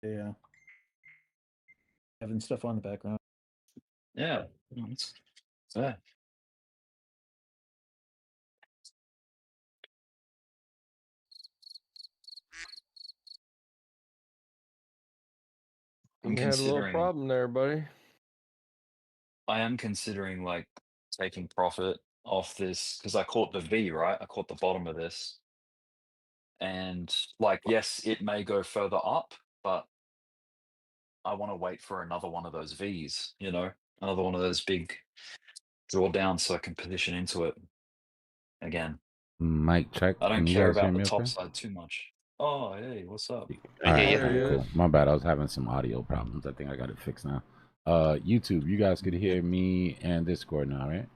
Yeah. Having stuff on the background. Yeah. It's fair. I'm You had a little considering. problem there, buddy. I am considering like taking profit off this because I caught the V, right? I caught the bottom of this. And like, yes, it may go further up, but I want to wait for another one of those Vs, you know, another one of those big drawdowns so I can position into it again. Mic check. I don't Can you care guys hear about the me top okay? side too much. Oh, hey, what's up? All right, There he cool. is. My bad. I was having some audio problems. I think I got it fixed now. YouTube, you guys could hear me and Discord now, right?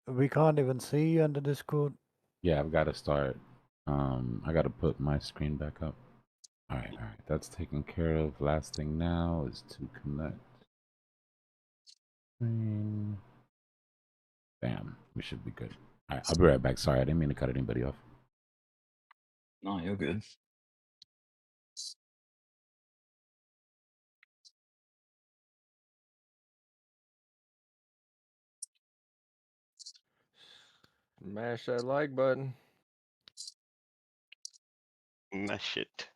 We can't even see you on the Discord. Yeah, I've got to start. I got to put my screen back up. All right. That's taken care of. Last thing now is to connect. Screen. Bam. We should be good. All right, I'll be right back. Sorry, I didn't mean to cut anybody off. No, you're good. Mash that like button. Mash it.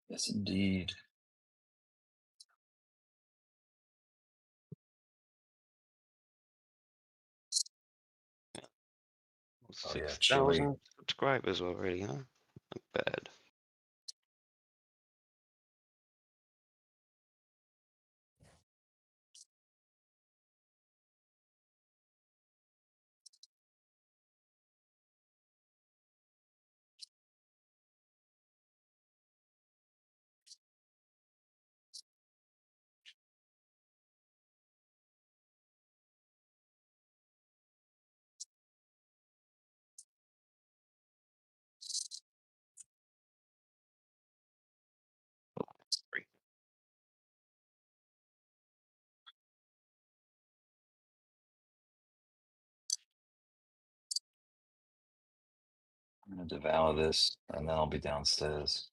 Yes, indeed. Oh, yeah, 6,000 subscribers already, huh? Not bad. Great. I'm gonna devour this, and then I'll be downstairs.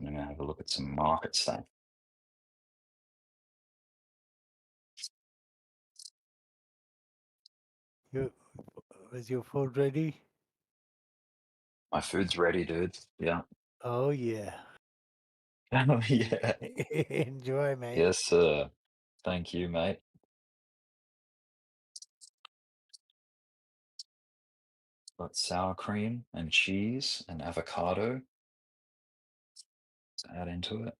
I'm gonna have a look at some market stuff. Is your food ready? My food's ready, dude. Yeah. Oh yeah. Oh, yeah. Enjoy, mate. Yes, sir. Thank you, mate. Got sour cream and cheese and avocado to add into it.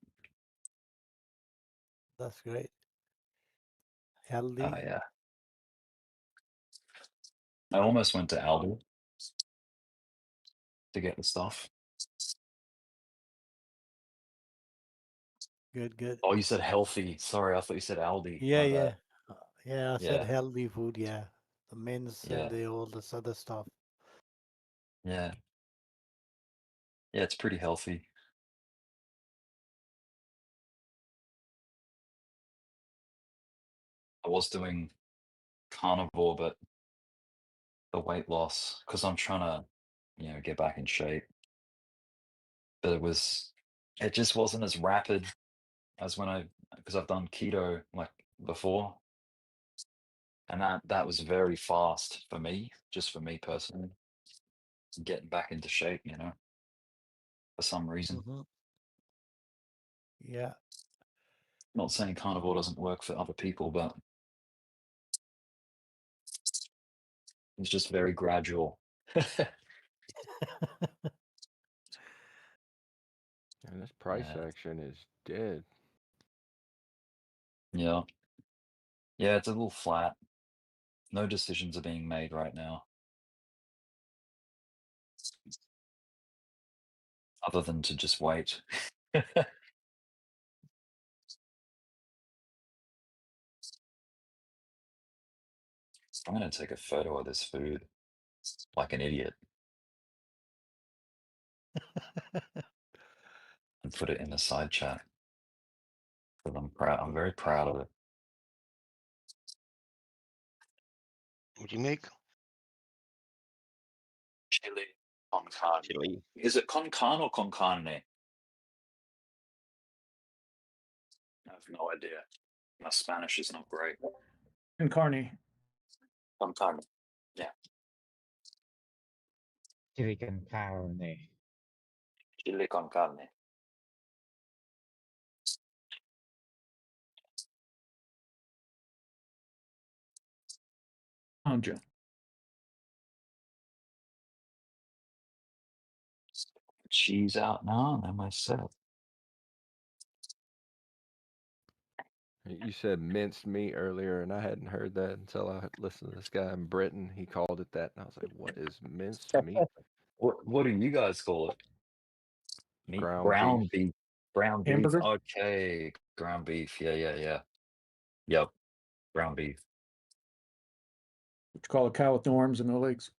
That's great. Healthy. Oh, yeah. I almost went to Aldi to get the stuff. Good, good. Oh, you said healthy. Sorry, I thought you said Aldi. Yeah, My yeah. bad. Yeah, I said Yeah, healthy food, yeah. The mints yeah, and all this other stuff. yeah. Yeah, it's pretty healthy. I was doing carnivore, but the weight loss, because I'm trying to, get back in shape. But it just wasn't as rapid as because I've done keto like before, and that was very fast for me, just for me personally, getting back into shape, for some reason. Hmm. Yeah. Not saying carnivore doesn't work for other people, but it's just very gradual. And this price Yeah. action is dead. Yeah. Yeah, it's a little flat. No decisions are being made right now. Other than to just wait. I'm gonna take a photo of this food like an idiot and put it in the side chat. Because I'm very proud of it. What do you make? Chili con carne. Chili. Is it con carne or con carne? I have no idea. My Spanish is not great. And Carney. Con carne. Yeah. Chili con carne. Chili con carne. Anja. Cheese out now, and I set. You said minced meat earlier, and I hadn't heard that until I listened to this guy in Britain. He called it that, and I was like, "What is minced meat?" What do you guys call it? Meat, Ground ground beef. beef. Ground beef. Hamburger? Okay, ground beef. Yeah. Yep, ground beef. What you call a cow with no arms and no legs?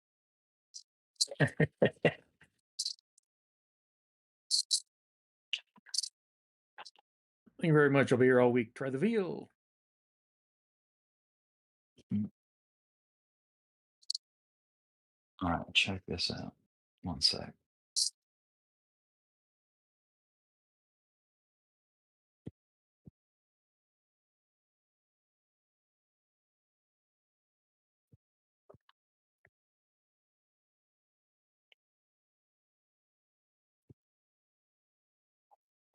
Thank you very much. I'll be here all week. Try the veal. All right, check this out. One sec.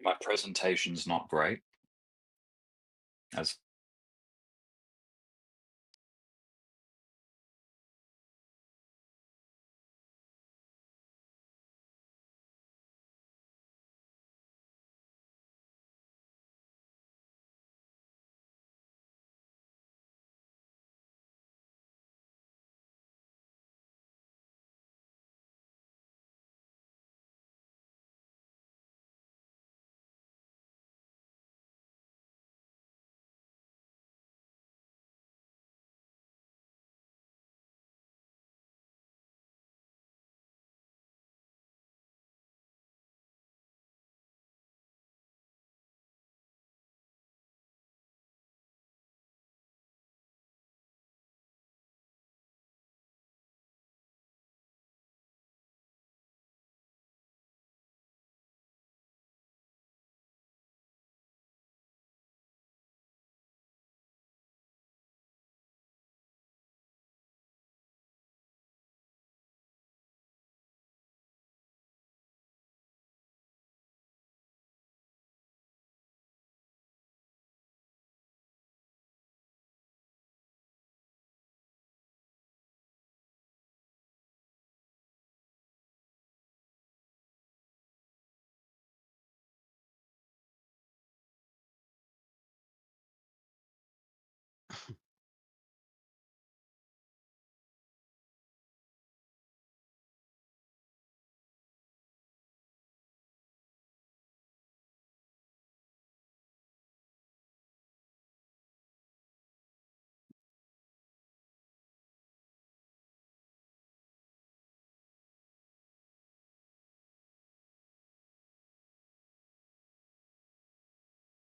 My presentation's not great. As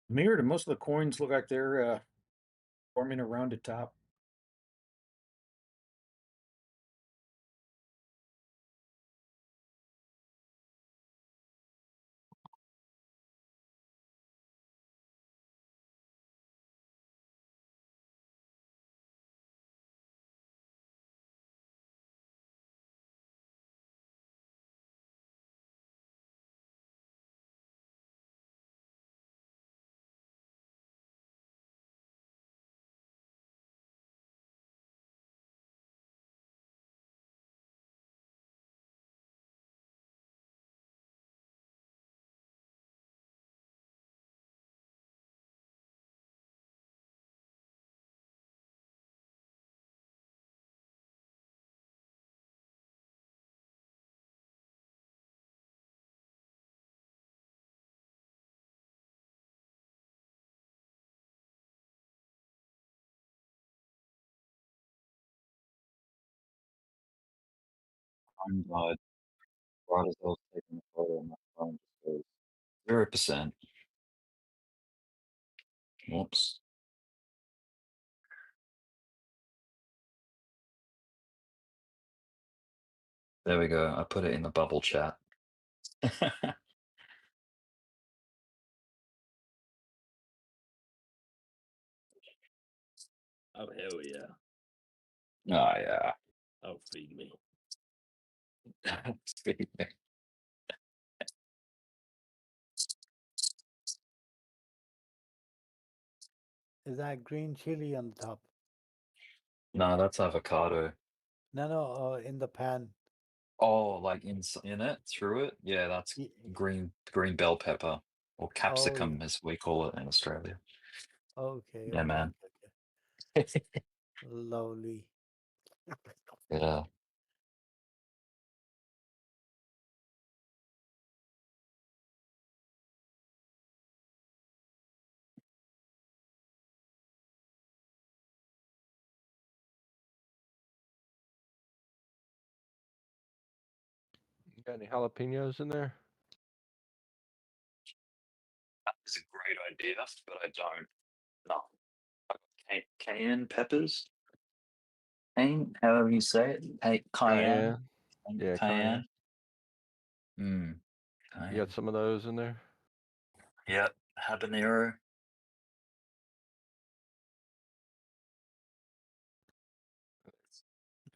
Mirrored, and most of the coins look like they're forming a rounded top. Phone died right as I was taking a photo, and my phone just goes 0%. Whoops. There we go. I put it in the bubble chat. Oh, hell yeah. Oh, yeah. Oh, feed me. Is that green chili on the top? No, that's avocado. No, in the pan. Oh, like in it, through it? Yeah, that's Y- green bell pepper, or Oh, capsicum as we call it in Australia. okay, Yeah, okay, man. okay. Lovely. Yeah. You got any jalapenos in there? That is a great idea, but I don't. No. Cayenne peppers? Cayenne, however you say it. Cayenne. Yeah, Cayenne. You Cayenne. got some of those in there? Yep. Habanero.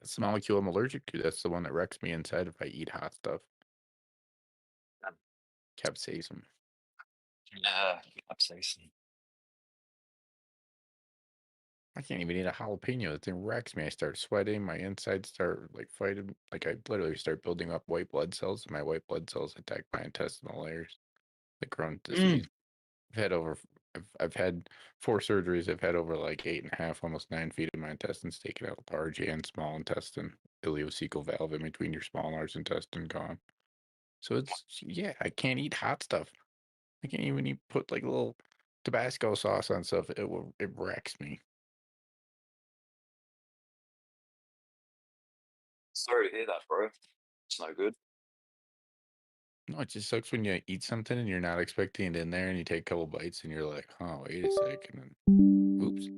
That's the molecule I'm allergic to. That's the one that wrecks me inside if I eat hot stuff. Capsaicin. Yeah, capsaicin. I can't even eat a jalapeno. That thing wrecks me. I start sweating. My insides start like fighting. Like I literally start building up white blood cells. My white blood cells attack my intestinal layers. The Crohn's disease. I've had 4 surgeries. I've had over like 8.5, almost 9 feet of my intestines taken out. Large and small intestine, ileocecal valve in between your small and large intestine gone. So it's, yeah, I can't eat hot stuff. I can't even put like a little Tabasco sauce on stuff. It wrecks me. Sorry to hear that, bro. It's no good. No, it just sucks when you eat something and you're not expecting it in there, and you take a couple bites and you're like, oh, wait a sec, and then oops.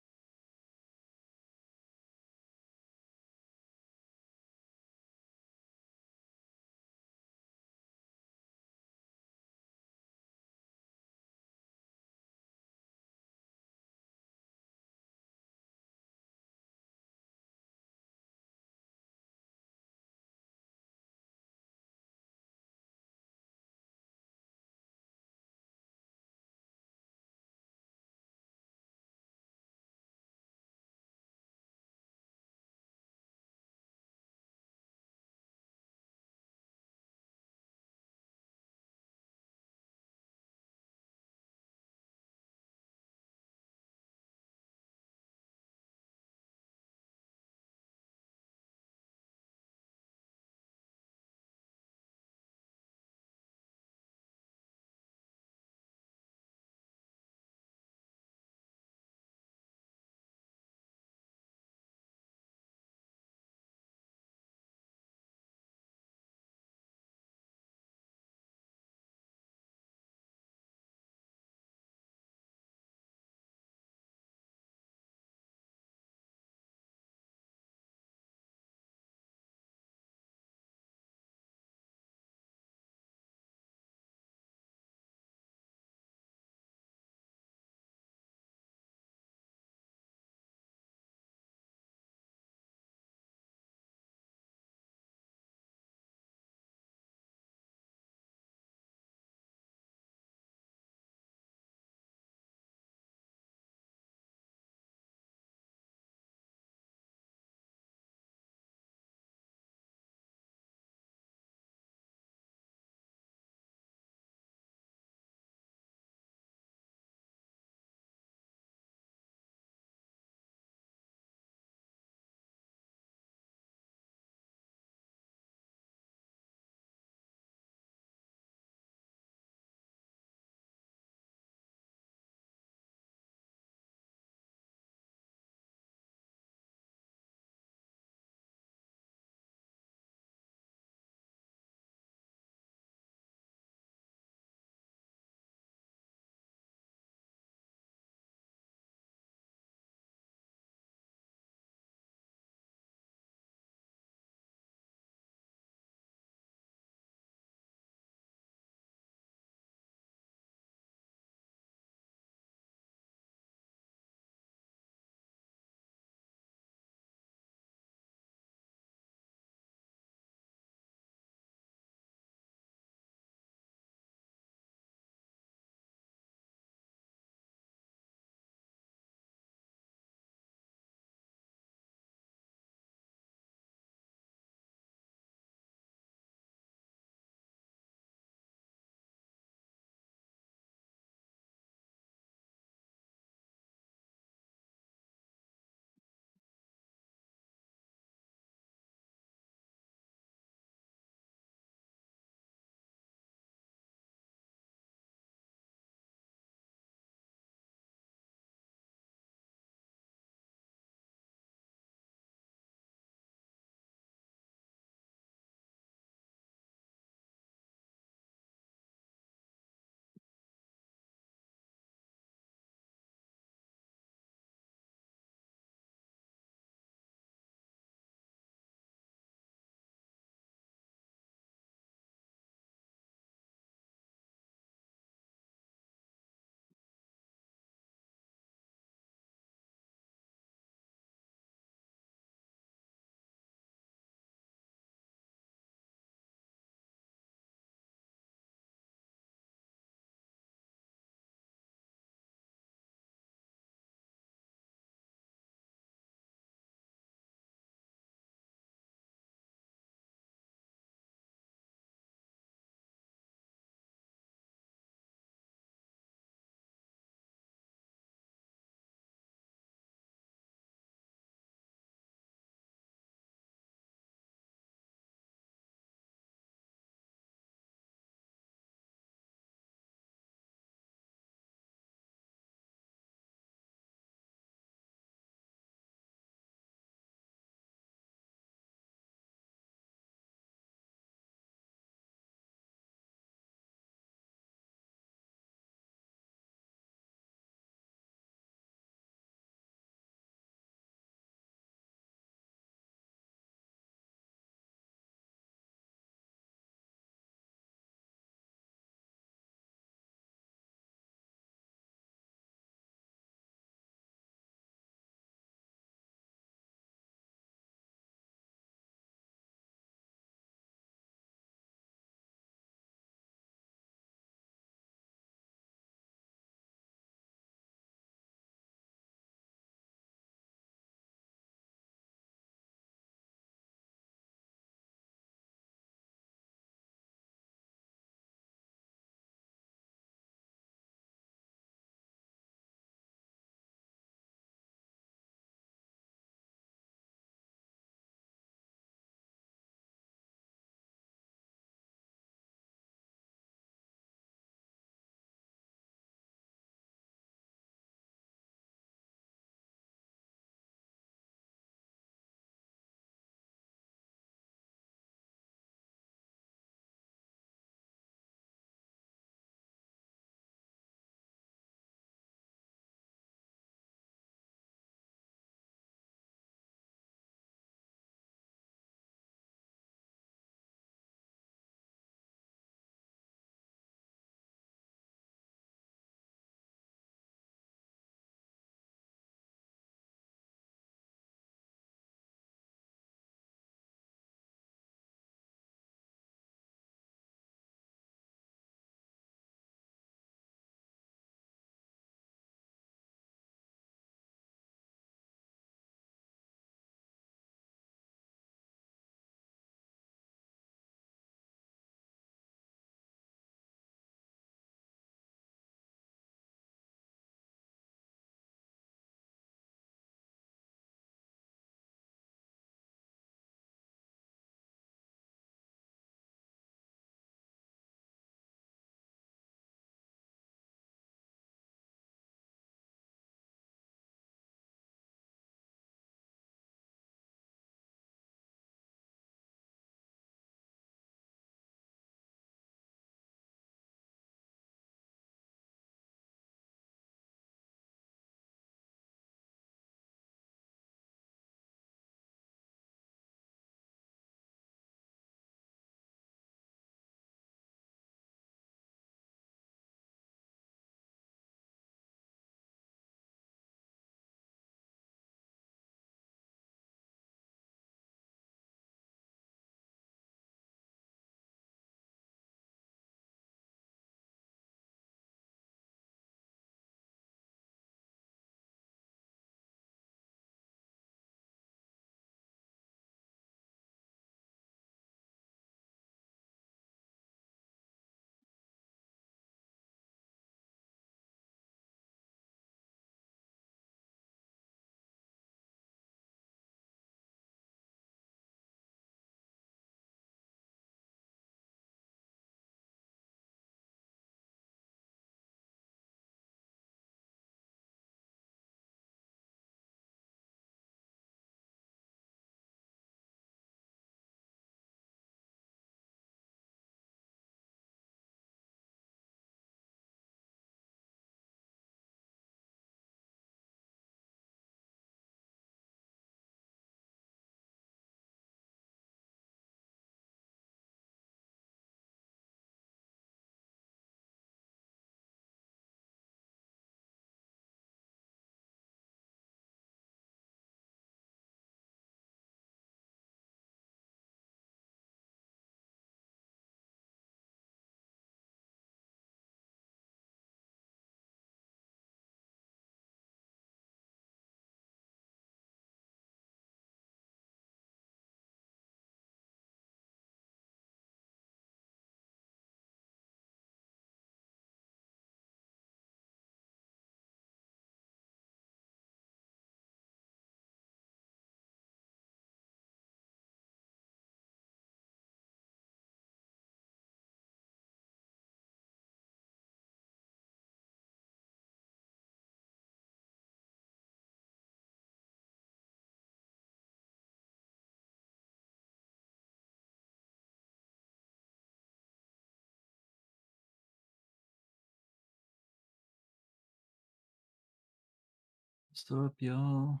What's up, y'all?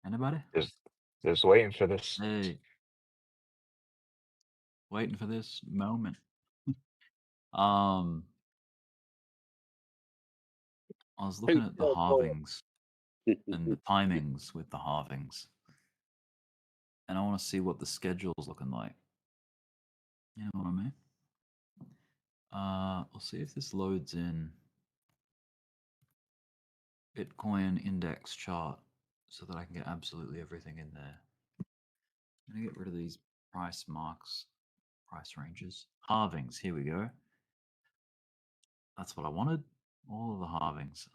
Anybody? Just waiting for this. Hey. Waiting for this moment. I was looking at the halvings and the timings with the halvings. And I want to see what the schedule's looking like. You know what I mean? We'll see if this loads in Bitcoin index chart so that I can get absolutely everything in there. I'm going to get rid of these price marks, price ranges. Halvings, here we go. That's what I wanted. All of the halvings.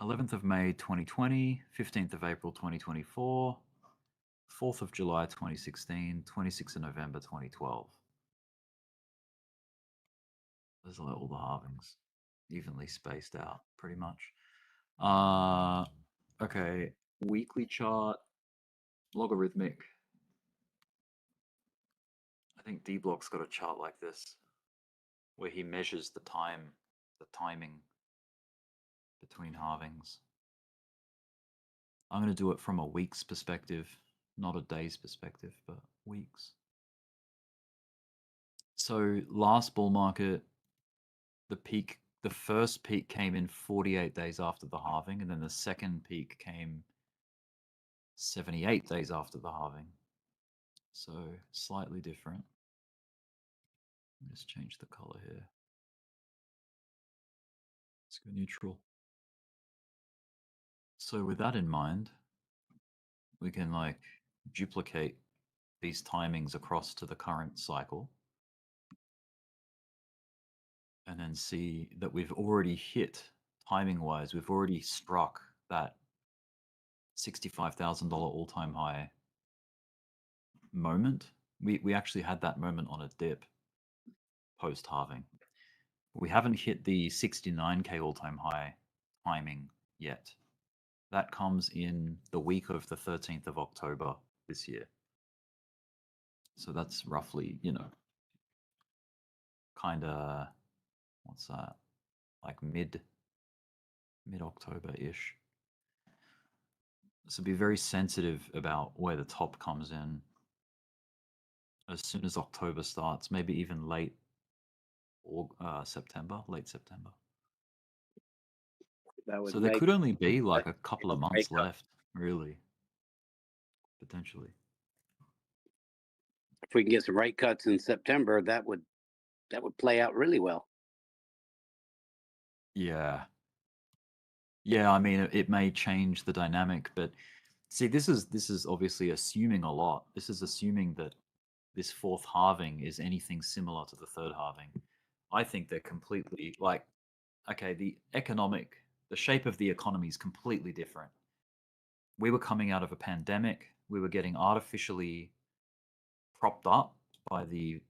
11th of May 2020, 15th of April 2024, 4th of July 2016, 26th of November 2012. Those are all the halvings, evenly spaced out, pretty much. Okay, weekly chart, logarithmic. I think Dbloc's got a chart like this, where he measures the timing between halvings. I'm going to do it from a week's perspective, not a day's perspective, but weeks. So last bull market, the first peak came in 48 days after the halving, and then the second peak came 78 days after the halving. So slightly different. Let's change the color here. Let's go neutral. So with that in mind, we can like duplicate these timings across to the current cycle and then see that we've already hit, timing wise, we've already struck that $65,000 all-time high moment. We actually had that moment on a dip post halving. We haven't hit the 69K all-time high timing yet. That comes in the week of the 13th of October this year. So that's roughly, you know, kind of, what's that? Like mid-October-ish. So be very sensitive about where the top comes in as soon as October starts, maybe even late or September, late September. So there could only be like a couple of months left, really, potentially. If we can get some rate cuts in September, that would play out really well. Yeah. Yeah, I mean, it may change the dynamic, but see, this is obviously assuming a lot. This is assuming that this fourth halving is anything similar to the third halving. I think they're completely like, okay, the shape of the economy is completely different. We were coming out of a pandemic. We were getting artificially propped up by the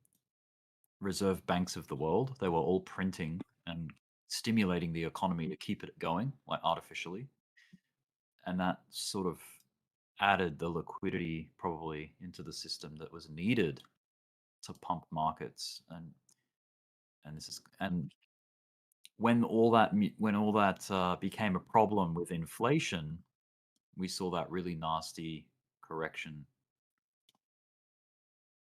reserve banks of the world. They were all printing and stimulating the economy to keep it going, like artificially. And that sort of added the liquidity probably into the system that was needed to pump markets. And when all that became a problem with inflation, we saw that really nasty correction,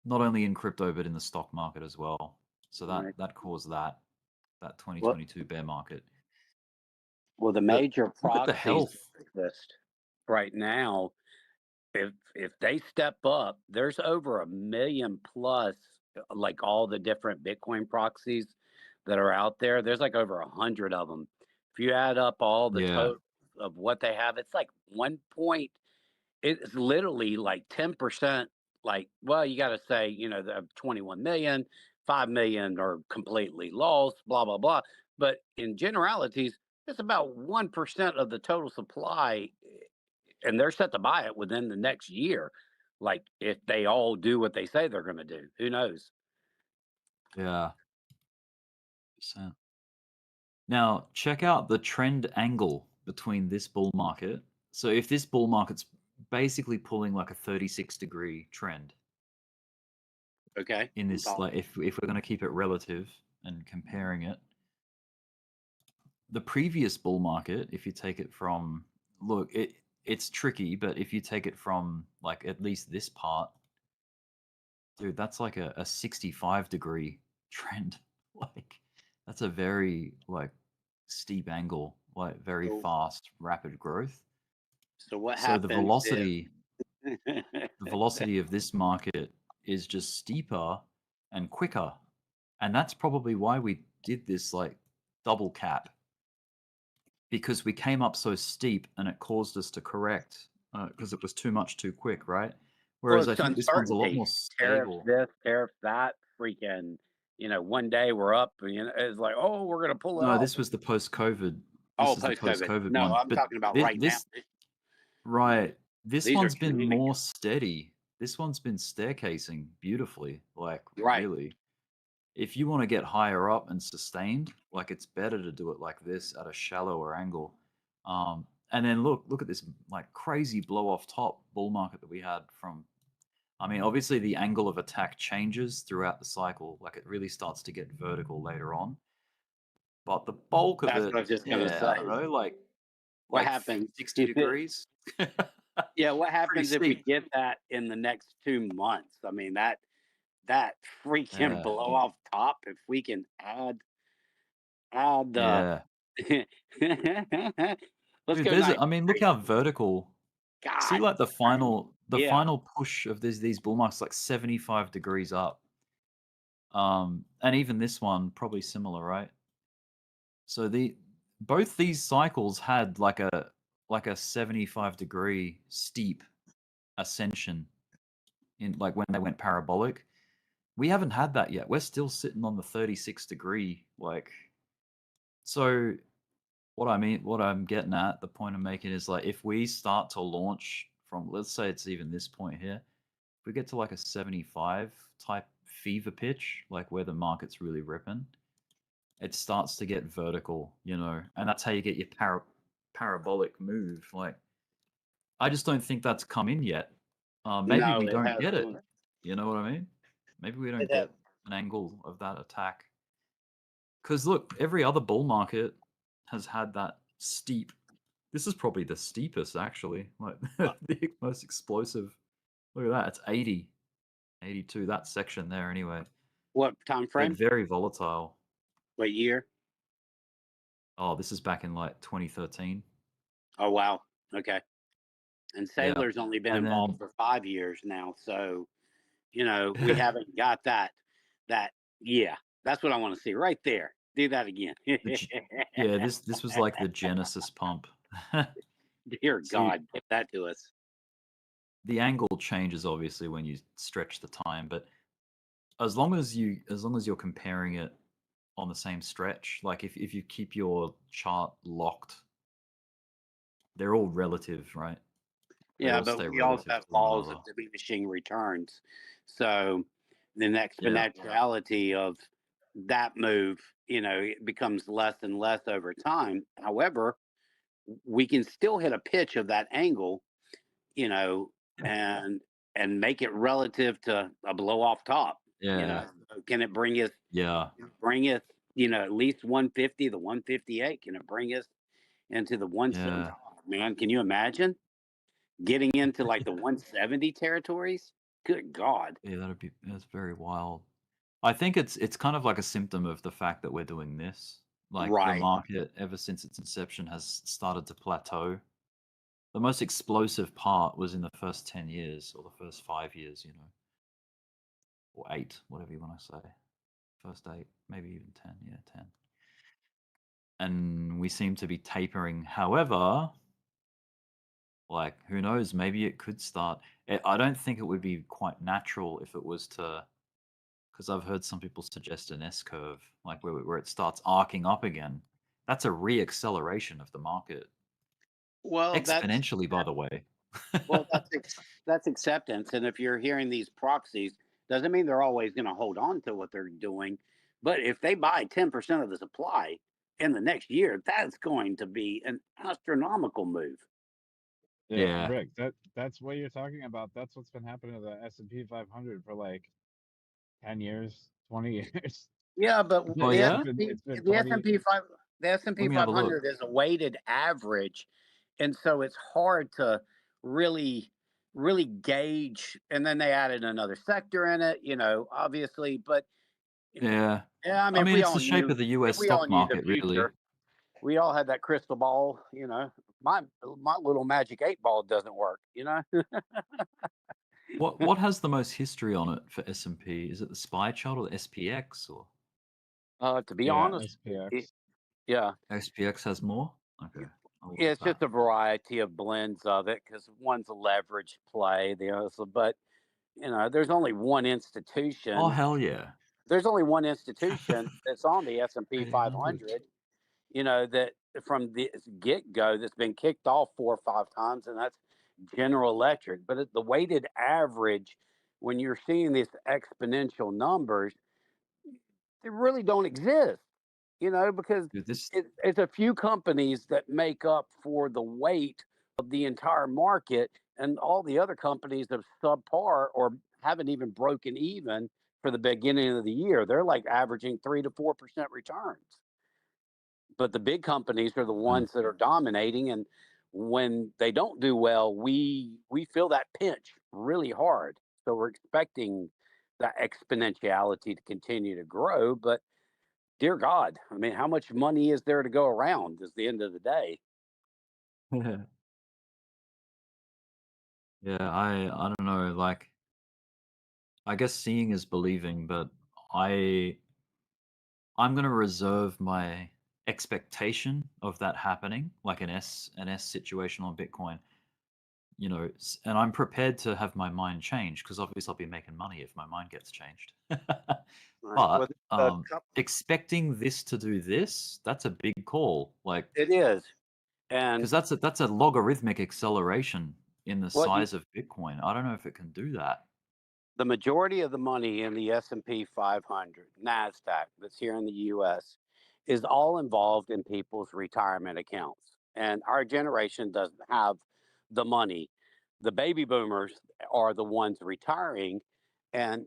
not only in crypto but in the stock market as well. So that caused that 2022 bear market. Well, the major look at the proxies health list right now, if they step up, there's over 1 million plus, like all the different Bitcoin proxies that are out there. There's like over 100 of them. If you add up all the total of what they have, it's like it's literally like 10%. Like, well, you got to say, you know, the 21 million, 5 million are completely lost, blah, blah, blah. But in generalities, it's about 1% of the total supply, and they're set to buy it within the next year. Like, if they all do what they say they're going to do, who knows? Yeah. %. Now, check out the trend angle between this bull market. So if this bull market's basically pulling like a 36-degree trend. Okay. In this, like, if we're going to keep it relative and comparing it, the previous bull market, if you take it from, look, it's tricky, but if you take it from like at least this part, dude, that's like a 65-degree trend. Like that's a very like steep angle, like very So- fast, rapid growth. So what So happens? the velocity of this market is just steeper and quicker, and that's probably why we did this like double cap, because we came up so steep and it caused us to correct because it was too much too quick, right? Whereas I it's think this one's a lot uncertainty. more Tariffs stable. this, tariffs that. Freaking, one day we're up, and it's like, oh, we're gonna pull it No, off. this was the post-COVID. Oh, This is the post-COVID. post-COVID No, one. I'm But talking about thi- right this, now. right, this These are one's been communicating. more steady. This one's been staircasing beautifully, like Right. really. If you want to get higher up and sustained, like it's better to do it like this at a shallower angle. And then look at this like crazy blow off top bull market that we had from. I mean, obviously the angle of attack changes throughout the cycle. Like it really starts to get vertical later on. But the bulk of That's it, what I was just gonna yeah, say. I don't know, What like happens? 60 degrees. Yeah, what happens if we steep. get that in the next 2 months? I mean, that freaking Yeah. blow off top. If we can add Yeah. let's Dude, go. there's Night. I mean, look how vertical. See, God, like the final Yeah. final push of these bull markets, like 75 degrees up. And even this one probably similar, right? So both these cycles had like a 75-degree steep ascension in like when they went parabolic. We haven't had that yet. We're still sitting on the 36-degree like. So what I'm getting at, the point I'm making is like if we start to launch from, let's say it's even this point here, if we get to like a 75 type fever pitch, like where the market's really ripping, it starts to get vertical, and that's how you get your parabolic move. Like, I just don't think that's come in yet. Maybe No, we it don't get it. hasn't. You know what I mean? Maybe we don't It get an angle of that attack. Because look, every other bull market has had that steep. This is probably the steepest, actually. Like the most explosive. Look at that. It's 80, 82. That section there, anyway. What time But frame? very volatile. What year? Oh, this is back in like 2013. Oh wow. Okay. And Yeah. Sailor's only been And involved then- for 5 years now, so we haven't got that. Yeah, that's what I want to see right there. Do that again. Yeah, this was like the Genesis pump. Dear See, God, give that to us. the angle changes obviously when you stretch the time, but as long as you're comparing it on the same stretch, like if you keep your chart locked, they're all relative, right? They Yeah, all but stay we also relative have to one laws of another. diminishing returns. So the exponentiality of that move, it becomes less and less over time. However, we can still hit a pitch of that angle, and make it relative to a blow off top. Yeah. Can it bring us Yeah. at least 150, the 158? Can it bring us into the 170? Yeah. Man, can you imagine getting into like the 170 territories? Good God. Yeah, that's very wild. I think it's kind of like a symptom of the fact that we're doing this. Like the Right. market, ever since its inception, has started to plateau. The most explosive part was in the first 10 years or the first 5 years, or 8, whatever you want to say. First 8, maybe even 10. Yeah, 10. And we seem to be tapering. However, like, who knows? Maybe it could start. I don't think it would be quite natural if it was to, because I've heard some people suggest an S curve, like where it starts arcing up again. That's a re-acceleration of the market. Well, Exponentially, by the way. Well, that's acceptance. And if you're hearing these proxies, doesn't mean they're always going to hold on to what they're doing. But if they buy 10% of the supply in the next year, that's going to be an astronomical move. Yeah. Rick, that's what you're talking about. That's what's been happening to the S&P 500 for like 10 years, 20 years. Yeah, but Oh, the yeah? S&P, It's been the S&P 5, The S&P Let me have a look. 500 is a weighted average, and so it's hard to really gauge. And then they added another sector in it, obviously. But Yeah. yeah, I I mean, mean, it's the shape of the if US we all stock knew the market, really. future, we all had that crystal ball. My little magic 8 ball doesn't work. What has the most history on it for S&P? Is it the SPY chart or the SPX or To be Yeah, honest, SPX. yeah, SPX has more? Okay. I'll look yeah, at it's just that. a variety of blends of it because one's a leverage play, the other, but there's only one Oh institution. hell yeah. There's only one institution that's on the S&P 800. 500. That from the get go that's been kicked off 4 or 5 times, and that's General Electric. But the weighted average, when you're seeing these exponential numbers, they really don't exist. Because Dude, this it's a few companies that make up for the weight of the entire market, and all the other companies are subpar or haven't even broken even for the beginning of the year. They're like averaging 3 to 4% returns. But the big companies are the ones that are dominating, and when they don't do well, we feel that pinch really hard. So we're expecting that exponentiality to continue to grow, but dear God, I mean, how much money is there to go around is the end of the day. Yeah, I don't know, like I guess seeing is believing, but I'm going to reserve my expectation of that happening, like an S situation on Bitcoin. And I'm prepared to have my mind changed because obviously I'll be making money if my mind gets changed. Right. But expecting this to do this, that's a big call. Like, It is. And because that's a logarithmic acceleration in the what size of Bitcoin. I don't know if it can do that. the majority of the money in the S&P 500, NASDAQ, that's here in the U.S., is all involved in people's retirement accounts. And our generation doesn't have the money. The baby boomers are the ones retiring. And,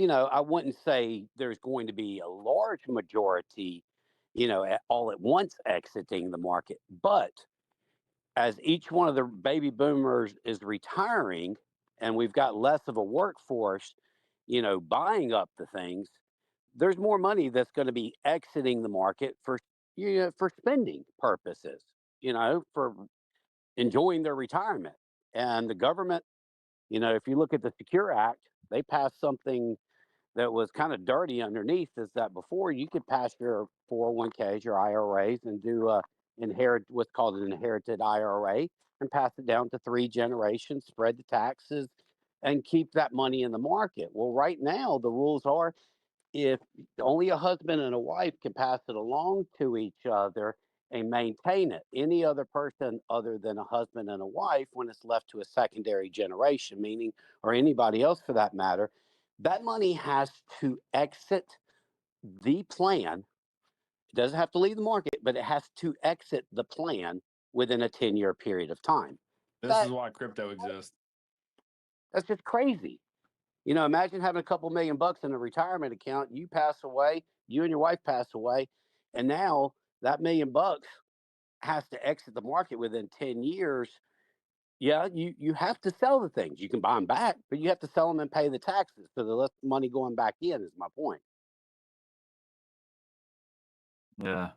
I wouldn't say there's going to be a large majority, all at once exiting the market. But as each one of the baby boomers is retiring and we've got less of a workforce, buying up the things, there's more money that's going to be exiting the market for spending purposes, for enjoying their retirement. And the government, if you look at the Secure Act, they passed something that was kind of dirty underneath, is that before you could pass your 401ks, your IRAs, and do what's called an inherited IRA and pass it down to 3 generations, spread the taxes, and keep that money in the market. Well, right now the rules are if only a husband and a wife can pass it along to each other and maintain it. Any other person other than a husband and a wife, when it's left to a secondary generation, meaning, or anybody else for that matter, that money has to exit the plan. It doesn't have to leave the market, but it has to exit the plan within a 10-year period of time. This is why crypto exists. That's just crazy. Imagine having a couple $1,000,000 in a retirement account. You pass away, you and your wife pass away, and now that $1,000,000 has to exit the market within 10 years. Yeah, you have to sell the things. You can buy them back, but you have to sell them and pay the taxes. So there's less money going back in, is my point. Yeah.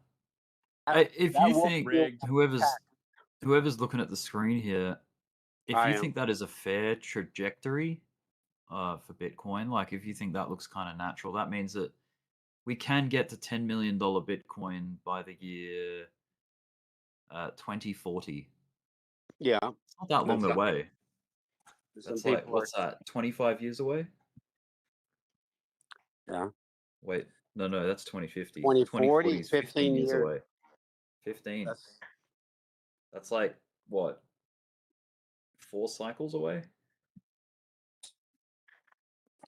That- If that you will think fuel whoever's looking at the screen here, if I you am. think that is a fair trajectory for Bitcoin, like if you think that looks kind of natural, that means that we can get to $10 million Bitcoin by the year 2040. Yeah. It's not that long Some- away. some That's like, people are- what's that, 25 years away? Yeah. Wait, no, that's 2050. 2040, is 15 years years. away. 15. That's That's like, what, 4 cycles away?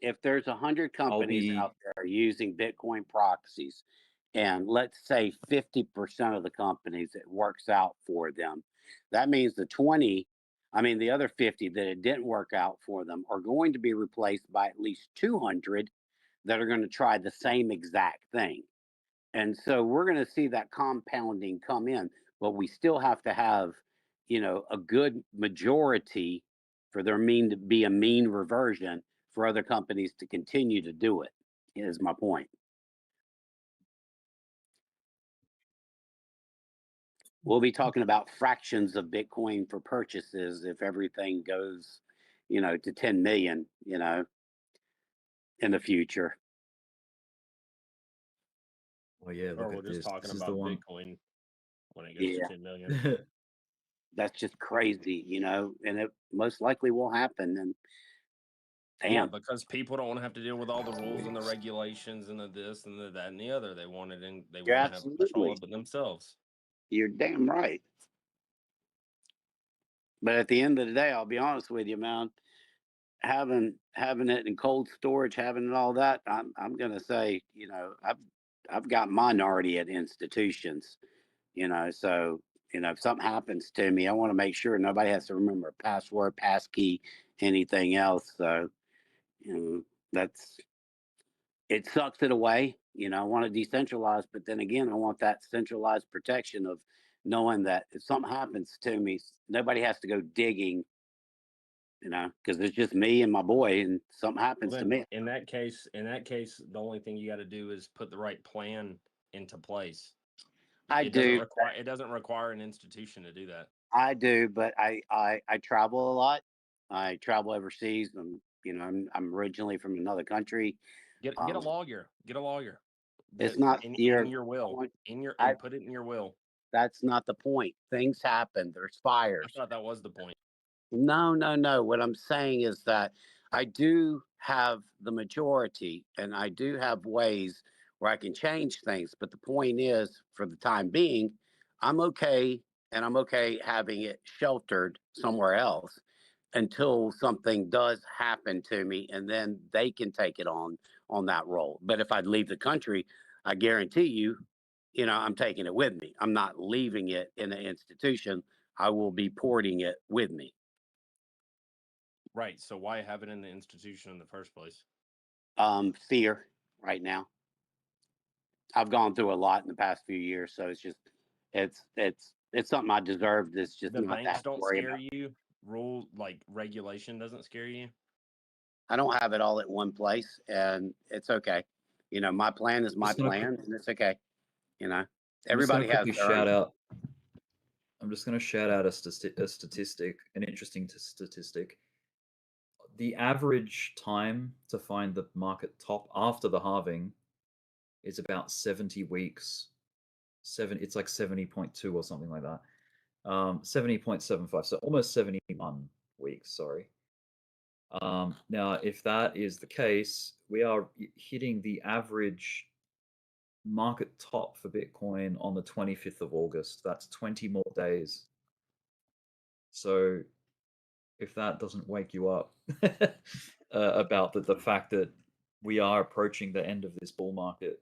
if there's 100 companies out there using Bitcoin proxies, and let's say 50% of the companies it works out for them, that means the other 50 that it didn't work out for them are going to be replaced by at least 200 that are going to try the same exact thing. And so we're going to see that compounding come in, but we still have to have, a good majority for their mean to be a mean reversion for other companies to continue to do it, is my point. We'll be talking about fractions of Bitcoin for purchases if everything goes, to 10 million, in the future. Well, yeah, Or look we're at just this. talking This is the about one. Bitcoin when it gets Yeah. to 10 million. That's just crazy, and it most likely will happen. And Yeah, damn, because people don't want to have to deal with all the rules and the regulations and the this and the that and the other. They want it in. They you're want to have control absolutely, of it themselves. you're damn right. But at the end of the day, I'll be honest with you, man. Having it in cold storage, having it all that, I'm gonna say, I've got minority at institutions, so if something happens to me, I want to make sure nobody has to remember a password, passkey, anything else. So, that's it sucks it away. I want to decentralize, but then again, I want that centralized protection of knowing that if something happens to me, nobody has to go digging, because it's just me and my boy, and something Well, happens to then me. in that case, the only thing you got to do is put the right plan into place. I It do. doesn't require an institution to do that. I do, but I travel a lot. I travel overseas. I'm originally from another country. Get a lawyer. Get a lawyer. It's That not in your your will. point. And put it in your will. That's not the point. Things happen. There's I fires. thought that was the point. No, no, no. What I'm saying is that I do have the majority, and I do have ways where I can change things. But the point is, for the time being, I'm okay, and I'm okay having it sheltered somewhere else until something does happen to me, and then they can take it on that role. But if I'd leave the country, I guarantee you, I'm taking it with me. I'm not leaving it in an institution. I will be porting it with me. Right. So why have it in the institution in the first place? Fear right now. I've gone through a lot in the past few years, so it's something I deserved. It's just The not banks that to don't worry scare about. you. Regulation doesn't scare you. I don't have it all at one place, and it's okay. My plan is my plan, and it's okay. Everybody has quickly their own. shout out. I'm just going to shout out a statistic, an interesting statistic. The average time to find the market top after the halving is about 70 weeks. It's like 70.2 or something like that. 70.75, so almost 71 weeks. Sorry. Now, if that is the case, we are hitting the average market top for Bitcoin on the 25th of August. That's 20 more days. So if that doesn't wake you up about the fact that we are approaching the end of this bull market,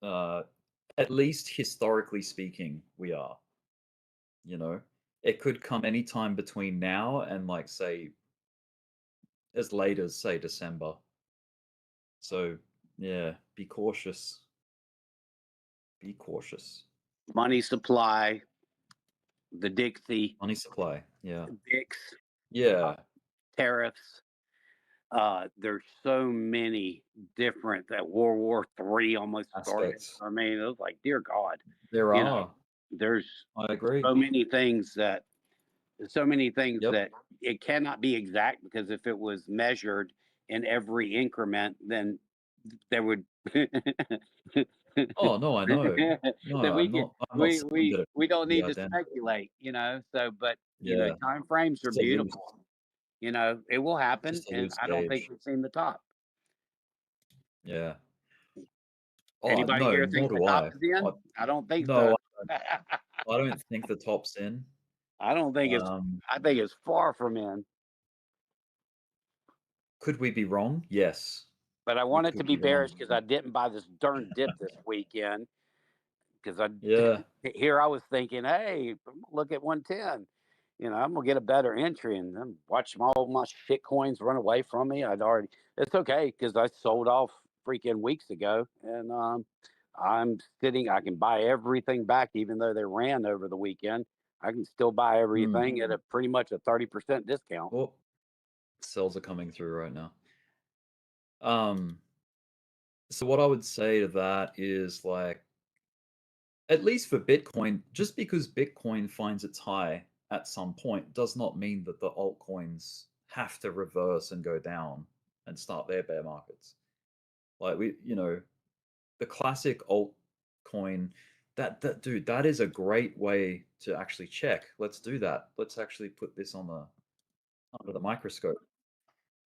at least historically speaking, we are. It could come anytime between now and, like, say, as late as, say, December. So yeah, be cautious. Be cautious. Money supply, the Dixie, Money supply. Yeah. Dix, Yeah. tariffs. There's so many different that World War III almost started. Aspects. I mean, it was like, dear God. There are. There's I agree. so many things that Yep. it cannot be exact, because if it was measured in every increment, then there would Oh no, I know. then No, we I'm get not. I'm not saying that it we don't would be need to identical. speculate, so but Yeah. time frames are Just a loose. beautiful. It will happen, Just a and loose I don't think gauge. we've seen the top. Yeah. Oh Anybody no, here nor think the do top I. is in? I don't think No, so. I don't think the top's in. I don't think I think it's far from in. Could we be wrong? Yes. But I We want it to could be be wrong. bearish because I didn't buy this darn dip this weekend. Because Yeah. here I was thinking, hey, look at 110. I'm gonna get a better entry, and then watch all my shit coins run away from me. It's okay because I sold off freaking weeks ago, and I'm sitting. I can buy everything back, even though they ran over the weekend. I can still buy everything at a pretty much a 30% discount. Oh, sells are coming through right now. So what I would say to that is like, at least for Bitcoin, just because Bitcoin finds its high at some point does not mean that the altcoins have to reverse and go down and start their bear markets. Like the classic altcoin, that dude, that is a great way to actually check. Let's do that. Let's actually put this on under the microscope.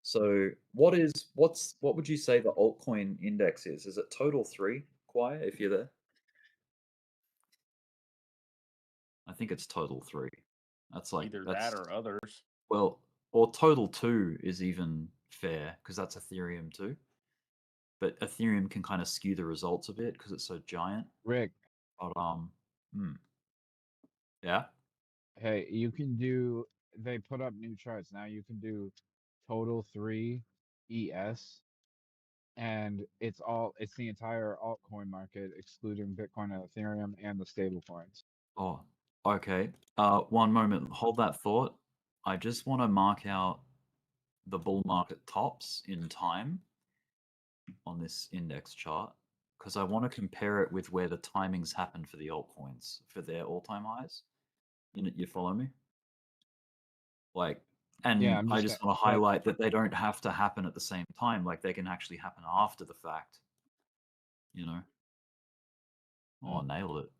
So what would you say the altcoin index is? Is it total 3, Quiet, if you're there? I think it's total 3. That's like Either that or others. Well, or total 2 is even fair because that's Ethereum too. But Ethereum can kind of skew the results a bit because it's so giant. Rick. But yeah. Hey, you can do. They put up new charts now. You can do total 3 ES, and it's the entire altcoin market, excluding Bitcoin and Ethereum and the stable coins. Oh, okay. One moment. Hold that thought. I just want to mark out the bull market tops in time on this index chart because I want to compare it with where the timings happened for the altcoins for their all-time highs. You follow me? Like, and Yeah, I just want to highlight that they don't have to happen at the same time. Like, they can actually happen after the fact. Oh, nailed it.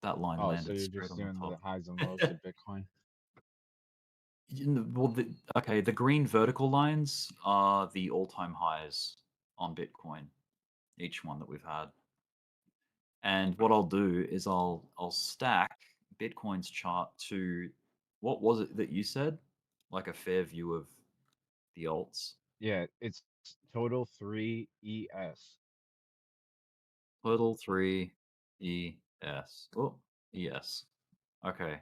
That line Oh, landed so you're straight just on the doing the top. highs and lows of Bitcoin. Well, the green vertical lines are the all-time highs on Bitcoin, each one that we've had. And what I'll do is I'll stack Bitcoin's chart to, what was it that you said? Like a fair view of the alts. Yeah, it's total 3 ES. Total 3 ES. Oh, ES. Okay.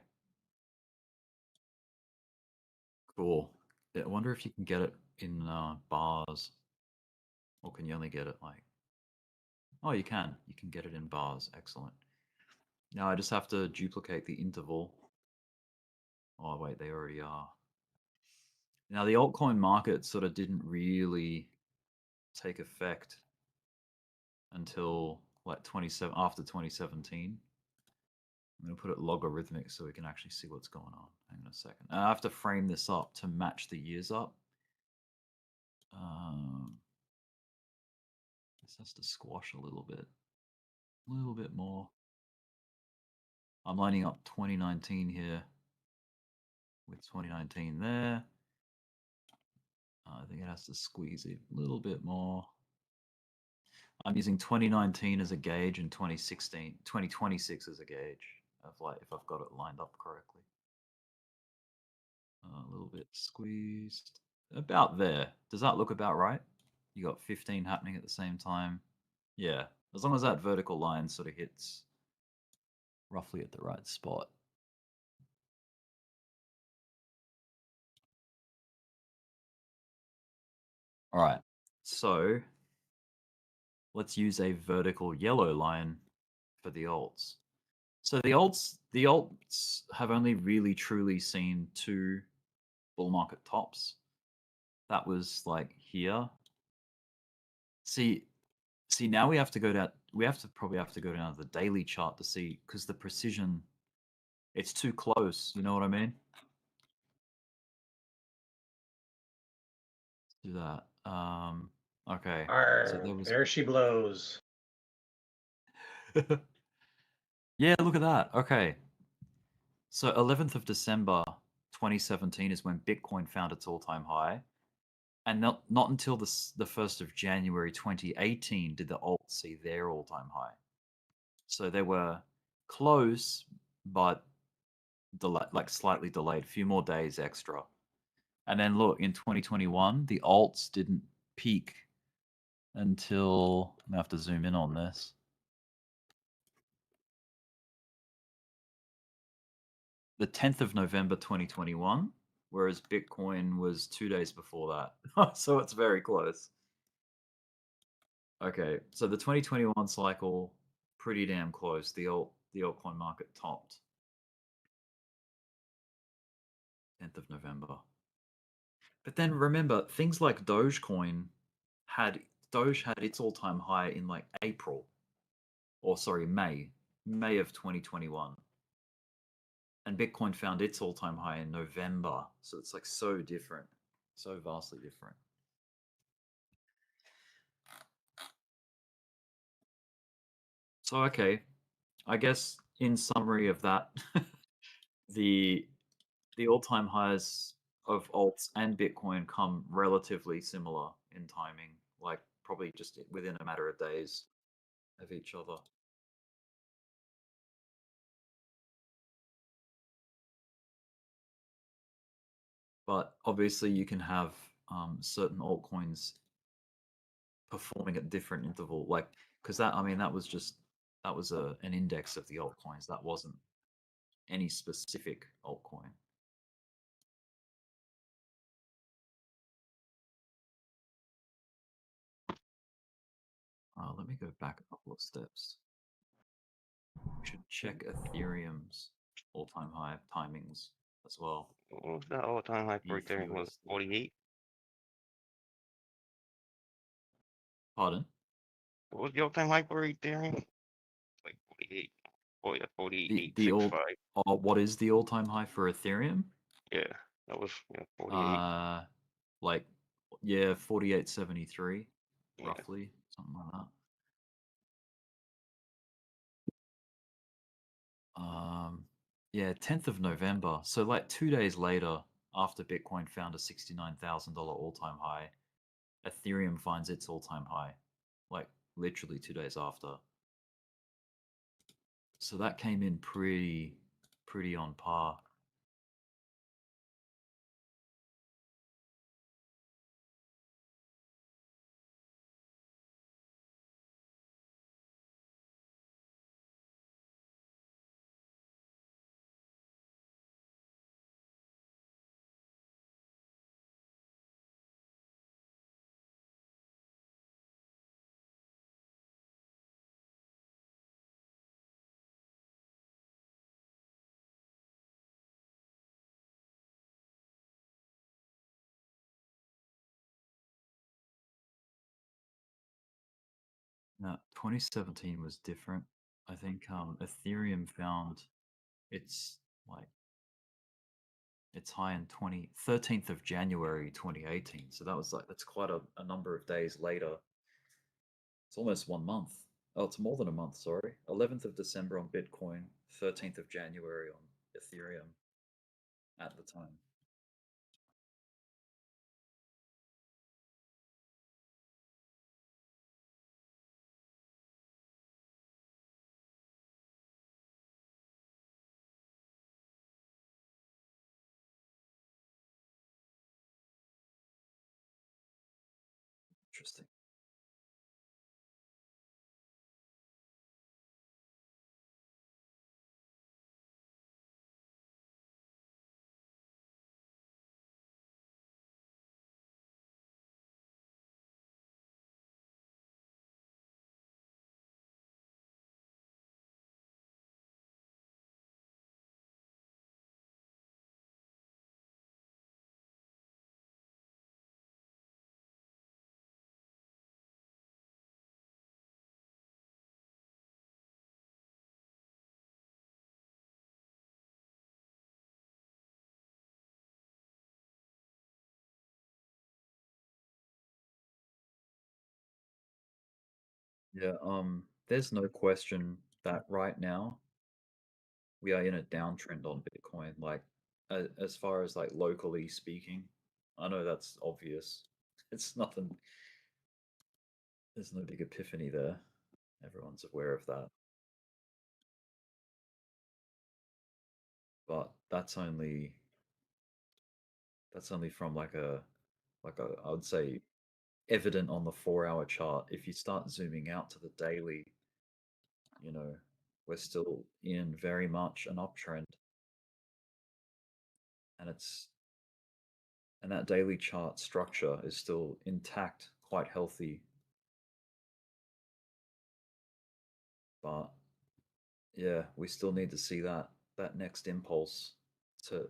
Cool. Yeah, I wonder if you can get it in bars. Or can you only get it like... Oh, you can. You can get it in bars. Excellent. Now I just have to duplicate the interval. Oh, wait, they already are. Now, the altcoin market sort of didn't really take effect until like after 2017. I'm going to put it logarithmic so we can actually see what's going on. Hang on a second. I have to frame this up to match the years up. This has to squash a little bit more. I'm lining up 2019 here with 2019 there. I think it has to squeeze it a little bit more. I'm using 2019 as a gauge and 2026 as a gauge of like if I've got it lined up correctly. A little bit squeezed. About there. Does that look about right? You got 15 happening at the same time. Yeah, as long as that vertical line sort of hits roughly at the right spot. All right, so let's use a vertical yellow line for the alts. So the alts have only really truly seen 2 bull market tops. That was like here. See, now we have to go down. Probably have to go down to the daily chart to see because the precision, it's too close. You know what I mean? Let's do that. Okay. So There she blows. Yeah, look at that. Okay. So 11th of December 2017 is when Bitcoin found its all-time high. And not until the 1st of January 2018 did the alts see their all-time high. So they were close, but slightly delayed, a few more days extra. And then look, in 2021, the alts didn't peak until, I'm going to have to zoom in on this. The 10th of November 2021, whereas Bitcoin was 2 days before that. So it's very close. Okay, so the 2021 cycle pretty damn close. The altcoin market topped 10th of November. But then remember, things like Dogecoin Doge had its all-time high in like April, or sorry, May of 2021. And Bitcoin found its all-time high in November. So it's like so different, so vastly different. So, okay, I guess in summary of that, the all-time highs of alts and Bitcoin come relatively similar in timing, like probably just within a matter of days of each other. But obviously you can have certain altcoins performing at different interval, like, because that, I mean, that was an index of the altcoins. That wasn't any specific altcoin. Let me go back a couple of steps. We should check Ethereum's all-time high timings as well. What was that all-time high for Ethereum? Was 48? Pardon? What was the all-time high for Ethereum? Like 48. Oh yeah, 48.65. What is the all-time high for Ethereum? Yeah, that was 48. Like, yeah, 48.73, roughly, something like that. Yeah, 10th of November. So like 2 days later, after Bitcoin found a $69,000 all-time high, Ethereum finds its all-time high, like literally 2 days after. So that came in pretty on par. Now, 2017 was different. I think Ethereum found its high in 13th of January 2018. So that's quite a number of days later. It's almost 1 month. Oh, it's more than a month, sorry. 11th of December on Bitcoin, 13th of January on Ethereum at the time. Interesting. Yeah, there's no question that right now we are in a downtrend on Bitcoin. Like, as far as like locally speaking, I know that's obvious. It's nothing. There's no big epiphany there. Everyone's aware of that. But that's only from like a I would say evident on the 4-hour chart. If you start zooming out to the daily, we're still in very much an uptrend. And that daily chart structure is still intact, quite healthy. But yeah, we still need to see that next impulse to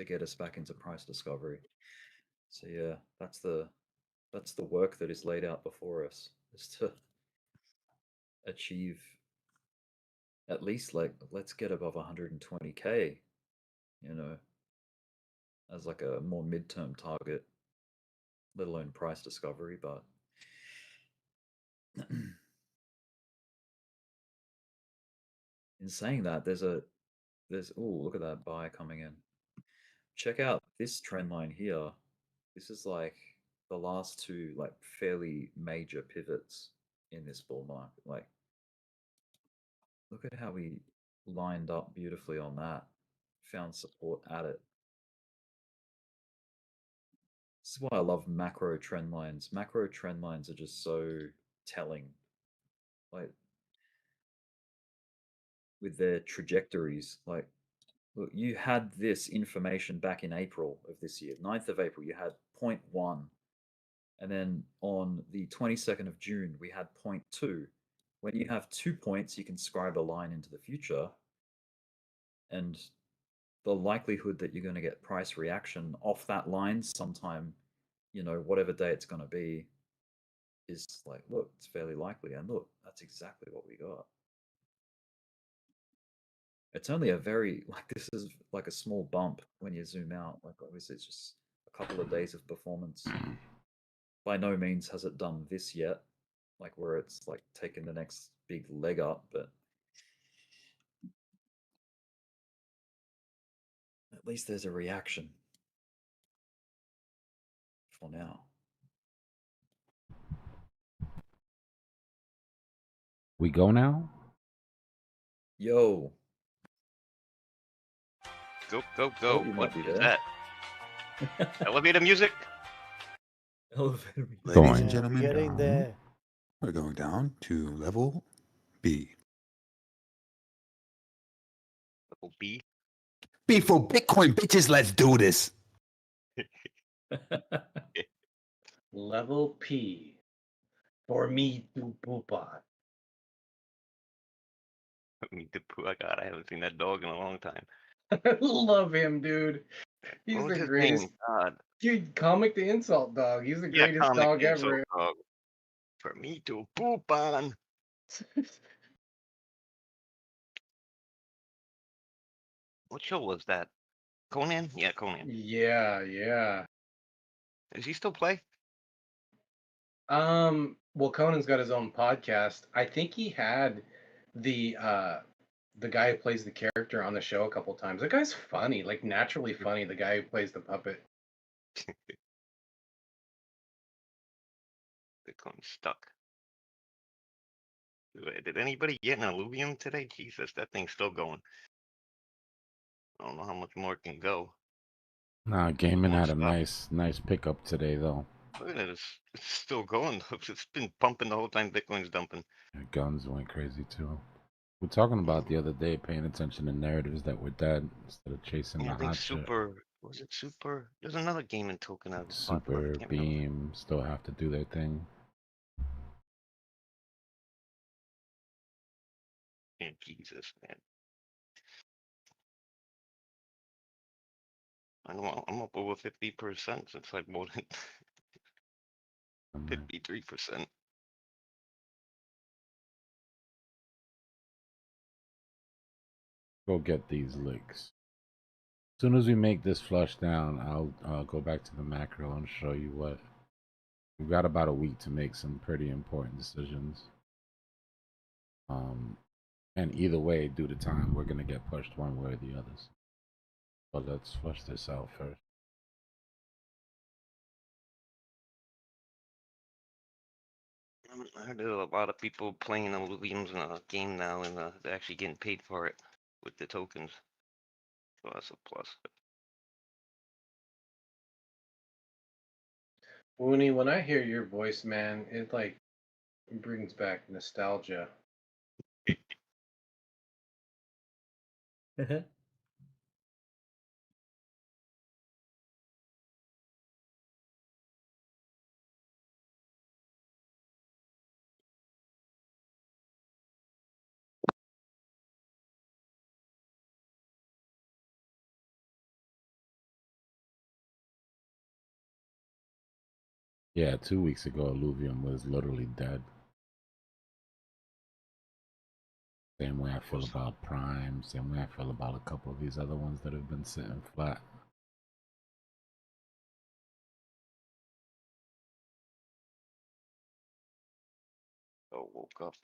get us back into price discovery. So yeah, that's the work that is laid out before us, is to achieve at least, like, let's get above 120K, you know, as like a more midterm target, let alone price discovery. But in saying that, there's oh, look at that buy coming in. Check out this trend line here. This is like the last two like fairly major pivots in this bull market. Like, look at how we lined up beautifully on that, found support at it. This is why I love macro trend lines. Macro trend lines are just so telling, like, with their trajectories. Like, look, you had this information back in April of this year, 9th of April, you had 0.1. And then on the 22nd of June, we had 0.2. When you have 2 points, you can scribe a line into the future. And the likelihood that you're going to get price reaction off that line sometime, you know, whatever day it's going to be, is like, look, it's fairly likely. And look, that's exactly what we got. It's only a very, like, this is like a small bump when you zoom out. Like, obviously, it's just a couple of days of performance. By no means has it done this yet, like where it's like taken the next big leg up, but at least there's a reaction for now. We go now? Yo. Go, go, Oh, go. you What might be is there. that? Elevator music? Elevator music. Ladies Going. and Yeah, gentlemen, we're getting there. we're going down to level B. Level B. B for Bitcoin, bitches. Let's do this. Level P. For me to poop on. Me too. Oh God, I haven't seen that dog in a long time. I love him, dude. He's What was the his greatest. name? God. Dude, comic the insult dog. He's the Yeah, greatest comic dog insult ever. dog. For me to poop on. What show was that? Conan? Yeah, Conan. Yeah, yeah. Does he still play? Well, Conan's got his own podcast. I think he had the guy who plays the character on the show a couple times. The guy's funny, like naturally funny, the guy who plays the puppet. Bitcoin stuck. Did anybody get an alluvium today? Jesus, that thing's still going. I don't know how much more it can go. Nah, gaming One had a stop. nice pickup today though. Look at it, it's still going. It's been pumping the whole time Bitcoin's dumping. Yeah, guns went crazy too. We're talking about the other day, paying attention to narratives that we're dead instead of chasing Yeah, the I think hot shit. Super, was it Super? There's another gaming token that was popular. Super I can't remember. Beam still have to do their thing. Yeah, Jesus, man. I know I'm up over 50% since I bought it. 53%. Go get these licks. As soon as we make this flush down, I'll go back to the macro and show you what. We've got about a week to make some pretty important decisions. And either way, due to time, we're gonna get pushed one way or the others. But let's flush this out first. I heard there are a lot of people playing Illuviums in a game now, and they're actually getting paid for it with the tokens. So that's a plus. Woony, when I hear your voice, man, it like brings back nostalgia. Yeah, 2 weeks ago, Illuvium was literally dead. Same way I feel about Prime. Same way I feel about a couple of these other ones that have been sitting flat. Oh, woke up.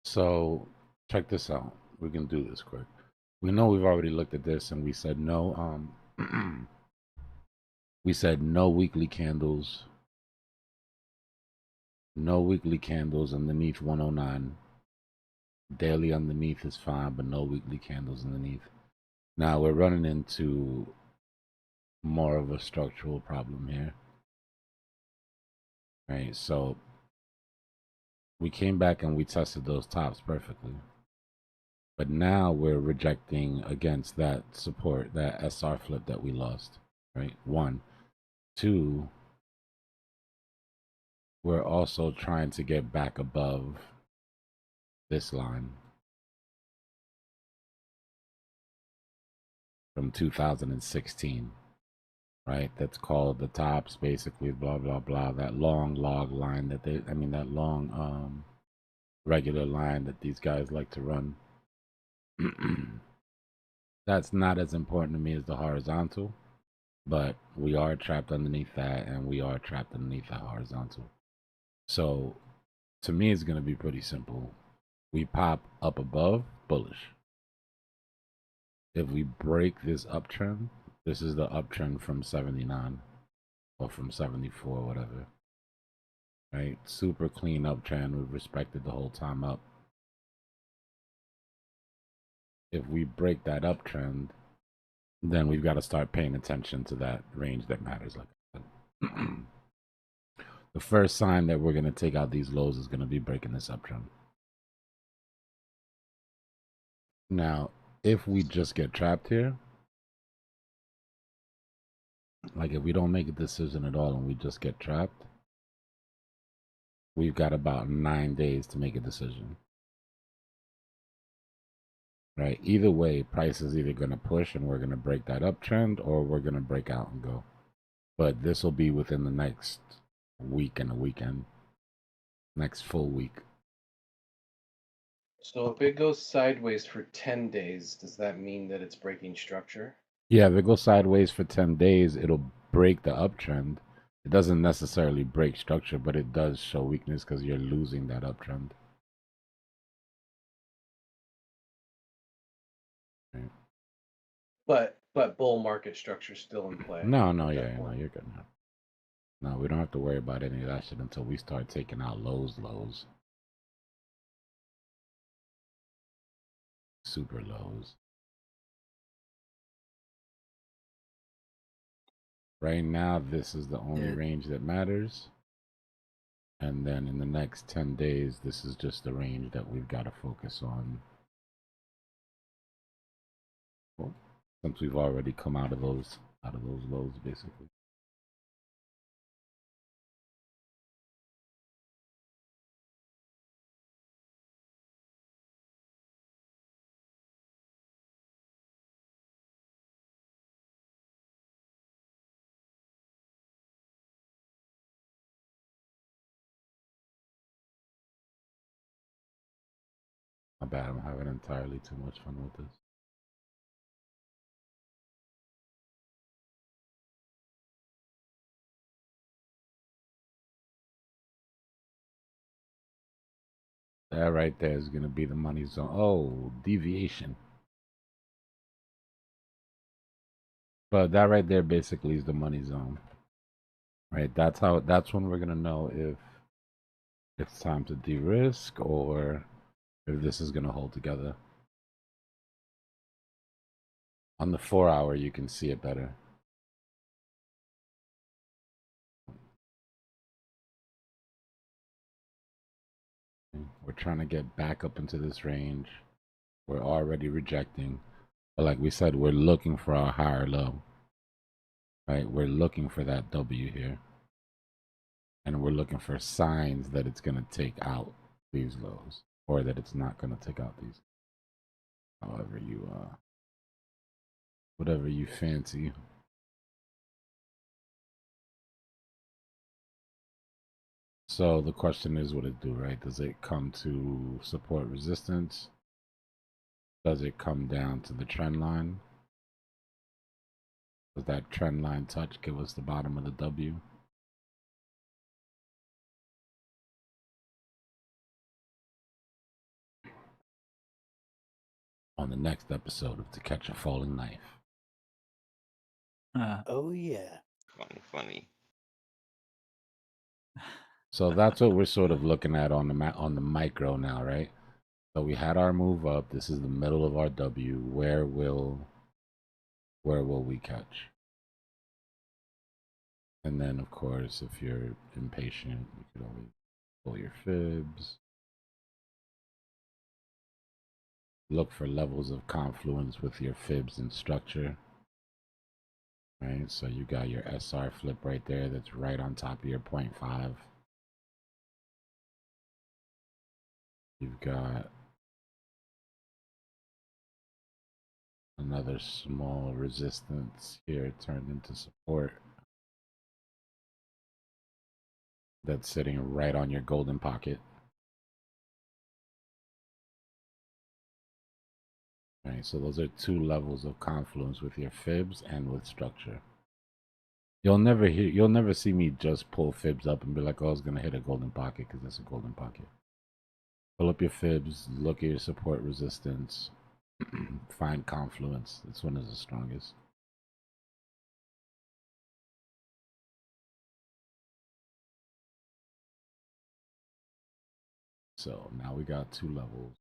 So check this out. We can do this quick. We know we've already looked at this and we said no. We said no weekly candles. No weekly candles underneath 109. Daily underneath is fine, but no weekly candles underneath. Now we're running into more of a structural problem here. Right, so we came back and we tested those tops perfectly. But now we're rejecting against that support, that SR flip that we lost. Right, 1. 2, we're also trying to get back above this line from 2016, right? That's called the tops, basically, blah, blah, blah. That long log line that that long regular line that these guys like to run. That's not as important to me as the horizontal, but we are trapped underneath that, and we are trapped underneath that horizontal. So to me, it's going to be pretty simple. We pop up above, bullish. If we break this uptrend, this is the uptrend from 79 or from 74, whatever. Right? Super clean uptrend. We've respected the whole time up. If we break that uptrend, then we've got to start paying attention to that range that matters. Like I said. The first sign that we're going to take out these lows is going to be breaking this uptrend. Now, if we just get trapped here, like if we don't make a decision at all and we just get trapped, we've got about 9 days to make a decision. Right? Either way, price is either going to push and we're going to break that uptrend, or we're going to break out and go. But this will be within the next week and a weekend. Next full week. So if it goes sideways for 10 days, does that mean that it's breaking structure? Yeah, if it goes sideways for 10 days, it'll break the uptrend. It doesn't necessarily break structure, but it does show weakness because you're losing that uptrend. Right. But bull market structure still in play. No, yeah, no, you're good now. No, we don't have to worry about any of that shit until we start taking out lows. Super lows. Right now, this is the only range that matters. And then in the next 10 days, this is just the range that we've got to focus on. Well, since we've already come out of those lows, basically. My bad, I'm having entirely too much fun with this. That right there is going to be the money zone. Oh, deviation. But that right there basically is the money zone. Right? That's when we're going to know if it's time to de-risk, or if this is going to hold together. On the 4-hour, you can see it better. We're trying to get back up into this range. We're already rejecting. But like we said, we're looking for our higher low. Right? We're looking for that W here. And we're looking for signs that it's going to take out these lows. Or that it's not going to take out these. However you, whatever you fancy. So the question is what it do, right? Does it come to support resistance? Does it come down to the trend line? Does that trend line touch give us the bottom of the W? On the next episode of To Catch a Falling Knife. Oh yeah. Funny. So that's what we're sort of looking at on the micro now, right? So we had our move up. This is the middle of our W. Where will we catch? And then, of course, if you're impatient, you could always pull your fibs. Look for levels of confluence with your fibs and structure. Right, so you got your SR flip right there that's right on top of your 0.5. You've got another small resistance here turned into support. That's sitting right on your golden pocket. Right, so those are two levels of confluence with your fibs and with structure. You'll never see me just pull fibs up and be like, oh, I was gonna hit a golden pocket because it's a golden pocket. Pull up your fibs, look at your support resistance, find confluence. This one is the strongest. So now we got two levels.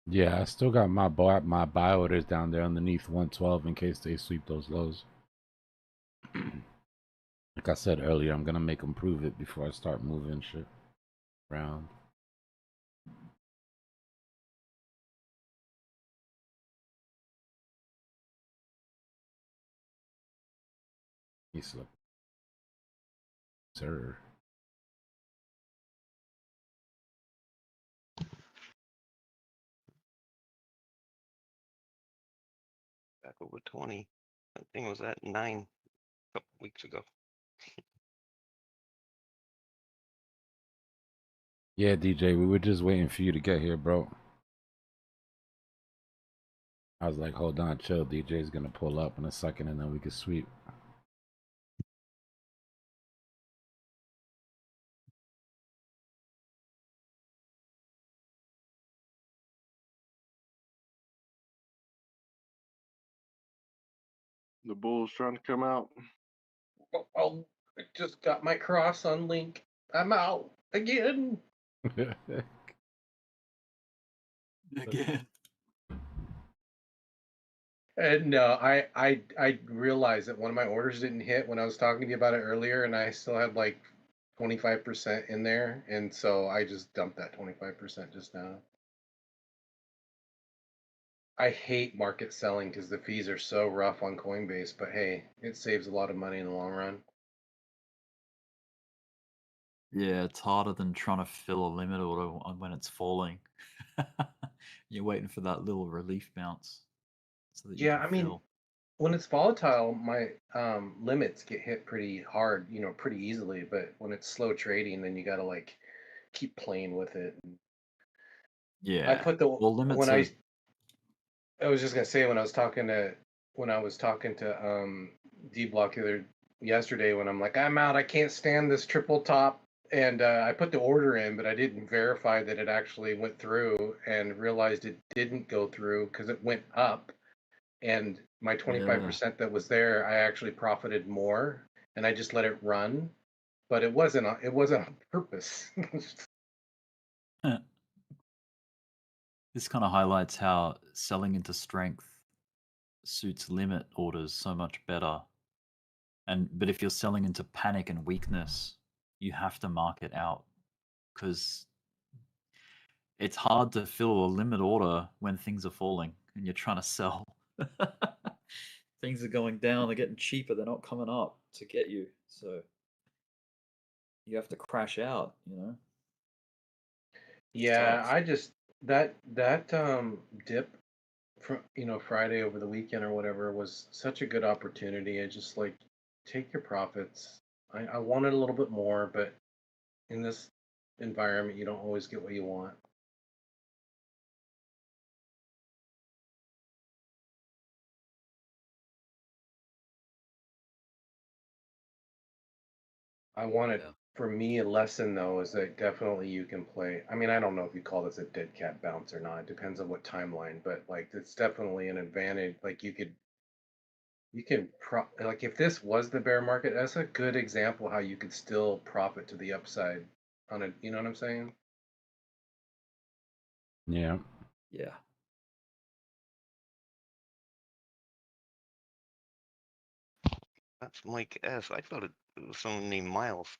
Yeah, I still got my buy orders down there underneath 112 in case they sweep those lows. Like I said earlier, I'm gonna make them prove it before I start moving shit around. He slipped. Sir. Back over 20. That thing was at 9 a couple weeks ago. Yeah, DJ, we were just waiting for you to get here, bro. I was like, hold on, chill. DJ's gonna pull up in a second and then we can sweep. The bull's trying to come out. Oh, I just got my cross on Link. I'm out again. Again. And no, I realized that one of my orders didn't hit when I was talking to you about it earlier, and I still had like 25% in there, and so I just dumped that 25% just now. I hate market selling because the fees are so rough on Coinbase, but hey, it saves a lot of money in the long run. Yeah, it's harder than trying to fill a limit order when it's falling. You're waiting for that little relief bounce so that you Yeah, can I mean, fill. when it's volatile, my limits get hit pretty hard, pretty easily. But when it's slow trading, then you gotta like keep playing with it. I Yeah. put the Well, limits when are. I was just gonna say when I was talking to Dbloc yesterday when I'm like I'm out, I can't stand this triple top, and I put the order in, but I didn't verify that it actually went through, and realized it didn't go through because it went up, and my Yeah. 25% that was there, I actually profited more, and I just let it run, but it wasn't on purpose. This kind of highlights how selling into strength suits limit orders so much better. But if you're selling into panic and weakness, you have to mark it out because it's hard to fill a limit order when things are falling and you're trying to sell. Things are going down, they're getting cheaper, they're not coming up to get you. So you have to crash out, Yeah, Sucks. I just that dip from Friday over the weekend or whatever was such a good opportunity. I just like take your profits. I wanted a little bit more, but in this environment, you don't always get what you want. I wanted, for me, a lesson though is that definitely you can play. I mean, I don't know if you call this a dead cat bounce or not. It depends on what timeline, but like it's definitely an advantage. Like like if this was the bear market, that's a good example how you could still profit to the upside on it. You know what I'm saying? Yeah. Yeah. That's Mike S. I thought it was someone named Miles.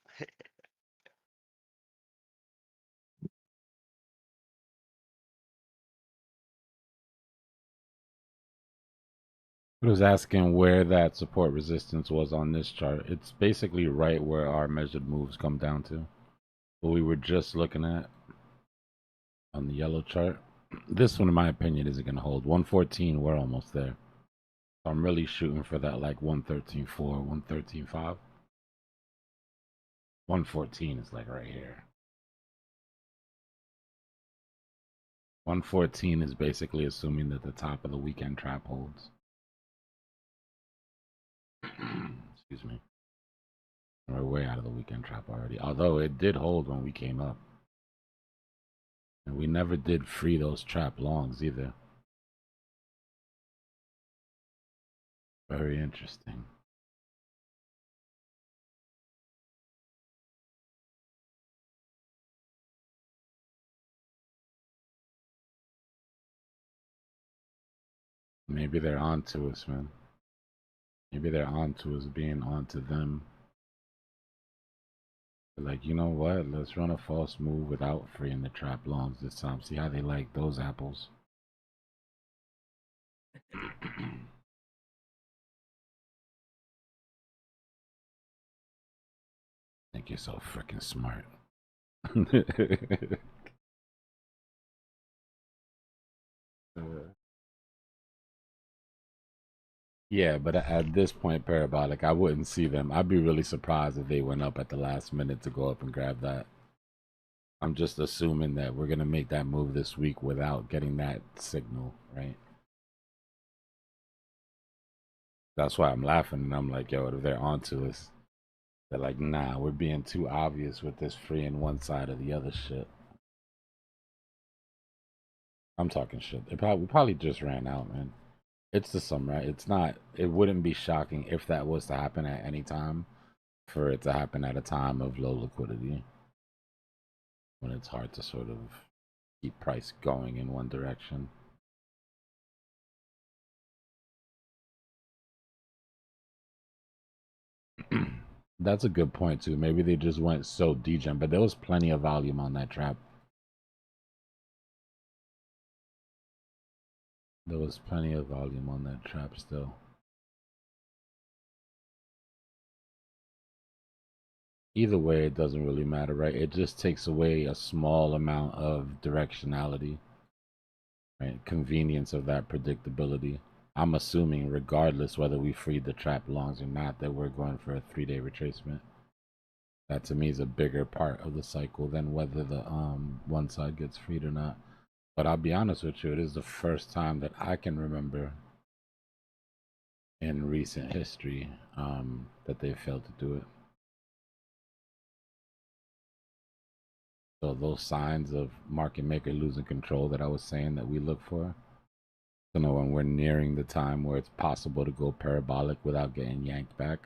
It was asking where that support resistance was on this chart. It's basically right where our measured moves come down to. What we were just looking at on the yellow chart. This one, in my opinion, isn't going to hold. 114, we're almost there. So I'm really shooting for that like 113.4, 113.5. 114 is like right here. 114 is basically assuming that the top of the weekend trap holds. Excuse me. We're way out of the weekend trap already. Although it did hold when we came up. And we never did free those trap longs either. Very interesting. Maybe they're on to us, man. Maybe they're on to us being on to them. They're like, you know what? Let's run a false move without freeing the trap longs this time. See how they like those apples. Think you're so freaking smart. Yeah, but at this point, Parabolic, I wouldn't see them. I'd be really surprised if they went up at the last minute to go up and grab that. I'm just assuming that we're going to make that move this week without getting that signal, right? That's why I'm laughing, and I'm like, yo, if they're onto us, they're like, nah, we're being too obvious with this freeing one side or the other shit. I'm talking shit. We probably just ran out, man. It's the summer, right? It's not, it wouldn't be shocking if that was to happen at any time for it to happen at a time of low liquidity when it's hard to sort of keep price going in one direction. That's a good point too. Maybe they just went so degen, but there was plenty of volume on that trap. There was plenty of volume on that trap still. Either way, it doesn't really matter, right? It just takes away a small amount of directionality, right? Convenience of that predictability. I'm assuming, regardless whether we freed the trap longs or not, that we're going for a 3-day retracement. That to me is a bigger part of the cycle than whether the one side gets freed or not. But I'll be honest with you, it is the first time that I can remember in recent history that they failed to do it. So those signs of market maker losing control that I was saying that we look for, you know, when we're nearing the time where it's possible to go parabolic without getting yanked back.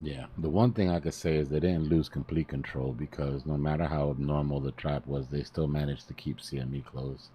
Yeah, the one thing I could say is they didn't lose complete control, because no matter how abnormal the trap was, they still managed to keep CME closed.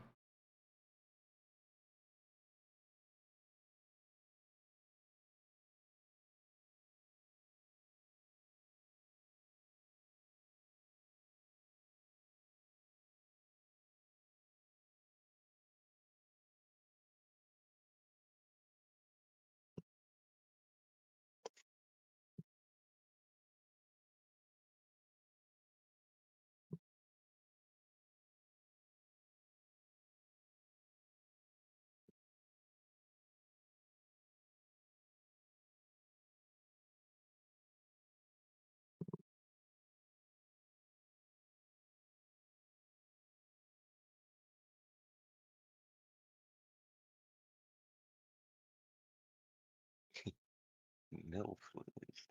Middle fluids.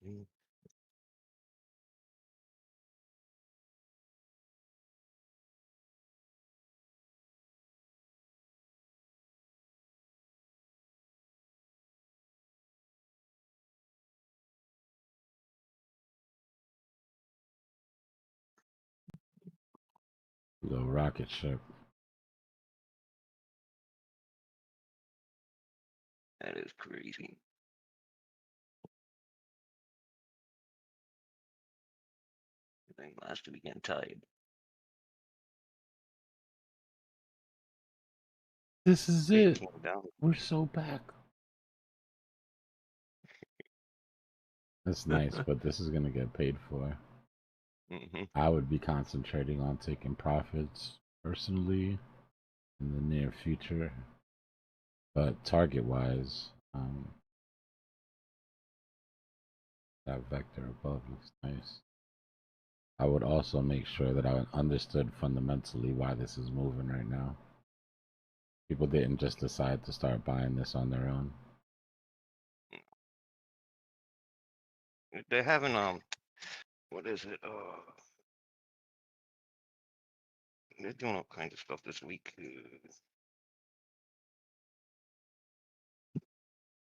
Mm. The rocket ship. That is crazy. I think last to be getting tired. This is It it. came down. We're so back. That's nice, but this is gonna get paid for. I would be concentrating on taking profits personally in the near future, but target-wise, that vector above looks nice. I would also make sure that I understood fundamentally why this is moving right now. People didn't just decide to start buying this on their own. They're having what is it? They're doing all kinds of stuff this week.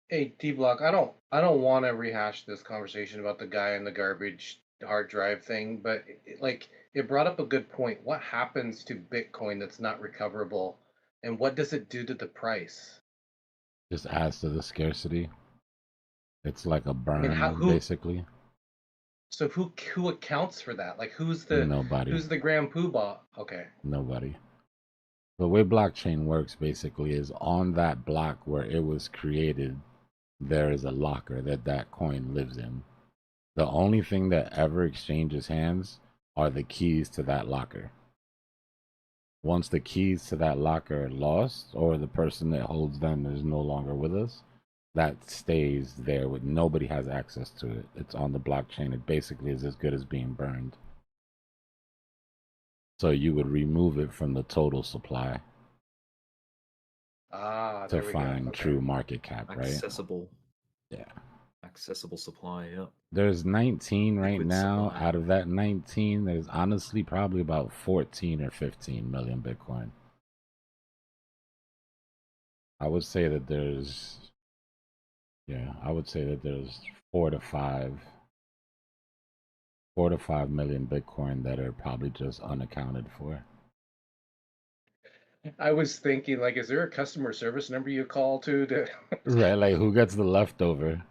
Hey, Dbloc, I don't want to rehash this conversation about the guy in the garbage hard drive thing, but it brought up a good point. What happens to Bitcoin that's not recoverable, and what does it do to the price? Just adds to the scarcity. It's like a I mean, burn, basically. So who accounts for that? Like who's Nobody. the grand poobah? Okay. Nobody. The way blockchain works basically is on that block where it was created, there is a locker that coin lives in. The only thing that ever exchanges hands are the keys to that locker. Once the keys to that locker are lost, or the person that holds them is no longer with us, that stays there with nobody has access to it. It's on the blockchain. It basically is as good as being burned. So you would remove it from the total supply. Ah, to there we find go. Okay. true market cap, right? Accessible. Yeah. Accessible supply, yep. There's 19 right Liquid now. supply. Out of that 19, there's honestly probably about 14 or 15 million Bitcoin. I would say that there's, I would say that there's 4 to 5 4 to 5 million Bitcoin that are probably just unaccounted for. I was thinking, like, is there a customer service number you call to? Right, like who gets the leftover?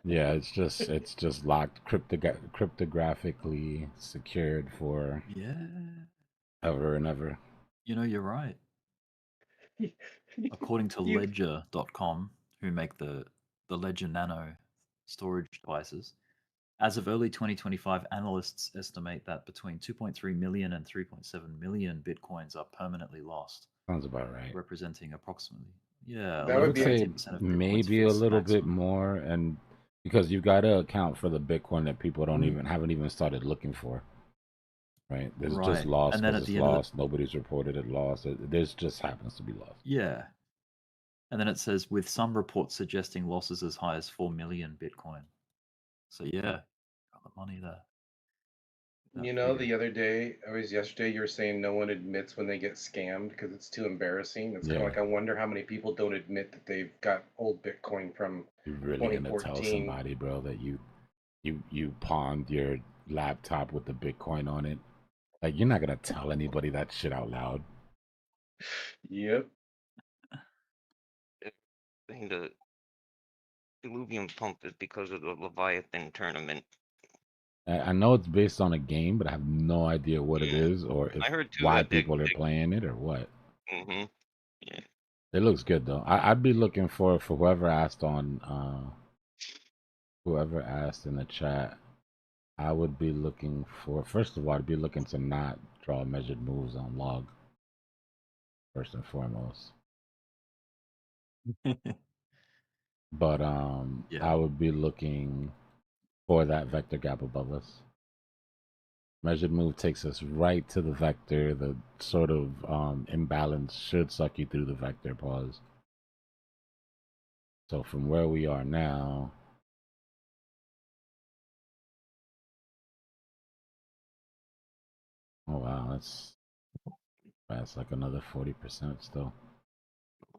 Yeah, it's just locked cryptographically secured for Yeah. ever and ever. You know, you're right. According to You- Ledger.com, who make the Ledger Nano storage devices, as of early 2025, analysts estimate that between 2.3 million and 3.7 million Bitcoins are permanently lost, Sounds about right. representing approximately, yeah, That I would 11 would to be a- say 18% of Bitcoin's maybe a fixed little bit maximum. more, and because you've got to account for the Bitcoin that people don't even haven't even started looking for. Right? There's just Right. lost And then because at it's the end of the, lost. Nobody's reported it lost. There's just happens to be lost. yeah. And then it says, with some reports suggesting losses as high as 4 million Bitcoin. So yeah, got the money there. That You know, figure. the other day, yesterday, you were saying no one admits when they get scammed because it's too embarrassing. It's kind Yeah. of like, I wonder how many people don't admit that they've got old Bitcoin from You're really gonna tell 2014. somebody, bro, that you pawned your laptop with the Bitcoin on it? Like, you're not gonna tell anybody that shit out loud. Yep. Thing the Illuvium pump is because of the Leviathan tournament. I know it's based on a game, but I have no idea what it is or if I heard too why that people are playing it or what. Mm-hmm. Yeah. It looks good though. I'd be looking for whoever asked on whoever asked in the chat. I would be looking for, first of all, I'd be looking to not draw measured moves on log first and foremost. But Yeah. I would be looking for that vector gap above us. Measured move takes us right to the vector. The sort of imbalance should suck you through the vector pause. So from where we are now, oh wow, that's like another 40% still.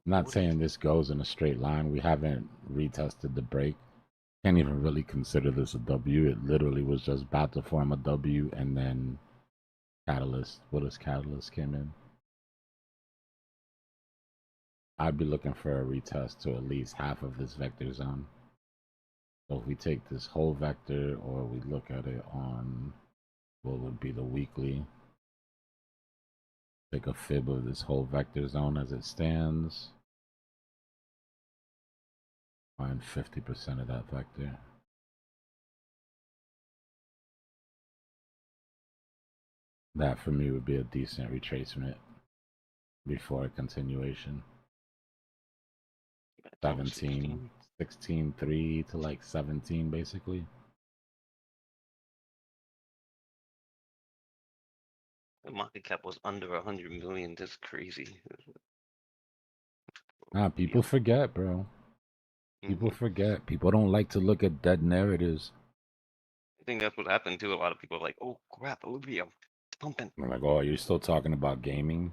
I'm not saying this goes in a straight line. We haven't retested the break. Can't even really consider this a W. It literally was just about to form a W and then Catalyst. Willis Catalyst came in. I'd be looking for a retest to at least half of this vector zone. So if we take this whole vector or we look at it on what would be the weekly, take a fib of this whole vector zone as it stands, find 50% of that vector. That for me would be a decent retracement before a continuation. 17, 16.3 to like 17 basically. The market cap was under 100 million. That's crazy. Nah, people forget, bro. People forget. People don't like to look at dead narratives. I think that's what happened to a lot of people. Like, oh crap, Illuvium, it's pumping. I'm like, oh, you're still talking about gaming?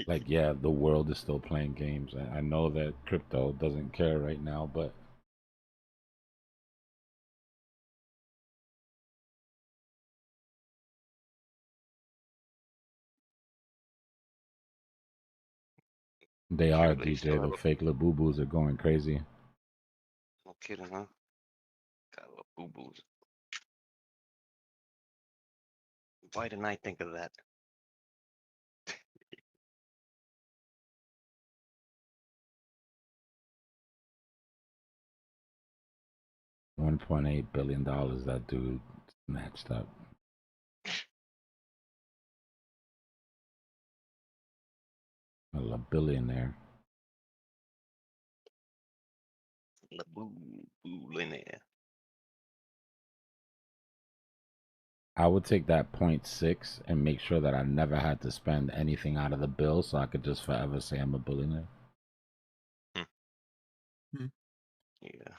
Like, yeah, the world is still playing games. I know that crypto doesn't care right now, but they Sure, are, they still DJ. have The a fake Labubus are going crazy. no kidding, huh? Got a little boo boos. Why didn't I think of that? 1.8 billion dollars that dude snatched up. A billionaire. The boo linear. I would take that 0.6 and make sure that I never had to spend anything out of the bill so I could just forever say I'm a billionaire. Yeah.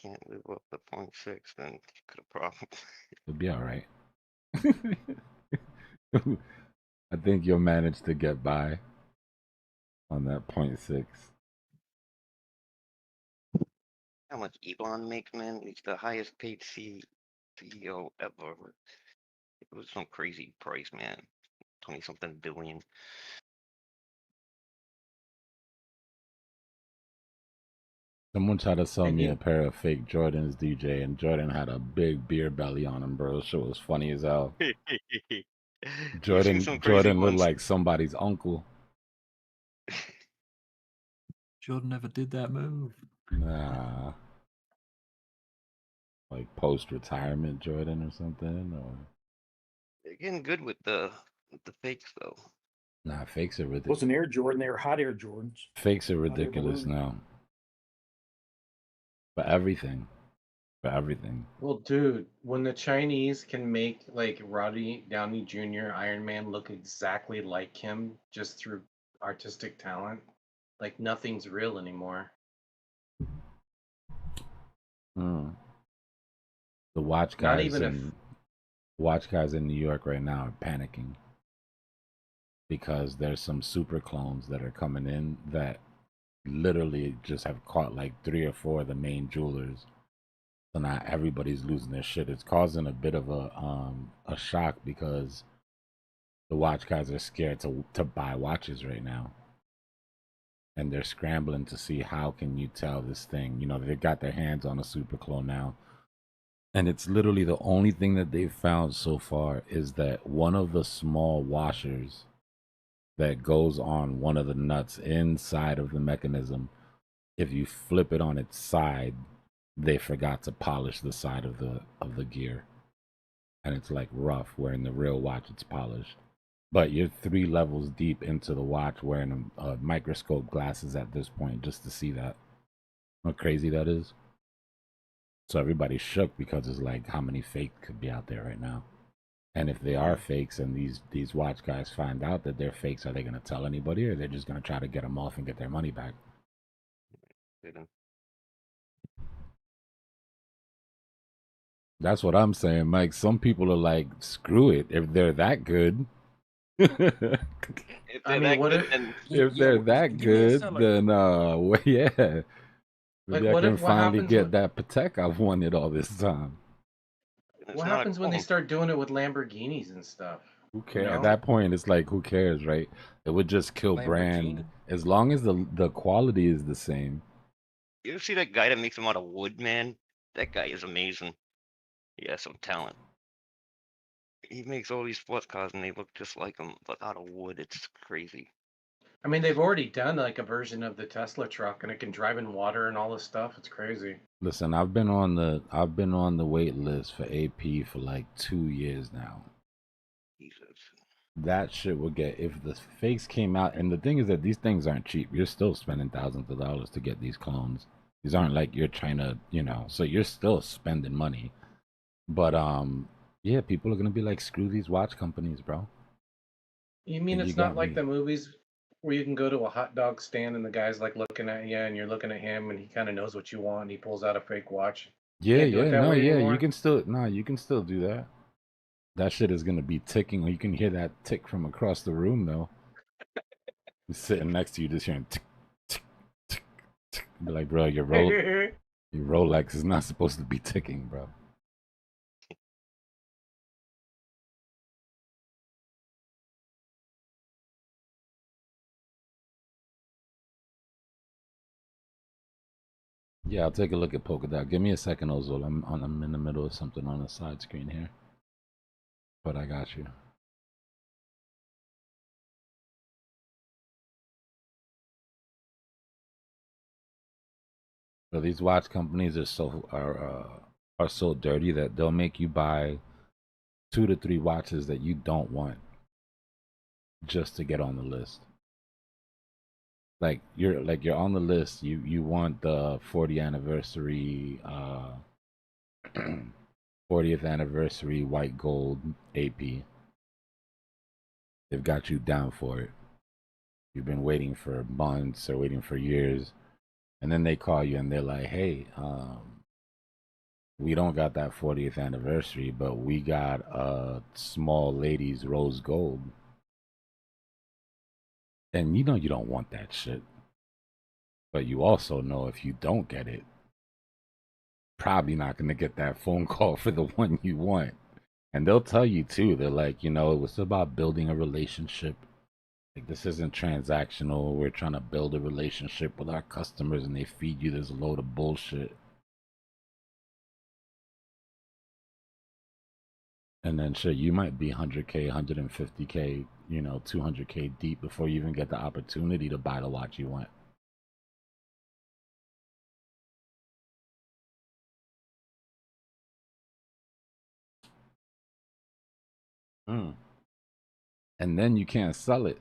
Can't live up to 0.6, then you could have probably. It'll be all right. I think you'll manage to get by on that 0.6. how much Elon makes, man? He's the highest paid CEO ever. It was some crazy price, man. 20 something billion. Someone tried to sell And me he, a pair of fake Jordans, DJ, and Jordan had a big beer belly on him, bro. Shit was funny as hell. You've seen some crazy Jordan looked ones. like somebody's uncle. Jordan never did that move. Nah. Like post-retirement Jordan or something? Or... They're getting good with the fakes though. Nah, fakes are It ridiculous. wasn't Air Jordan, they were hot Air Jordans. Fakes are Hot air ridiculous balloon. now. For everything. For everything. well, dude, when the Chinese can make like Roddy Downey Jr. Iron Man look exactly like him just through artistic talent, like nothing's real anymore. Hmm. The watch Not guys even if in New York right now are panicking because there's some super clones that are coming in that literally just have caught like 3 or 4 of the main jewelers. So now everybody's losing their shit. It's causing a bit of a shock because the watch guys are scared to buy watches right now. And they're scrambling to see how can you tell this thing. You know, they've got their hands on a super clone now. And it's literally the only thing that they've found so far is that one of the small washers that goes on one of the nuts inside of the mechanism, if you flip it on its side, they forgot to polish the side of the gear. And it's like rough, where in the real watch it's polished. But you're 3 levels deep into the watch wearing a microscope glasses at this point just to see that. How crazy that is. So everybody's shook because it's like how many fake could be out there right now. And if they are fakes and these watch guys find out that they're fakes, are they going to tell anybody or they're just going to try to get them off and get their money back? That's what I'm saying, Mike. Some people are like, screw it. If they're that good. If I they're mean, that what good, if then If they're that good, then well, yeah. like Maybe I what can if what finally happens get when that Patek I've wanted all this time. what happens when they start doing it with Lamborghinis and stuff? Who You cares? At know? that point, it's like, who cares, right? It would just kill brand as long as the quality is the same. You ever see that guy that makes them out of wood, man? That guy is amazing. He has some talent. He makes all these sports cars and they look just like him, but out of wood. It's crazy. I mean, they've already done like a version of the Tesla truck, and it can drive in water and all this stuff. It's crazy. Listen, I've been on the wait list for AP for like 2 years now. Jesus. That shit would get, if the fakes came out, and the thing is that these things aren't cheap. You're still spending thousands of dollars to get these clones. These aren't like you're trying to, so you're still spending money. But yeah, people are gonna be like, screw these watch companies, bro. You mean And you it's not got like me. the movies where you can go to a hot dog stand and the guy's like looking at you and you're looking at him and he kind of knows what you want and he pulls out a fake watch? Yeah, Can't do it that way you anymore? can still, you can still do that. That shit is gonna be ticking. You can hear that tick from across the room, though. He's sitting next to you, just hearing tick, tick, tick, tick. Be like, bro, your Rolex is not supposed to be ticking, bro. Yeah, I'll take a look at Polkadot. Give me a second, Ozol. I'm in the middle of something on the side screen here, but I got you. So these watch companies are so dirty that they'll make you buy 2 to 3 watches that you don't want just to get on the list. Like you're on the list. You want the 40th anniversary 40th anniversary white gold AP. They've got you down for it. You've been waiting for months or waiting for years, and then they call you and they're like, "Hey, we don't got that 40th anniversary, but we got a small ladies rose gold." And you know you don't want that shit. But you also know if you don't get it, probably not going to get that phone call for the one you want. And they'll tell you too. They're like, you know, it was about building a relationship. Like, this isn't transactional. We're trying to build a relationship with our customers, and they feed you this load of bullshit. And then sure, you might be 100K, 150K, you know, 200K deep before you even get the opportunity to buy the watch you want. And then you can't sell it.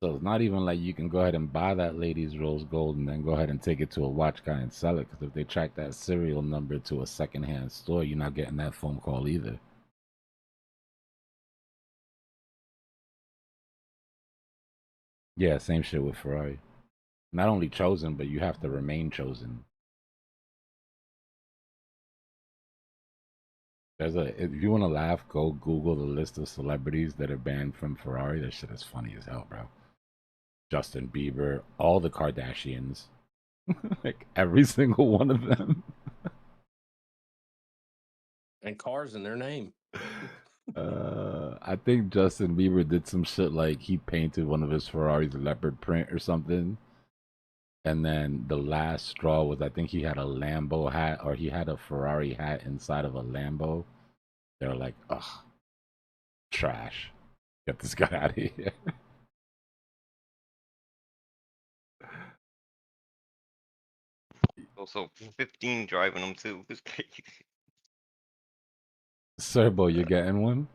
So it's not even like you can go ahead and buy that lady's rose gold and then go ahead and take it to a watch guy and sell it. Because if they track that serial number to a secondhand store, you're not getting that phone call either. Yeah, same shit with Ferrari. Not only chosen, but you have to remain chosen. If you want to laugh, go Google the list of celebrities that are banned from Ferrari. That shit is funny as hell, bro. Justin Bieber, all the Kardashians, like every single one of them. And cars in their name. I think Justin Bieber did some shit like he painted one of his Ferraris leopard print or something. And then the last straw was, I think he had a Lambo hat, or he had a Ferrari hat inside of a Lambo. They were like, ugh, trash. Get this guy out of here. Also, 15 driving them too. Serbo, you're getting one?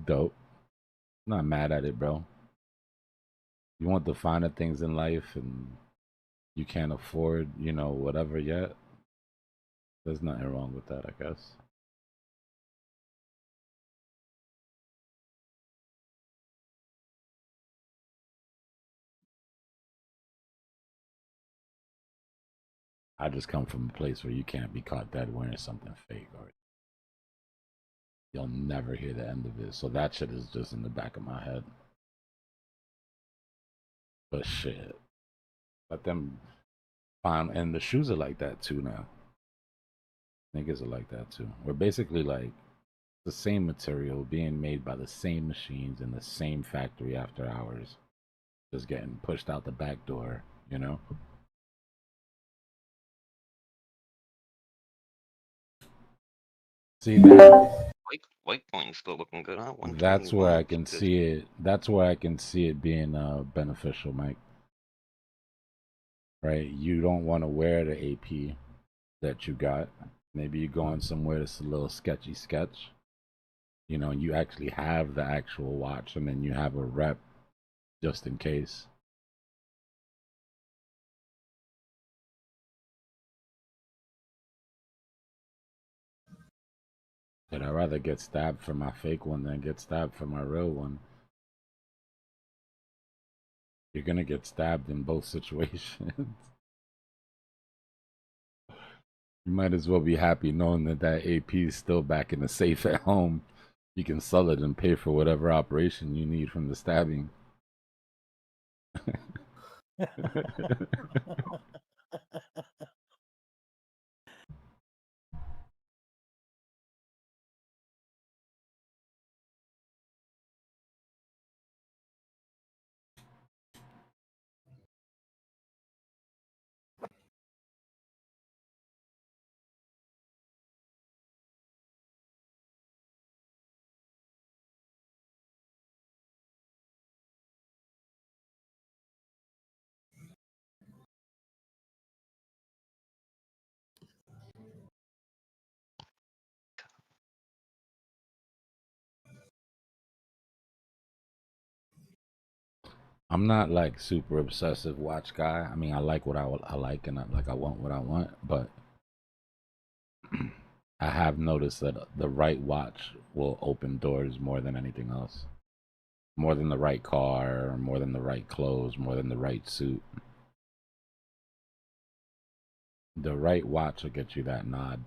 Dope. Not mad at it, bro. You want the finer things in life and you can't afford, you know, whatever yet. There's nothing wrong with that, I guess. I just come from a place where you can't be caught dead wearing something fake, or you'll never hear the end of it. So that shit is just in the back of my head. But shit, let them find. And the shoes are like that too now. Niggas are like that too. We're basically like the same material being made by the same machines in the same factory after hours, just getting pushed out the back door, you know? See that? White coin's still looking good, huh? That's where I 121, can good. see it. That's where I can see it being beneficial, Mike. Right? You don't want to wear the AP that you got. Maybe you're going somewhere that's a little sketchy sketch. You know, you actually have the actual watch, and then you have a rep just in case. But I'd rather get stabbed for my fake one than get stabbed for my real one. You're gonna get stabbed in both situations. You might as well be happy knowing that that AP is still back in the safe at home. You can sell it and pay for whatever operation you need from the stabbing. I'm not like super obsessive watch guy. I mean, I like what I like, and I want what I want, but I have noticed that the right watch will open doors more than anything else. More than the right car, more than the right clothes, more than the right suit. The right watch will get you that nod.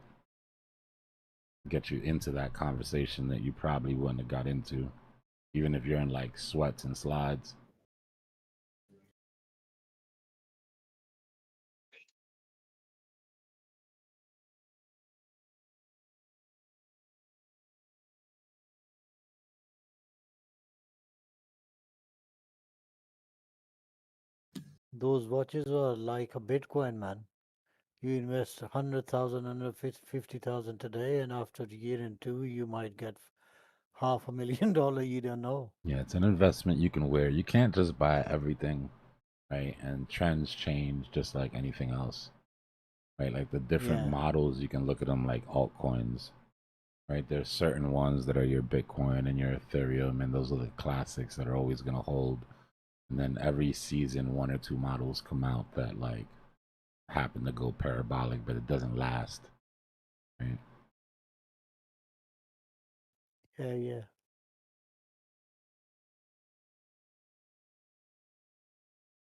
Get you into that conversation that you probably wouldn't have got into, even if you're in like sweats and slides. those watches are like a Bitcoin, man. You invest 100,000, 150,000 today, and after a year and two, you might get $500,000. You don't know. Yeah, it's an investment you can wear. You can't just buy everything, right? And trends change just like anything else, right? Like the different Yeah. models, you can look at them like altcoins, right? There's certain ones that are your Bitcoin and your Ethereum, and those are the classics that are always going to hold. And then every season, one or two models come out that like happen to go parabolic, but it doesn't last, right? Yeah, yeah.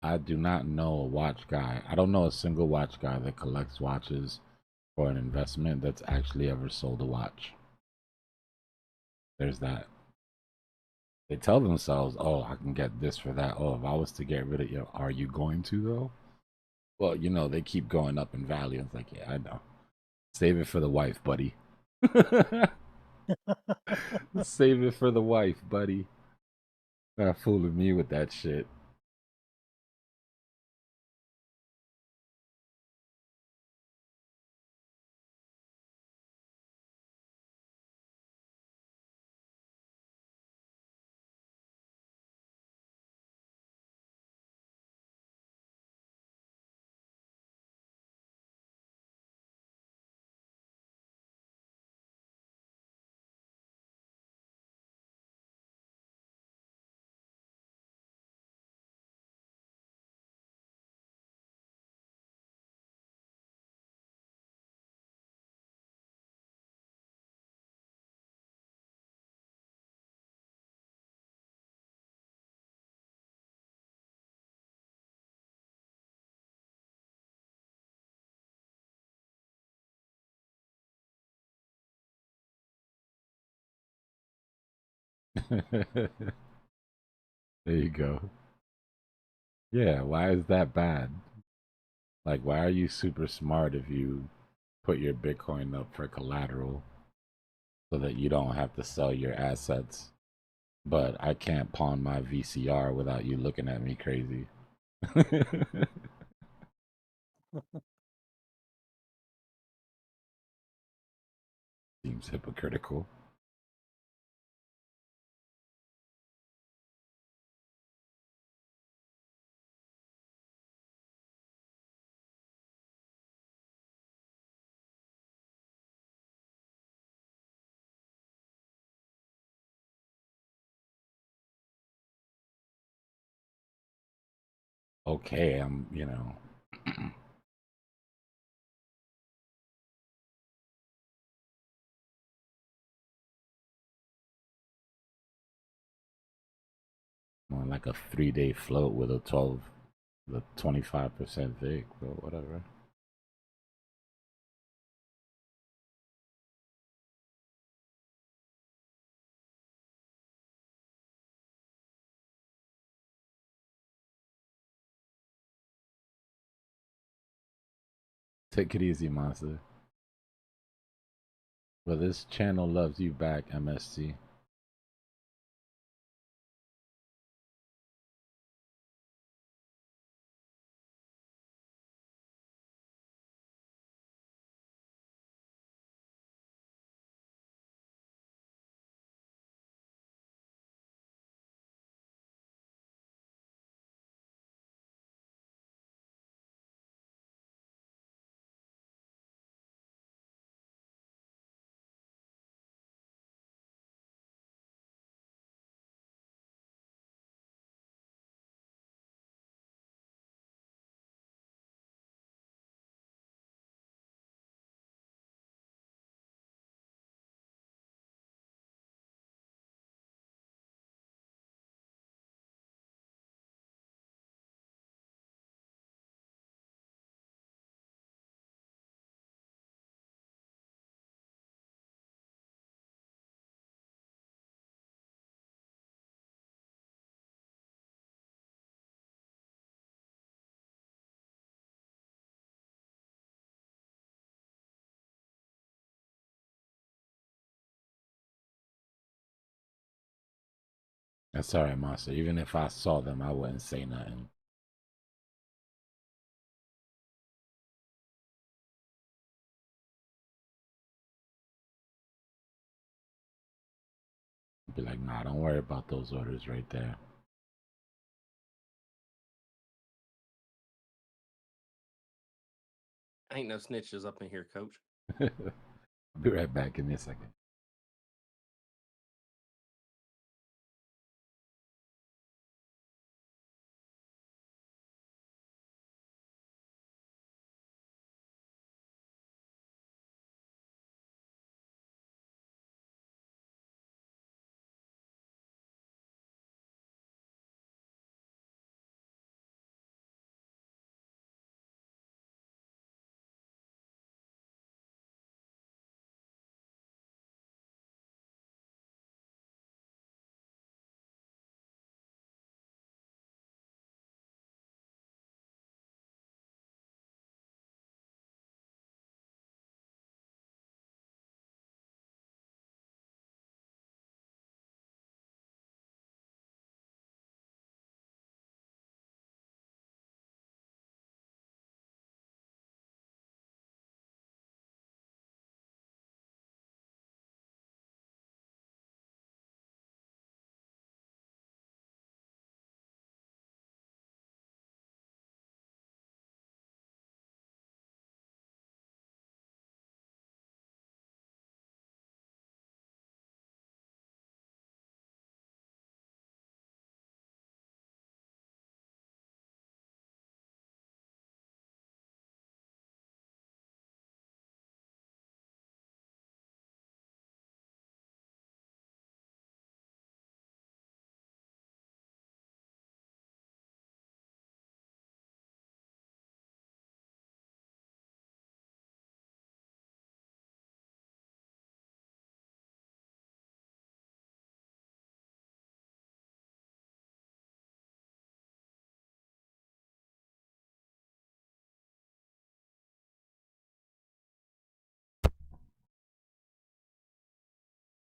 I do not know a watch guy. I don't know a single watch guy that collects watches for an investment that's actually ever sold a watch. There's that. They tell themselves, oh, I can get this for that. Oh, if I was to get rid of you, are you going to though? Well, you know, they keep going up in value. It's like, yeah, I know. Save it for the wife, buddy. Save it for the wife, buddy. Not fooling me with that shit. There you go. Yeah, why is that bad? Like, why are you super smart if you put your Bitcoin up for collateral so that you don't have to sell your assets? But I can't pawn my VCR without you looking at me crazy. Seems hypocritical. Okay, I'm, you know. On like a 3-day float with a 25% VIC, but whatever. Take it easy, monster. Well, this channel loves you back, MSC. That's alright, monster. Even if I saw them, I wouldn't say nothing. be like, nah, don't worry about those orders right there. Ain't no snitches up in here, coach. I'll be right back. Give me a second.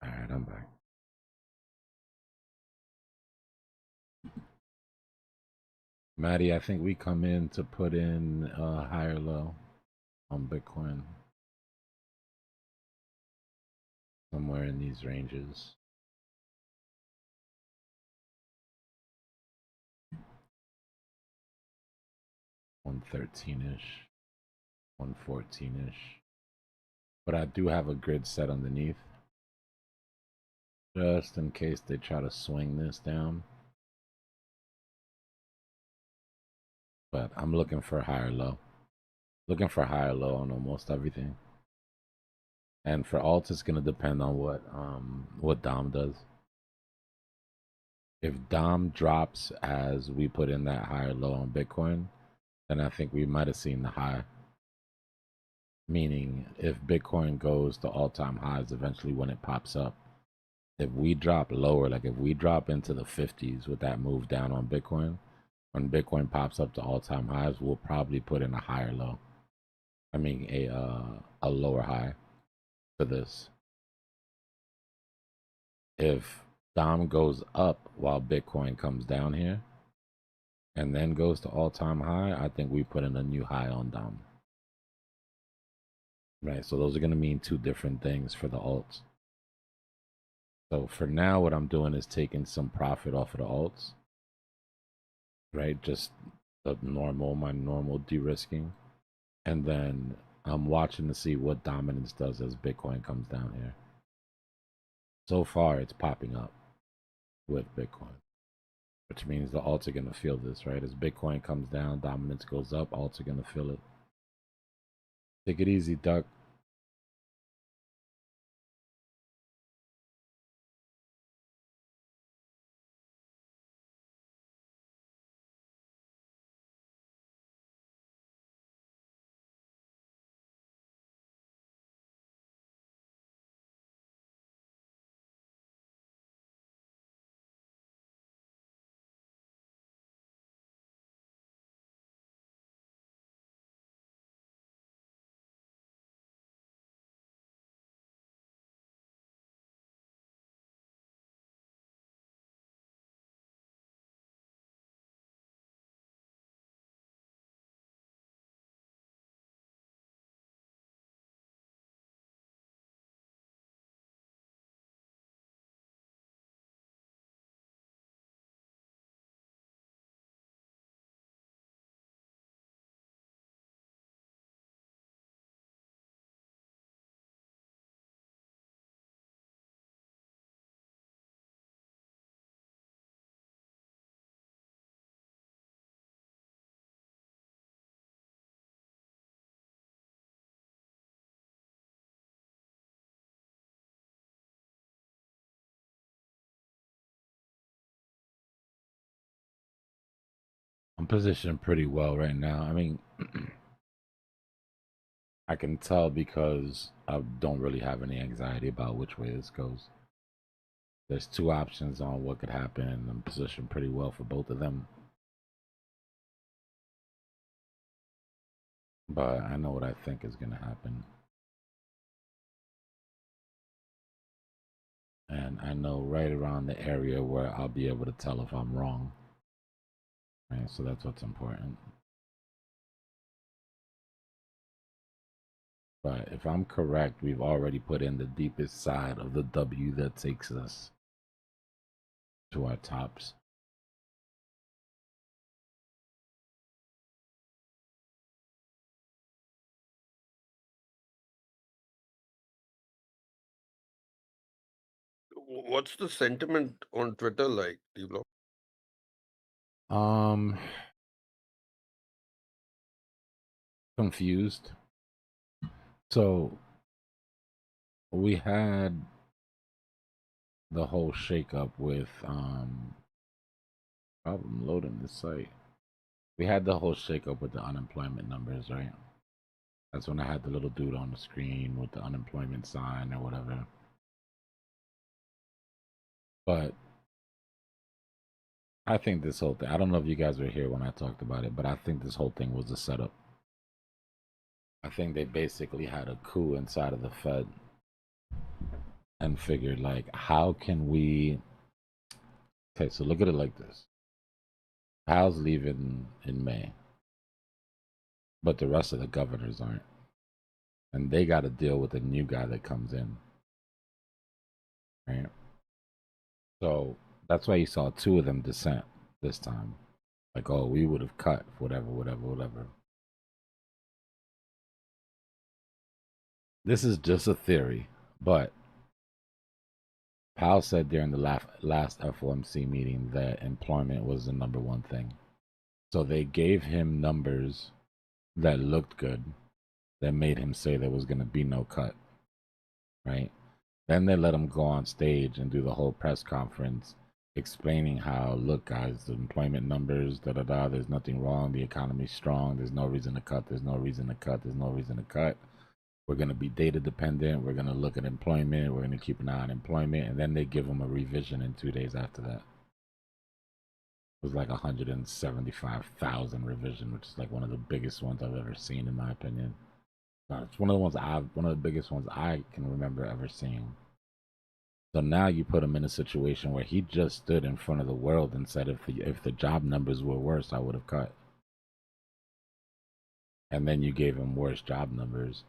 All right, I'm back. Maddie, I think we come in to put in a higher low on Bitcoin. Somewhere in these ranges. $113-ish, $114-ish. But I do have a grid set underneath. Just in case they try to swing this down. But I'm looking for a higher low. Looking for a higher low on almost everything. And for alt, it's gonna depend on what Dom does. If Dom drops as we put in that higher low on Bitcoin, then I think we might have seen the high. Meaning, if Bitcoin goes to all-time highs eventually when it pops up, if we drop lower, like if we drop into the 50s with that move down on Bitcoin, when Bitcoin pops up to all-time highs, we'll probably put in a higher low. I mean, a lower high for this. If Dom goes up while Bitcoin comes down here and then goes to all-time high, I think we put in a new high on Dom. Right, so those are going to mean two different things for the alts. So for now, what I'm doing is taking some profit off of the alts. Right, just my normal de-risking. And then I'm watching to see what dominance does as Bitcoin comes down here. So far, it's popping up with Bitcoin, which means the alts are going to feel this, right? As Bitcoin comes down, dominance goes up, alts are going to feel it. Take it easy, Duck. I'm positioned pretty well right now. I mean, I can tell because I don't really have any anxiety about which way this goes. There's two options on what could happen, and I'm positioned pretty well for both of them. But I know what I think is going to happen. And I know right around the area where I'll be able to tell if I'm wrong. Right, so that's what's important. But if I'm correct, we've already put in the deepest side of the W that takes us to our tops. What's the sentiment on Twitter like, Dbloc? Confused. So we had the whole shakeup with problem loading this site. We had the whole shakeup with the unemployment numbers, right? That's when I had the little dude on the screen with the unemployment sign or whatever. But I think this whole thing, I don't know if you guys were here when I talked about it, but I think this whole thing was a setup. I think they basically had a coup inside of the Fed and figured, like, how can we... Okay, so look at it like this. Powell's leaving in May, but the rest of the governors aren't. And they got to deal with a new guy that comes in. Right? So that's why you saw two of them dissent this time. Like, oh, we would have cut whatever. This is just a theory, but Powell said during the last FOMC meeting that employment was the #1 thing. So they gave him numbers that looked good, that made him say there was going to be no cut, right? Then they let him go on stage and do the whole press conference explaining how, look, guys, the employment numbers, there's nothing wrong. The economy's strong. There's no reason to cut. There's no reason to cut. There's no reason to cut. We're going to be data dependent. We're going to look at employment. We're going to keep an eye on employment. And then they give him a revision in 2 days after that. It was like 175,000 revision, which is like one of the biggest ones I've ever seen, in my opinion. It's one of the biggest ones I can remember ever seeing. So now you put him in a situation where he just stood in front of the world and said, if the job numbers were worse, I would have cut. And then you gave him worse job numbers.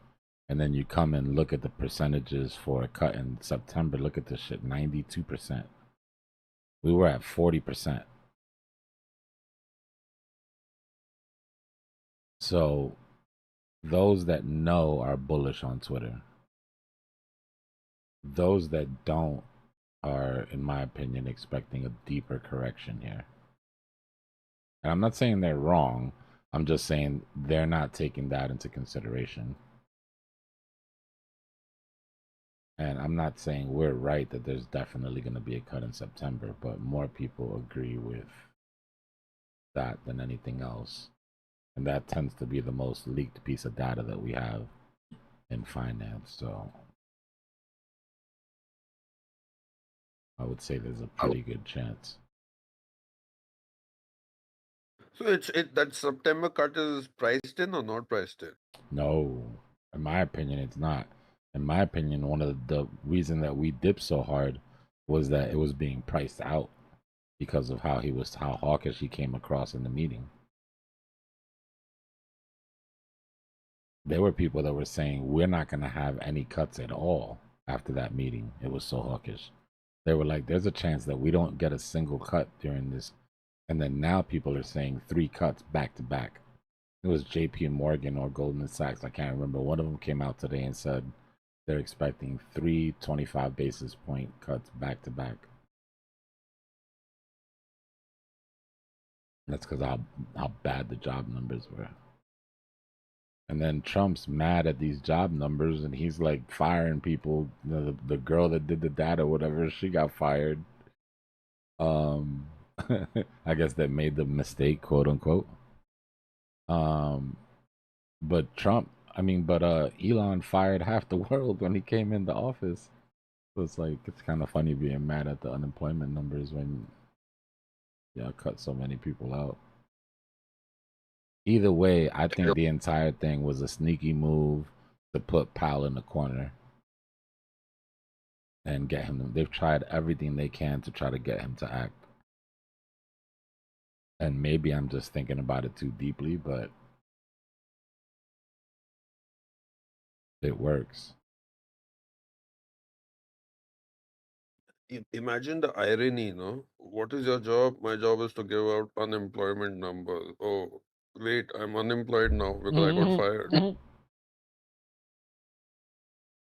And then you come and look at the percentages for a cut in September. Look at this shit, 92%. We were at 40%. So those that know are bullish on Twitter. Those that don't are, in my opinion, expecting a deeper correction here. And I'm not saying they're wrong. I'm just saying they're not taking that into consideration. And I'm not saying we're right that there's definitely going to be a cut in September, but more people agree with that than anything else. And that tends to be the most leaked piece of data that we have in finance. So I would say there's a pretty good chance. So that September cut is priced in or not priced in? No, in my opinion, it's not. In my opinion, one of the reason that we dipped so hard was that it was being priced out because of how hawkish he came across in the meeting. There were people that were saying we're not going to have any cuts at all after that meeting. It was so hawkish. They were like, there's a chance that we don't get a single cut during this. And then now people are saying 3 cuts back to back. It was JP Morgan or Goldman Sachs, I can't remember. One of them came out today and said they're expecting 3 25 basis point cuts back to back. That's because how bad the job numbers were. And then Trump's mad at these job numbers, and he's like firing people. You know, the girl that did the data, whatever, she got fired. I guess that made the mistake, quote unquote. But Elon fired half the world when he came into office. So it's like it's kind of funny being mad at the unemployment numbers when cut so many people out. Either way, I think the entire thing was a sneaky move to put Powell in the corner and get him. They've tried everything they can to try to get him to act. And maybe I'm just thinking about it too deeply, but it works. Imagine the irony, no? What is your job? My job is to give out unemployment numbers. Oh, wait, I'm unemployed now because I got fired.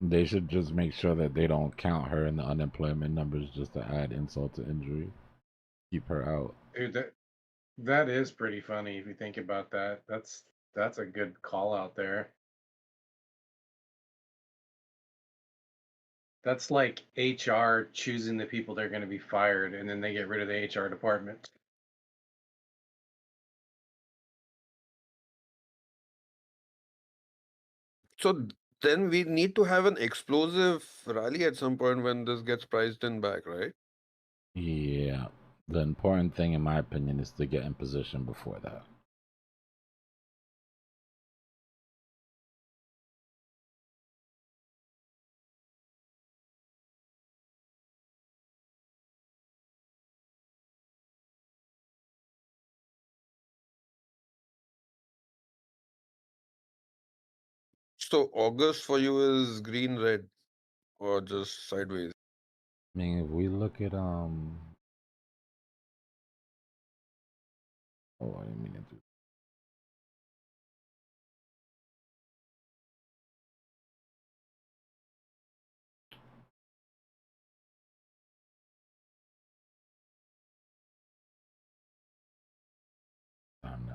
They should just make sure that they don't count her in the unemployment numbers just to add insult to injury. Keep her out. Dude, that is pretty funny if you think about that. That's a good call out there. That's like HR choosing the people they're going to be fired, and then they get rid of the HR department. So then we need to have an explosive rally at some point when this gets priced in back, right? Yeah. The important thing, in my opinion, is to get in position before that. So August for you is green, red, or just sideways? I mean, if we look at oh, I didn't mean to do. I don't know.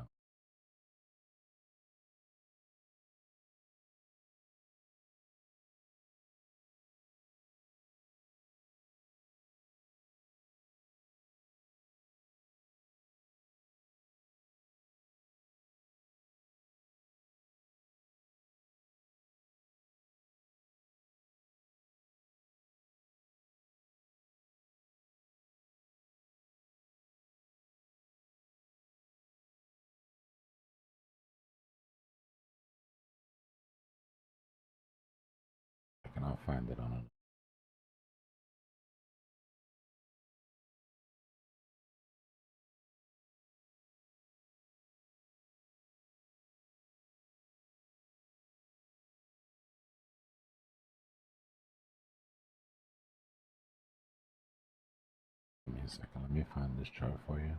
I cannot find it on it. Give me a second. Let me find this chart for you.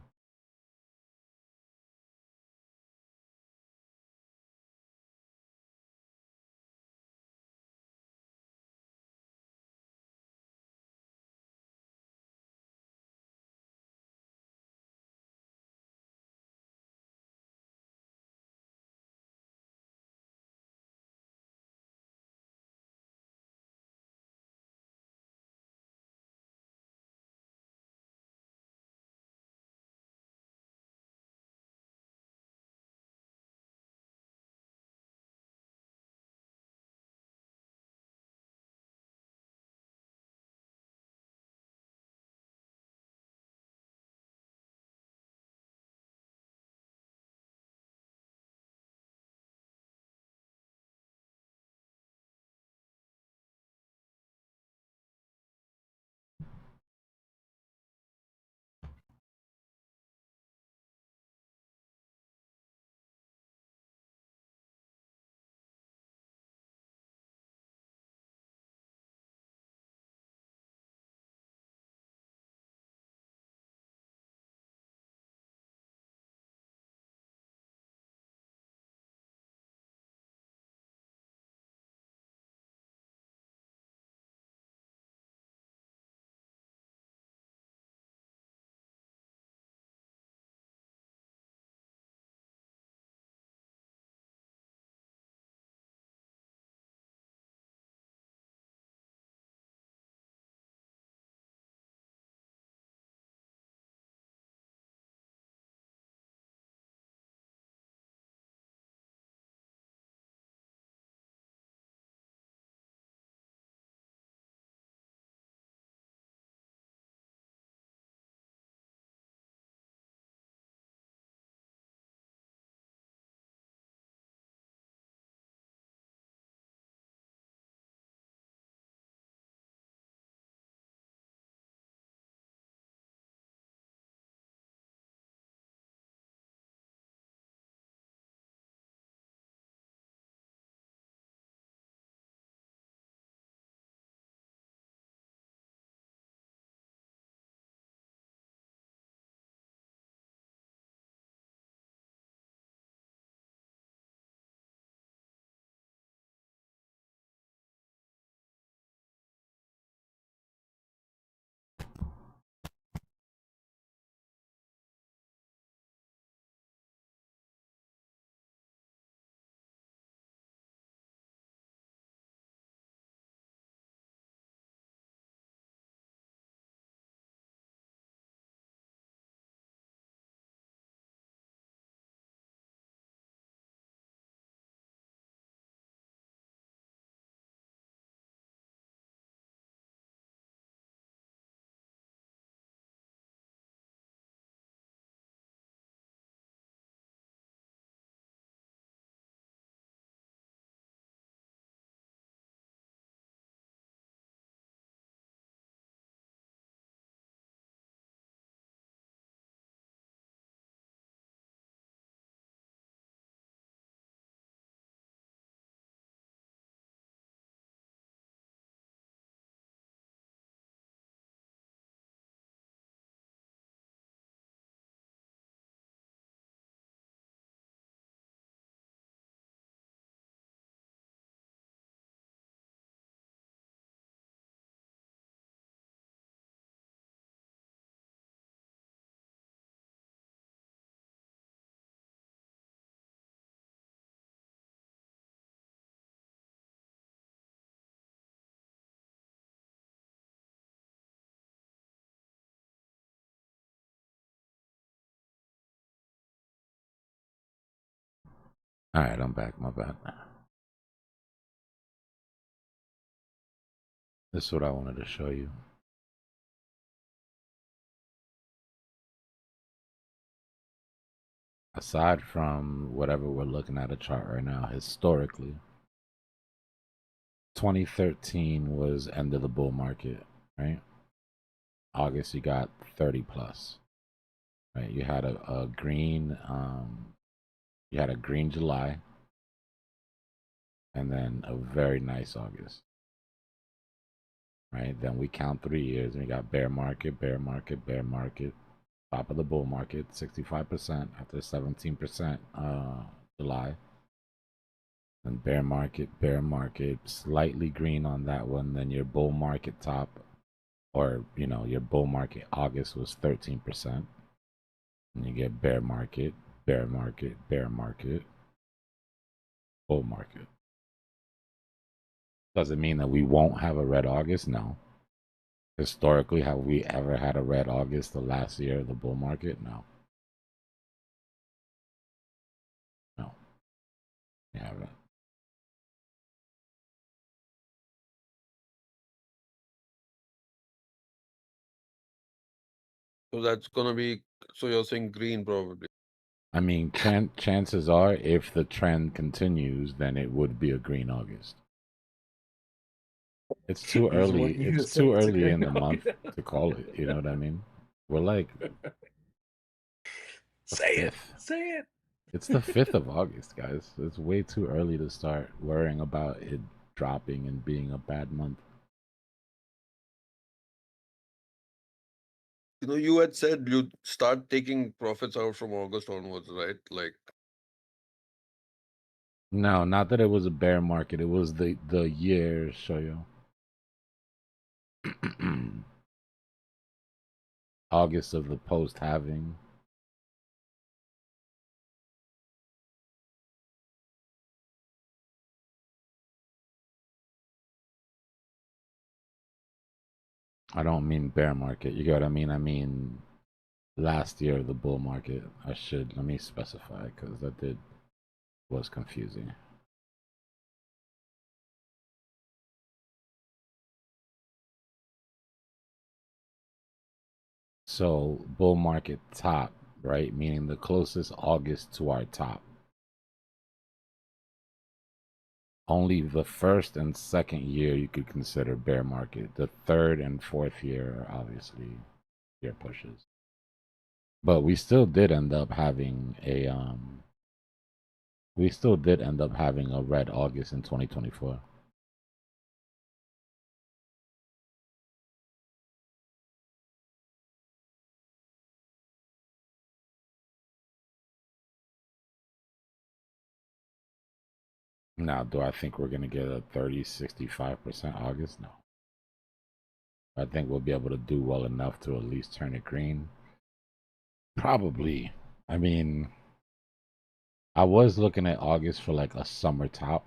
All right, I'm back. My bad. This is what I wanted to show you. Aside from whatever we're looking at a chart right now, historically, 2013 was end of the bull market, right? August, you got 30 plus, right? You had a green, you had a green July, and then a very nice August, right? Then we count 3 years, and we got bear market, bear market, bear market, top of the bull market, 65% after 17% July. And bear market, slightly green on that one. Then your bull market top, or you know, your bull market August was 13%. And you get bear market, bear market, bear market, bull market. Does it mean that we won't have a red August? No. Historically, have we ever had a red August the last year of the bull market? No. No. We haven't. So that's gonna be. So you're saying green probably. I mean, chances are, if the trend continues, then it would be a green August. It's too early. It's too early in the month to call it. You know what I mean? We're like Say it. 5th. Say it. It's the 5th of August, guys. It's way too early to start worrying about it dropping and being a bad month. You know, you had said you'd start taking profits out from August onwards, right? Like, No, not that it was a bear market. It was the year, show you. August of the post halving. I don't mean bear market. You get what I mean? I mean last year of the bull market. Let me specify because that was confusing. So bull market top, right? Meaning the closest August to our top. Only the first and second year you could consider bear market. The third and fourth year are obviously year pushes. But we still did end up having a red August in 2024. Now, do I think we're going to get a 65% August? No. I think we'll be able to do well enough to at least turn it green. Probably. I mean, I was looking at August for like a summer top,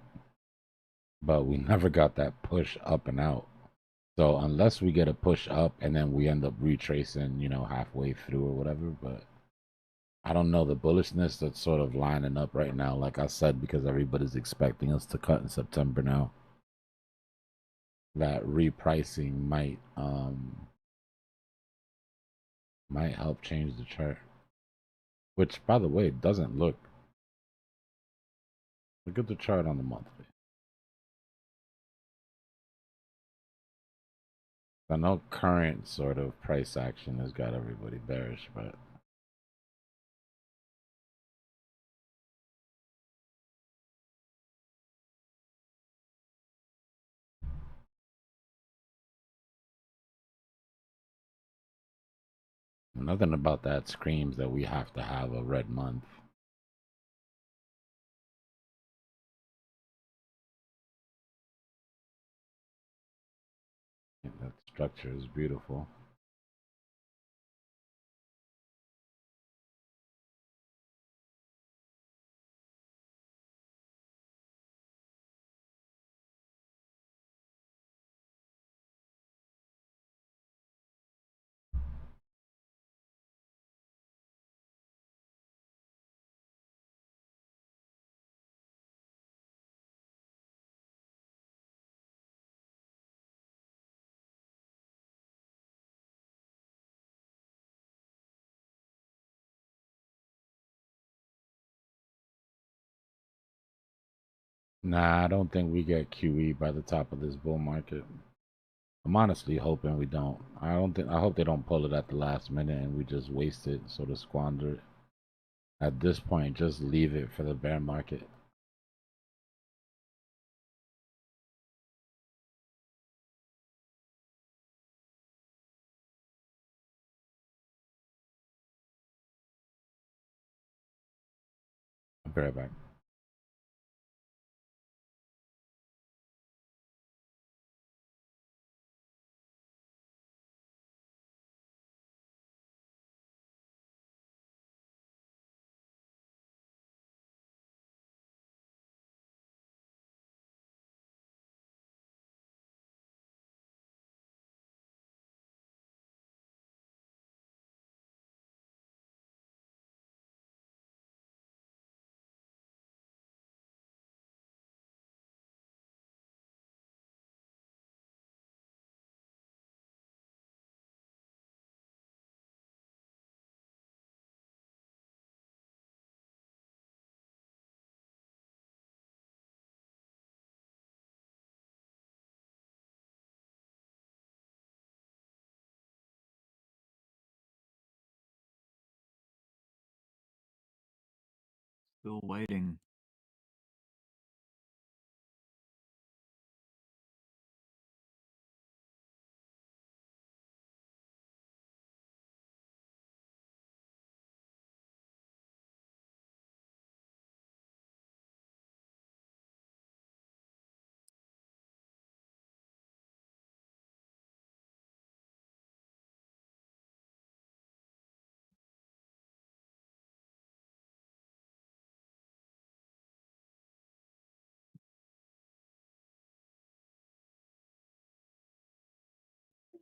but we never got that push up and out. So unless we get a push up and then we end up retracing, you know, halfway through or whatever, but I don't know the bullishness that's sort of lining up right now, like I said, because everybody's expecting us to cut in September now. That repricing might help change the chart. Which, by the way, doesn't look at the chart on the monthly. I know current sort of price action has got everybody bearish, but nothing about that screams that we have to have a red month. That structure is beautiful. Nah, I don't think we get QE by the top of this bull market. I'm honestly hoping we don't. I hope they don't pull it at the last minute and we just waste it, sort of squander it. At this point, just leave it for the bear market. I'll be right back. Still waiting.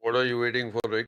What are you waiting for, Rick?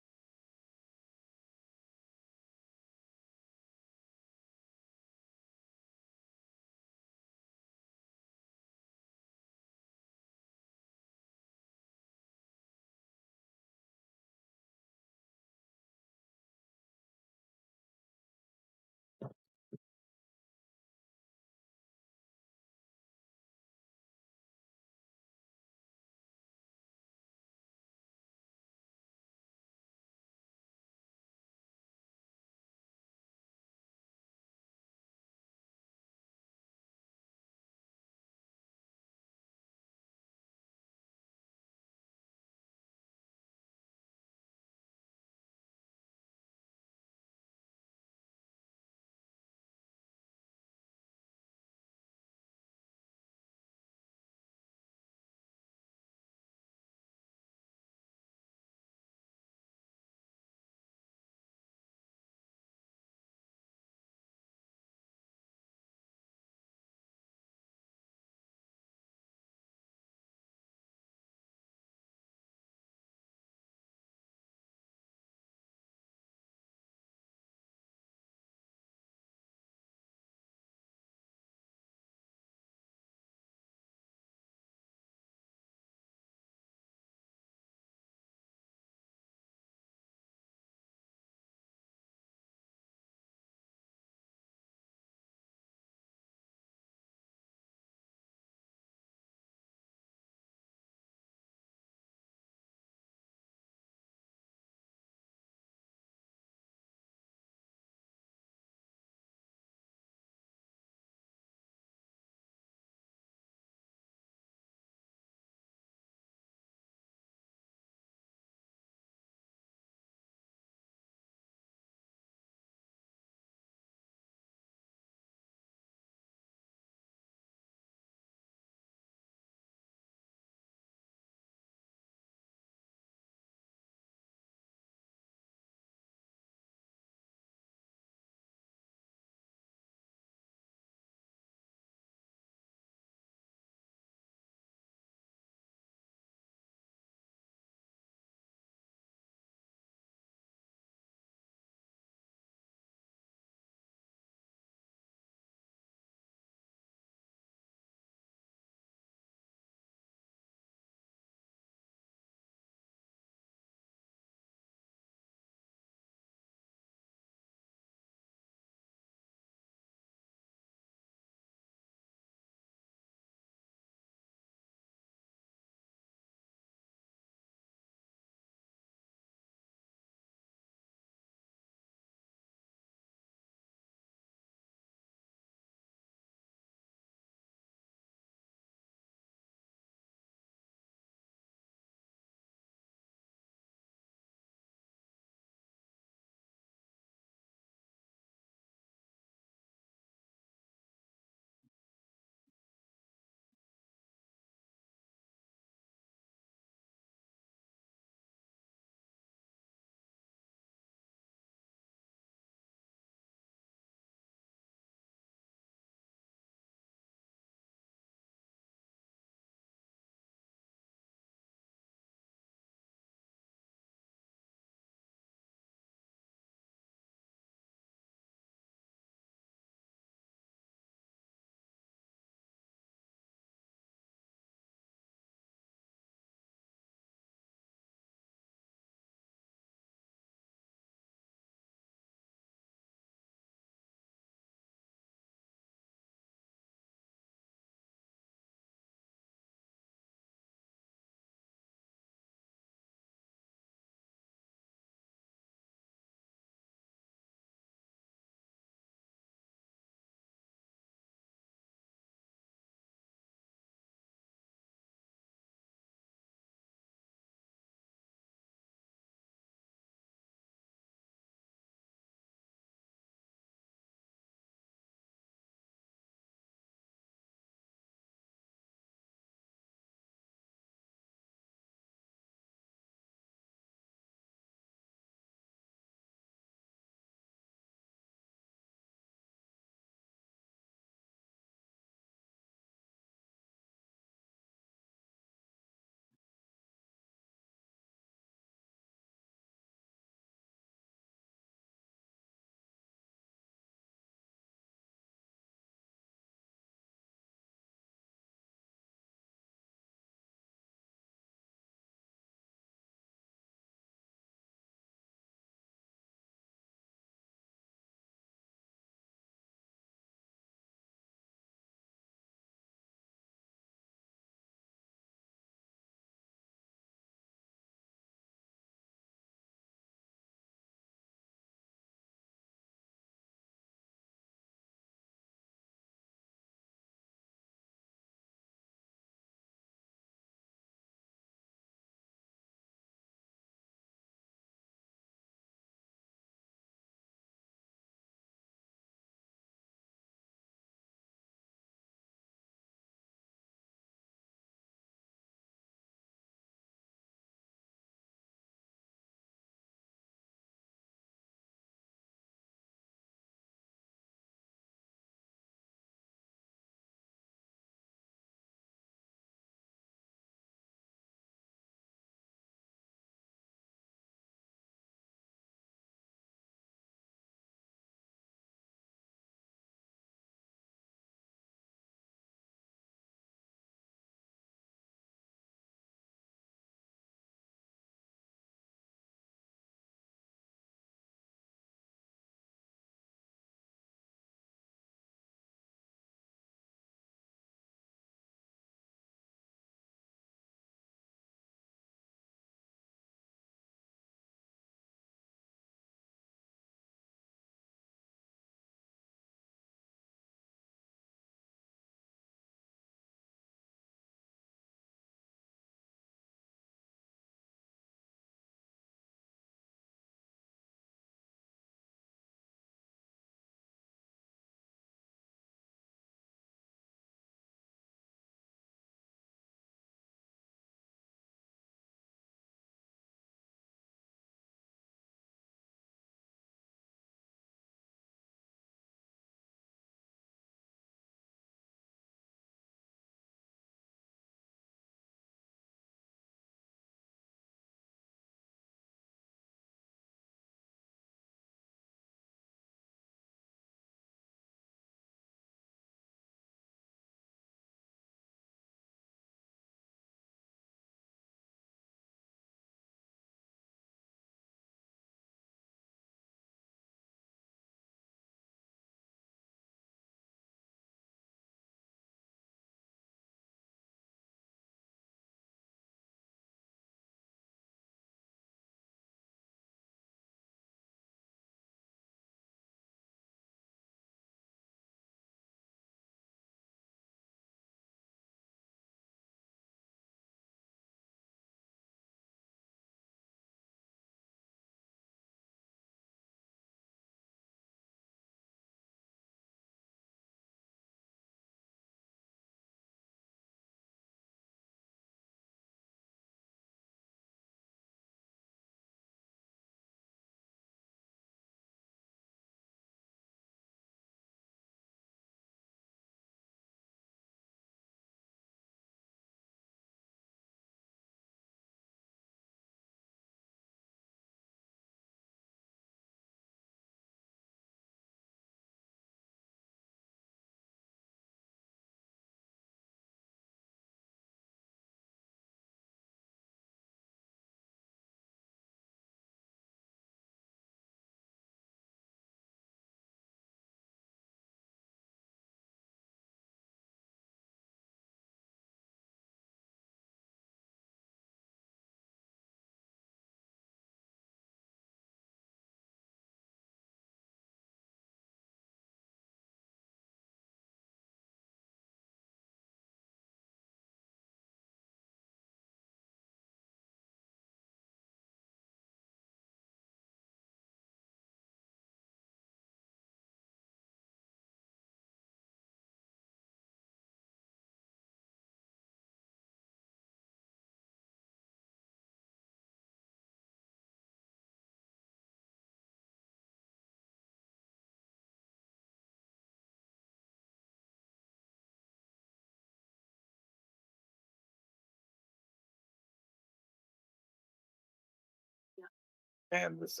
And this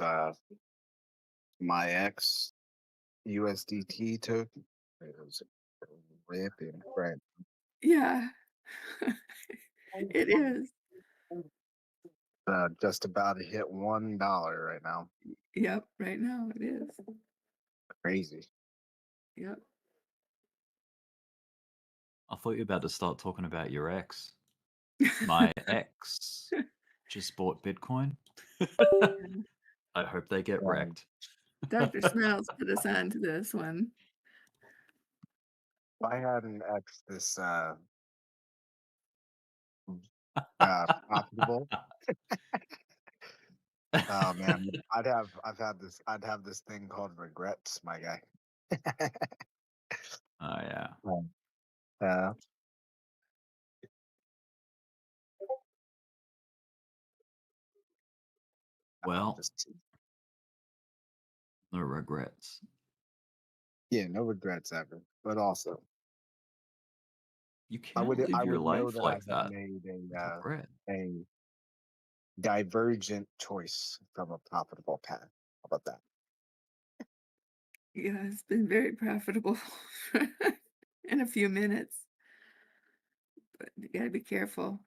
my ex USDT token. It was ripping, right? Yeah. It is. Just about to hit $1 right now. Yep. Right now it is. Crazy. Yep. I thought you were about to start talking about your ex. My ex just bought Bitcoin. I hope they get wrecked. Dr. Smells put us on to this one. If I had an ex this profitable, oh man, I'd have this thing called regrets, my guy. Oh yeah. Uh, Well, no regrets. yeah, no regrets ever. But also, You I can't would live your know life that I like had that. made Regret. a divergent choice from a profitable path. How about that? Yeah, it's been very profitable in a few minutes. But you gotta be careful.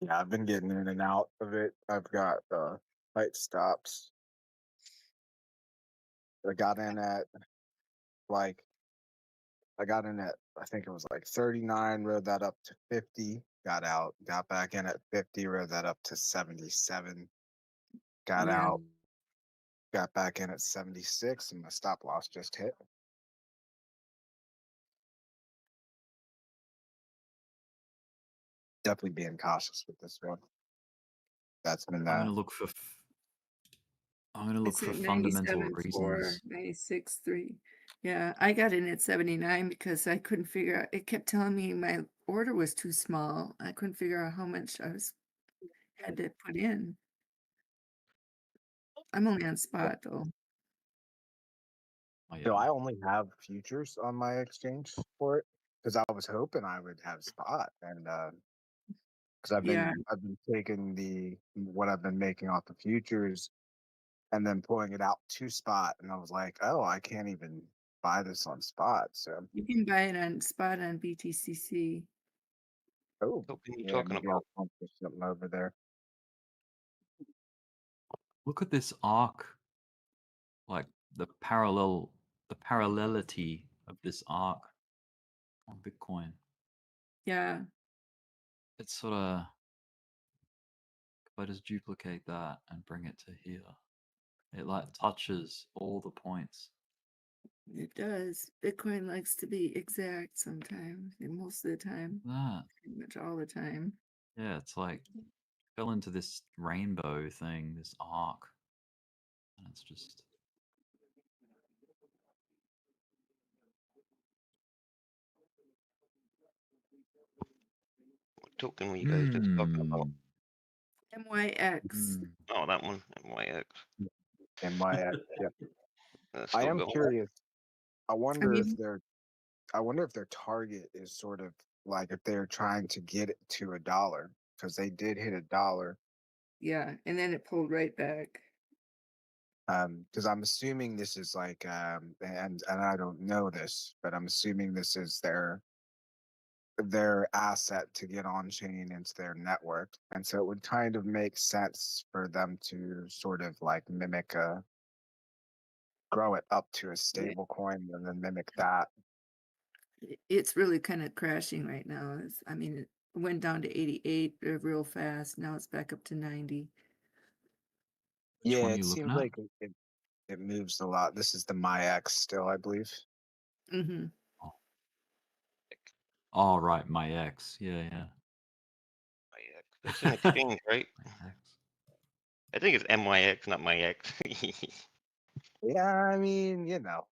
Yeah, I've been getting in and out of it. I've got tight stops. I got in at I think it was like 39, rode that up to 50, got out, got back in at 50, rode that up to 77, got Yeah. out, got back in at 76, and my stop loss just hit. Definitely being cautious with this one. That's been I'm gonna look for. I'm gonna look It's for at fundamental 97.4, reasons. 96.3. Yeah, I got in at 79 because I couldn't figure out. It kept telling me my order was too small. I couldn't figure out how much I had to put in. I'm only on spot though. So I only have futures on my exchange for it because I was hoping I would have spot, and because I've Yeah. been taking what I've been making off the futures and then pulling it out to spot, and I was like, oh, I can't even buy this on spot. So You can buy it on spot on BTCC. oh, What are you yeah, talking maybe about? I'll pump something over there. Look at this arc, like the parallelity of this arc on Bitcoin. Yeah. It's sort of. If I just duplicate that and bring it to here, it like touches all the points. It does. Bitcoin likes to be exact sometimes, and most of the time. That. Pretty much all the time. Yeah, it's like fell into this rainbow thing, this arc, and it's just. What token were you guys just talking about? MYX. Oh, that one, MYX. MYX, yeah. That's I still am going. curious. I wonder mean- if their target is sort of like if they're trying to get it to $1 because they did hit $1. Yeah, and then it pulled right back. Because I'm assuming this is like and I don't know this, but I'm assuming this is their asset to get on chain into their network, and so it would kind of make sense for them to sort of like mimic grow it up to a stable coin and then mimic that. It's really kind of crashing right now. I mean, it went down to 88 real fast. Now it's back up to 90. Yeah, one are it you looking seems at? like it moves a lot. This is the MyX still, I believe. Mm-hmm. Oh, right, my ex. Yeah, yeah. MYX. That's an exchange, right? I think it's MYX, not my X. Yeah, I mean, you know.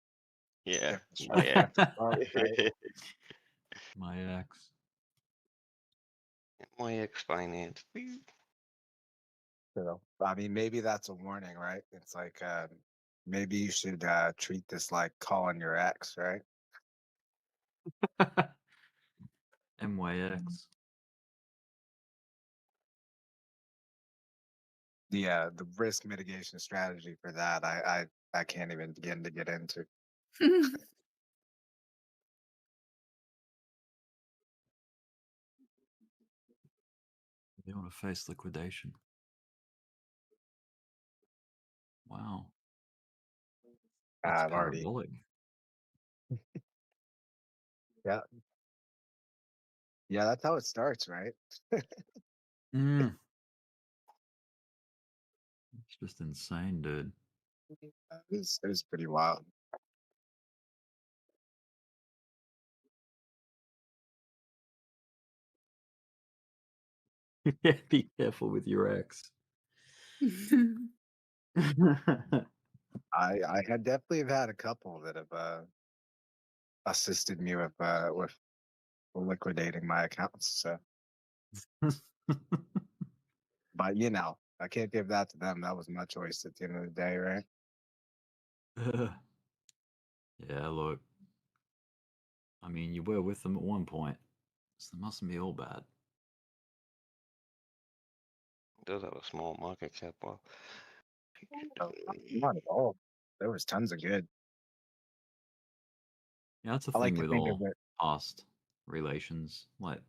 Yeah, MyX. MYX. My ex. MYX Finance. So, I mean, maybe that's a warning, right? It's like maybe you should treat this like calling your ex, right? MYX. The risk mitigation strategy for that, I can't even begin to get into. They want to face liquidation. Wow. That's I've already. parabolic. Yeah. Yeah, that's how it starts, right? Mm. It's just insane, dude. It was pretty wild. Yeah, be careful with your ex. I had definitely have had a couple that have assisted me with liquidating my accounts. So, but you know, I can't give that to them. That was my choice at the end of the day, right? Yeah, look. I mean, you were with them at one point, so they mustn't be all bad. Does have a small market cap. Well, No, not at all. There was tons of good. Yeah, that's the I like thing to with think of all it. past relations. Like,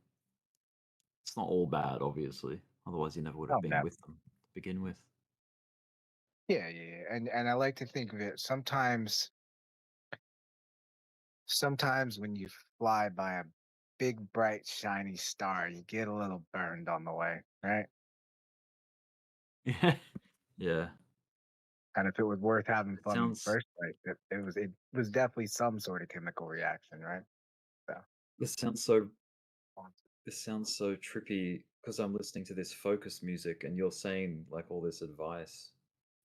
it's not all bad, obviously. Otherwise, you never would have Oh, been no. with them to begin with. Yeah, and I like to think of it. Sometimes when you fly by a big, bright, shiny star, you get a little burned on the way, right? Yeah. Yeah. And if it was worth having It fun in the sounds first place, it was definitely some sort of chemical reaction, right? So this sounds so this sounds so trippy because I'm listening to this focus music and you're saying like all this advice.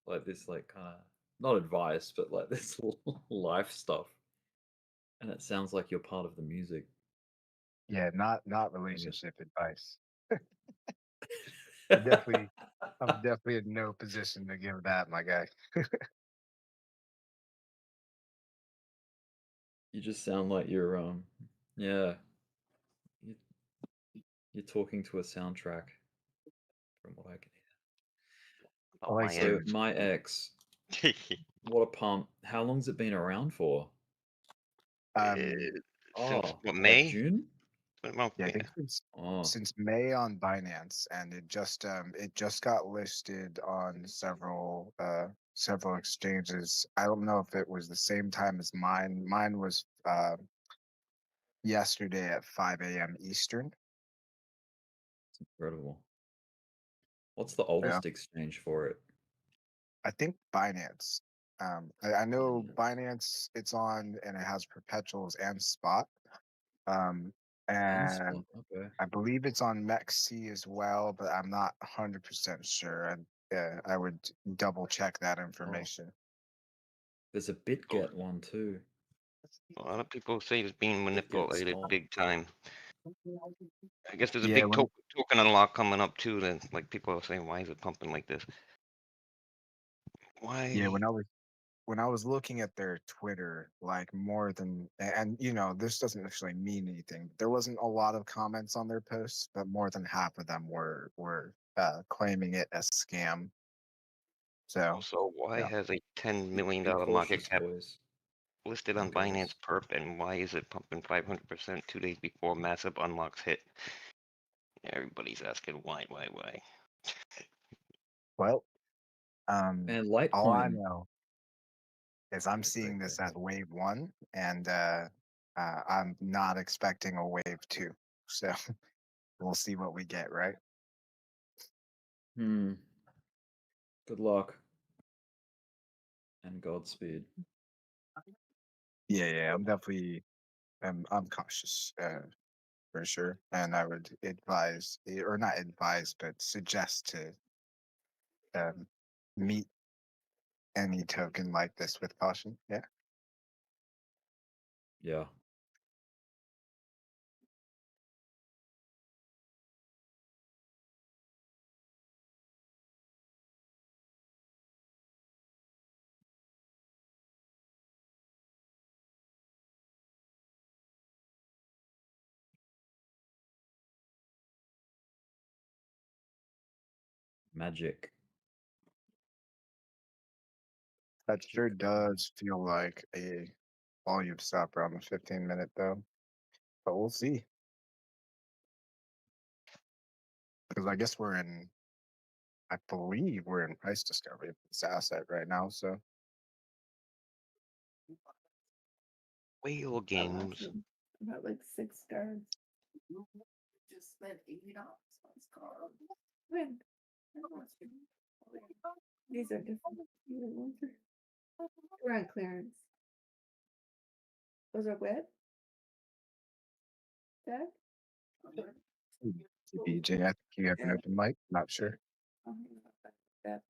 Like this like kind of not advice, but like this life stuff. And it sounds like you're part of the music. yeah, not I mean, relationship advice. I'm definitely in no position to give that, my guy. you just sound like you're yeah, you, you're talking to a soundtrack from what I can hear. I like So to. my ex, what a pump. How long's it been around for? Um, since Oh, what, like May? June? Well, yeah, I yeah. think Oh, since May on Binance, and it just got listed on several exchanges. I don't know if it was the same time as mine. Mine was yesterday at 5 a.m. Eastern. it's incredible. What's the Yeah, oldest exchange for it? I think Binance. I know Binance. Binance. It's on and it has perpetuals and spot. Um, And spot. and Okay. I believe it's on MEXC as well, but I'm not 100% sure. And I would double check that Oh, information. there's a BitGet one too. A lot of people say it's being BitGet manipulated spot. big time. I guess there's a Yeah, big token unlock coming up too. Then, like people are saying, why is it pumping like this? yeah, Why? when I was looking at their Twitter, like more than, and you know, this doesn't actually mean anything. There wasn't a lot of comments on their posts, but more than half of them were claiming it as scam. So Also, why yeah, has a $10 million Be market cautious, cap boys listed and on Binance girls. Perp, and why is it pumping 500% 2 days before massive unlocks hit? Everybody's asking why. well, And all I Litecoin. know is I'm seeing this as wave one, and I'm not expecting a wave two. So we'll see what we get, right? Hmm. Good luck and Godspeed. Yeah, I'm definitely, I'm cautious for sure, and I would advise, or not advise, but suggest to meet any token like this with caution. Yeah. Yeah. Magic. That sure does feel like a volume stopper on the 15-minute though, but we'll see. Because I guess I believe we're in price discovery of this asset right now. So Whale games. About like 6 stars. Just spent $80 on this car. When? These are different. We're on clearance. Those are wet? Dad? BJ, I think you have an open mic. Not sure. That.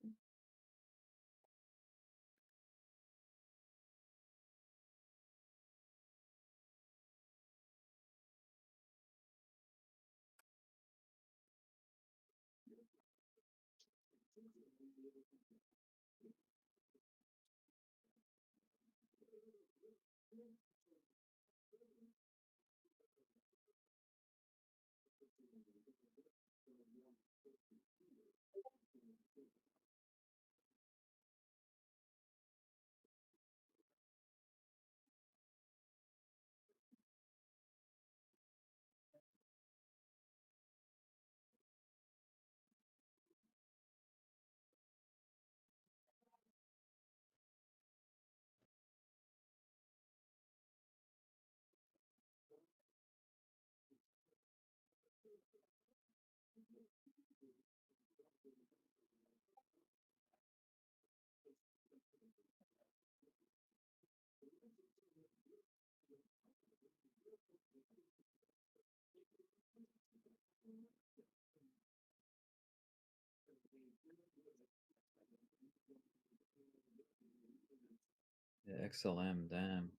Yeah, XLM, damn.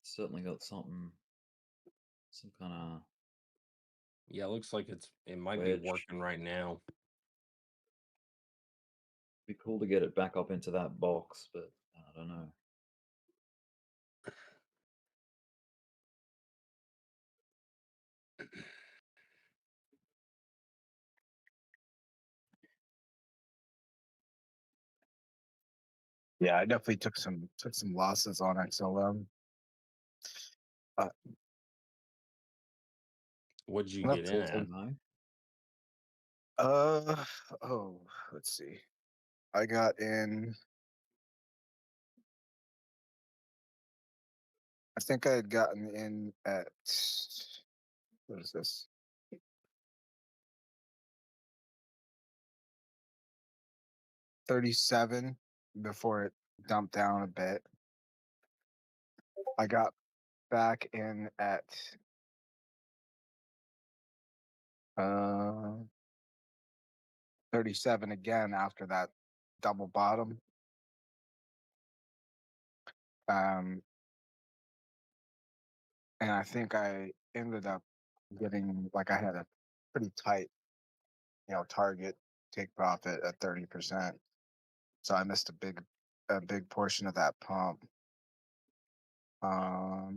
It's certainly got some kind of. Yeah, it looks like it might be wedge. working right now. Be cool to get it back up into that box, but I don't know. Yeah, I definitely took some losses on XLM. What'd you Not get in too- at? Let's see. I got in. I think I had gotten in at, what is this? $37 before it dumped down a bit. I got back in at 37 again after that double bottom. And I think I ended up getting, like, I had a pretty tight, target take profit at 30%. So I missed a big portion of that pump. I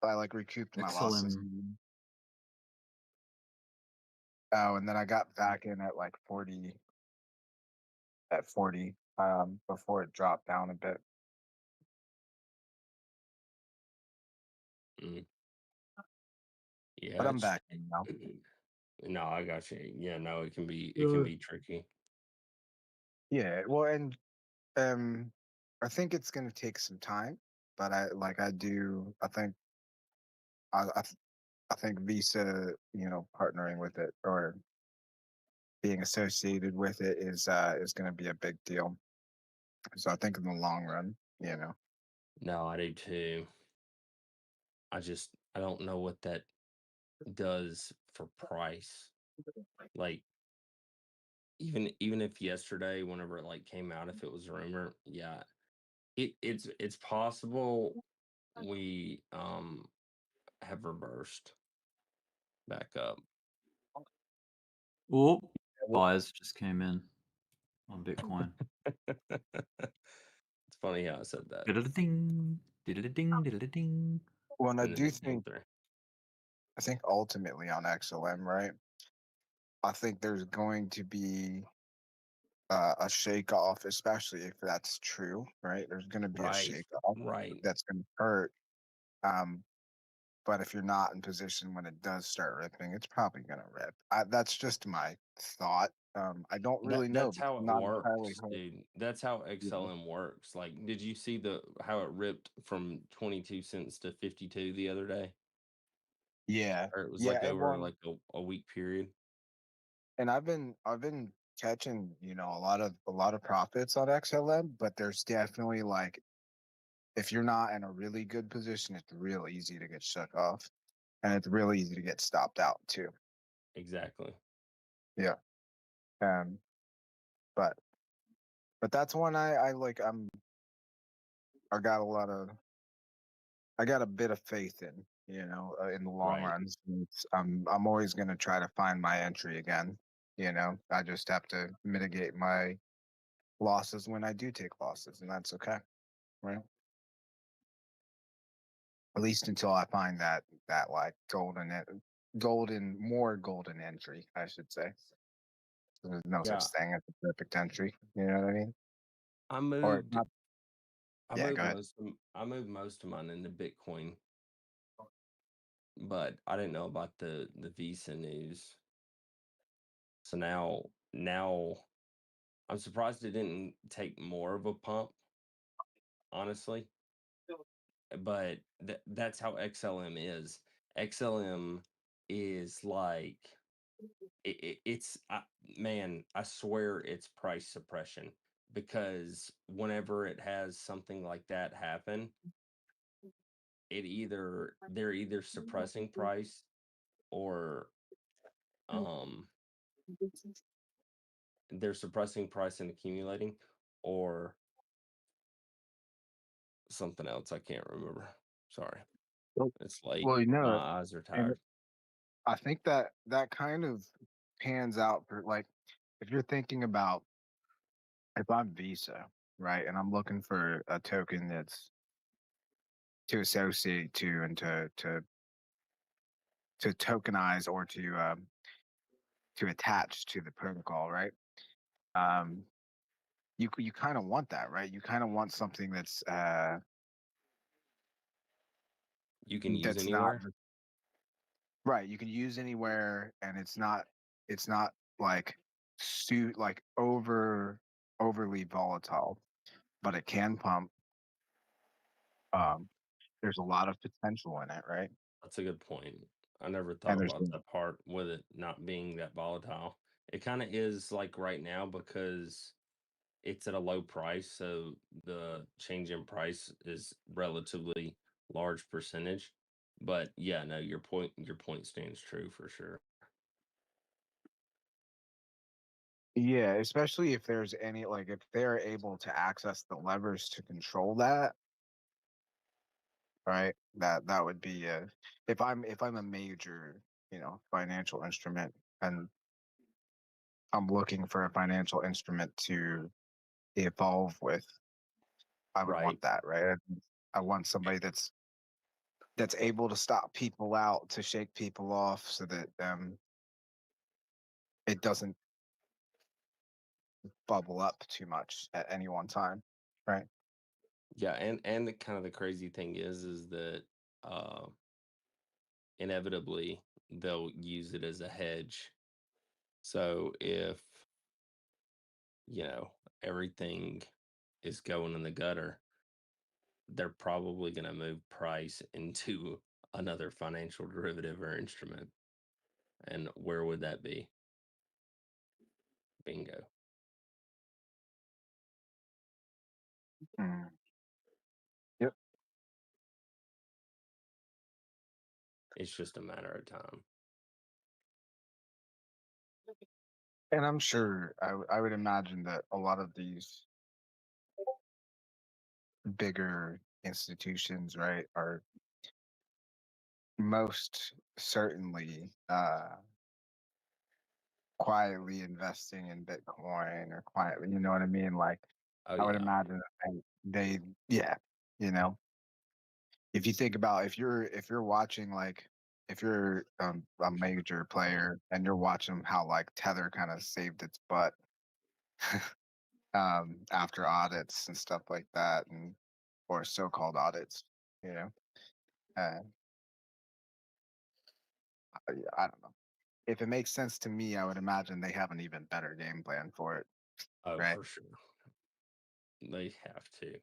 like recouped my losses. Oh, and then I got back in at like 40 before it dropped down a bit. Yeah, But I'm back in now. No, I got you. Yeah, no, it can be tricky. Yeah, well, and I think it's gonna take some time, but I think Visa, partnering with it or being associated with it is going to be a big deal. So I think in the long run, No, I do too. I don't know what that does for price. Like even if yesterday, whenever it like came out, if it was a rumor, yeah, it's possible we have reversed back up. Oh, buyers just came in on Bitcoin. It's funny how I said that. Diddle-a-ding, diddle-a-ding, diddle-a-ding. Well, and I And then do it came think through. I think ultimately on XLM, right? I think there's going to be a shake off, especially if that's true, right? There's going to be a Right. shake off Right. that's going to hurt. But if you're not in position when it does start ripping, it's probably going to rip. That's just my thought. I don't really know. That's how I'm it not entirely works, sure. dude. That's how Yeah. XLM works. Like, did you see how it ripped from 22 cents to 52 the other day? Yeah. Or it was Yeah. like over Everyone, like a week period. and I've been catching, a lot of profits on XLM, but there's definitely like, if you're not in a really good position, it's real easy to get shook off, and it's real easy to get stopped out too. Exactly. Yeah. Um, but that's one I like. I got a bit of faith in, in the long Right. run. I'm always going to try to find my entry again. I just have to mitigate my losses when I do take losses, and that's okay, right? At least until I find that like more golden entry, I should say. There's no Yeah. such thing as a perfect entry. You know what I mean? I Or moved not. I Yeah, go moved ahead. most of mine into Bitcoin, but I didn't know about the Visa news. So now I'm surprised it didn't take more of a pump, honestly. But that's how XLM is. XLM is like it's man, I swear it's price suppression, because whenever it has something like that happen, they're either suppressing price, or they're suppressing price and accumulating, or something else I can't remember. Sorry. Well, It's late. well, My eyes are and tired. I think that kind of pans out for, like, if you're thinking about, if I'm Visa, right, and I'm looking for a token that's to associate to and to tokenize, or to attach to the protocol, right? Um, you kind of want that, right? You kind of want something You can use that's not anywhere. right. You can use anywhere, and it's not like overly volatile, but it can pump. Um, there's a lot of potential in it, right? That's a good point. I never thought And there's about that part with it not being that volatile. It kind of is like right now, because it's at a low price, so the change in price is relatively large percentage. But yeah, no, your point stands true for sure. Yeah, especially if there's any, like, if they're able to access the levers to control that, right? That would be if I'm a major, financial instrument, and I'm looking for a financial instrument to evolve with, I would Right. want that, right? I want somebody that's able to stop people out, to shake people off, so that it doesn't bubble up too much at any one time, right? Yeah, and the kind of the crazy thing is that uh inevitably they'll use it as a hedge. So if, you know, everything is going in the gutter, they're probably going to move price into another financial derivative or instrument. And where would that be? Bingo. Mm. Yep. It's just a matter of time. And I'm sure I would imagine that a lot of these bigger institutions, right, are most certainly quietly investing in Bitcoin, or quietly, you know what I mean? Like, Oh I would yeah. imagine that yeah, you know, if you think about, if you're watching, like, if you're a major player and you're watching how like Tether kind of saved its butt after audits and stuff like that, and or so-called audits, you know, uh, I don't know. If it makes sense to me, I would imagine they have an even better game plan for it, Oh, right? for sure. They have to.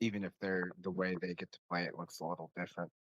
Even if the way they get to play it looks a little different.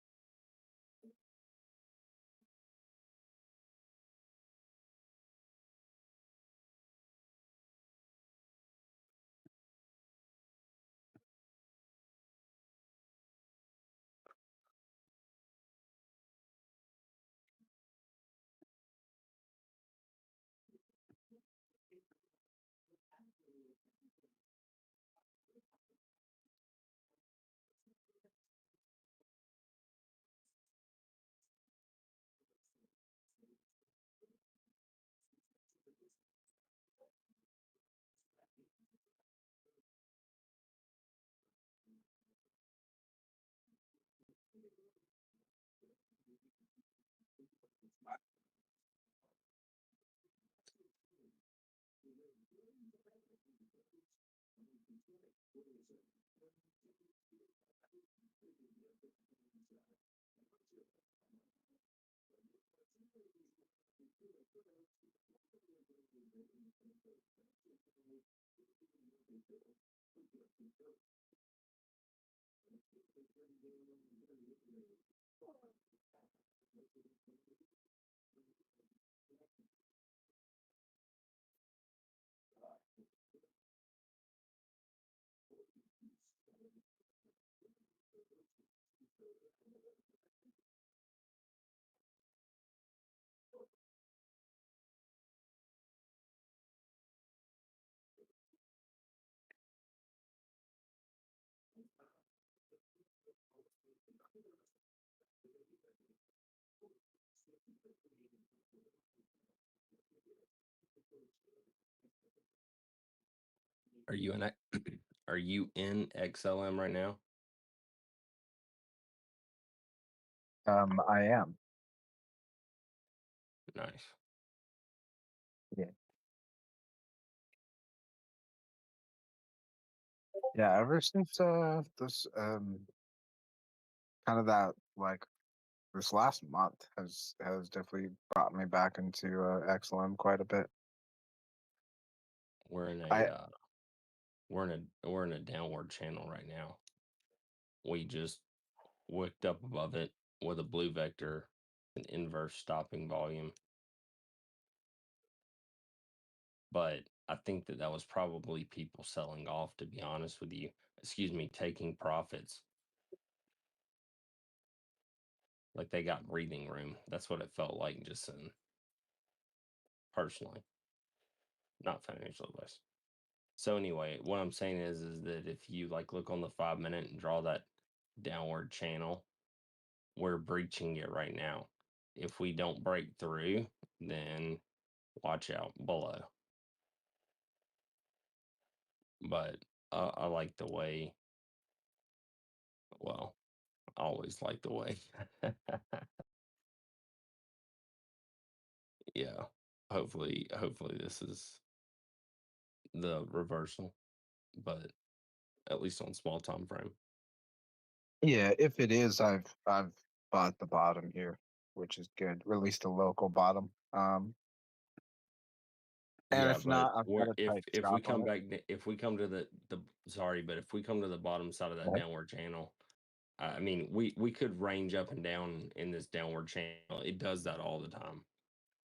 Are you in? Are you in XLM right now? I am. Nice. Yeah. Yeah, ever since this kind of that like this last month has definitely brought me back into XLM quite a bit. We're in I a we're in a downward channel right now. We just wicked up above it with a blue vector, an inverse stopping volume. But I think that was probably people selling off, to be honest with you. Excuse me, taking profits. Like they got breathing room. That's what it felt like, just in personally, not financial advice. So anyway, what I'm saying is that if you like look on the 5-minute and draw that downward channel, we're breaching it right now. If we don't break through, then watch out below. But I like the way. Well, I always like the way. Yeah. Hopefully this is the reversal, but at least on small time frame. Yeah, if it is, I've bought the bottom here, which is good. Or at least a local bottom. And Yeah, if but not, I've got a if tight we stop come on it. back, if we come to the sorry, but if we come to the bottom side of that Right. downward channel, I mean, we could range up and down in this downward channel. It does that all the time.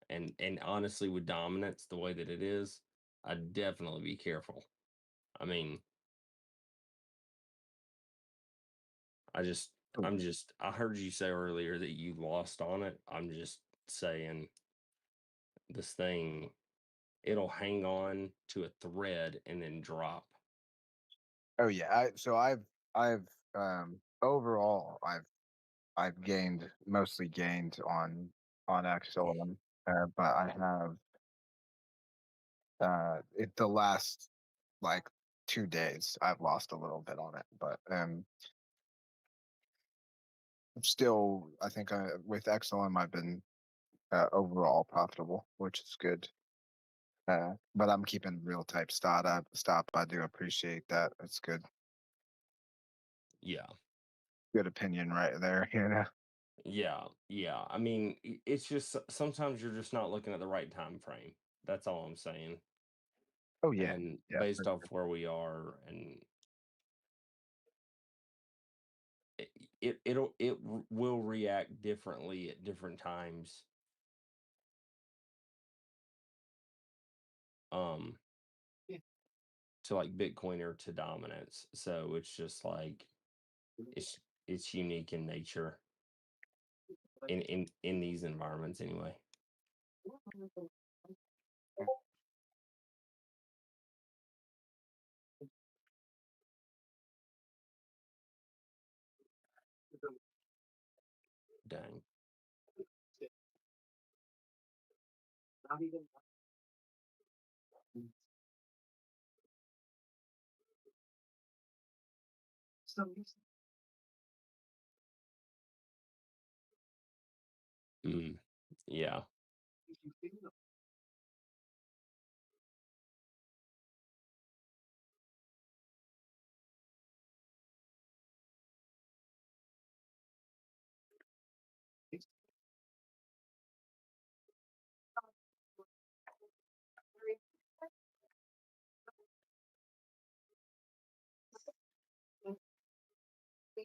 And honestly, with dominance the way that it is, I'd definitely be careful. I mean, I heard you say earlier that you lost on it. I'm just saying this thing, it'll hang on to a thread and then drop. Oh yeah, I've overall I've mostly gained on XLM, but I have the last like 2 days I've lost a little bit on it, but still, I think with XLM, I've been overall profitable, which is good. But I'm keeping real type stop. I do appreciate that. That's good. Yeah. Good opinion right there. You know. Yeah. I mean, it's just sometimes you're just not looking at the right time frame. That's all I'm saying. Oh yeah. And Yeah, based for off where we are, and it will react differently at different times. To like Bitcoin or to dominance. So it's just like it's unique in nature in these environments anyway. Dang. Yeah.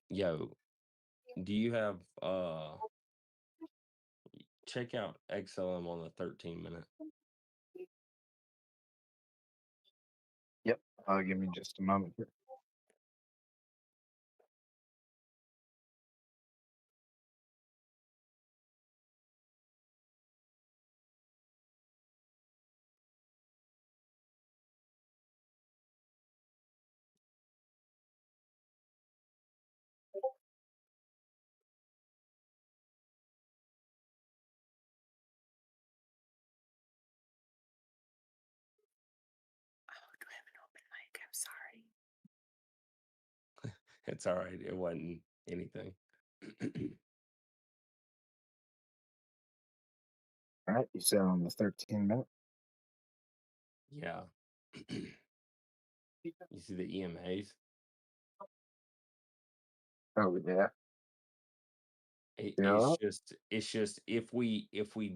Yo, do you have check out XLM on the 13-minute? Yep. Give me just a moment here. Do I have an open mic? I'm sorry. It's all right. It wasn't anything. All right, you said on the 13-minute. Yeah. You see the EMAs? Oh yeah. It's just if we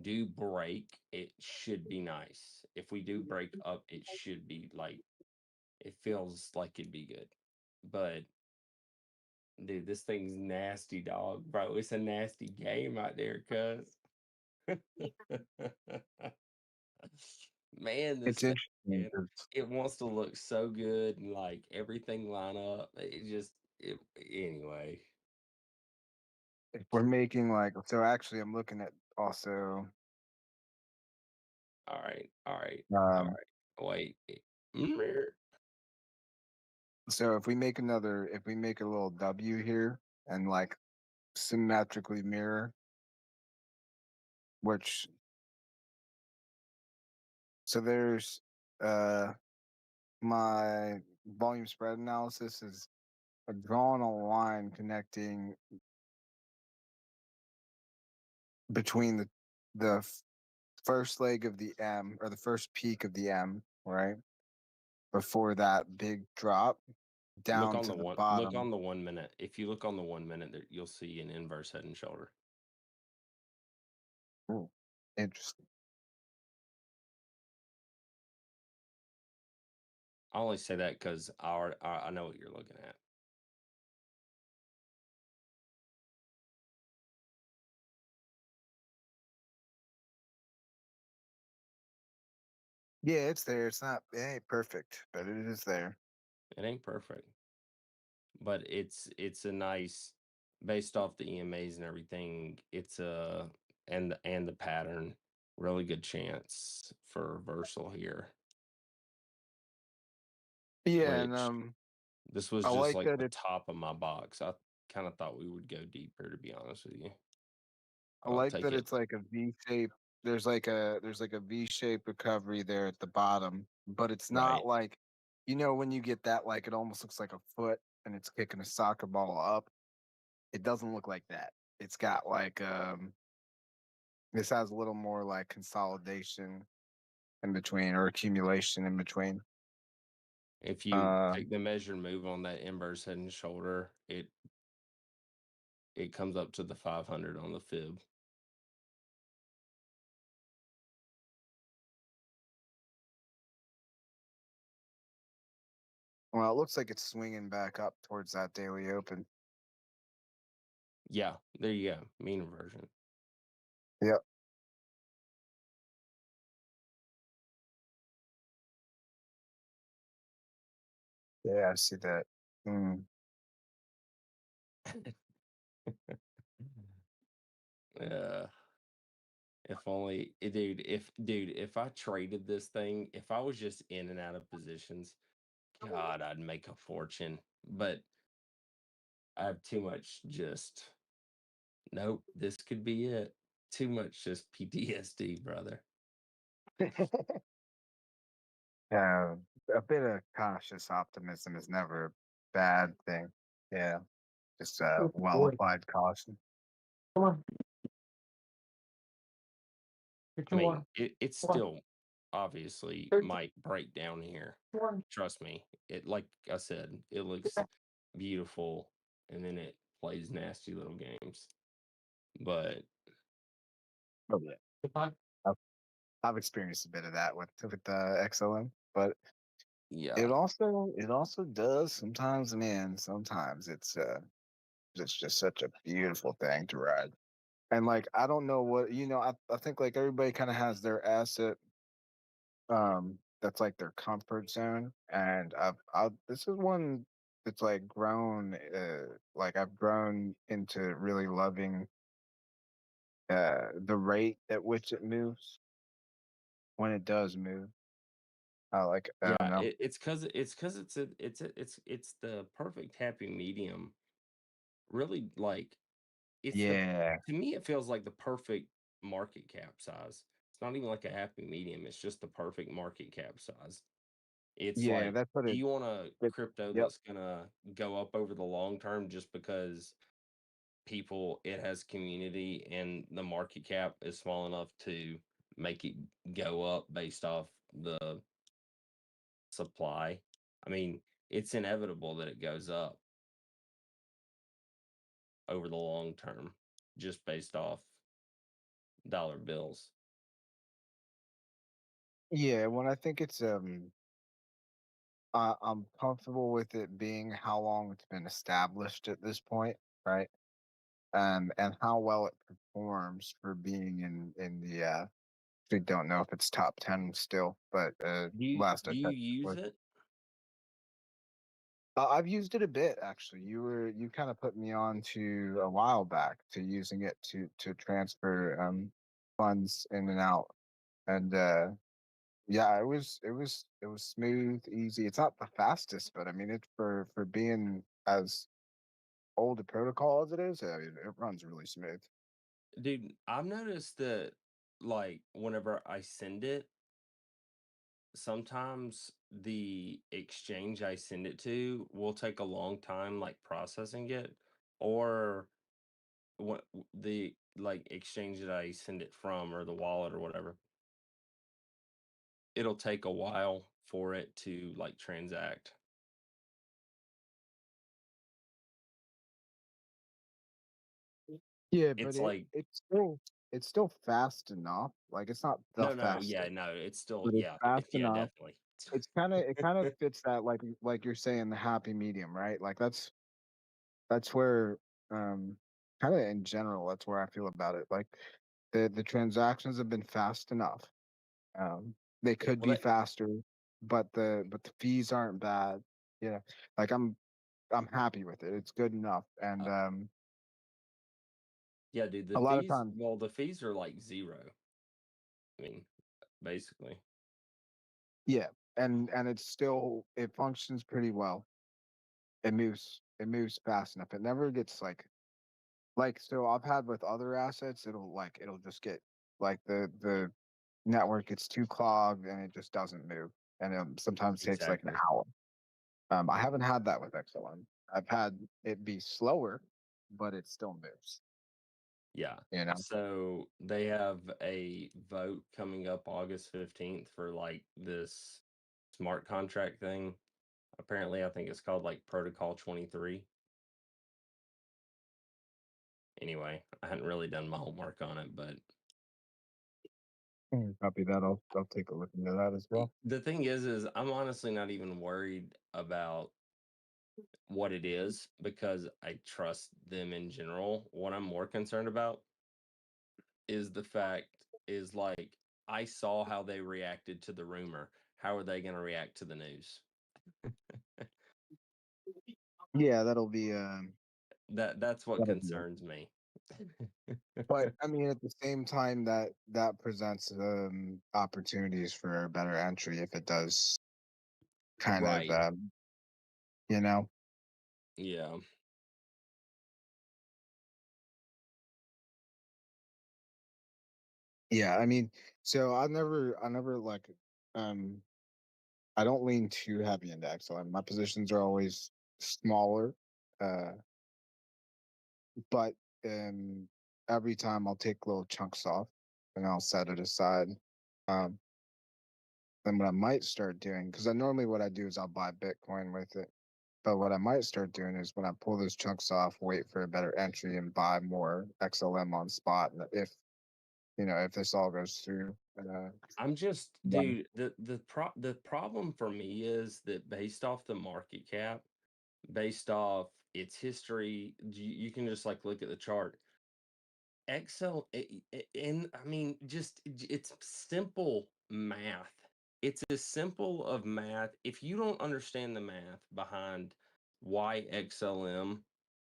do break, it should be nice. If we do break up, it should be like it feels like it'd be good. But dude, this thing's nasty, dog, bro. It's a nasty game out there, cuz. Man, this It's thing, interesting man, 'cause it wants to look so good and like everything line up. Anyway. if we're making actually, I'm looking at also. All right. Um, Wait. Mm. So if we make a little W here and like symmetrically mirror, so there's my volume spread analysis is drawing a line connecting between the first leg of the M, or the first peak of the M, right? Before that big drop down to the Look bottom. on the 1 minute. If you look on the 1 minute, there, you'll see an inverse head and shoulder. Ooh, interesting. I only say that because I know what you're looking at. Yeah, it's there. It ain't perfect, but it is there. It ain't perfect, but it's a nice, based off the EMAs and everything. It's and the pattern, really good chance for reversal here. Yeah, Which and this was I just like like that the it's top of my box. I kind of thought we would go deeper, to be honest with you. I I'll like take that it. it's like a V shape. There's like a V shape recovery there at the bottom, but it's not Right. like, when you get that, like it almost looks like a foot and it's kicking a soccer ball up. It doesn't look like that. it's got like this has a little more like consolidation in between or accumulation in between. If you take the measured move on that inverse head and shoulder, it comes up to the 500 on the fib. Well, it looks like it's swinging back up towards that daily open. Yeah, there you go. Mean inversion. Yep. Yeah, I see that. Yeah. If only, if I traded this thing, if I was just in and out of positions, God, I'd make a fortune. But I have too much just, nope, this could be it. Too much just PTSD, brother. A bit of cautious optimism is never a bad thing. Yeah, just well applied caution. I mean, it's still obviously might break down here. Trust me. It, like I said, it looks beautiful, and then it plays nasty little games. But Oh yeah, I've experienced a bit of that with XLM, but yeah, it also does sometimes. Man, sometimes it's just such a beautiful thing to ride. And like I don't know what I think like everybody kind of has their asset that's like their comfort zone, and I've this is one that's like grown like I've grown into really loving the rate at which it moves when it does move. I yeah. don't know. It's because it's the perfect happy medium. Really, like Yeah. to me, it feels like the perfect market cap size. It's not even like a happy medium. It's just the perfect market cap size. It's Yeah, like, that's what do you want a it crypto yep. that's gonna go up over the long term just because it has community and the market cap is small enough to make it go up based off the supply? I mean, it's inevitable that it goes up over the long term just based off dollar bills. Yeah, when I think it's I'm comfortable with it being how long it's been established at this point, right? And how well it performs for being in the I don't know if it's top 10 still, but last I Do you checked use was it? I've used it a bit actually. You kind of put me on to a while back to using it to transfer funds in and out. And yeah, it was smooth, easy. It's not the fastest, but I mean it for being as old a protocol as it is, I mean, it runs really smooth. Dude, I've noticed that, like, whenever I send it, sometimes the exchange I send it to will take a long time, like, processing it, or what the like exchange that I send it from or the wallet or whatever, it'll take a while for it to like transact. Yeah, but It's like it's still fast enough. Like it's not the no, yeah, fastest, no, it's still, but it's yeah, fast yeah, enough. definitely. It kind of fits that like you're saying the happy medium, right? Like that's where kind of in general that's where I feel about it. Like the transactions have been fast enough. They could Well, be faster, but the fees aren't bad. Yeah, like I'm happy with it. It's good enough, and yeah, dude, a lot of times, the fees are like zero. I mean, basically. yeah, and it functions pretty well. It moves fast enough. It never gets like so I've had with other assets, it'll just get like the network gets too clogged and it just doesn't move, and it sometimes takes like an Exactly. hour. I haven't had that with XLM. I've had it be slower, but it still moves. Yeah. You know? So they have a vote coming up August 15th for like this smart contract thing. Apparently, I think it's called like Protocol 23. Anyway, I hadn't really done my homework on it, but Copy that. I'll take a look into that as well. the thing is I'm honestly not even worried about what it is because I trust them in general. What I'm more concerned about is the fact is like I saw how they reacted to the rumor. How are they going to react to the news? Yeah, that'll be That's what that'll be it. concerns me. But I mean, at the same time, that presents opportunities for a better entry if it does kind Right. of you know. Yeah. Yeah, I mean, so I never like I don't lean too heavy into XLM. My positions are always smaller, uh, but every time I'll take little chunks off and I'll set it aside. Um, then what I might start doing, because I normally what I do is I'll buy Bitcoin with it. But what I might start doing is when I pull those chunks off, wait for a better entry and buy more XLM on spot. And if this all goes through, I'm just, but dude, the problem for me is that based off the market cap, based off its history, you can just like look at the chart. Excel, and I mean, it's simple math. It's as simple of math. If you don't understand the math behind why XLM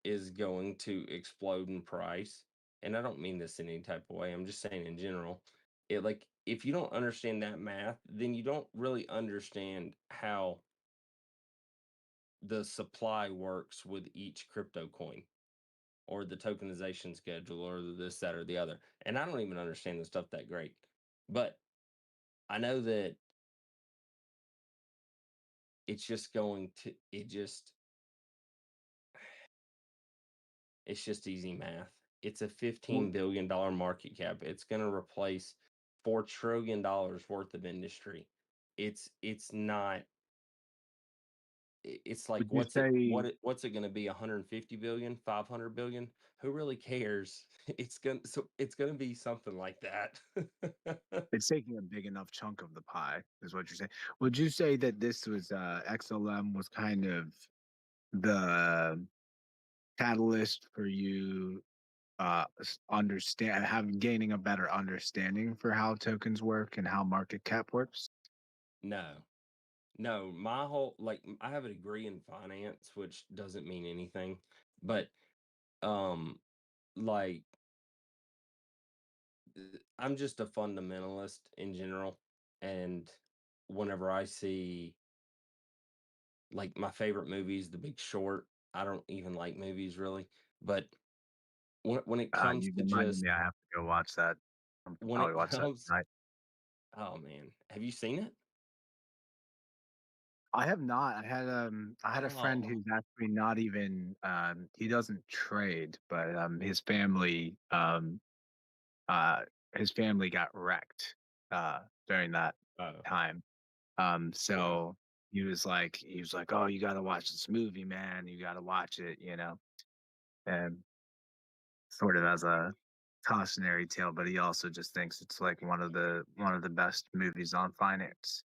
is going to explode in price, and I don't mean this in any type of way, I'm just saying in general, it like if you don't understand that math, then you don't really understand how the supply works with each crypto coin or the tokenization schedule or this, that, or the other. And I don't even understand the stuff that great. But I know that it's just going to, it's just easy math. It's a $15 billion market cap. It's going to replace $4 trillion worth of industry. It's not, it's like, would you say what's it going to be? 150 billion, 500 billion? Who really cares? It's going to be something like that. it's taking a big enough chunk of the pie, is what you're saying? Would you say that this was XLM was kind of the catalyst for you gaining a better understanding for how tokens work and how market cap works? No, my whole I have a degree in finance, which doesn't mean anything, but um like I'm just a fundamentalist in general, and whenever I see like my favorite movies, The Big Short, I don't even like movies really, but when it comes You to reminded just me I have to go watch that. I'll when probably it watch that comes, tonight. oh man, have you seen it? I have not. I had a friend Oh, who's actually not even he doesn't trade, but uh his family got wrecked during that oh, time. yeah. So he was like, "Oh, you gotta watch this movie, man. You gotta watch it," and sort of as a cautionary tale, but he also just thinks it's like one of the best movies on finance.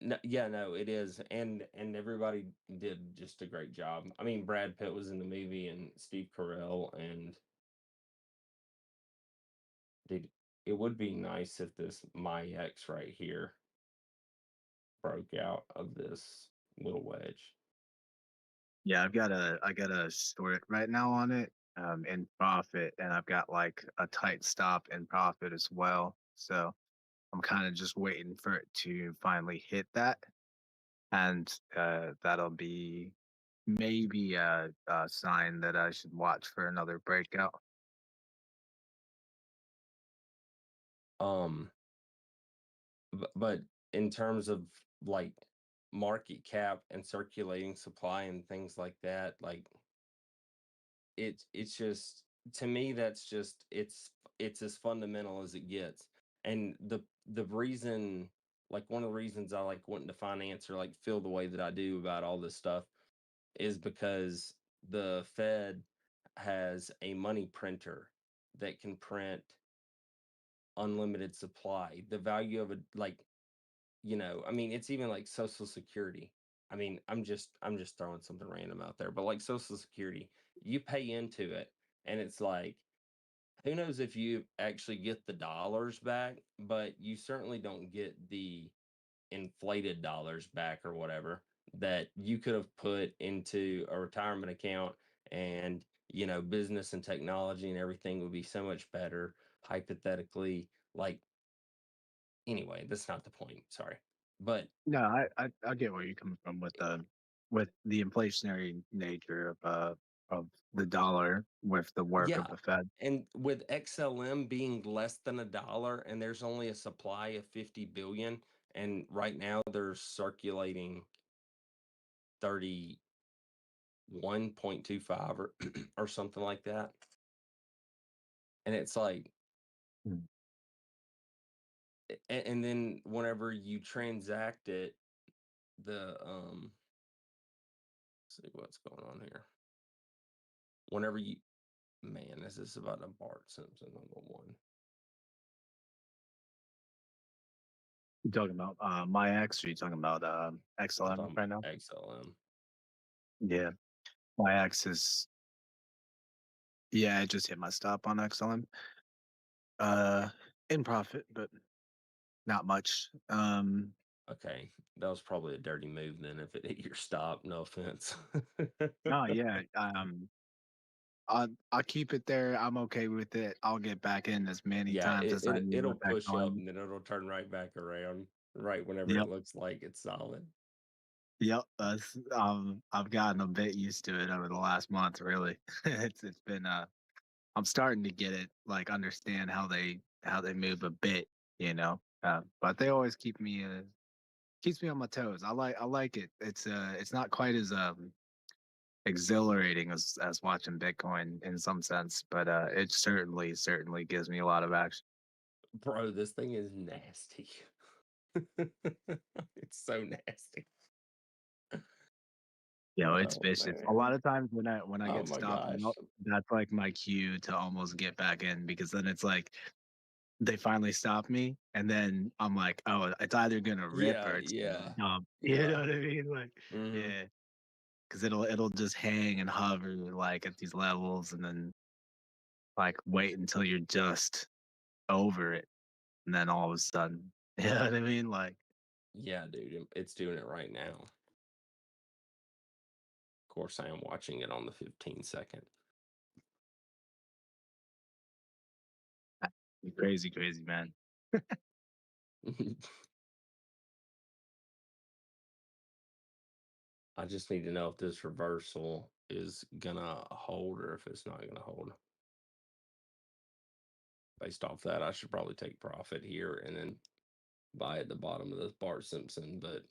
No, yeah, no, it is, and everybody did just a great job. I mean, Brad Pitt was in the movie, and Steve Carell, and dude, it would be nice if this my ex right here broke out of this little wedge. Yeah, I got a short right now on it in profit, and I've got like a tight stop in profit as well. So I'm kind of just waiting for it to finally hit that, and that'll be maybe a sign that I should watch for another breakout. Um, but in terms of like market cap and circulating supply and things like that, like it's just to me, that's just it's as fundamental as it gets. And the reason, like one of the reasons I like wanting to finance or like feel the way that I do about all this stuff is because the Fed has a money printer that can print unlimited supply. The value of I mean, it's even like Social Security. I mean, I'm just throwing something random out there, but like Social Security, you pay into it, and it's like, who knows if you actually get the dollars back, but you certainly don't get the inflated dollars back or whatever that you could have put into a retirement account, and business and technology and everything would be so much better hypothetically. Like, anyway, that's not the point, sorry. But No, I get where you're coming from with the inflationary nature of the dollar with the work yeah, of the Fed. and with XLM being less than $1 and there's only a supply of 50 billion, and right now they're circulating 31.25 or something like that. And it's like, and then whenever you transact it, let's see what's going on here. Whenever you, man, this is about a Bart Simpson #1. You talking about my X, or you talking about XLM right now? XLM. Yeah, my X is, yeah, I just hit my stop on XLM. In profit, but not much. Okay, that was probably a dirty move then if it hit your stop. No offense. No, yeah. I'll keep it there. I'm okay with it. I'll get back in as many Yeah, times as I need it'll with push up XLM. and then it'll turn right back around right whenever Yep. it looks like it's solid. Yep. I've gotten a bit used to it over the last month. Really, it's been I'm starting to get it, like understand how they move a bit, but they always keeps me on my toes. I like it. It's not quite as exhilarating as watching Bitcoin in some sense, but it certainly gives me a lot of action. Bro, this thing is nasty. It's so nasty. It's Oh, vicious. A man. lot of times when I Oh get my stopped gosh. out, that's like my cue to almost get back in, because then it's like they finally stop me, and then I'm like, oh, it's either gonna rip Yeah, or it's yeah, gonna dump. You yeah. know what I mean? Like, Mhm. yeah, because it'll just hang and hover like at these levels, and then like wait until you're just over it, and then all of a sudden, you know what I mean? Like, Yeah, dude, it's doing it right now. Of course, I am watching it on the 15-second. crazy, man. I just need to know if this reversal is gonna hold or if it's not gonna hold. Based off that, I should probably take profit here and then buy at the bottom of this Bart Simpson, but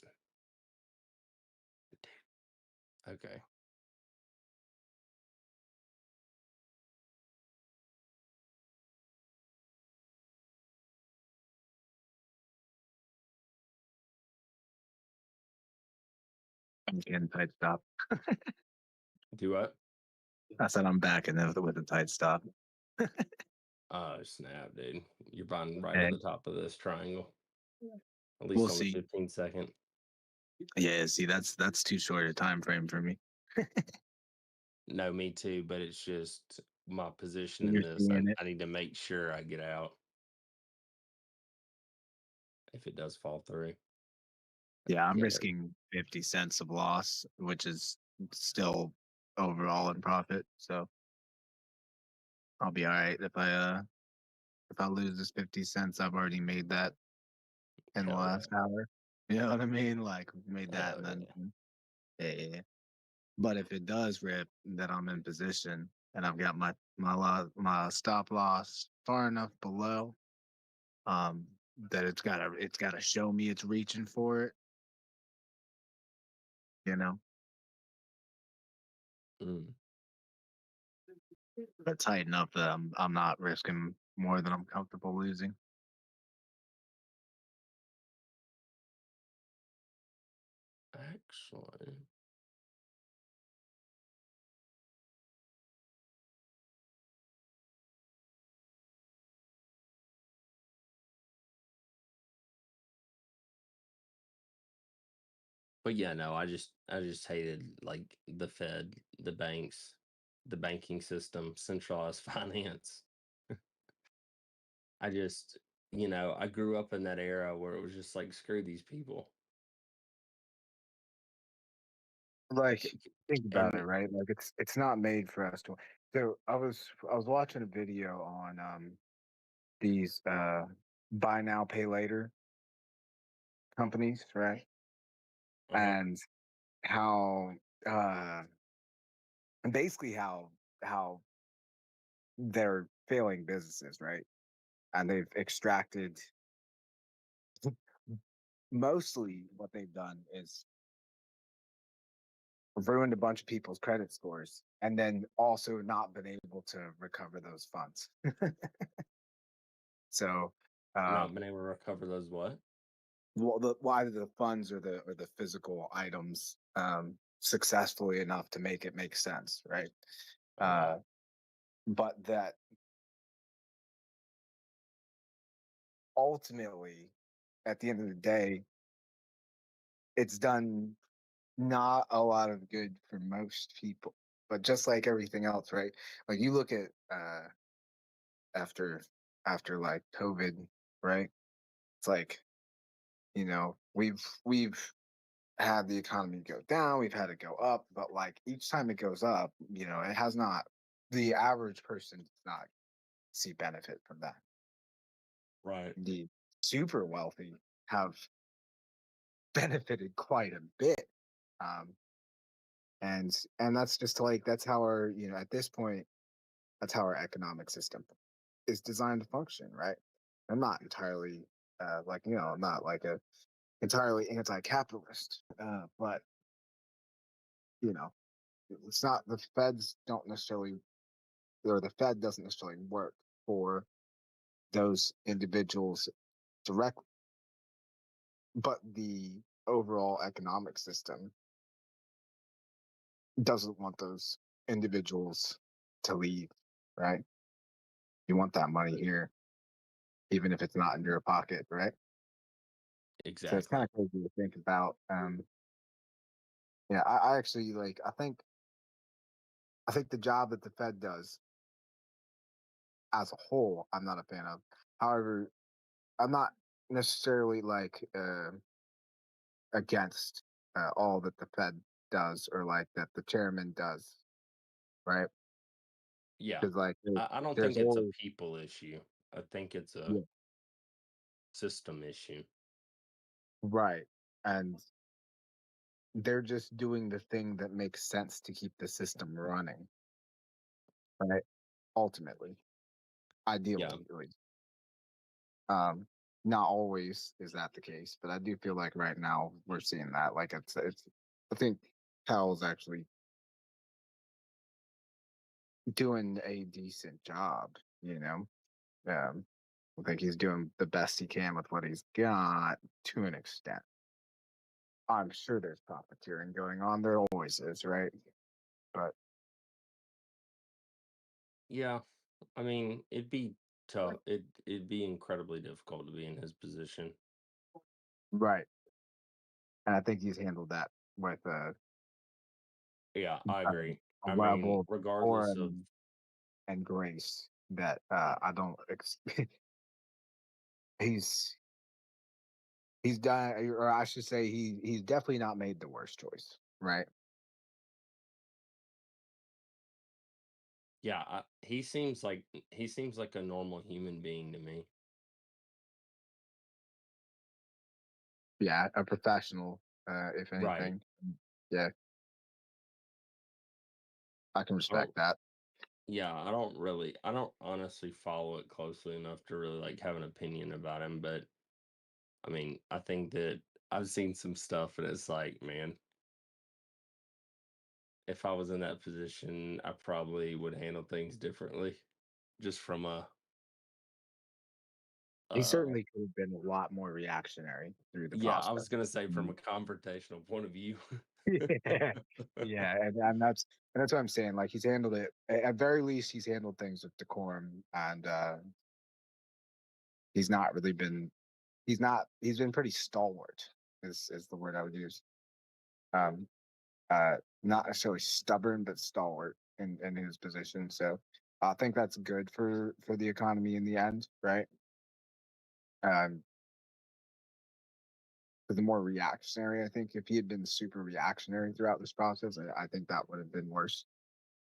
okay. I'm getting tight stop. Do what? I said I'm back in there with a tight stop. Oh, snap, dude. You're buying right Hey, at the top of this triangle. At we'll least on the see. 15-second. Yeah, see, that's too short a time frame for me. No, me too, but it's just my position in You're this. seeing it. I need to make sure I get out if it does fall through. Yeah, I'm Yeah. risking 50 cents of loss, which is still overall in profit. So I'll be all right if I lose this 50 cents. I've already made that in the Hell last hour. You know what I mean? Like, made yeah. that, Hell and yeah. then yeah. But if it does rip, then I'm in position, and I've got my stop loss far enough below that it's gotta show me it's reaching for it. You know. Mm. But tight enough that I'm not risking more than I'm comfortable losing. Actually, but yeah, no, I just hated like the Fed, the banks, the banking system, centralized finance. I just, I grew up in that era where it was just like, screw these people. Like, think about And it, right? Like it's not made for us to. So I was watching a video on these buy now pay later companies, right? And how and basically how they're failing businesses, right? And they've extracted mostly what they've done is ruined a bunch of people's credit scores and then also not been able to recover those funds. So not been able to recover those what? well, either the funds or the physical items successfully enough to make it make sense, right? But that ultimately, at the end of the day, it's done not a lot of good for most people. But just like everything else, right? Like you look at after like COVID, right? It's like, we've had the economy go down, we've had it go up, but like each time it goes up, it has not, the average person does not see benefit from that. Right. The super wealthy have benefited quite a bit. And that's just like, that's how our, at this point, that's how our economic system is designed to function, right? I'm not entirely I'm not like a entirely anti-capitalist, but it's not, the feds don't necessarily, or the Fed doesn't necessarily work for those individuals directly, but the overall economic system doesn't want those individuals to leave, right? You want that money here, even if it's not in your pocket, right? Exactly. So it's kind of crazy to think about. Yeah, I actually I think the job that the Fed does as a whole, I'm not a fan of. However, I'm not necessarily like against all that the Fed does or like that the chairman does, right? Yeah. Because like I don't there's think it's a always, people issue. I think it's a yeah, system issue. right, and they're just doing the thing that makes sense to keep the system running, right? Ultimately, ideally, Yeah. at least. Not always is that the case, but I do feel like right now we're seeing that. Like it's I think Powell's actually doing a decent job, you know. I think he's doing the best he can with what he's got to an extent. I'm sure there's profiteering going on. There always is, right? But Yeah. I mean, it'd be tough. It'd be incredibly difficult to be in his position. right, and I think he's handled that with Yeah, I agree. a I mean, level of regardless aura of and grace that I don't. He's he's done, or I should say, he's definitely not made the worst choice, right? yeah, he seems like a normal human being to me. Yeah, a professional, if Right. anything. Yeah, I can I respect don't that. yeah, I don't honestly follow it closely enough to really like have an opinion about him, but I mean, I think that I've seen some stuff and it's like, man, if I was in that position, I probably would handle things differently. Just from a He certainly could have been a lot more reactionary through the yeah, process. I was gonna say from a confrontational point of view. yeah, yeah, and that's what I'm saying. Like he's handled it at very least. He's handled things with decorum, and he's not really been. He's been pretty stalwart. Is the word I would use. Not necessarily stubborn, but stalwart in his position. So I think that's good for the economy in the end, right? For the more reactionary, I think if he had been super reactionary throughout this process, I think that would have been worse,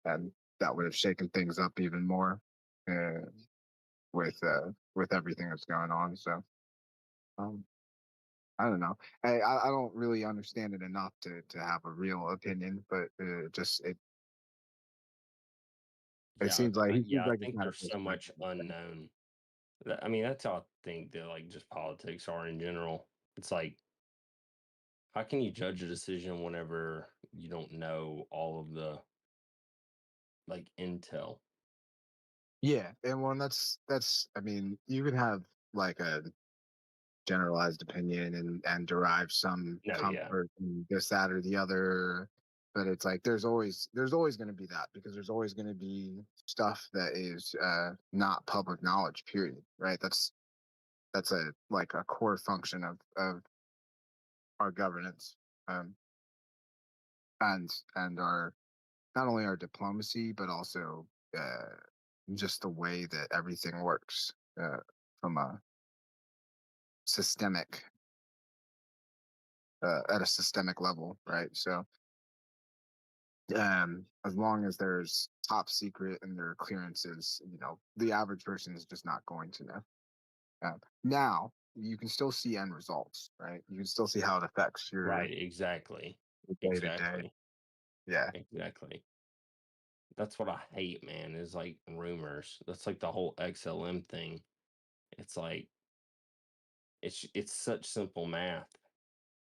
and that would have shaken things up even more with everything that's going on. So I don't know. I don't really understand it enough to have a real opinion, but it seems like he seems I like the think kind of there's so person that much unknown. I mean, that's how I think that like just politics are in general. It's like, how can you judge a decision whenever you don't know all of the like intel? Yeah, and well, that's I mean, you can have like a generalized opinion and derive some No, yeah. comfort in this, that, or the other, but it's like there's always going to be that, because there's always going to be stuff that is not public knowledge. Period. Right. That's a like a core function of our governance, and our not only our diplomacy, but also just the way that everything works from a systemic at a systemic level, right? So as long as there's top secret and there are clearances, the average person is just not going to know. Now you can still see end results, right? You can still see how it affects your Right, exactly. day to day. Exactly. Yeah. Exactly. That's what I hate, man, is like rumors. That's like the whole XLM thing. It's like it's such simple math.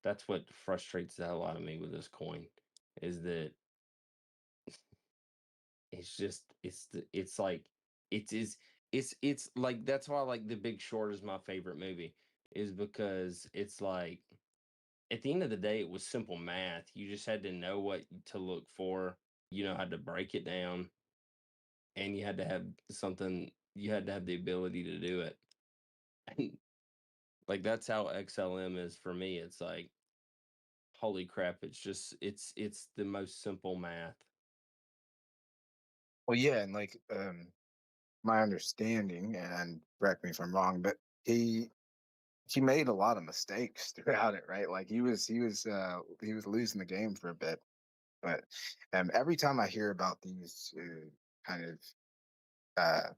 That's what frustrates the hell out of me with this coin, is that it's like it's like that's why like The Big Short is my favorite movie, is because it's like at the end of the day it was simple math. You just had to know what to look for, how to break it down, and you had to have the ability to do it. And like that's how XLM is for me. It's like, holy crap, it's the most simple math. Well, yeah, and like my understanding, and correct me if I'm wrong, but he made a lot of mistakes throughout it, right? Like he was losing the game for a bit, but every time I hear about these kind of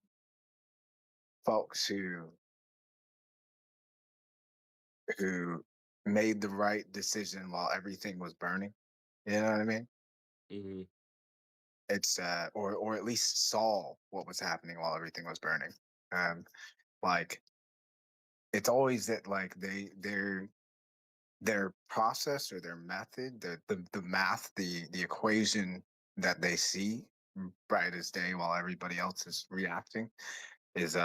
folks who made the right decision while everything was burning, you know what I mean? Mm-hmm. It's or at least saw what was happening while everything was burning. Like it's always that like their process or their method, the math, the equation that they see bright as day while everybody else is reacting is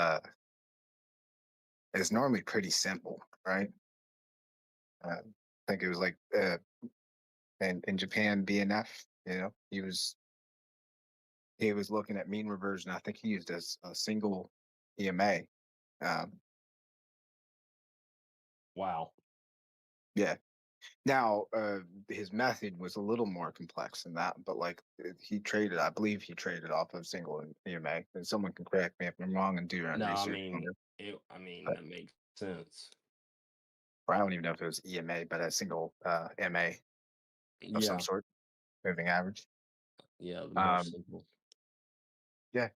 normally pretty simple, right? I think it was like in Japan BNF, he was looking at mean reversion. I think he used a single EMA. Wow. Yeah. Now, his method was a little more complex than that, but like I believe he traded off of single EMA. And someone can correct me if I'm wrong and do your own No, research on it. But that makes sense. I don't even know if it was EMA, but a single MA of some Yeah. sort, moving average. Yeah, the more simple. Yeah.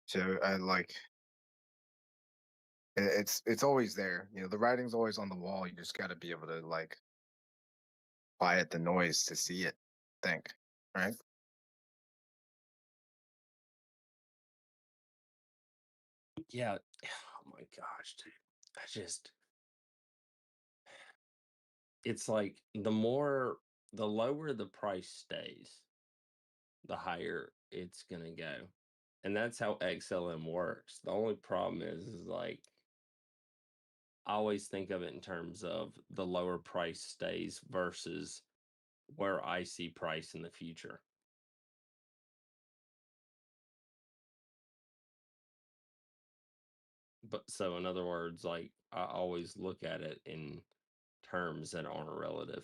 So I like it's always there. The writing's always on the wall. You just got to be able to like quiet the noise to see it. Think, right? Yeah. Oh my gosh, dude. It's like the lower the price stays, the higher it's gonna go. And that's how XLM works. The only problem is like I always think of it in terms of the lower price stays versus where I see price in the future. But so in other words, like I always look at it in terms that aren't relative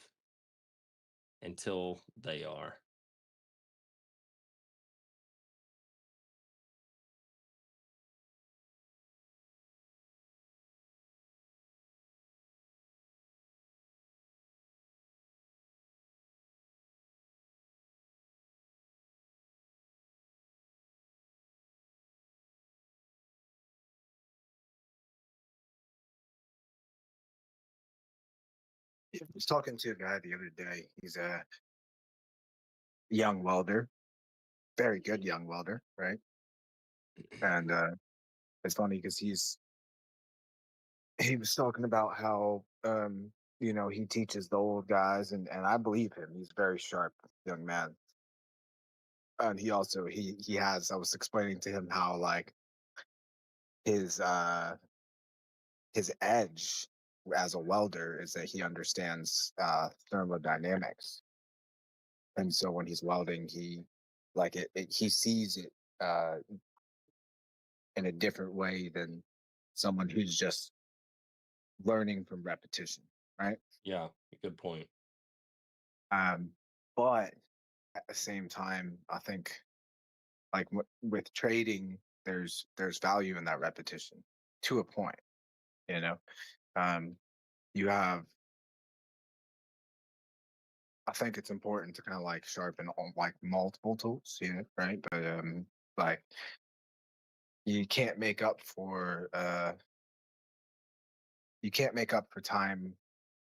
until they are. I was talking to a guy the other day. He's a young welder, very good young welder, right? And it's funny because he was talking about how he teaches the old guys, and I believe him. He's a very sharp young man. And he also he has, I was explaining to him how like his edge as a welder is that he understands thermodynamics. And so when he's welding, he like he sees it in a different way than someone who's just learning from repetition, right? Yeah, good point. But at the same time, I think like with trading, there's value in that repetition to a point. You know, you have. I think it's important to kind of like sharpen on like multiple tools, right? But like you can't make up for time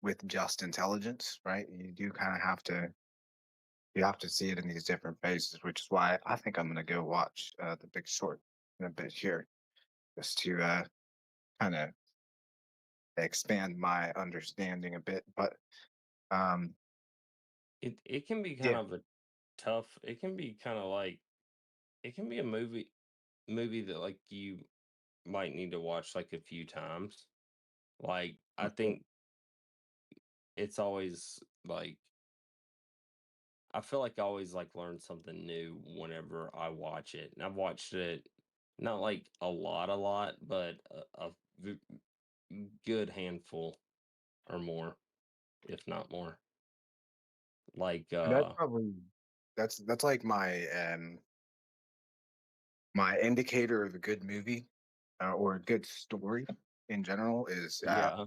with just intelligence, right? You do kind of have to see it in these different phases, which is why I think I'm gonna go watch The Big Short in a bit here, just to kind of expand my understanding a bit. But it can be kind of a tough. It can be kind of like it can be a movie that like you might need to watch like a few times. Like I think it's always like I feel like I always like learn something new whenever I watch it. And I've watched it not like a lot, but good handful or more, if not more. Like that's probably that's like my my indicator of a good movie or a good story in general is yeah.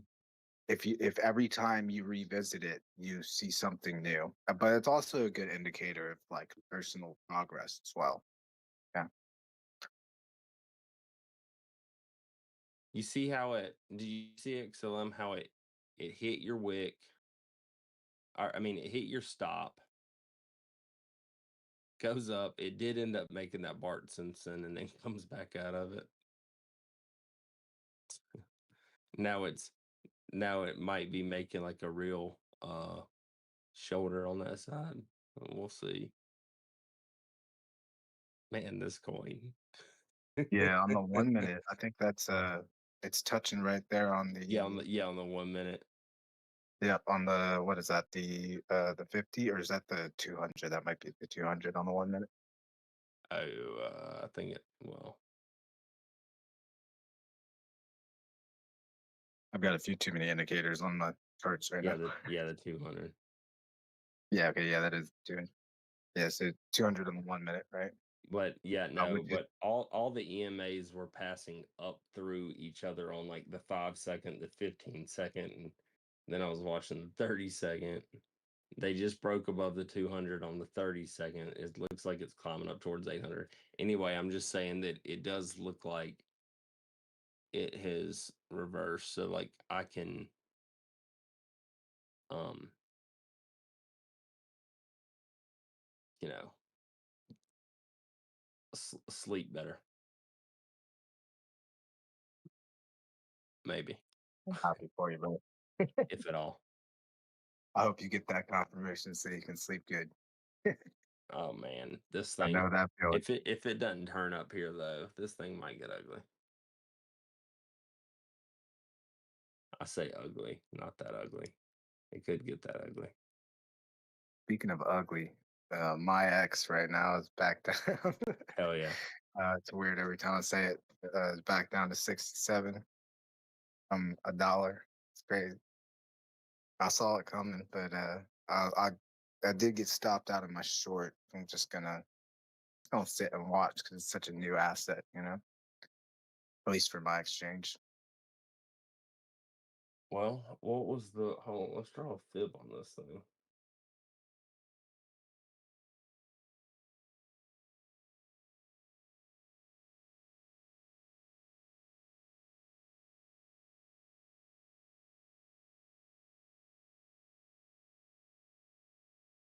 if every time you revisit it you see something new. But it's also a good indicator of like personal progress as well. Yeah. You see how it? Do you see XLM how it hit your wick? Or, I mean, it hit your stop. Goes up. It did end up making that Bart Simpson, and then comes back out of it. Now it might be making like a real shoulder on that side. We'll see. Man, this coin. Yeah, on the 1 minute, I think that's it's touching right there on the on the 1 minute. Yep, on the what is that, the 50, or is that the 200? That might be the 200 on the 1 minute. Oh, I think well. I've got a few too many indicators on my charts right now. The 200. Yeah, okay, yeah, that is 200. Yeah, so 200 on the 1 minute, right? But yeah, no, but all the EMAs were passing up through each other on like the 5 second, the 15 second, and then I was watching the 30 second. They just broke above the 200 on the 30 second. It looks like it's climbing up towards 800. Anyway, I'm just saying that it does look like it has reversed. So like I can you know, sleep better. Maybe. I'm happy for you, bro. If at all. I hope you get that confirmation so you can sleep good. Oh man, this I thing. know that feeling. If it doesn't turn up here though, this thing might get ugly. I say ugly, not that ugly. It could get that ugly. Speaking of ugly, my ex right now is back down. Hell yeah. It's weird every time I say it. It's back down to 67 from $1. It's crazy. I saw it coming, but I did get stopped out of my short. I'm just gonna sit and watch because it's such a new asset, you know. At least for my exchange. Well, what was the hold on, let's draw a fib on this thing.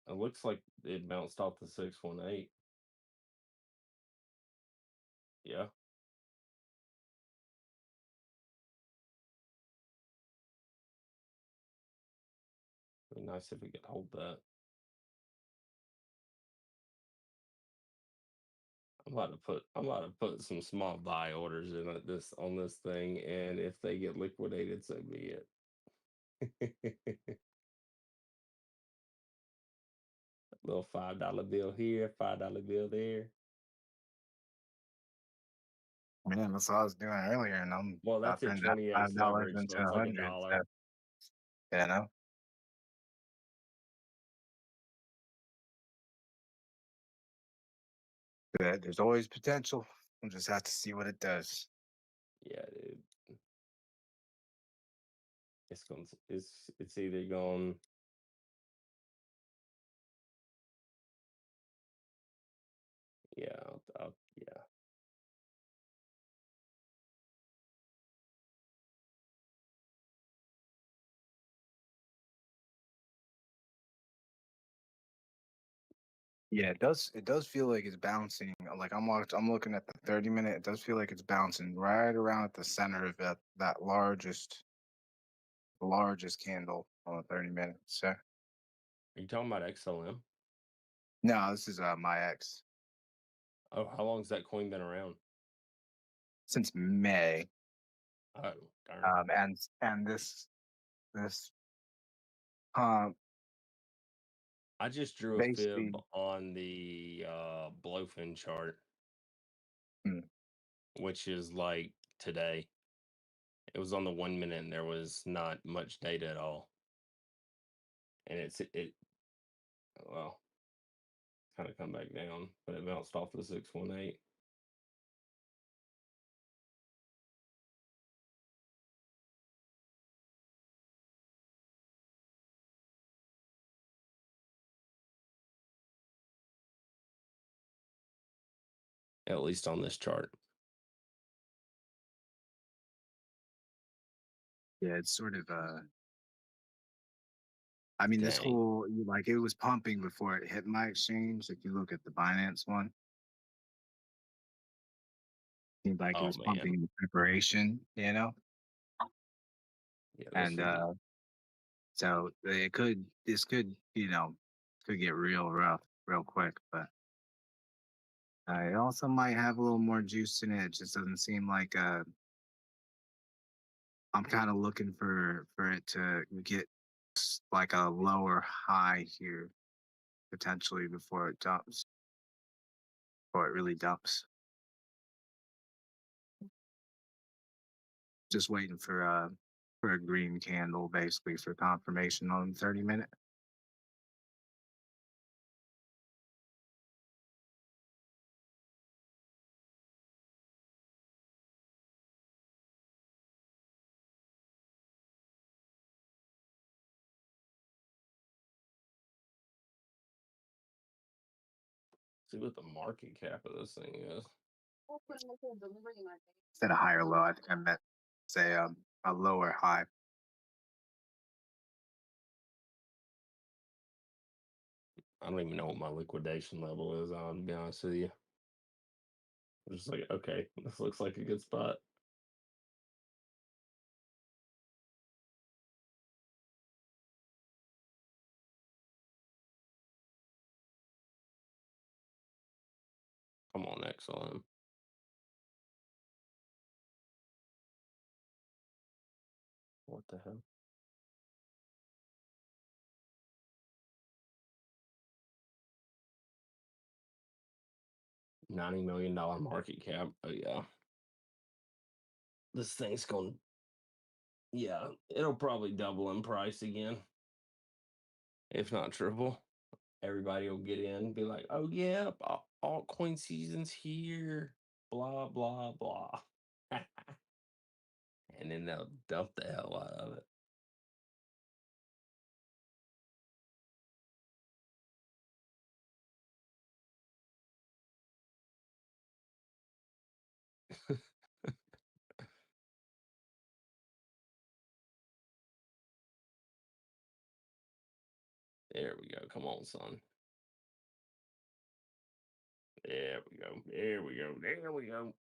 It looks like it bounced off the 618. Yeah. Be nice if we could hold that. I'm about to put some small buy orders in on this thing, and if they get liquidated, so be it. Little $5 bill here, $5 bill there. Man, that's what I was doing earlier, and I'm Well, about that's to at end up 28 $5 leverage, so into it's like 100. $1. So, you know. There's always potential. We'll just have to see what it does. Yeah, dude. It's either going. Yeah, yeah. Yeah, it does. It does feel like it's bouncing. Like I'm looking at the 30-minute. It does feel like it's bouncing right around at the center of that largest candle on the 30-minute. So Are you talking about XLM? no, this is my ex Oh, how long's that coin been around? since May. Oh, darn. And this um I just drew a basically fib on the Blowfin chart, hmm, which is like today. It was on the 1 minute, and there was not much data at all. And well, kind of come back down, but it bounced off the 618. At least on this chart. yeah, it's sort of I mean, this Dang. whole like it was pumping before it hit my exchange. If you look at the Binance one, seemed like it Oh was man. pumping in preparation, you know. Yeah, And so this could could get real rough real quick, but it also might have a little more juice in it. It just doesn't seem like I'm kind of looking for it to get like a lower high here potentially before it dumps, before it really dumps. Just waiting for a green candle basically for confirmation on the 30-minute. see what the market cap of this thing is. Instead of high or low, I think I meant say a lower high. I don't even know what my liquidation level is, I'll be honest with you. I'm just like, okay, this looks like a good spot. Come on, XLM. What the hell? $90 million market cap. Oh yeah. This thing's going, yeah, it'll probably double in price again. If not triple. Everybody will get in and be like, oh yeah, altcoin season's here. Blah blah blah. And then they'll dump the hell out of it. There we go. Come on, son. There we go. There we go. There we go.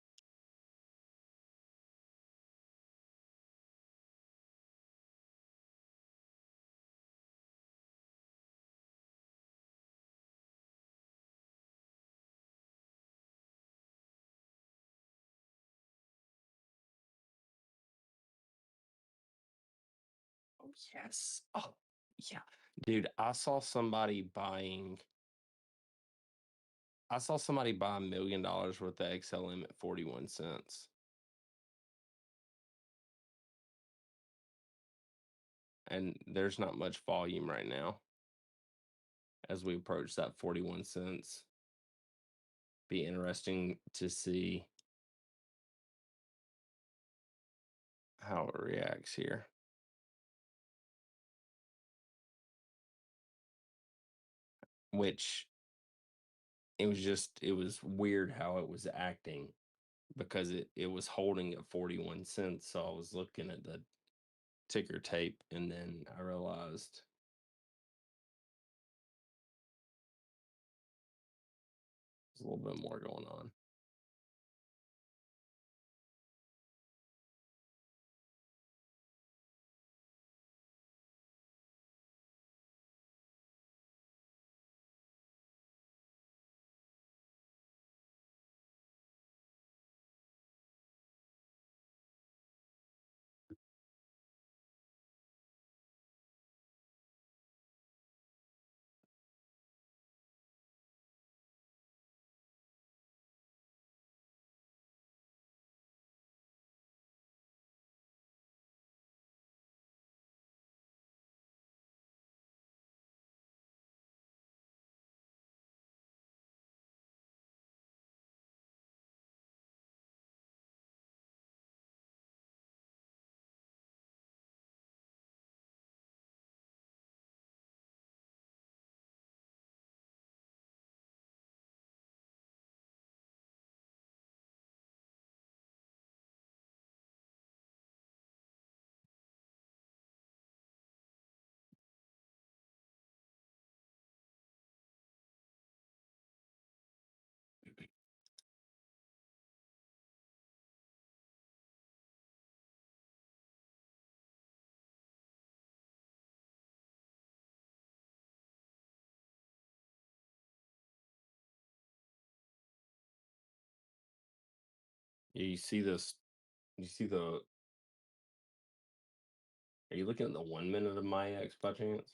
Oh, yes. Oh, yeah. Dude, I saw somebody buy $1 million worth of XLM at 41 cents. And there's not much volume right now as we approach that 41 cents. Be interesting to see how it reacts here. Which it was weird how it was acting because it was holding at 41 cents. So I was looking at the ticker tape and then I realized there's a little bit more going on. Yeah, you see this, you see the, are you looking at the 1 minute of my X by chance?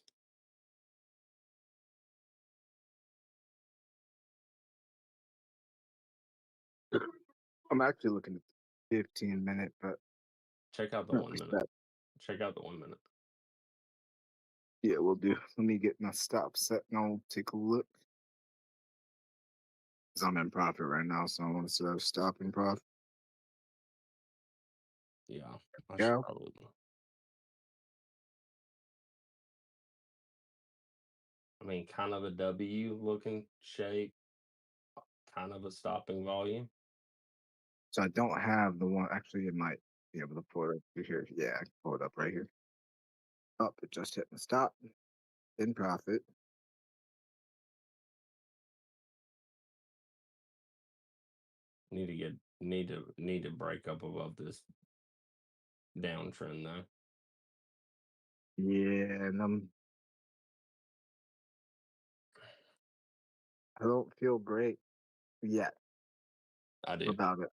I'm actually looking at the 15-minute, but Check out the not 1 minute. that. Check out the 1 minute. Yeah, we'll do. Let me get my stop set and I'll take a look. 'Cause I'm in profit right now, so I want to set a stop in profit. Yeah, I Yeah. should probably. I mean, kind of a W looking shape, kind of a stopping volume. So I don't have the one. Actually, it might be able to pull it up here. Yeah, I can pull it up right here. Up, it just hit the stop in profit. Need to break up above this downtrend though. Yeah, and I don't feel great yet. I do. about it.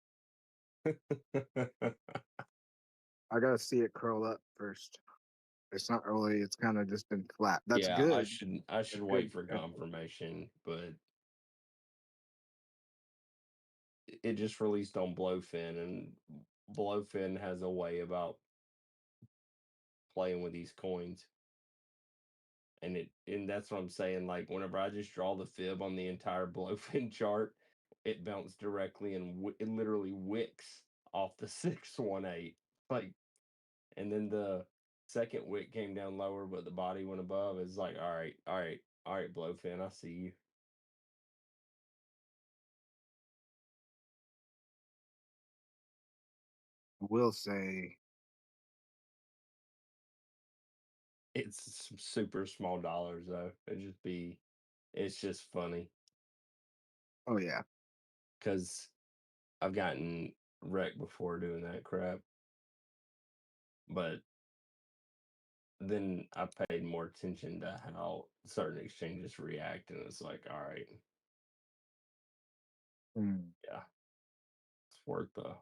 I gotta see it curl up first. It's not really. It's kind of just been flat. That's Yeah, good. I should That's wait good. for confirmation, but it just released on Blowfin, and Blowfin has a way about playing with these coins. And that's what I'm saying. Like whenever I just draw the fib on the entire Blowfin chart, it bounced directly and it literally wicks off the 618. Like, and then the second wick came down lower, but the body went above. It's like, all right, Blowfin, I see you. I will say it's some super small dollars though. It's just funny. Oh yeah, because I've gotten wrecked before doing that crap. But then I paid more attention to how certain exchanges react, and it's like, all right, yeah, it's worth the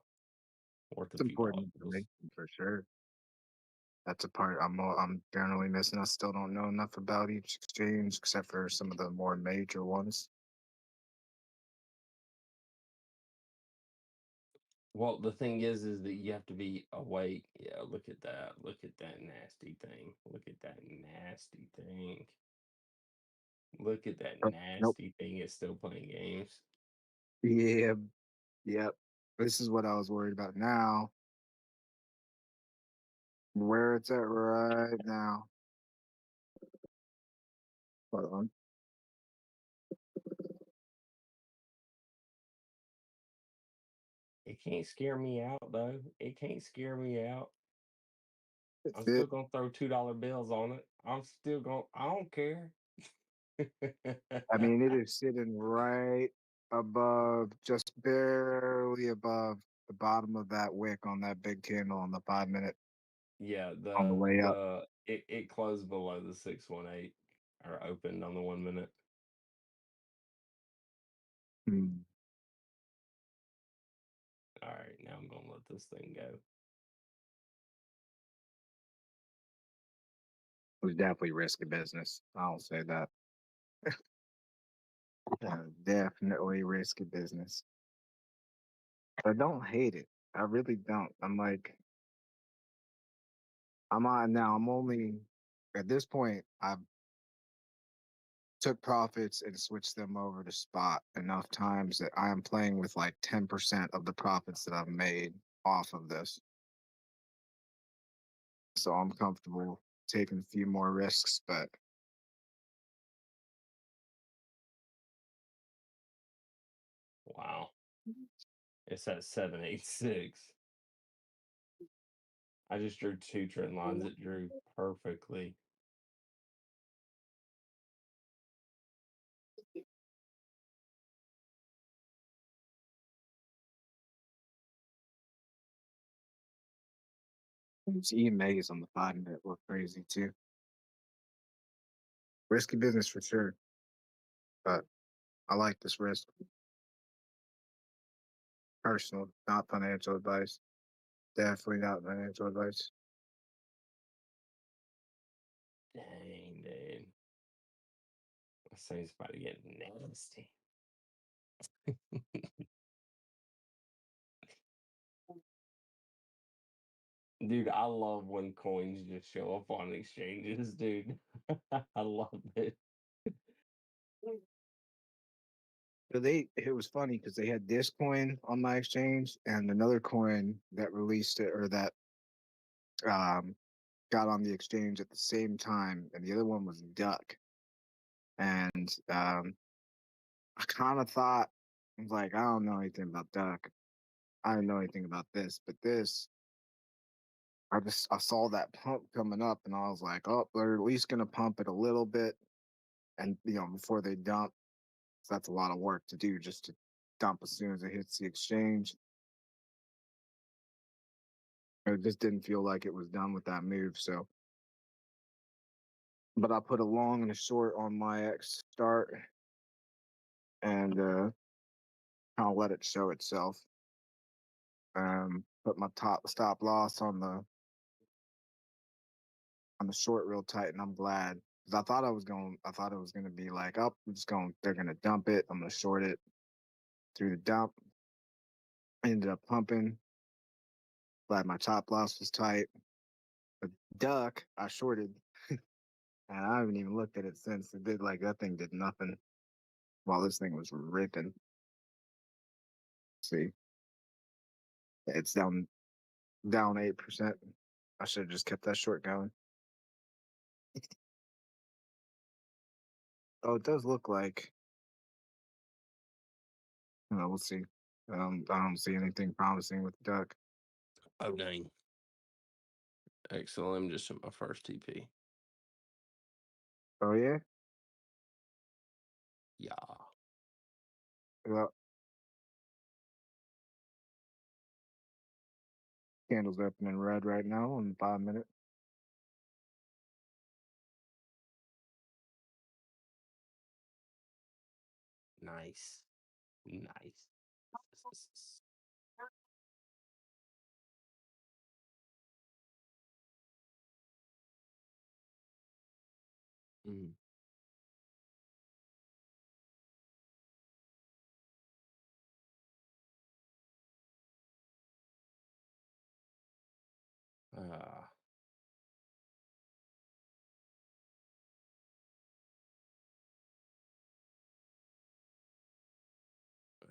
it's important $few. information for sure. That's a part I'm generally missing. I still don't know enough about each exchange, except for some of the more major ones. Well, the thing is that you have to be awake. Yeah, look at that. Look at that nasty thing. Look at that nasty thing. Look at that nasty thing. It's still playing games. Yeah, yep. This is what I was worried about now. Where it's at right now. Hold on. It can't scare me out though. It can't scare me out. I'm That's still it. gonna throw $2 bills on it. I don't care. I mean, it is sitting right above, just barely above the bottom of that wick on that big candle on the 5 minute Yeah, on the way up. it closed below the 618 or opened on the 1 minute. All right, now I'm gonna let this thing go. It was definitely risky business. I'll say that. Definitely risky business. I don't hate it. I really don't. I'm on now. I'm only at this point. I've took profits and switched them over to spot enough times that I am playing with like 10% of the profits that I've made off of this. So I'm comfortable taking a few more risks, but Wow. It's at 786. I just drew 2 trend lines. It drew perfectly. these EMAs on the 5 minute look crazy too. Risky business for sure, but I like this risk. Personal, not financial advice. Definitely not financial advice. Dang, dude. This thing's about to get nasty. Dude, I love when coins just show up on exchanges, dude. I love it. So it was funny because they had this coin on my exchange and another coin that released it or that got on the exchange at the same time, and the other one was Duck. And I kind of thought, I was like, I don't know anything about Duck. I didn't know anything about this, but this, I saw that pump coming up, and I was like, oh, they're at least gonna pump it a little bit, and before they dump. So that's a lot of work to do just to dump as soon as it hits the exchange. It just didn't feel like it was done with that move. So, but I put a long and a short on my X start, and I'll let it show itself. Put my stop loss on the short real tight, and I'm glad because I thought it was gonna be like, oh, they're gonna dump it. I'm gonna short it through the dump. Ended up pumping. Glad my top loss was tight. The duck I shorted, and I haven't even looked at it since. That thing did nothing while this thing was ripping. See, it's down 8%. I should have just kept that short going. Oh, it does look like. We'll see. I don't see anything promising with the duck. Oh dang. XLM just hit my first TP. Oh yeah. Yeah. Well, candle's opening red right now in 5 minutes. Nice. Nice. Mm. Ah.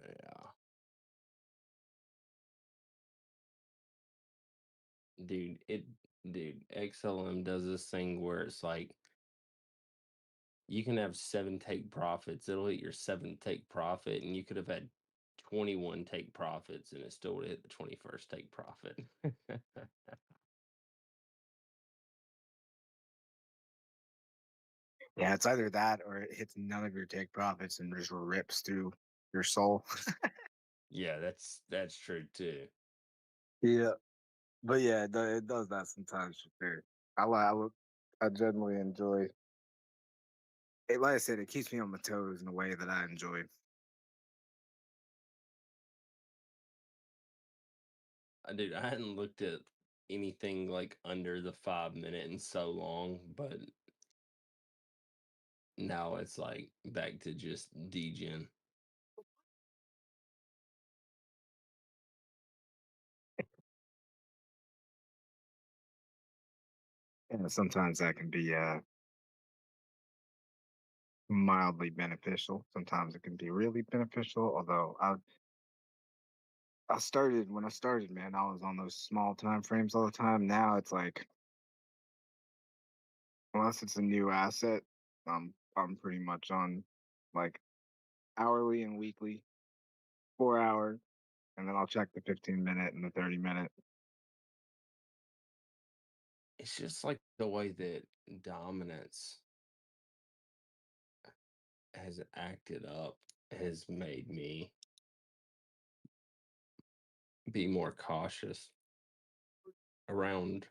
Yeah. Dude, XLM does this thing where it's like you can have 7 take profits. It'll hit your 7th take profit, and you could have had 21 take profits, and it still would hit the 21st take profit. Yeah, it's either that or it hits none of your take profits and just rips through your soul. Yeah, that's true too. Yeah, but yeah, it does that sometimes for sure. I generally enjoy it. Like I said, it keeps me on my toes in a way that I enjoy. Dude, I hadn't looked at anything like under the 5 minute in so long, but now it's like back to just degen. And sometimes that can be mildly beneficial. Sometimes it can be really beneficial. Although when I started, man, I was on those small time frames all the time. Now it's like, unless it's a new asset, I'm pretty much on like hourly and weekly, 4 hour, and then I'll check the 15-minute and the 30-minute. It's just like the way that dominance has acted up has made me be more cautious around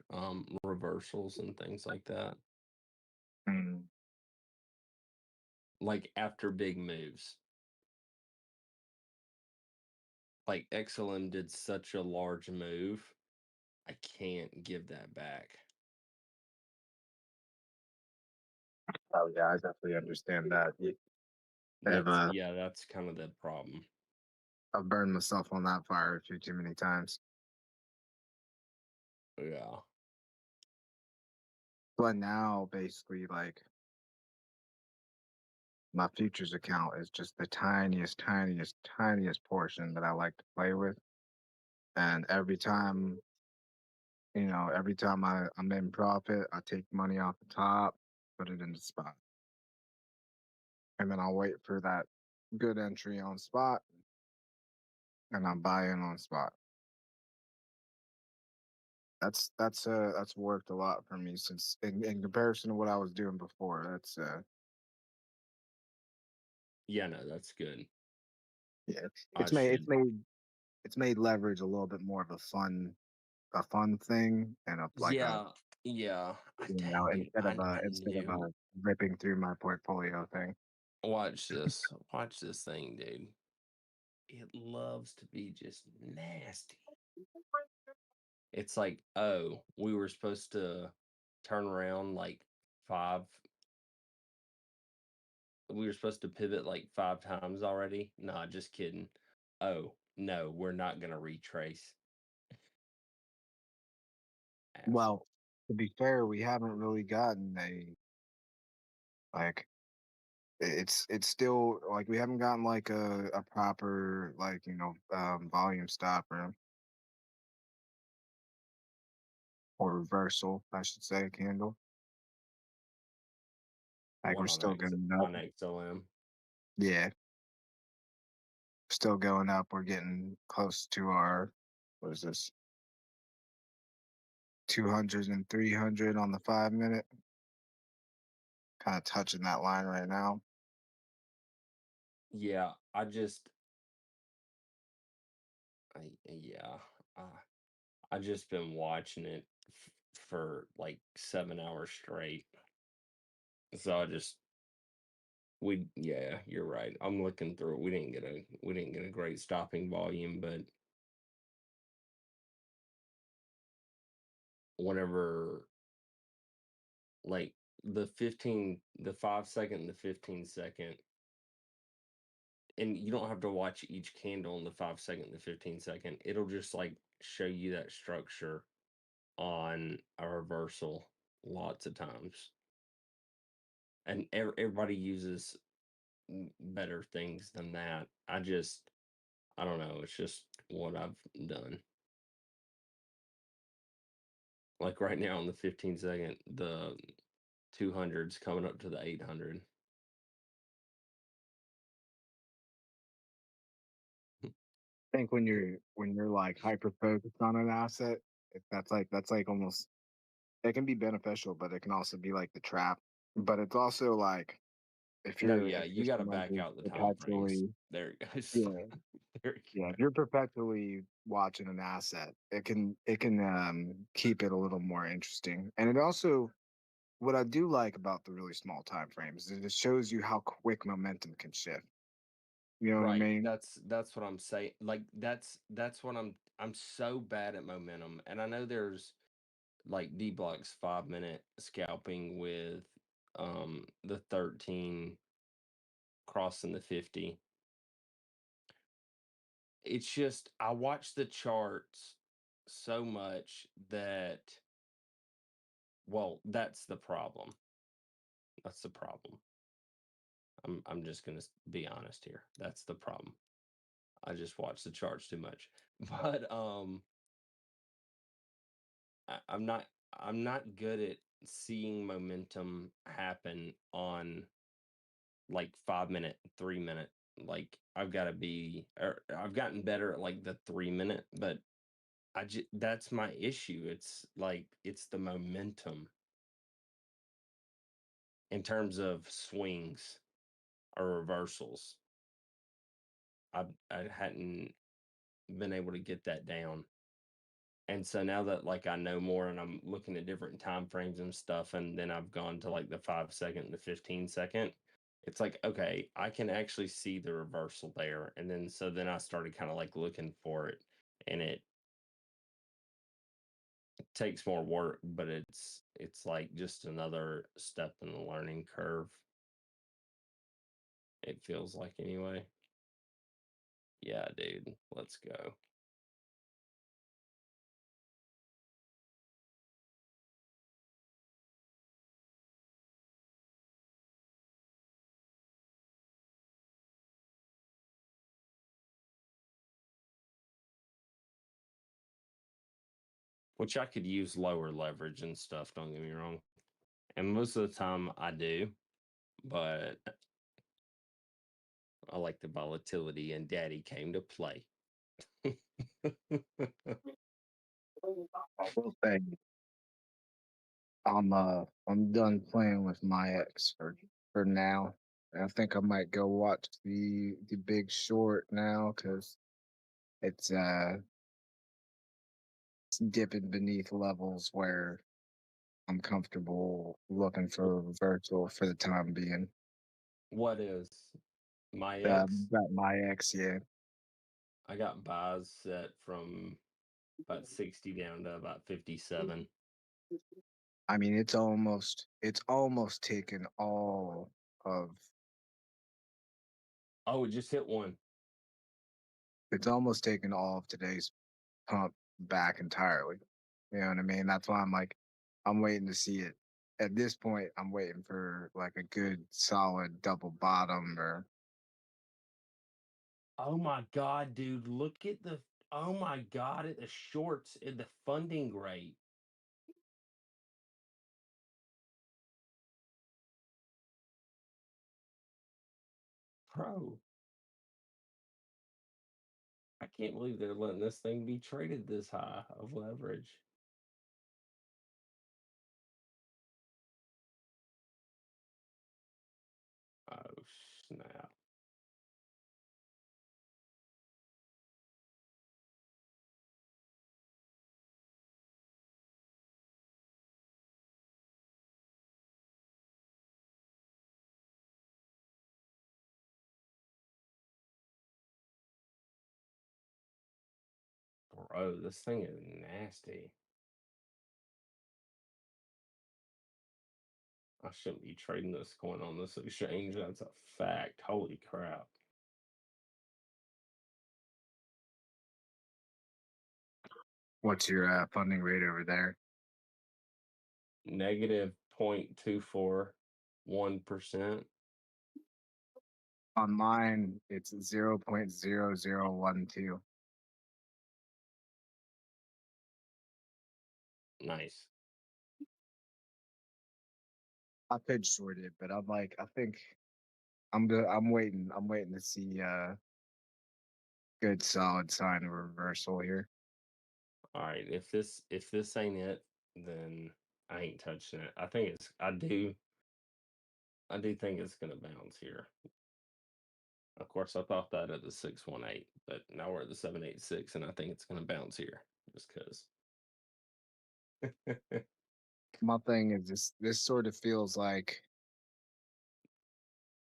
reversals and things like that. Mm. Like after big moves. Like XLM did such a large move, I can't give that back. Oh yeah, I definitely understand that. That's kind of the problem. I've burned myself on that fire too many times. Yeah. But now, basically, like my futures account is just the tiniest portion that I like to play with. And every time I'm in profit, I take money off the top, put it in the spot. And then I'll wait for that good entry on spot, and I'm buying on spot. That's worked a lot for me since in comparison to what I was doing before. That's Yeah, no, that's good. yeah, I it's should. made leverage a little bit more of a fun thing and Yeah. Dang, dude, instead of I a knew. ripping through my portfolio thing. Watch this thing, dude. it loves to be just nasty. It's like, oh, we were supposed to turn around like we were supposed to pivot like 5 times already. Nah, just kidding. Oh, no, we're not going to retrace. Well, to be fair, we haven't really gotten like it's still like we haven't gotten like a proper like volume stopper or reversal, I should say, candle. Like we're What still going up. on XLM? Yeah. Still going up. We're getting close to our, what is this? 200 and 300 on the 5 minute. Kind of touching that line right now. Yeah, I just been watching it for like 7 hours straight. So you're right. I'm looking through it. We didn't get a great stopping volume, but whenever like the 5 second and the 15 second, and you don't have to watch each candle in the 5 second and the 15 second, it'll just like show you that structure on a reversal lots of times. And everybody uses better things than that. I don't know. It's just what I've done. Like right now on the 15 second, the 200's coming up to the 800. I think when you're like hyper focused on an asset, that's like almost, it can be beneficial, but it can also be like the trap. But it's also like if No, you're yeah, you got to back out the time frames. There it goes. yeah, There you yeah, if you're perpetually watching an asset, it can keep it a little more interesting. And it also, what I do like about the really small time frames is it shows you how quick momentum can shift. You know what I mean? That's what I'm saying. Like that's what I'm so bad at momentum. And I know there's like Dbloc's 5 minute scalping with the 13 crossing the 50. It's just I watch the charts so much that, well, that's the problem. That's the problem. I'm just gonna be honest here. That's the problem. I just watch the charts too much. But I'm not good at seeing momentum happen on like 5 minute, 3 minute. Like I've gotten better at like the 3 minute, but that's my issue. It's like it's the momentum in terms of swings or reversals. I hadn't been able to get that down. And so now that like I know more and I'm looking at different time frames and stuff, and then I've gone to like the 5 second and the 15 second, it's like, okay, I can actually see the reversal there. And then I started kind of like looking for it, and it takes more work, but it's like just another step in the learning curve. It feels like anyway. Yeah, dude, let's go. Which I could use lower leverage and stuff, don't get me wrong. And most of the time I do, but I like the volatility, and Daddy came to play. I will say, I'm done playing with my ex for now. I think I might go watch the Big Short now because it's dipping beneath levels where I'm comfortable looking for a reversal for the time being. What is my ex? Got my ex, yeah. I got buys set from about 60 down to about 57. I mean, it's almost taken all of. Oh, it just hit one. It's almost taken all of today's pump back entirely. You know what I mean? That's why I'm like, I'm waiting to see it. At this point, I'm waiting for like a good solid double bottom or. Oh my God, dude. Look at the, oh my God, at the shorts in the funding rate. Bro. I can't believe they're letting this thing be traded this high of leverage. Oh, snap. Bro, this thing is nasty. I shouldn't be trading this coin on this exchange. That's a fact. Holy crap. What's your funding rate over there? Negative 0.241%. On mine, it's 0.0012. Nice. I could short it, but I'm like, I think I'm good. I'm waiting to see good solid sign of reversal here. All right. If this ain't it, then I ain't touching it. I think it's I do think it's gonna bounce here. Of course, I thought that at the 618, but now we're at the 786, and I think it's gonna bounce here just because. My thing is this sort of feels like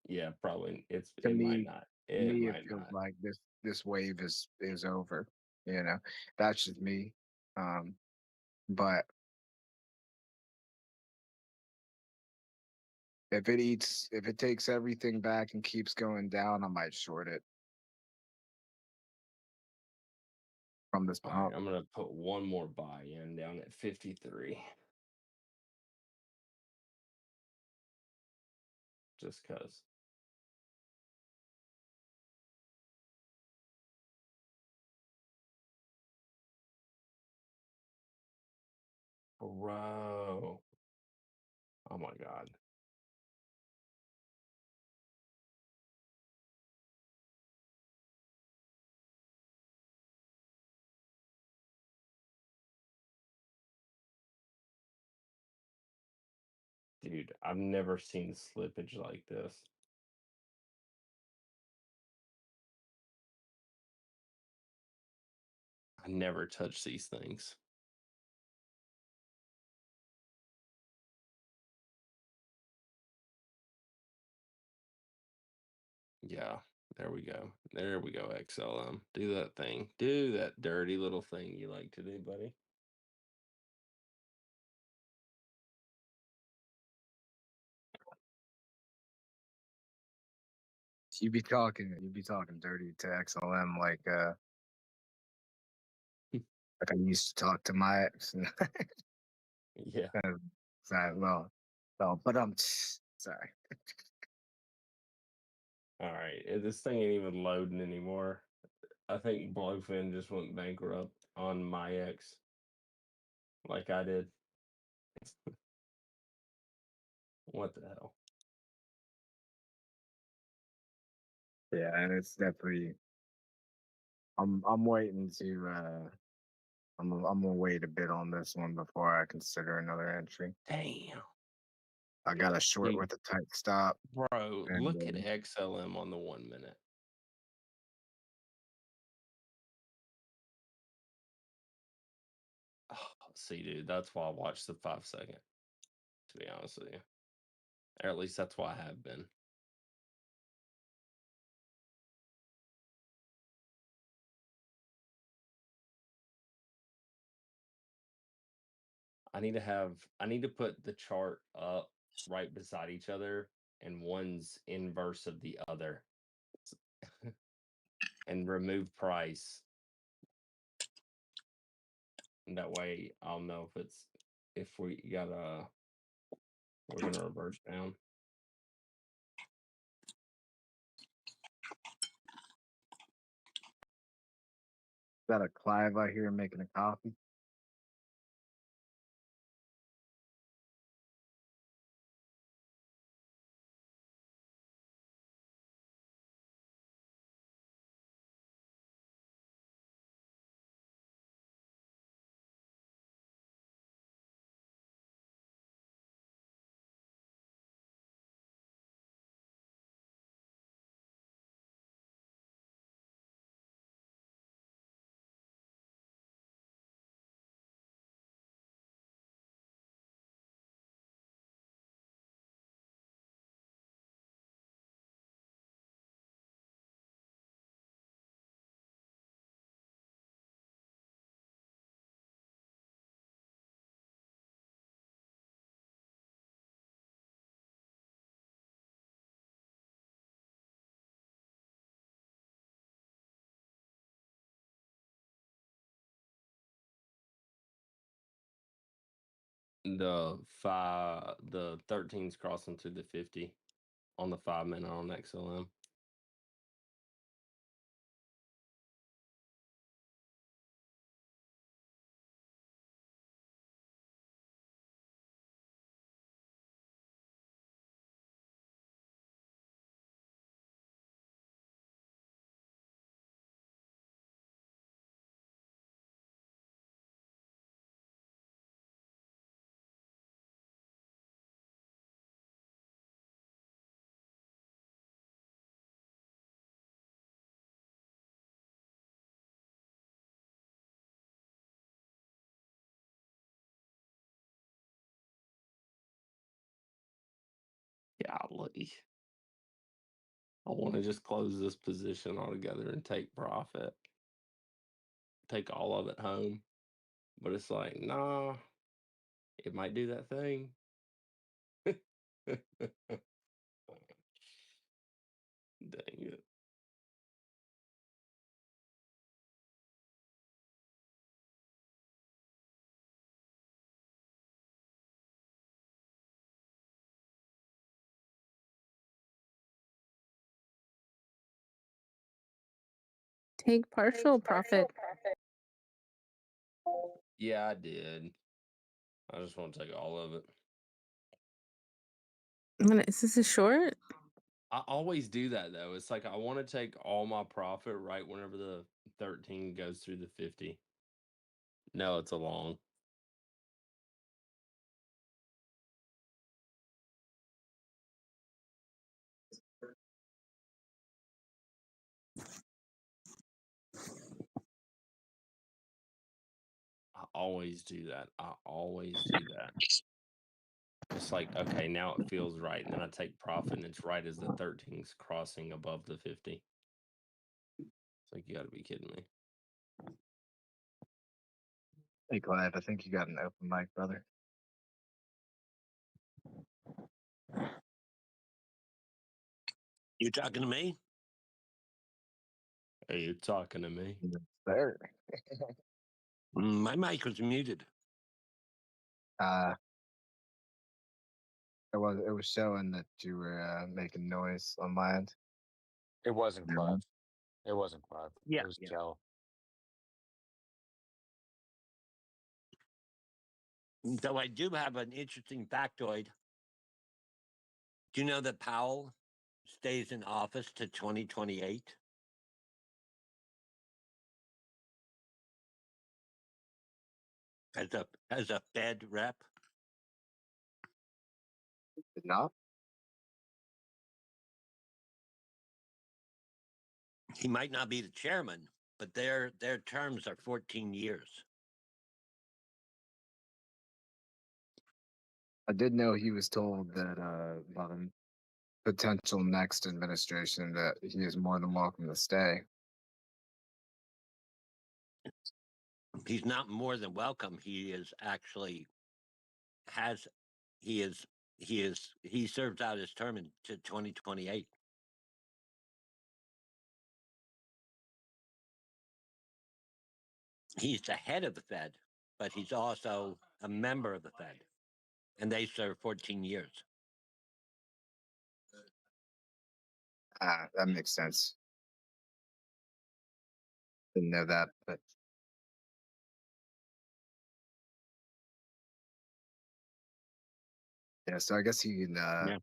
Yeah, probably to it me might not. It it might feels not. like this wave is over. You know, that's just me. But if it takes everything back and keeps going down, I might short it from this All pump. right, I'm gonna put one more buy in down at 53. Just cause. Bro. Oh my God. Dude, I've never seen slippage like this. I never touch these things. Yeah, there we go. There we go, XLM. Do that thing. Do that dirty little thing you like to do, buddy. You be talking dirty to XLM like I used to talk to my ex. Yeah. Sorry, well, but I'm sorry. All right. This thing ain't even loading anymore. I think Blowfin just went bankrupt on my ex. Like I did. What the hell? Yeah, and it's definitely. I'm waiting to. I'm gonna wait a bit on this one before I consider another entry. Damn. I got a short Dude, with a tight stop. bro, And, look at XLM on the 1 minute. Oh, see, dude, that's why I watched the 5 second, to be honest with you. Or at least that's why I have been. I need to put the chart up right beside each other, and one's inverse of the other, and remove price. And that way, I'll know if we're gonna reverse down. Is that a Clive out here making a coffee? The 13's crossing through the 50 on the 5 minute on XLM. Golly. I want to just close this position altogether and take profit. Take all of it home. But it's like, nah, it might do that thing. Dang it. Take partial profit. Yeah, I did. I just want to take all of it. Is this a short? I always do that though. It's like I want to take all my profit right whenever the 13 goes through the 50. No, it's a long. I always do that. I always do that. It's like, okay, now it feels right. And then I take profit and it's right as the 13's crossing above the 50. It's like, you got to be kidding me. Hey, Clive, I think you got an open mic, brother. You talking to me? Are you talking to me? There. My mic was muted. It was showing that you were making noise on my end. It wasn't Clive. It wasn't Clive. Yeah, It was yeah. Joe. So I do have an interesting factoid. Do you know that Powell stays in office to 2028? As a Fed rep? Did not? He might not be the chairman, but their terms are 14 years. I did know he was told that by the potential next administration that he is more than welcome to stay. He's not more than welcome. He is actually has he serves out his term to 2028. He's the head of the Fed, but he's also a member of the Fed, and they serve 14 years. That makes sense. Didn't know that, but yeah. So I guess you can, Yeah.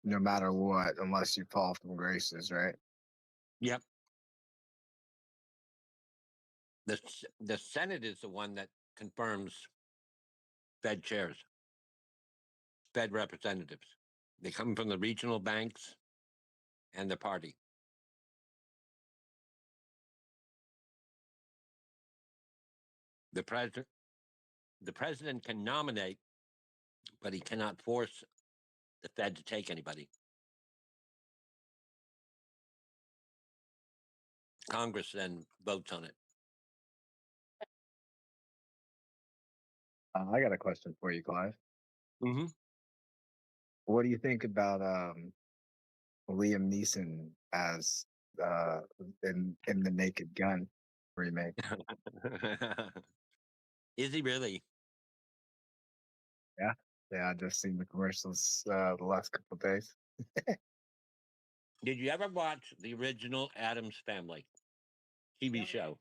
no matter what, unless you fall from graces, right? Yep. The Senate is the one that confirms Fed chairs, Fed representatives. They come from the regional banks and the party. The president can nominate, but he cannot force the Fed to take anybody. Congress then votes on it. I got a question for you, Clive. Mm-hmm. What do you think about Liam Neeson as in the Naked Gun remake? Is he really? Yeah, I just seen the commercials the last couple of days. Did you ever watch the original Addams Family TV show?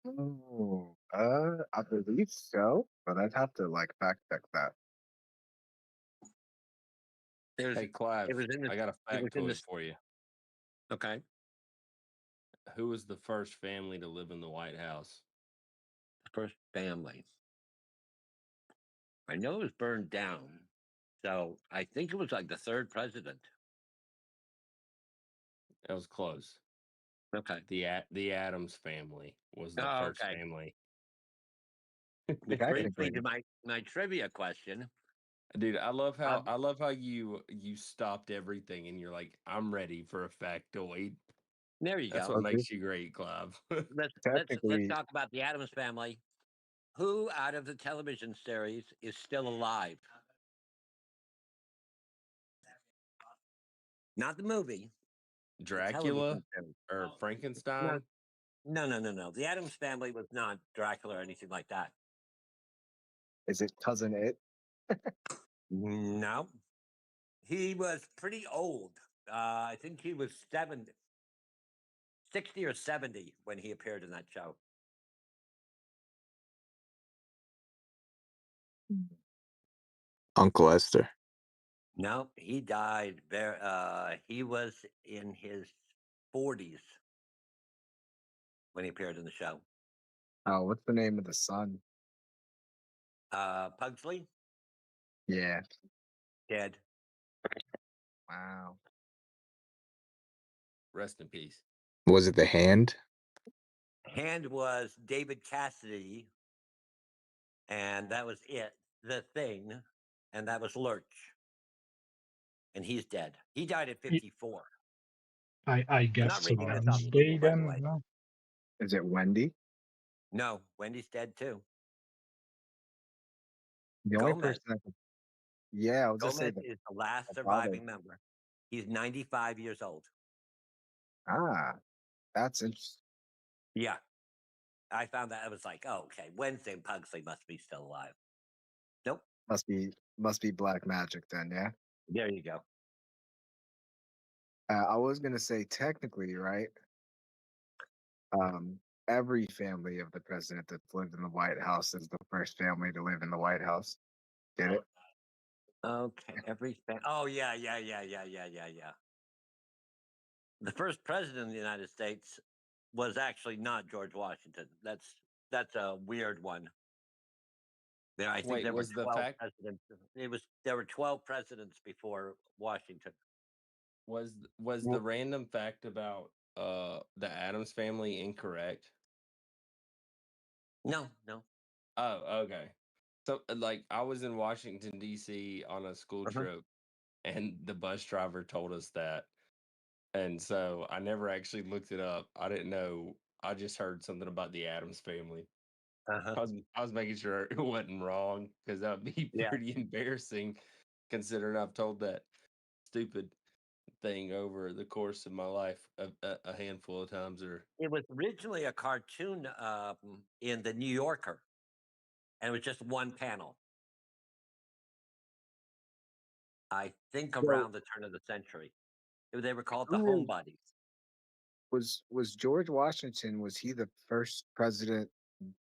Oh, I believe so, but I'd have to like fact check that. It was, Hey, Clive, it was in the, I got a it was in factoid the, for you. okay. Who was the first family to live in the White House? First family. I know it was burned down. So I think it was like the third president. That was close. Okay. The Addams family was the Oh, first okay. family. Which brings me to my trivia question. Dude, I love how you stopped everything and you're like, I'm ready for a factoid. There you That's go. what makes you great, Clive. Let's talk about the Addams Family. Who out of the television series is still alive? Not the movie. Dracula or Frankenstein? No. The Addams Family was not Dracula or anything like that. Is it Cousin It? No. He was pretty old. I think he was 60 or 70 when he appeared in that show. Uncle Esther. No, he died very he was in his 40s when he appeared in the show. Oh, what's the name of the son? Pugsley? Yeah. Dead. Wow. Rest in peace. Was it the Hand? Hand was David Cassidy, and that was it. The Thing, and that was Lurch. And he's dead. He died at 54. I I'm guess not so. reading this on Google, by the way. No? Is it Wendy? No, Wendy's dead too. The only Gomez. person I could, yeah, I was just Gomez saying is the last the father. surviving member. He's 95 years old. That's interesting. Yeah. I found that. I was like, oh, okay. Wednesday and Pugsley must be still alive. Nope. Must be black magic then, yeah. There you go. I was gonna say technically, right? Every family of the president that's lived in the White House is the first family to live in the White House. Get it? Okay. Oh, yeah. The first president of the United States was actually not George Washington. That's a weird one. There, I think Wait, there were was the 12 fact presidents. There were 12 presidents before Washington. was the random fact about the Addams family incorrect? No. Oh, okay. So like I was in Washington D.C. on a school trip and the bus driver told us that. And so I never actually looked it up. I didn't know. I just heard something about the Addams family. I was making sure it wasn't wrong because that would be Yeah. pretty embarrassing, considering I've told that stupid thing over the course of my life a handful of times. Or It was originally a cartoon in the New Yorker, and it was just one panel. I think So around the turn of the century. They were called the who Homebodies. was George Washington? Was he the first president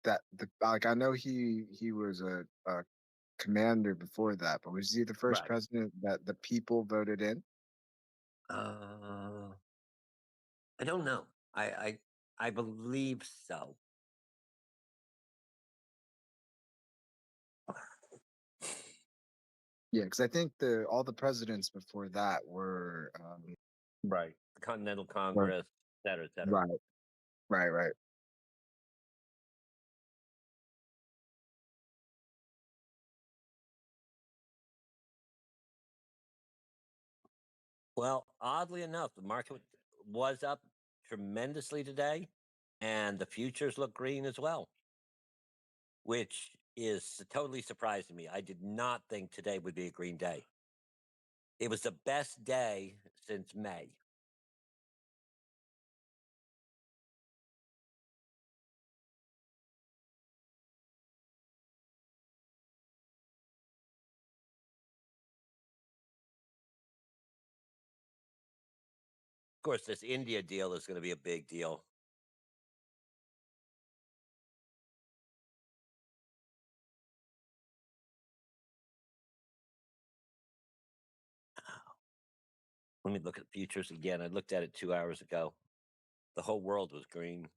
that like I know he was a commander before that, but was he the first Right. president that the people voted in? I don't know. I believe so. Yeah, because I think all the presidents before that were Right. The Continental were Congress, et cetera, et cetera. right. Well, oddly enough, the market was up tremendously today, and the futures look green as well, which is totally surprising me. I did not think today would be a green day. It was the best day since May. Of course, this India deal is going to be a big deal. Let me look at futures again. I looked at it 2 hours ago. The whole world was green.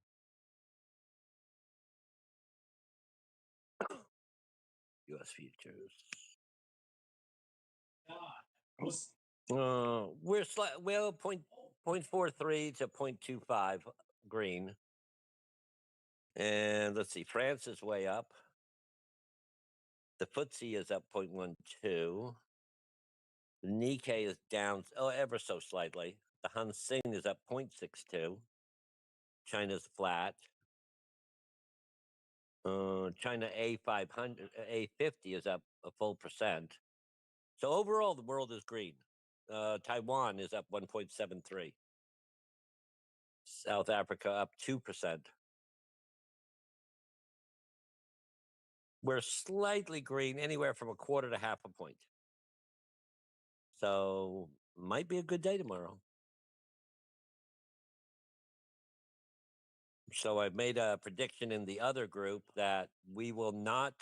U.S. futures. We're well 0.43 to 0.25 green. And let's see, France is way up. The FTSE is up 0.12. The Nikkei is down ever so slightly. The Hang Seng is up 0.62. China's flat. China A500, A50 is up a full percent. So overall, the world is green. Taiwan is up 1.73. South Africa up 2%. We're slightly green, anywhere from a quarter to half a point. So might be a good day tomorrow. So I've made a prediction in the other group that we will not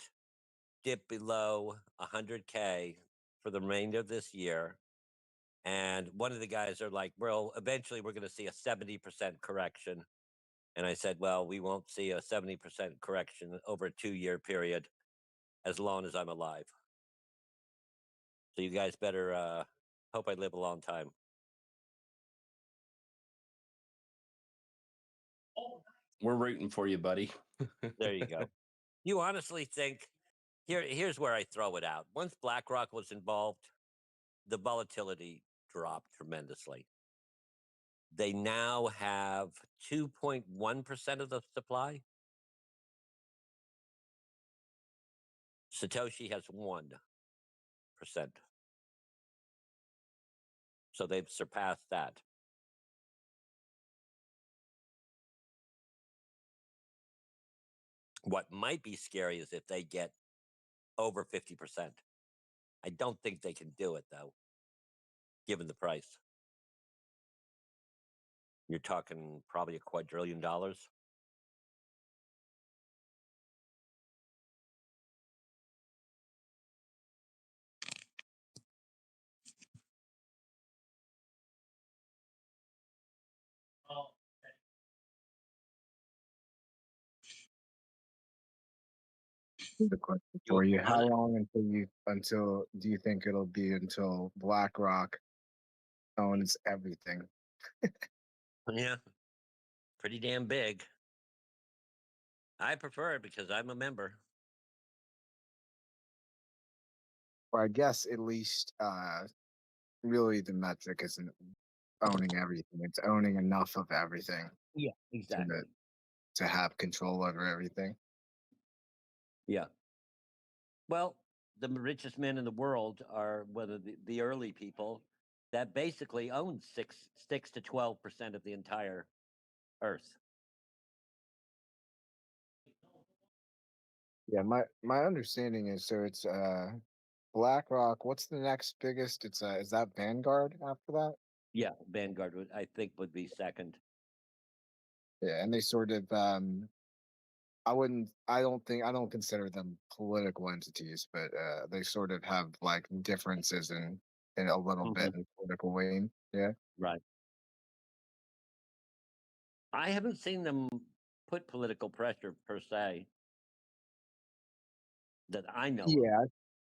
dip below 100K for the remainder of this year. And one of the guys are like, well, eventually we're going to see a 70% correction. And I said, well, we won't see a 70% correction over a 2-year period as long as I'm alive. So you guys better hope I live a long time. we're rooting for you, buddy. There you go. You honestly think here's where I throw it out. Once BlackRock was involved, the volatility dropped tremendously. They now have 2.1% of the supply. Satoshi has 1%. So they've surpassed that. What might be scary is if they get over 50%. I don't think they can do it, though, given the price. You're talking probably $2 quadrillion. The question for you: how long until do you think it'll be until BlackRock owns everything? Yeah, pretty damn big. I prefer it because I'm a member. Or I guess at least really the metric isn't owning everything. It's owning enough of everything. Yeah, exactly. To have control over everything. Yeah. Well, the richest men in the world are one of the early people that basically own 6 to 12% of the entire Earth. Yeah, my understanding is so it's BlackRock. What's the next biggest? It's is that Vanguard after that? Yeah, Vanguard would I think would be second. Yeah, and they sort of I don't consider them political entities, but they sort of have like differences in a little bit in political weighting. Yeah. Right. I haven't seen them put political pressure per se that I know of. Yeah,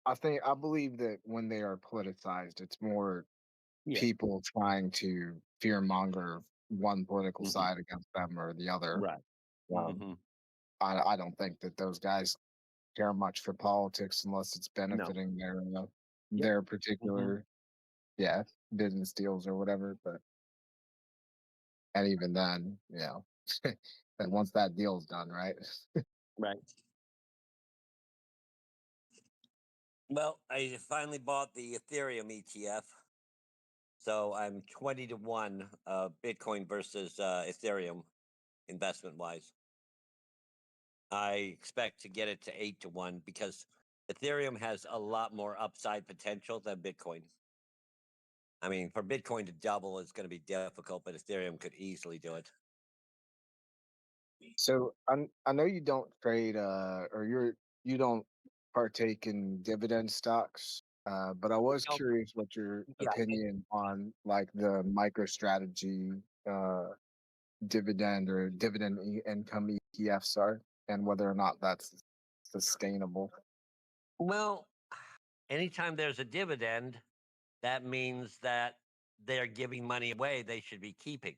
I believe that when they are politicized, it's more Yeah. people trying to fear monger one political Mhm. side against them or the other. Right. Mhm. I don't think that those guys care much for politics unless it's benefiting their particular business deals or whatever. But and even then, and once that deal's done, right? Right. Well, I finally bought the Ethereum ETF. So I'm 20 to 1 Bitcoin versus Ethereum investment wise. I expect to get it to 8 to 1 because Ethereum has a lot more upside potential than Bitcoin. I mean, for Bitcoin to double is going to be difficult, but Ethereum could easily do it. So I know you don't trade or you don't partake in dividend stocks, but I was No. curious what your Yeah. opinion on like the MicroStrategy dividend or income ETFs are, and whether or not that's sustainable. Well, anytime there's a dividend, that means that they're giving money away they should be keeping.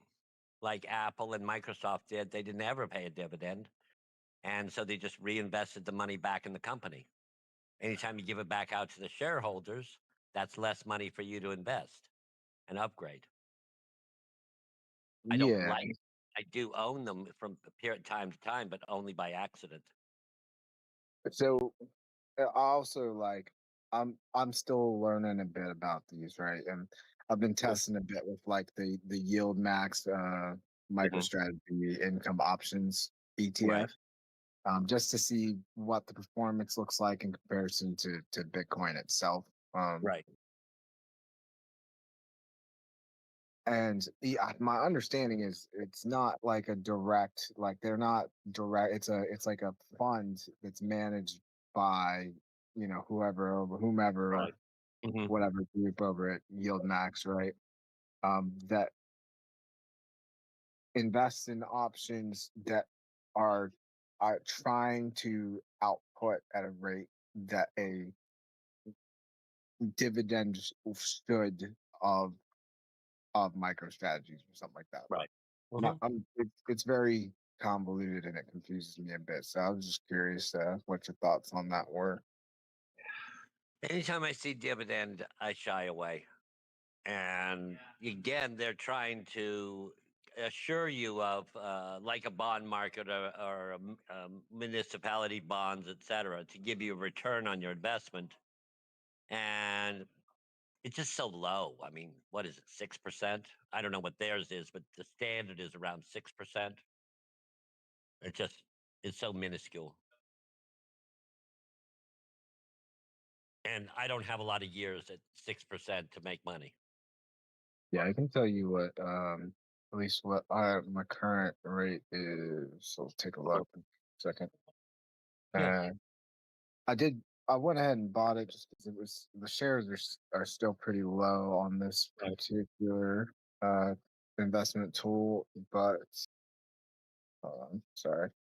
Like Apple and Microsoft did, they didn't ever pay a dividend. And so they just reinvested the money back in the company. Anytime you give it back out to the shareholders, that's less money for you to invest and upgrade. I don't Yeah. I do own them from time to time, but only by accident. So I also like I'm still learning a bit about these, right? And I've been testing a bit with like the yield max MicroStrategy income options ETF. Just to see what the performance looks like in comparison to Bitcoin itself. Right. And my understanding is it's not like a direct, like they're not direct. It's like a fund that's managed by whoever or whomever or whatever group over at Yield Max, right? That invests in options that are trying to output at a rate that a dividend should of MicroStrategies or something like that. Right. It's very convoluted and it confuses me a bit. So I was just curious what your thoughts on that were. Anytime I see dividend, I shy away. And again, they're trying to assure you of like a bond market or municipality bonds, et cetera, to give you a return on your investment. And it's just so low. I mean, what is it, 6%? I don't know what theirs is, but the standard is around 6%. It's so minuscule. And I don't have a lot of years at 6% to make money. Yeah, I can tell you what at least what my current rate is. So let's take a look in a second. Yeah. I went ahead and bought it just because the shares are still pretty low on this particular investment tool, but sorry,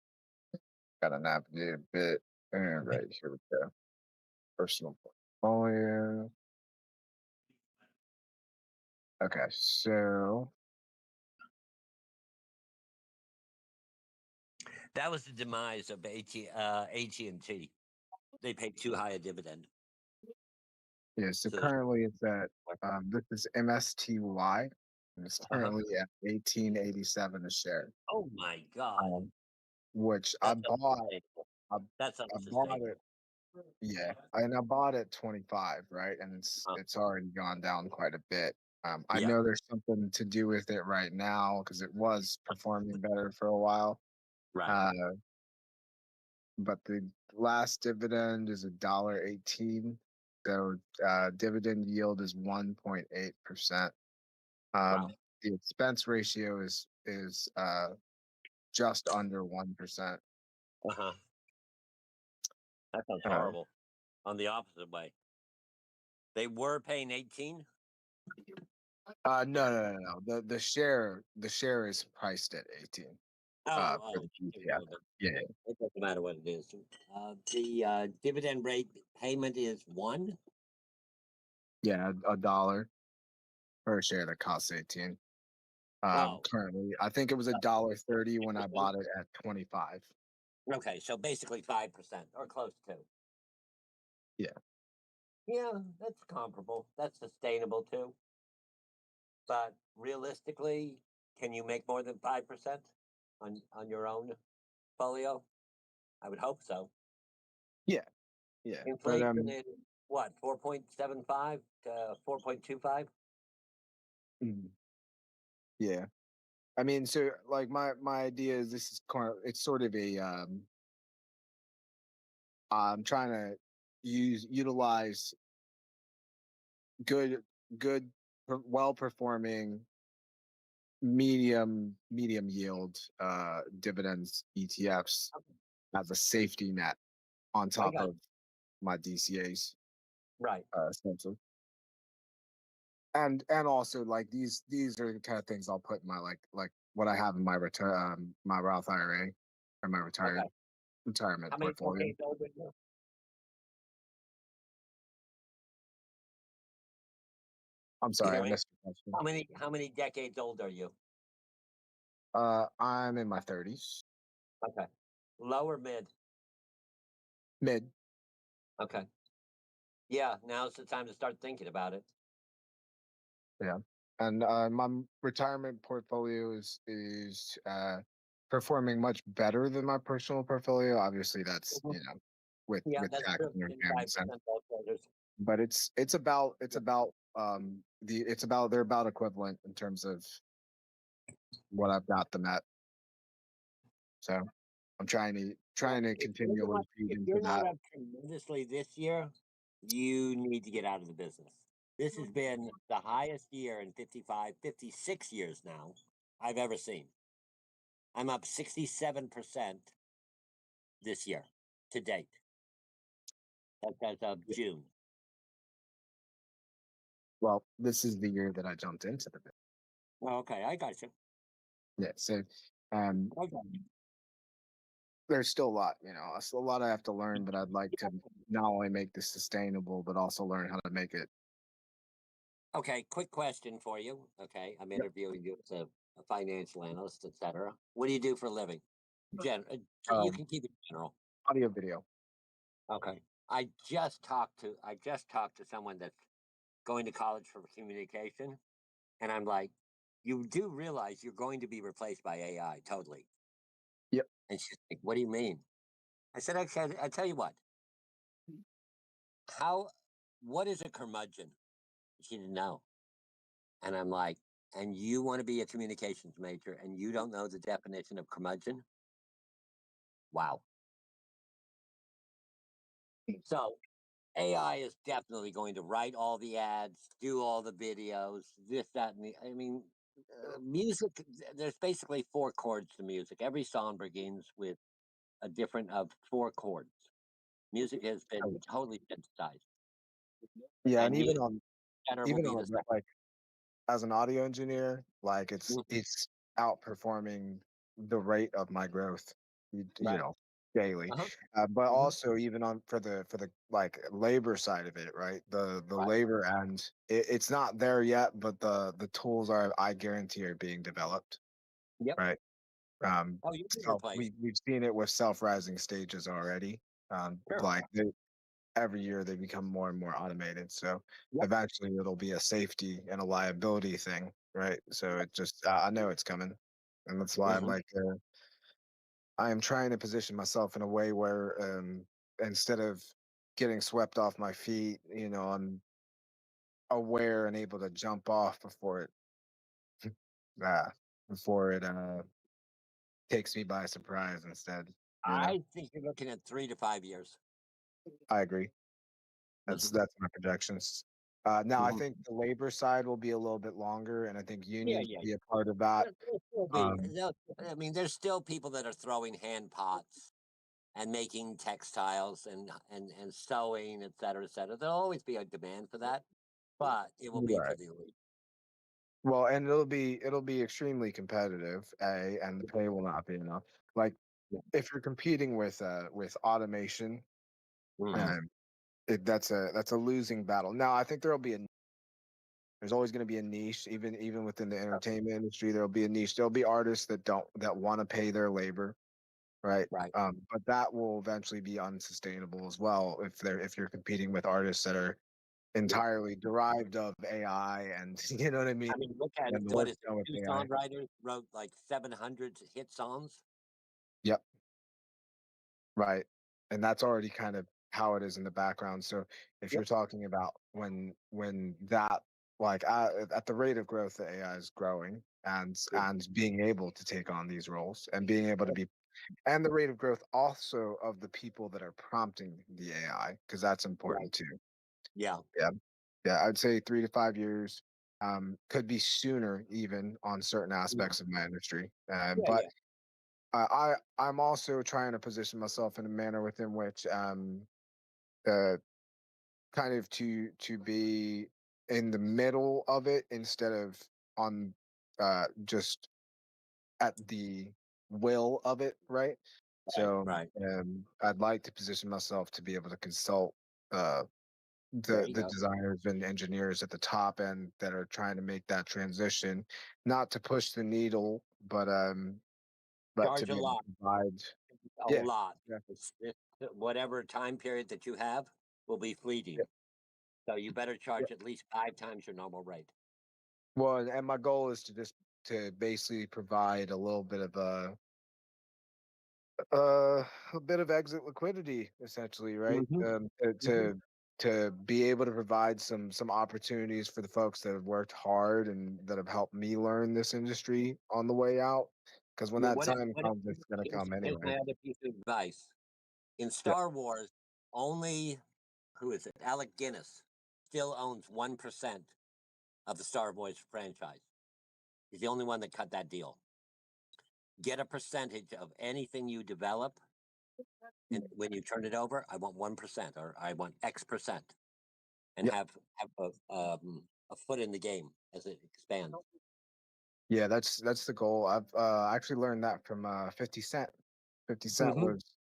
gotta navigate a bit. And right here we go. Personal portfolio. Okay, so That was the demise of AT&T. They paid too high a dividend. yeah, so So- currently it's at this is MSTY, and it's currently at 1887 a share. Oh my God. Which That's That's I bought unsustainable. it. Yeah, and I bought it 25, right? And it's already gone down quite a bit. I Yeah. know there's something to do with it right now because it was performing better for a while. Right. But the last dividend is $1.18. So dividend yield is 1.8%. Wow. The expense ratio is just under 1%. Uh-huh. That sounds horrible. On the opposite way. They were paying 18? No. The share is priced at 18. For the ETF. Yeah. It doesn't matter what it is. The dividend rate payment is 1? Yeah, $1 per share that costs 18. Currently, I think it was $1.30 when I bought it at 25. Okay, so basically 5% or close to. Yeah. Yeah, that's comparable. That's sustainable too. But realistically, can you make more than 5% on your own folio? I would hope so. Yeah. But Inflation is what, 4.75 to 4.25? yeah. I mean, so like my idea is this is it's sort of a I'm trying to utilize good well performing medium yield dividends ETFs as a safety net on top of my DCAs. Right. Essentially. And also like these are the kind of things I'll put in my like what I have in my my Roth IRA or my retirement How many portfolio. decades old are you? I'm sorry, I missed the question. How many decades old are you? I'm in my 30s. Okay. Low or mid? Mid. Okay. Yeah, now's the time to start thinking about it. Yeah. And my retirement portfolio is performing much better than my personal portfolio. Obviously, that's with that's tax true. and everything. 5% bulk But it's about they're about equivalent in terms of what I've got them at. So I'm trying to continually feed If into you're not that. up tremendously this year, you need to get out of the business. This has been the highest year in 55, 56 years now I've ever seen. I'm up 67% this year to date. That's as of June. Well, this is the year that I jumped into the business. Well, okay, I got you. Yeah, so there's still a lot, a lot I have to learn, but I'd like to not only make this sustainable, but also learn how to make it. Okay, quick question for you. Okay, I'm interviewing you as a financial analyst, etc. What do you do for a living? You can keep it general. Audio video. Okay. I just talked to someone that's going to college for communication, and I'm like, you do realize you're going to be replaced by AI totally. Yep. And she's like, what do you mean? I said, actually, I tell you what. What is a curmudgeon? She didn't know. And I'm like, and you want to be a communications major and you don't know the definition of curmudgeon? Wow. So AI is definitely going to write all the ads, do all the videos, this, that, and music. There's basically 4 chords to music. Every song begins with a different of 4 chords. Music has been totally synthesized. Yeah, and even on the like as an audio engineer, like it's outperforming the rate of my growth, daily. But also even for the like labor side of it, right? The labor end, it's not there yet, but the tools I guarantee are being developed. Yep. Right. You're We've seen it with self-rising stages already. Like every year they become more and more automated. So eventually it'll be a safety and a liability thing, right? So it just I know it's coming, and that's why I'm like I am trying to position myself in a way where instead of getting swept off my feet, I'm aware and able to jump off uh, before it takes me by surprise instead. I think you're looking at 3 to 5 years. I agree. That's my projections. Now I think the labor side will be a little bit longer, and I think unions will be a part of that. I mean, there's still people that are throwing hand pots and making textiles and sewing, et cetera, et cetera. There'll always be a demand for that, but it will be for Right. the elite. Well, and it'll be extremely competitive, and the pay will not be enough. Like if you're competing with automation, that's a losing battle. Now I think there's always going to be a niche, even within the entertainment industry. There'll be a niche. There'll be artists that want to pay their labor, right? Right. But that will eventually be unsustainable as well if you're competing with artists that are entirely derived of AI, and you know what I mean. I mean, look at And the what work is done with it? Two AI. songwriters wrote like 700 hit songs. Yep. Right. And that's already kind of how it is in the background. So if you're talking about when that like at the rate of growth that AI is growing and being able to take on these roles and being able to be and the rate of growth also of the people that are prompting the AI, because that's important too. Yeah. Yeah. Yeah. I'd say 3 to 5 years. Could be sooner even on certain aspects of my industry. But I'm also trying to position myself in a manner within which kind of to be in the middle of it instead of on just at the will of it, right? So I'd like to position myself to be able to consult the designers and engineers at the top end that are trying to make that transition, not to push the needle, but to Charge be a able lot. to provide A lot. Whatever time period that you have will be fleeting. So you better charge at least 5 times your normal rate. Well, and my goal is to basically provide a little bit of a bit of exit liquidity, essentially, right? To be able to provide some opportunities for the folks that have worked hard and that have helped me learn this industry on the way out. Because when that time comes, it's going to come Here's my anyway. other piece of advice. In Star Wars, only, who is it? Alec Guinness still owns 1% of the Star Wars franchise. He's the only one that cut that deal. Get a percentage of anything you develop, and when you turn it over, I want 1% or I want X percent, and have a foot in the game as it expands. Yeah, that's the goal. I've actually learned that from 50 Cent. 50 Cent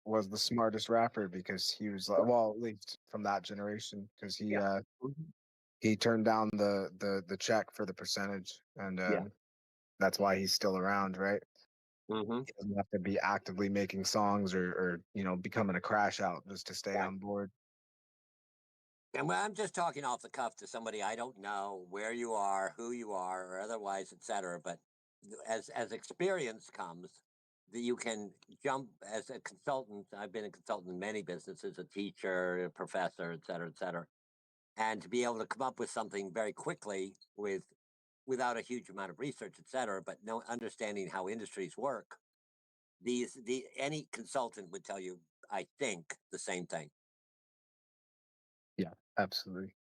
was the smartest rapper because he was well, at least from that generation, because he turned down the check for the percentage, and that's why he's still around, right? He doesn't have to be actively making songs or becoming a crash out just to stay on board. And I'm just talking off the cuff to somebody I don't know where you are, who you are, or otherwise, et cetera. But as experience comes, that you can jump as a consultant. I've been a consultant in many businesses, a teacher, a professor, et cetera, and to be able to come up with something very quickly without a huge amount of research, et cetera, but no understanding how industries work. Any consultant would tell you, I think, the same thing. Yeah, absolutely.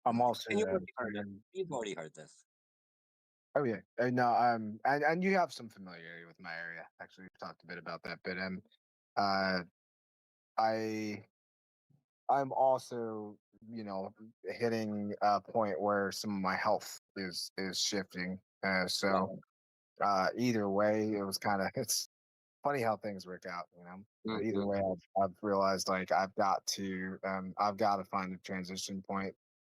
I'm also And you've already heard this. Oh yeah, no, and you have some familiarity with my area. Actually, we've talked a bit about that, but I'm also hitting a point where some of my health is shifting. So either way, it was kind of it's funny how things work out, But either way, I've realized like I've got to find a transition point,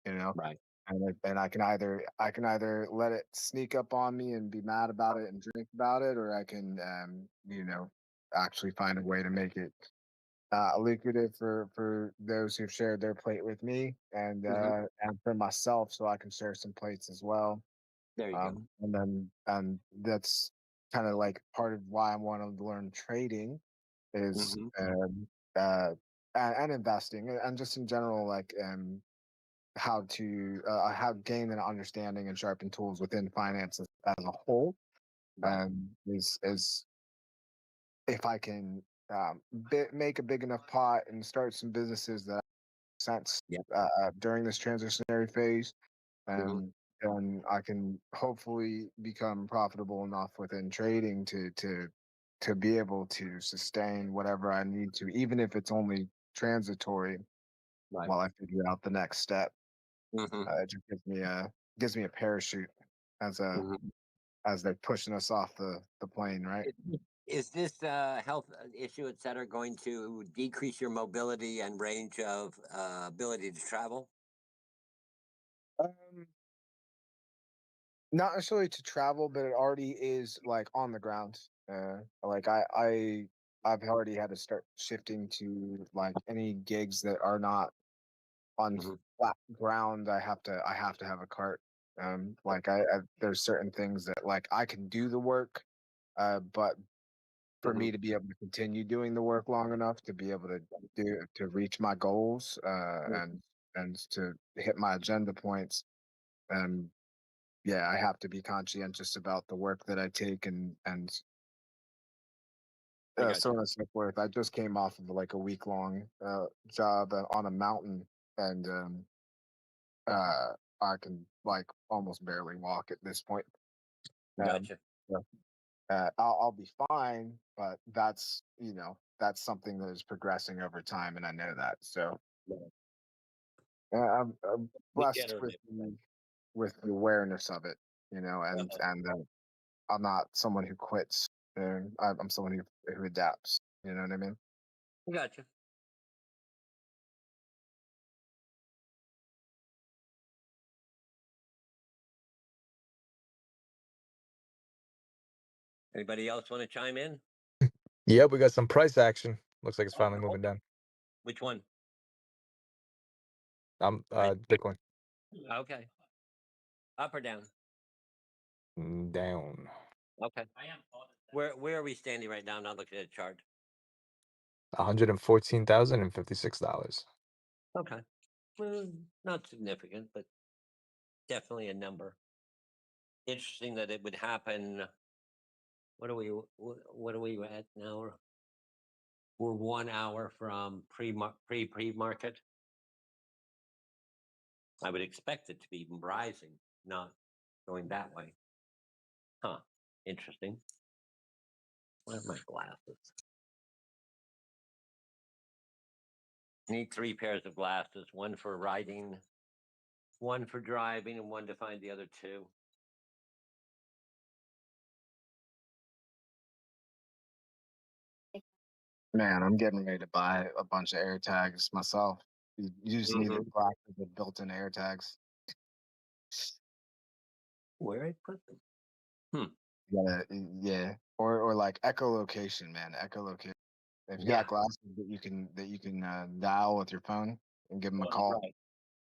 Right. And I can either let it sneak up on me and be mad about it and drink about it, or I can actually find a way to make it lucrative for those who've shared their plate with me and for myself, so I can share some plates as well. There you go. And then that's kind of like part of why I want to learn trading is and investing and just in general, like how to gain an understanding and sharpen tools within finance as a whole. Is if I can make a big enough pot and start some businesses that make sense during this transitionary phase, and I can hopefully become profitable enough within trading to be able to sustain whatever I need to, even if it's only transitory, while I figure out the next step. It just gives me a parachute as they're pushing us off the plane, right? Is this health issue, et cetera, going to decrease your mobility and range of ability to travel? Not necessarily to travel, but it already is like on the ground. Like I've already had to start shifting to like any gigs that are not on flat ground. I have to have a cart. Like I there's certain things that like I can do the work, but for me to be able to continue doing the work long enough to be able to reach my goals and to hit my agenda points, yeah, I have to be conscientious about the work that I take and so on and so forth. I just came off of like a week long job on a mountain, and I can like almost barely walk at this point. Gotcha. I'll be fine, but that's that's something that is progressing over time, and I know that. So I'm blessed with the awareness of it, and I'm not someone who quits. I'm someone who adapts. You know what I mean? Gotcha. Anybody else want to chime in? Yep, we got some price action. Looks like it's finally moving down. Which one? Bitcoin. Okay. Up or down? Down. Okay. Where are we standing right now? I'm not looking at the chart. $114,056. Okay. Well, not significant, but definitely a number. Interesting that it would happen. What are we at now? We're 1 hour from pre-market. I would expect it to be rising, not going that way. Huh. Interesting. Where are my glasses? Need 3 pairs of glasses, one for writing, one for driving, and one to find the other 2. Man, I'm getting ready to buy a bunch of air tags myself. You just need the glasses with built-in air tags. Where I put them? Yeah, or like echolocation, man. Echolocation. If you got glasses that you can dial with your phone and give them a call.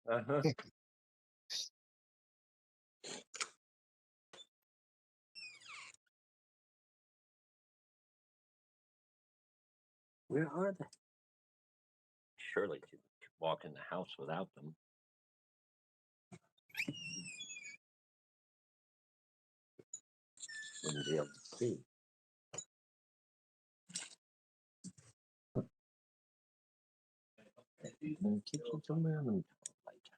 Right. Uh-huh. Where are they? Surely you could walk in the house without them. Wouldn't be able to see. In the kitchen somewhere. Let me turn the light.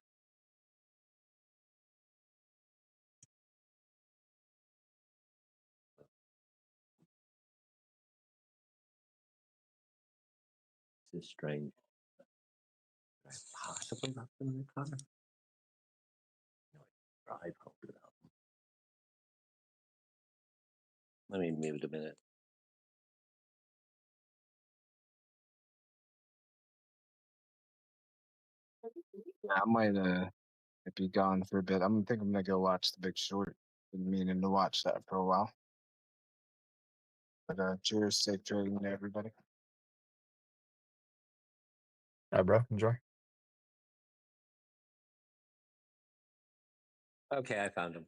This is strange. Could I possibly left them in the car? No, I drive home without them. Let me mute a minute. I might be gone for a bit. I'm gonna go watch The Big Short. Been meaning to watch that for a while. But cheers, safe trading to everybody. All right, bro. Enjoy. Okay, I found them.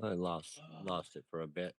I lost it for a bit.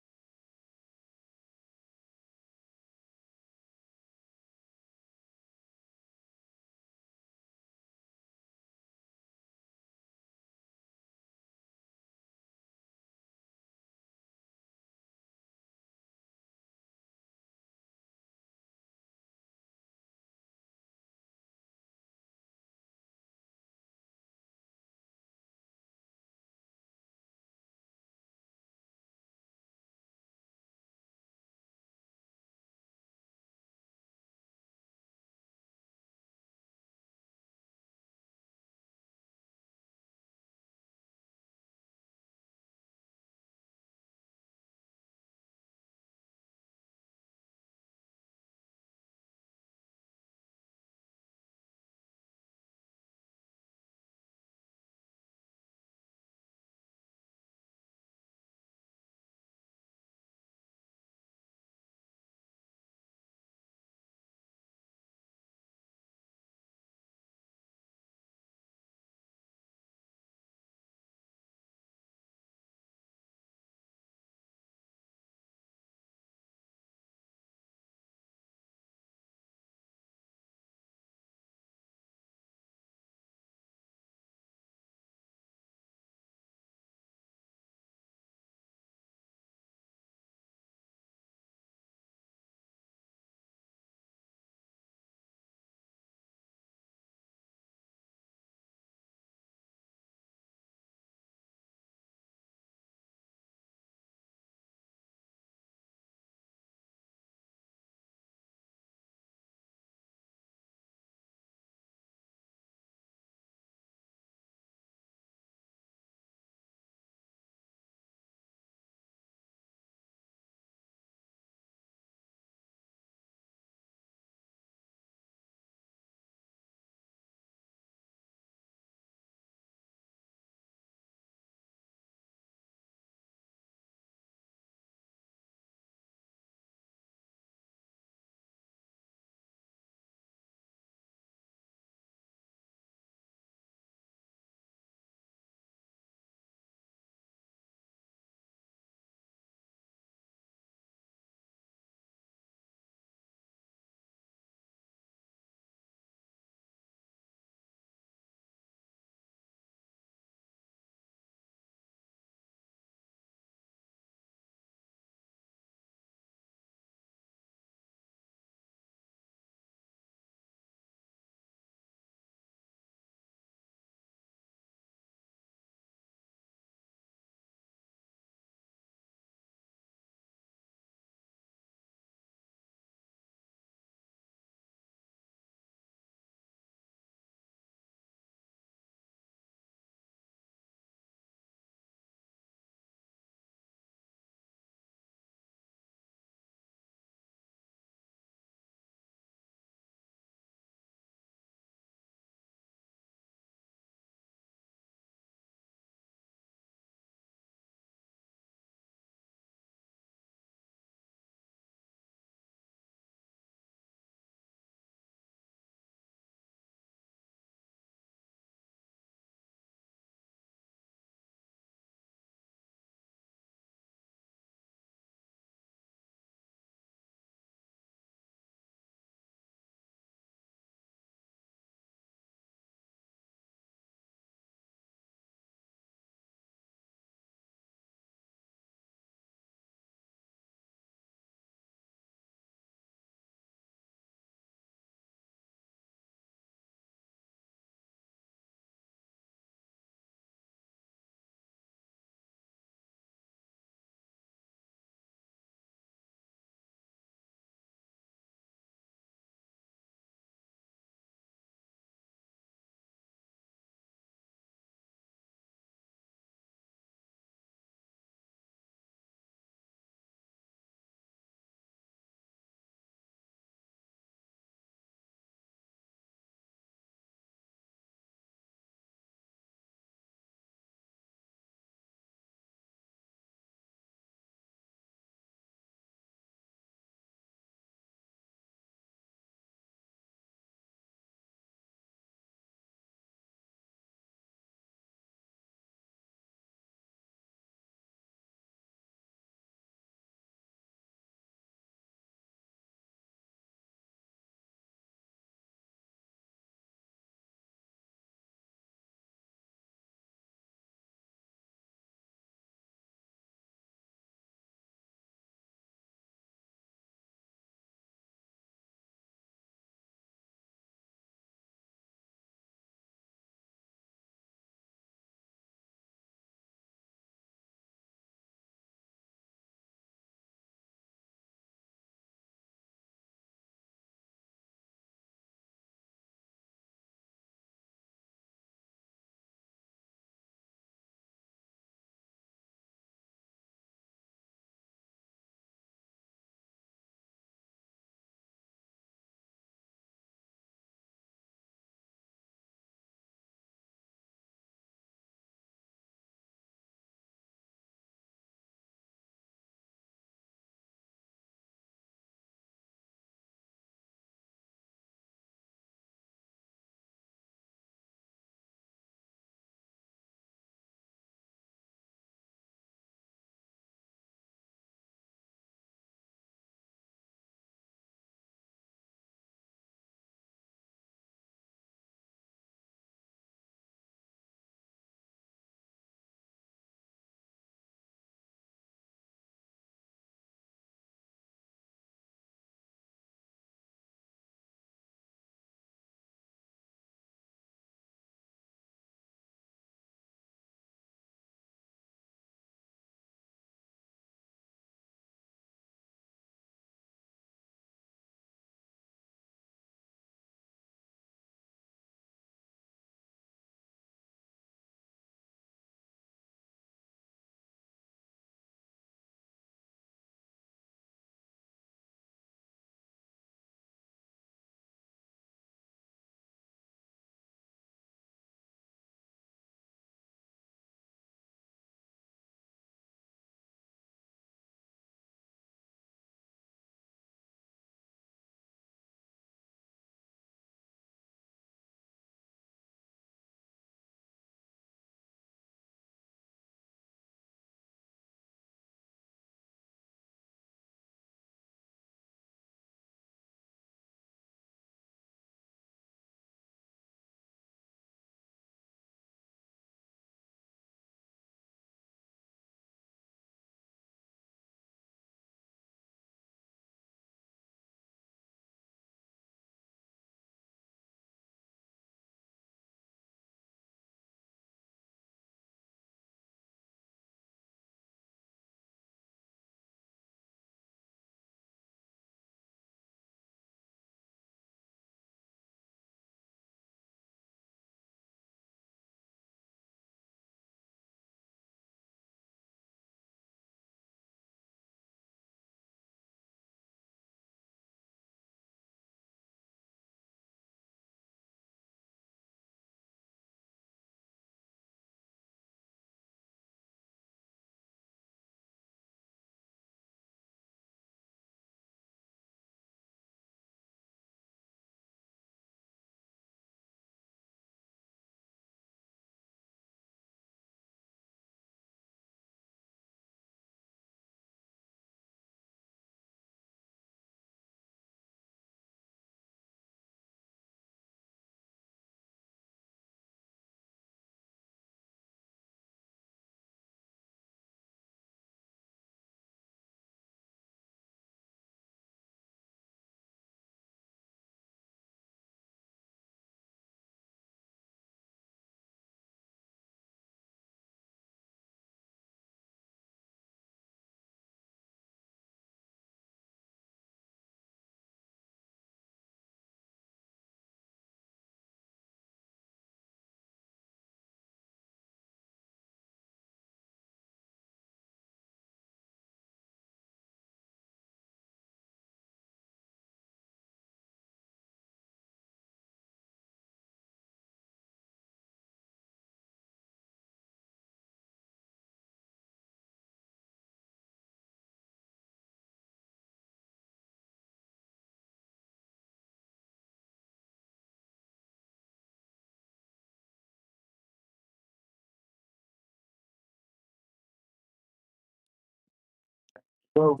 Whoa.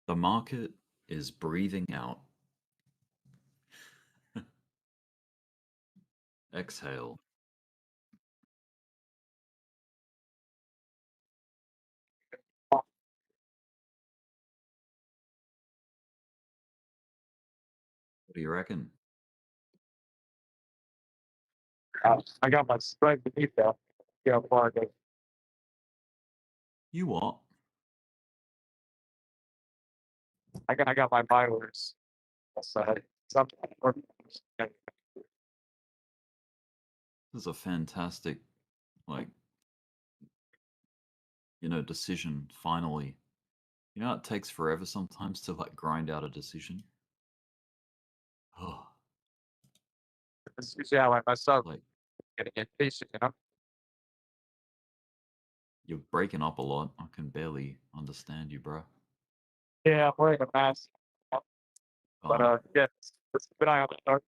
The market is breathing out. Exhale. What do you reckon? I got my strike beneath that. Yeah, far I go. You what? I got my buy orders. Something. This is a fantastic, like, decision, finally. You know, it takes forever sometimes to, like, grind out a decision. Oh, It's usually how I mess up. like, Getting impatient, you know? you're breaking up a lot. I can barely understand you, bro. Yeah, I'm wearing a mask. But Oh, yeah, let's keep an eye on the dark.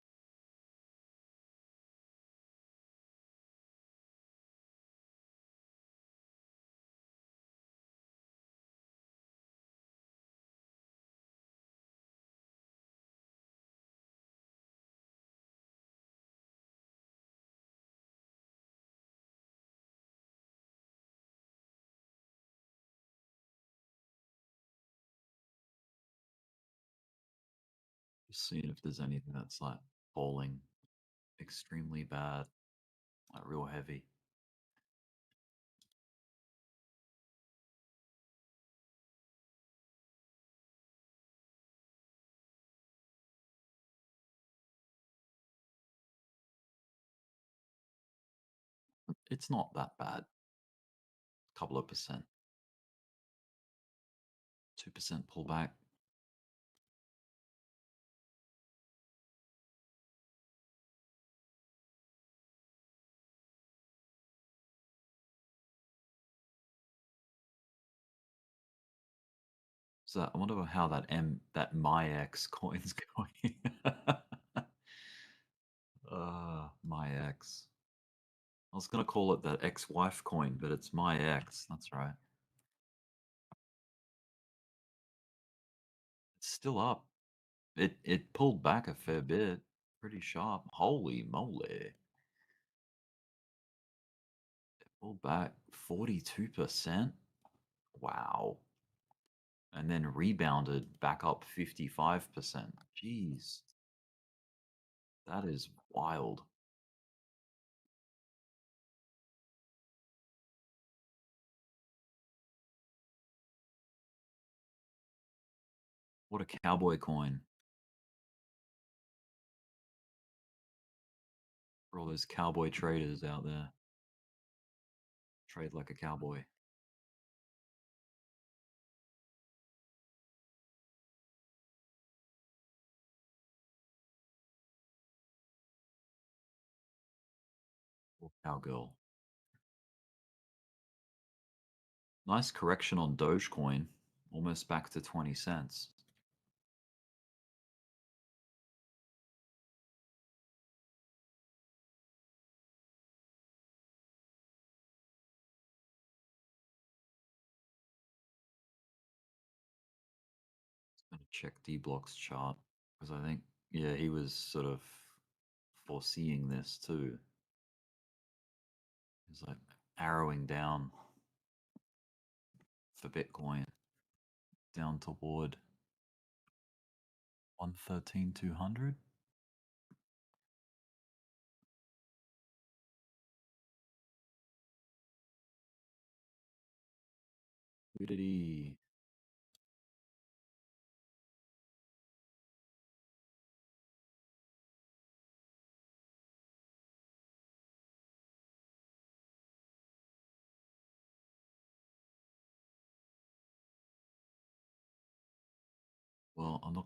just seeing if there's anything that's, like, falling extremely bad, like, real heavy. It's not that bad. Couple of percent. 2% pullback. So I wonder how that MyX coin's going. MyX. I was gonna call it that ex-wife coin, but it's MyX. That's right. It's still up. It pulled back a fair bit. Pretty sharp. Holy moly. It pulled back 42%. Wow. And then rebounded back up 55%. Jeez. That is wild. What a cowboy coin. For all those cowboy traders out there. Trade like a cowboy. Or cowgirl. Nice correction on Dogecoin. Almost back to 20 cents. Gonna check Dbloc's chart because I think, yeah, he was sort of foreseeing this too. He's like arrowing down for Bitcoin down toward 113,200. Liquidity. Well, I'm not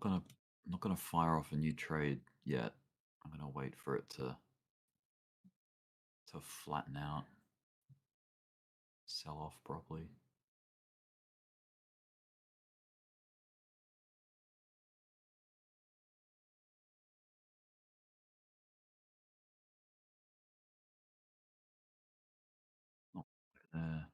gonna fire off a new trade yet. I'm gonna wait for it to flatten out. sell off properly. Not there.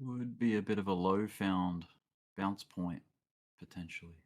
Would be a bit of a low found bounce point, potentially.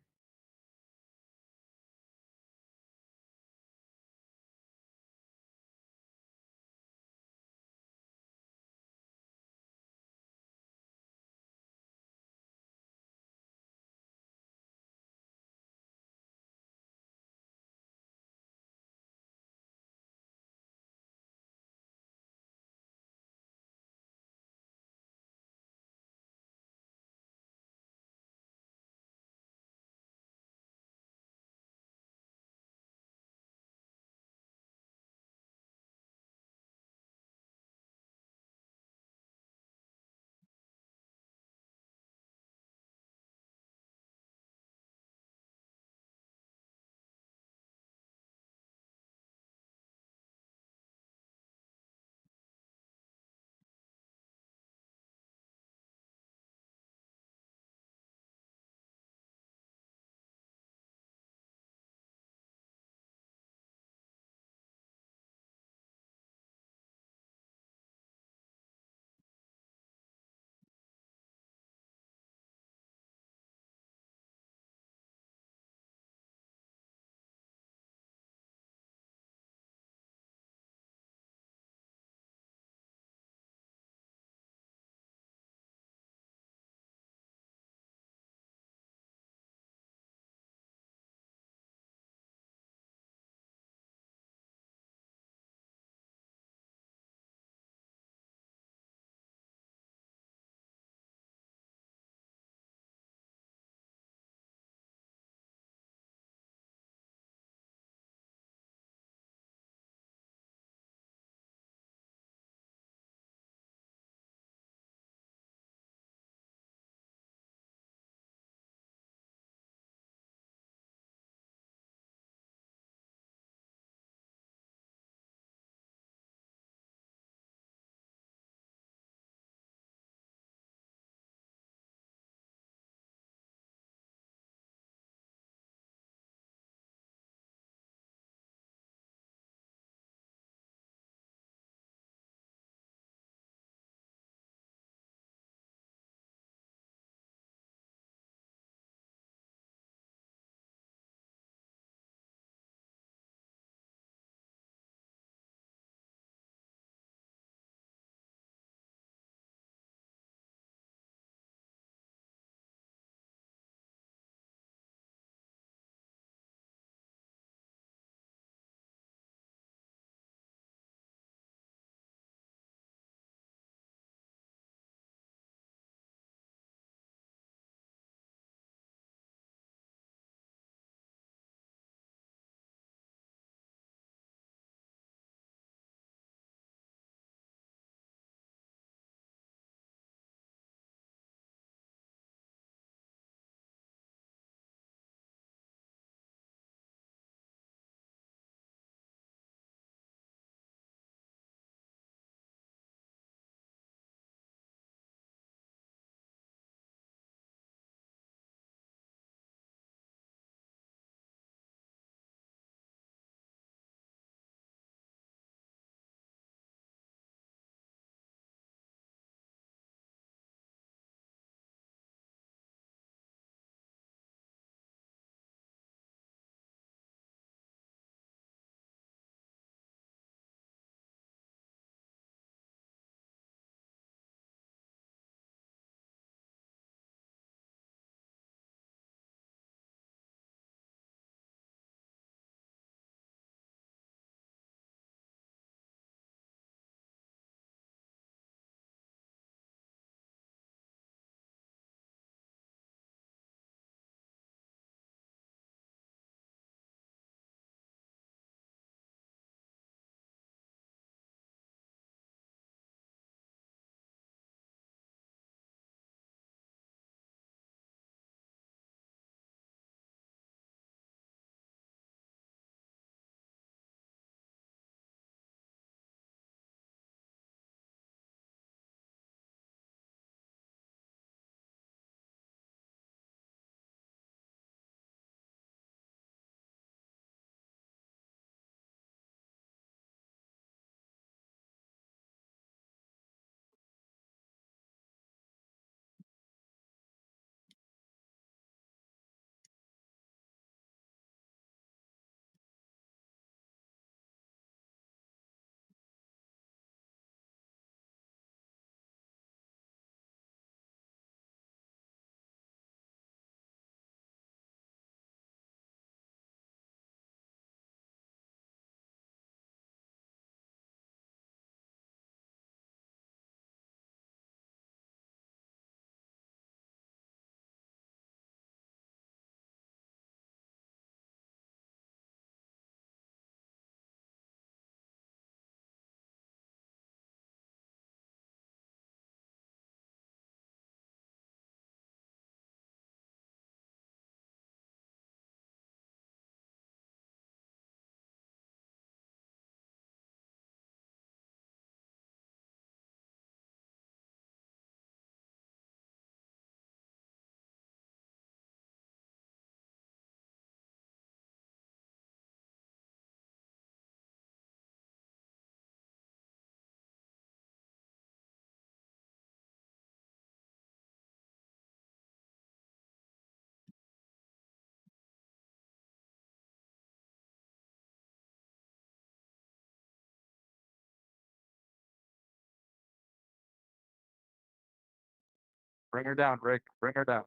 Bring her down, Rick. Bring her down.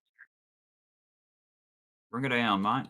Bring it down, mate.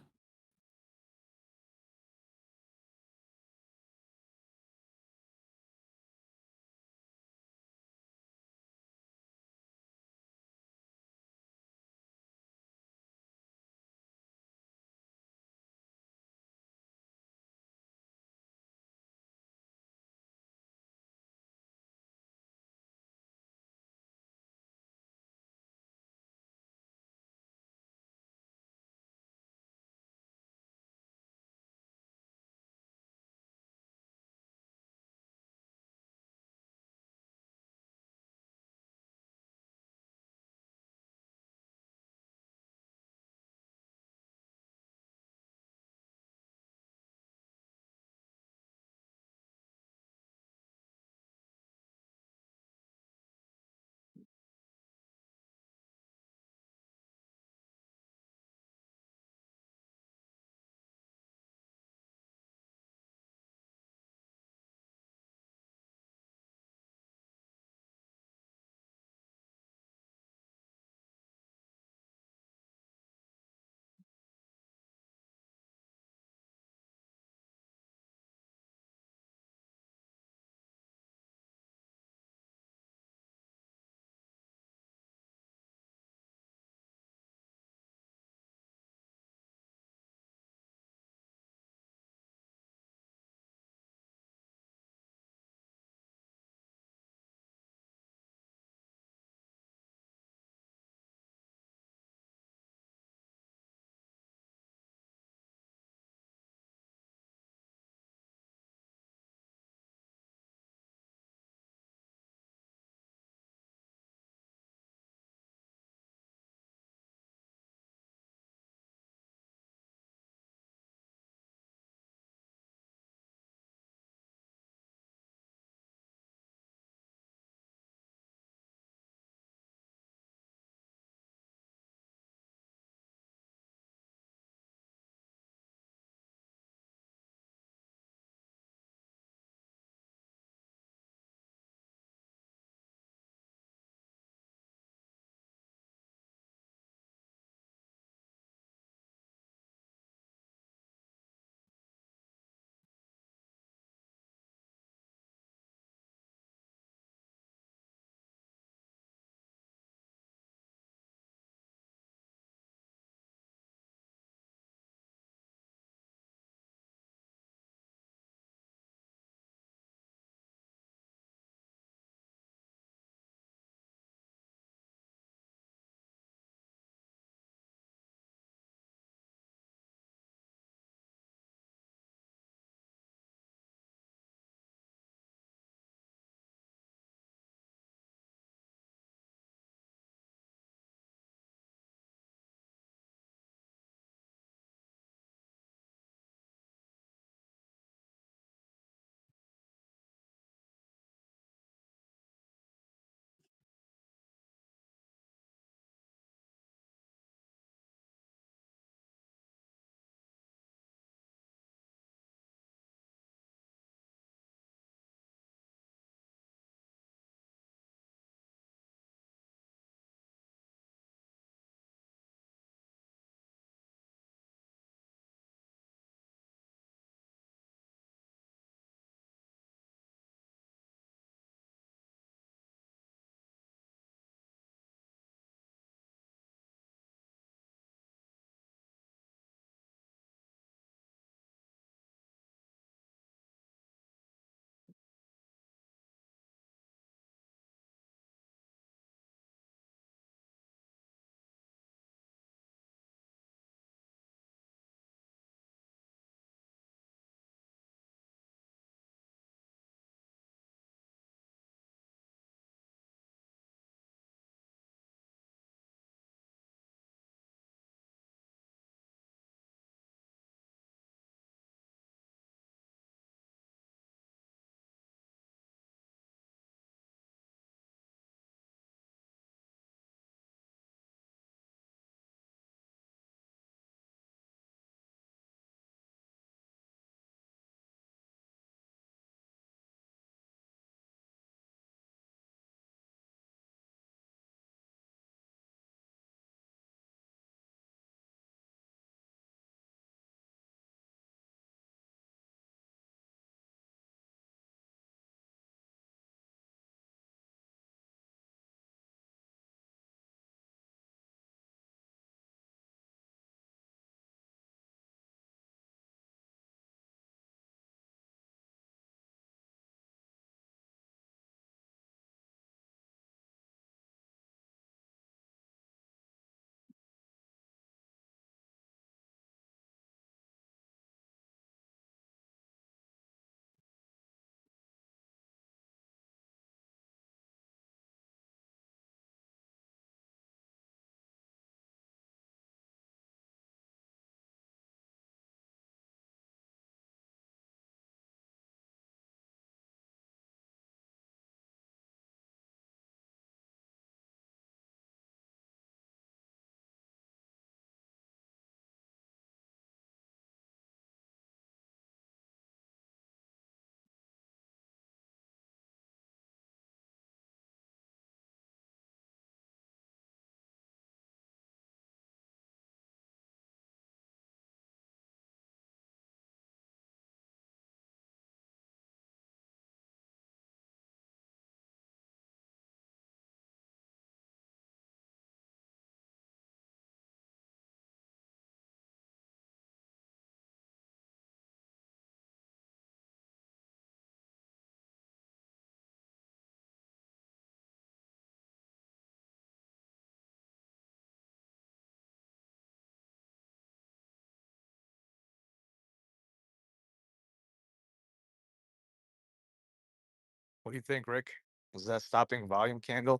What do you think, Rick? Was that stopping volume candle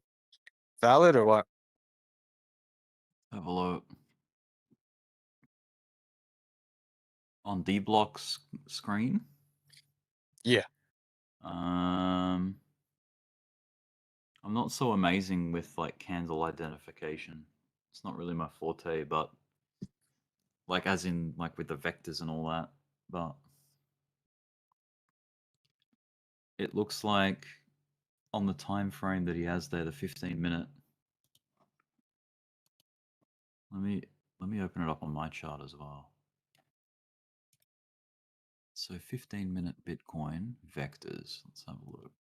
valid or what? Have a look. On Dbloc's screen? Yeah. I'm not so amazing with like candle identification. It's not really my forte, but like as in like with the vectors and all that. But it looks like on the time frame that he has there, the 15-minute. Let me open it up on my chart as well. So 15-minute Bitcoin vectors. Let's have a look.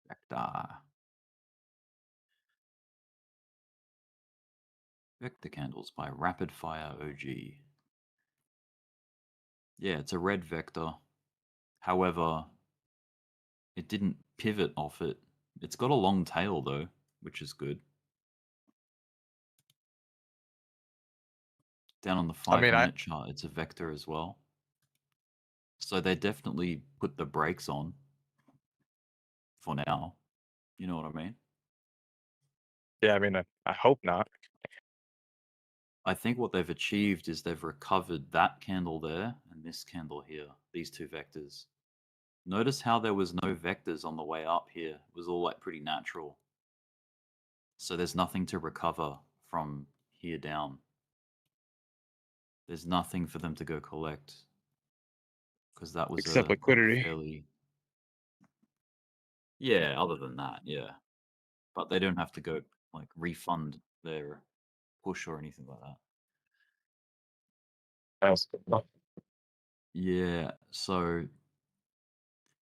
Vector. Vector candles by Rapid Fire OG. Yeah, it's a red vector. However, it didn't pivot off it. It's got a long tail though, which is good. Down on the 5-minute chart, it's a vector as well. So they definitely put the brakes on for now. You know what I mean? Yeah, I mean, I hope not. I think what they've achieved is they've recovered that candle there and this candle here, these two vectors. Notice how there was no vectors on the way up here. It was all like pretty natural. So there's nothing to recover from here down. There's nothing for them to go collect. Because that was Except a liquidity. fairly... Yeah, other than that, yeah. But they don't have to go like refund their push or anything like that. That's good enough. Yeah, so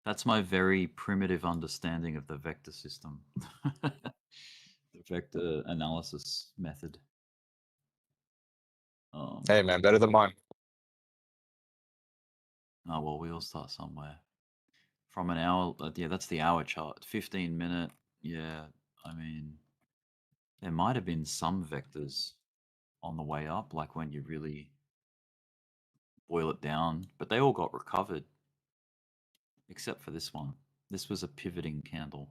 that's my very primitive understanding of the vector system. The vector analysis method. Hey man, better than mine. Oh, well, we all start somewhere. From an hour, yeah, that's the hour chart. 15-minute, yeah, I mean, there might have been some vectors on the way up, like when you really boil it down, but they all got recovered, except for this one. This was a pivoting candle.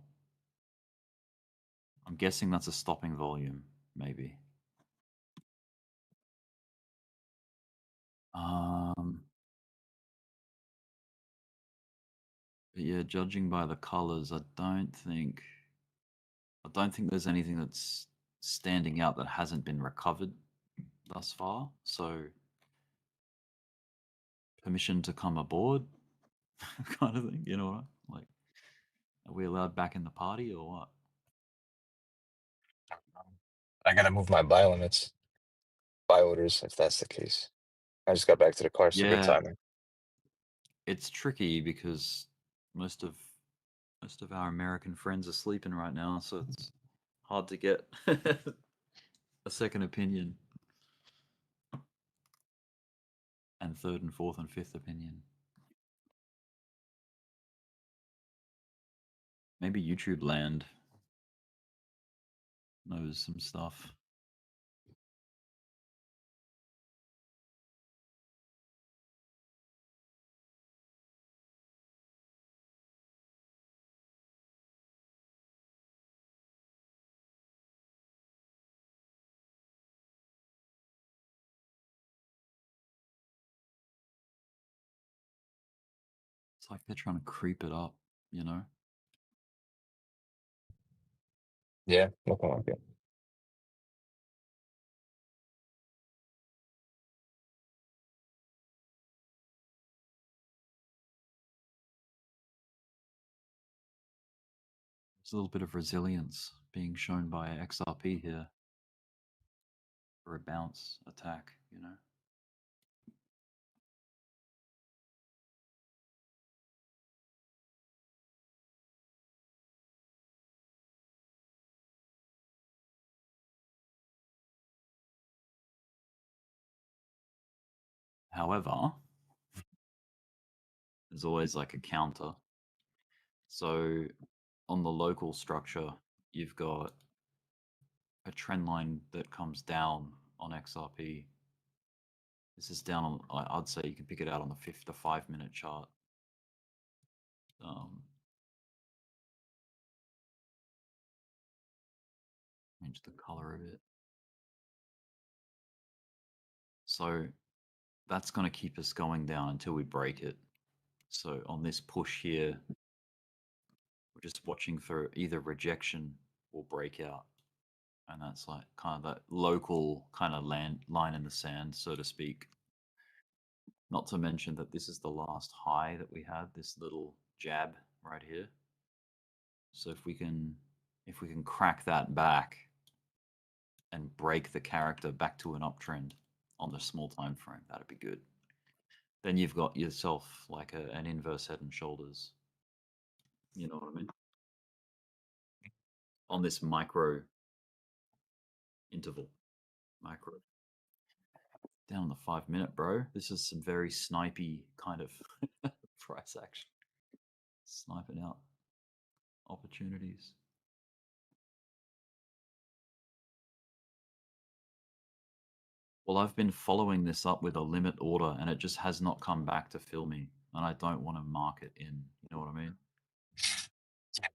I'm guessing that's a stopping volume, maybe. But yeah, judging by the colors, I don't think there's anything that's standing out that hasn't been recovered thus far. So permission to come aboard kind of thing, you know, like, are we allowed back in the party or what? I gotta move my buy limits, buy orders, if that's the case. I just got back to the car, so good Yeah, timing. it's tricky because most of our American friends are sleeping right now, so it's hard to get a second opinion and third and fourth and fifth opinion. Maybe YouTube land knows some stuff. It's like they're trying to creep it up, you know? Yeah, looking like it. There's a little bit of resilience being shown by XRP here for a bounce attack, you know? However, there's always like a counter. So on the local structure, you've got a trend line that comes down on XRP. This is down on, I'd say you can pick it out on the 5-minute chart. Change the color a bit. So that's going to keep us going down until we break it. So on this push here, we're just watching for either rejection or breakout. And that's like kind of that local kind of line in the sand, so to speak. Not to mention that this is the last high that we had, this little jab right here. So if we can crack that back and break the character back to an uptrend on the small time frame, that'd be good. Then you've got yourself like an inverse head and shoulders. You know what I mean? On this micro interval. Micro. Down on the 5 minute, bro. This is some very snipey kind of price action. Sniping out opportunities. Well, I've been following this up with a limit order and it just has not come back to fill me. And I don't want to mark it in. You know what I mean? Yeah,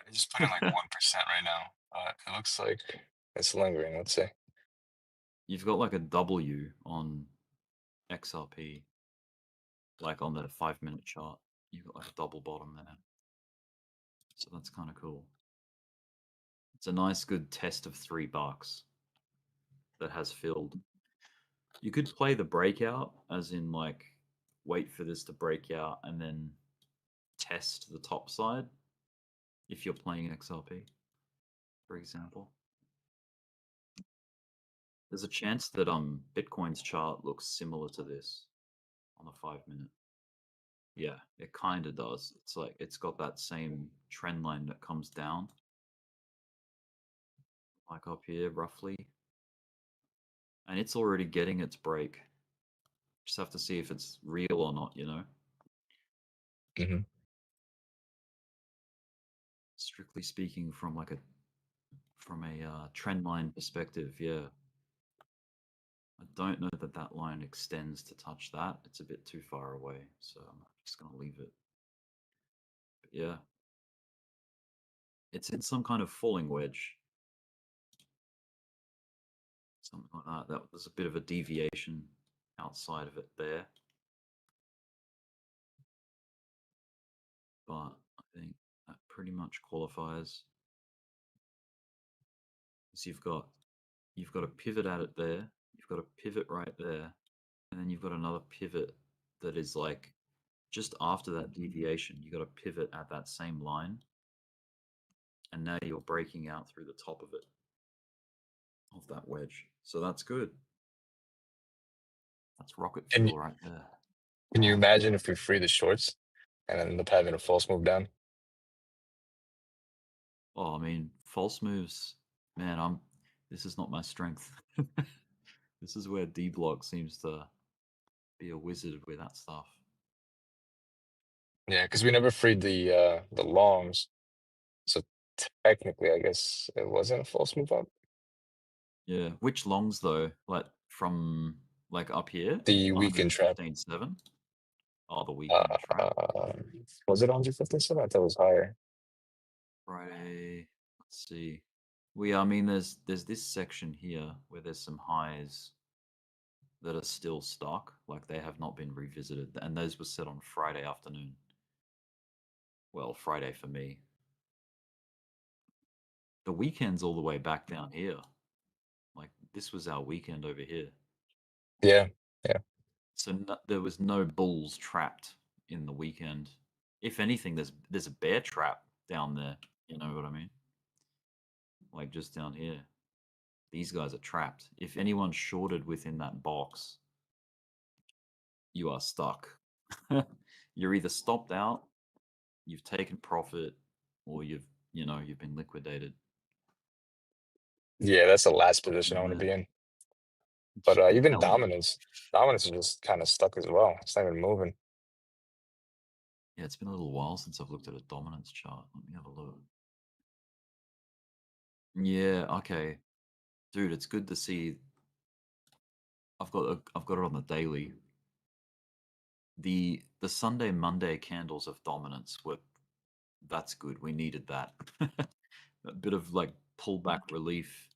I just put in like 1% right now. It looks like it's lingering, let's say. You've got like a W on XRP, like on the 5 minute chart. You've got like a double bottom there. So that's kind of cool. It's a nice, good test of $3 that has filled. You could play the breakout, as in like wait for this to break out and then test the top side if you're playing XRP, for example. There's a chance that Bitcoin's chart looks similar to this on the 5 minute. Yeah, it kind of does. It's like it's got that same trend line that comes down, like up here roughly. And it's already getting its break. Just have to see if it's real or not, you know? Mm-hmm. Strictly speaking, from a trend line perspective, yeah. I don't know that that line extends to touch that. It's a bit too far away, so I'm just going to leave it. But yeah. It's in some kind of falling wedge. Something like that. That was a bit of a deviation outside of it there. But I think that pretty much qualifies. So you've got a pivot at it there. You've got a pivot right there. And then you've got another pivot that is like just after that deviation. You got a pivot at that same line. And now you're breaking out through the top of it, of that wedge. So that's good. That's rocket fuel right there. Can you imagine if we free the shorts and end up having a false move down? Oh, I mean, false moves, man, this is not my strength. This is where Dbloc seems to be a wizard with that stuff. Yeah, because we never freed the longs. So technically, I guess it wasn't a false move up. Yeah, which longs though? Like from like up here? The weekend trap. 115.7? Oh, the weekend trap. Was it 157? I thought it was higher. Friday. Let's see. I mean, there's this section here where there's some highs that are still stuck, like they have not been revisited, and those were set on Friday afternoon. Well, Friday for me. The weekend's all the way back down here. Like this was our weekend over here. Yeah. So there was no bulls trapped in the weekend. If anything, there's a bear trap down there. You know what I mean? Like just down here. These guys are trapped. If anyone's shorted within that box, you are stuck. You're either stopped out, you've taken profit, or you've been liquidated. Yeah, that's the last position I want to be in. But even dominance is just kind of stuck as well. It's not even moving. Yeah, it's been a little while since I've looked at a dominance chart. Let me have a look. Yeah, okay. Dude, it's good to see. I've got it on the daily. The Sunday Monday candles of dominance were That's good. We needed that. A bit of like pullback relief.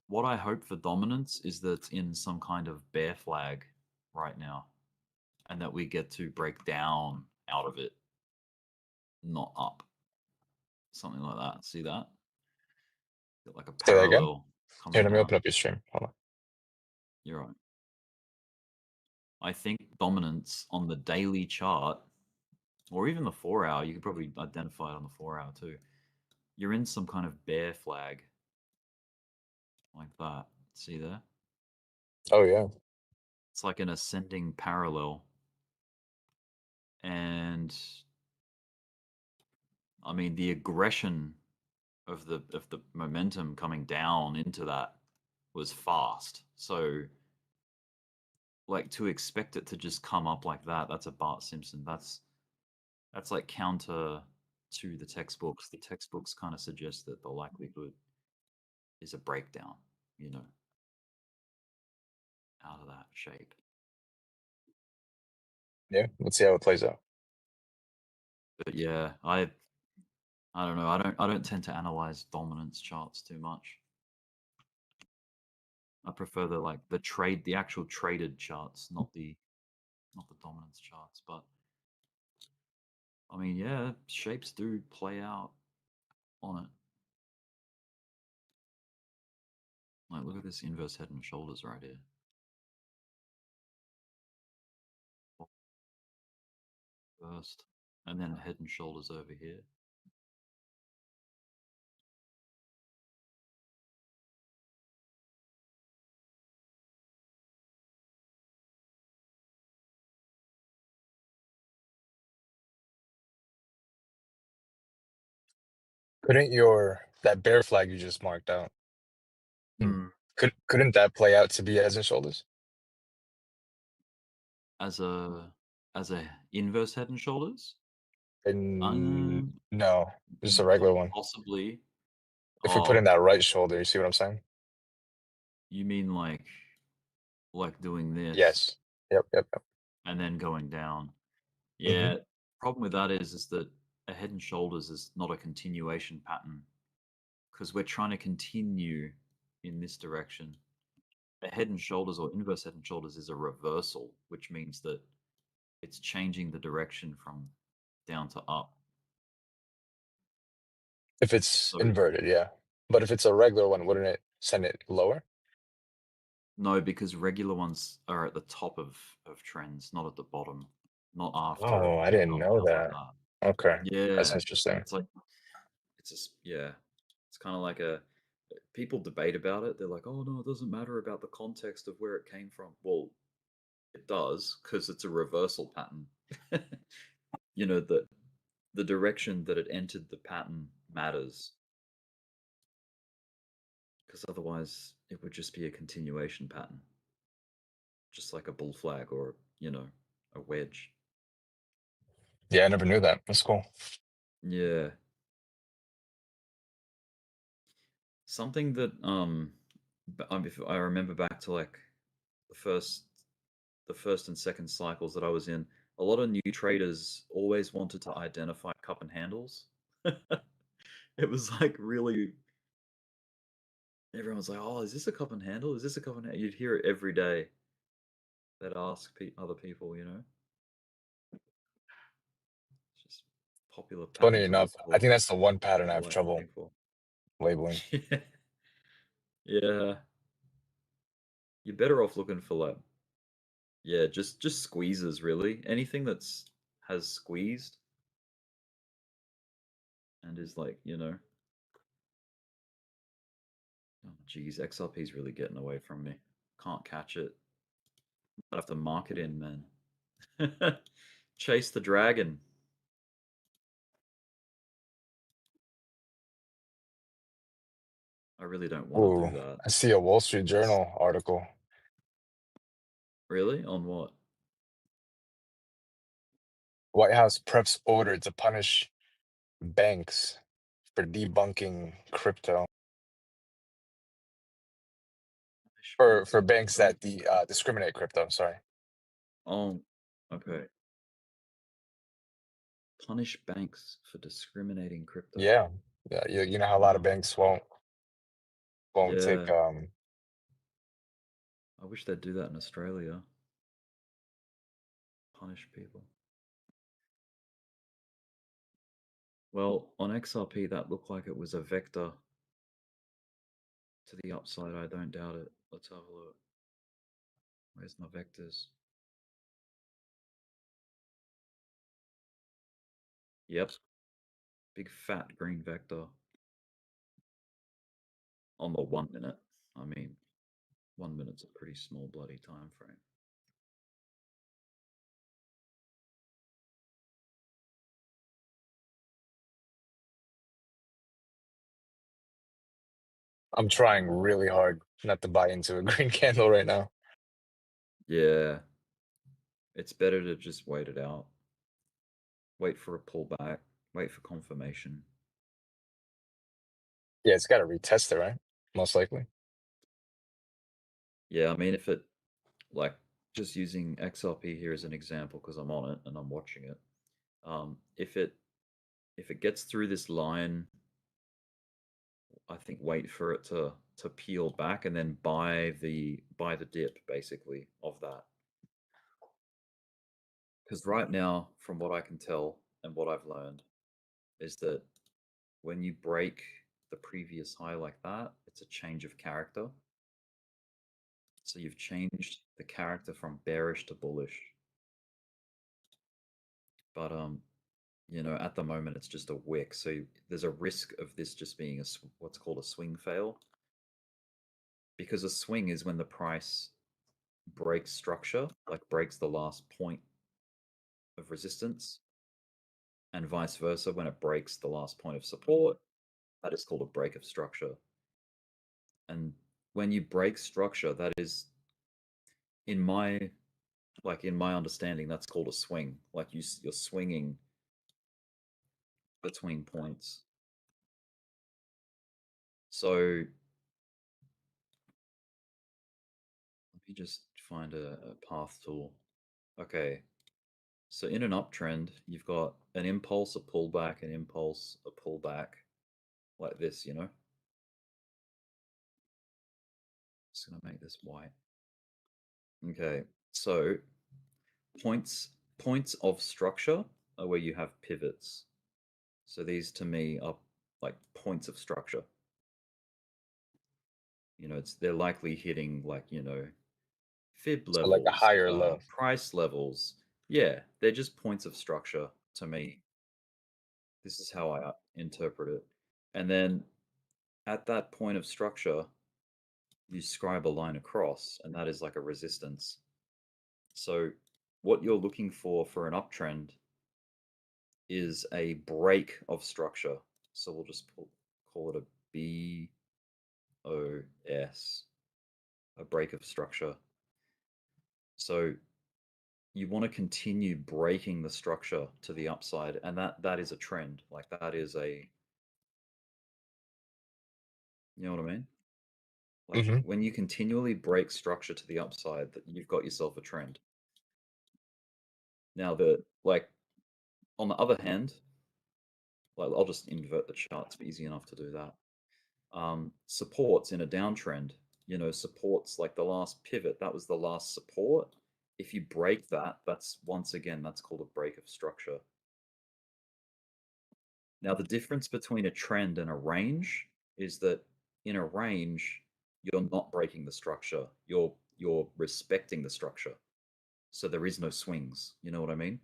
What I hope for dominance is that it's in some kind of bear flag right now, and that we get to break down out of it, not up. Something like that. See that? Got like a Say that again. parallel Here, coming let me down. open up your stream. Hold on. You're right. I think dominance on the daily chart, or even the 4-hour, you could probably identify it on the 4-hour too. You're in some kind of bear flag, like that. See there? Oh yeah. It's like an ascending parallel. And I mean, the aggression of the momentum coming down into that was fast. So like to expect it to just come up like that, that's a Bart Simpson. That's like counter to the textbooks. The textbooks kind of suggest that the likelihood is a breakdown, you know, out of that shape. Yeah, let's see how it plays out. But yeah, I don't know. I don't tend to analyze dominance charts too much. I prefer the actual traded charts, not the dominance charts. But I mean, yeah, shapes do play out on it. Like, look at this inverse head and shoulders right here. First, and then head and shoulders over here. Couldn't that bear flag you just marked out? Hmm. Couldn't that play out to be heads and shoulders? As a inverse head and shoulders? And no, just a regular one. Possibly. If we're putting that right shoulder, you see what I'm saying? You mean like doing this? Yes. Yep. And then going down. Mm-hmm. Yeah. Problem with that is that a head and shoulders is not a continuation pattern, because we're trying to continue in this direction. A head and shoulders or inverse head and shoulders is a reversal, which means that it's changing the direction from down to up. If it's inverted, yeah. But if it's a regular one, wouldn't it send it lower? No, because regular ones are at the top of trends, not at the bottom, not after. Oh, I didn't know that. Okay, Yeah, that's interesting. It's like it's kind of like people debate about it. They're like, oh no, it doesn't matter about the context of where it came from. Well, it does, because it's a reversal pattern. You know, the direction that it entered the pattern matters, because otherwise it would just be a continuation pattern, just like a bull flag or a wedge. Yeah, I never knew that. That's cool. Yeah. Something that if I remember back to like the first and second cycles that I was in, a lot of new traders always wanted to identify cup and handles. It was like really, everyone was like, "Oh, is this a cup and handle? Is this a cup and handle?" You'd hear it every day. They'd ask other people, It's just popular pattern Funny to enough, look for. I think that's the one pattern I have like trouble looking for. labeling. Yeah. You're better off looking for like, yeah, just squeezes really. Anything has squeezed and is like, oh geez, XRP's really getting away from me. Can't catch it. I have to mark it in, man. Chase the dragon. I really don't want to Ooh, do that. I see a Wall Street Journal article. Really? On what? White House preps order to punish banks for debunking crypto. For banks that discriminate crypto. Sorry. Oh, okay. Punish banks for discriminating crypto. Yeah. Yeah. You know how a lot of Wow. banks won't take Yeah. I wish they'd do that in Australia. Punish people. Well, on XRP, that looked like it was a vector to the upside. I don't doubt it. Let's have a look. Where's my vectors? Yep. Big fat green vector. On the 1 minute. I mean, 1 minute's a pretty small bloody time frame. I'm trying really hard not to buy into a green candle right now. Yeah. It's better to just wait it out. Wait for a pullback. Wait for confirmation. Yeah, it's got to retest it, right? Most likely. Yeah, I mean, if it, like, just using XRP here as an example, because I'm on it and I'm watching it. If it gets through this line, I think wait for it to peel back and then buy the dip basically of that. Because right now, from what I can tell and what I've learned, is that when you break the previous high like that, it's a change of character. So you've changed the character from bearish to bullish. But you know, at the moment it's just a wick, so there's a risk of this just being what's called a swing fail. Because a swing is when the price breaks structure, like breaks the last point of resistance, and vice versa, when it breaks the last point of support, that is called a break of structure. And when you break structure, that is, in my understanding, that's called a swing. Like you're swinging between points. So let me just find a path tool. Okay, so in an uptrend, you've got an impulse, a pullback, an impulse, a pullback, like this, you know? Just gonna make this white. Okay, so points of structure are where you have pivots. So these to me are like points of structure. You know, they're likely hitting, like, you know, fib So like a levels, higher low. price levels. Yeah, they're just points of structure to me. This is how I interpret it. And then at that point of structure, you scribe a line across, and that is like a resistance. So what you're looking for an uptrend is a break of structure. So we'll just call it a BOS, a break of structure. So you want to continue breaking the structure to the upside, and that is a trend. Like that is a, you know what I mean? Like when you continually break structure to the upside, that you've got yourself a trend. Now on the other hand, like I'll just invert the chart. It's easy enough to do that. Supports in a downtrend, you know, supports like the last pivot, that was the last support. If you break that, that's once again, that's called a break of structure. Now, the difference between a trend and a range is that in a range, you're not breaking the structure. You're respecting the structure. So there is no swings. You know what I mean?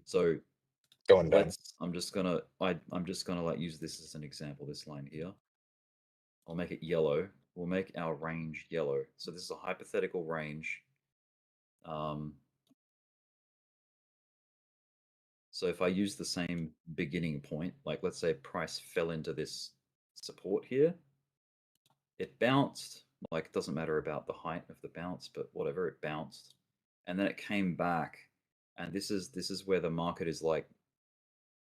So going down. I'm just gonna like use this as an example, this line here. I'll make it yellow. We'll make our range yellow. So this is a hypothetical range. So if I use the same beginning point, like let's say price fell into this support here, it bounced, like it doesn't matter about the height of the bounce, but whatever, it bounced. And then it came back. And this is where the market is like,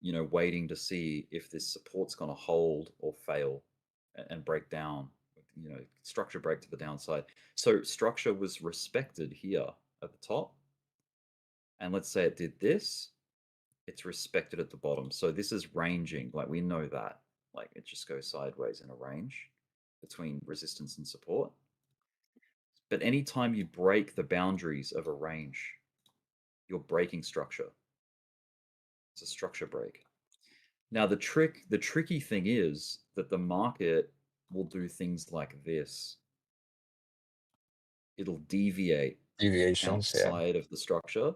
you know, waiting to see if this support's going to hold or fail and break down, you know, structure break to the downside. So structure was respected here at the top. And let's say it did this, it's respected at the bottom. So this is ranging, like we know that. Like it just goes sideways in a range between resistance and support. But anytime you break the boundaries of a range, you're breaking structure. It's a structure break. Now the tricky thing is that the market will do things like this. It'll deviate Deviations, yeah. outside of the structure,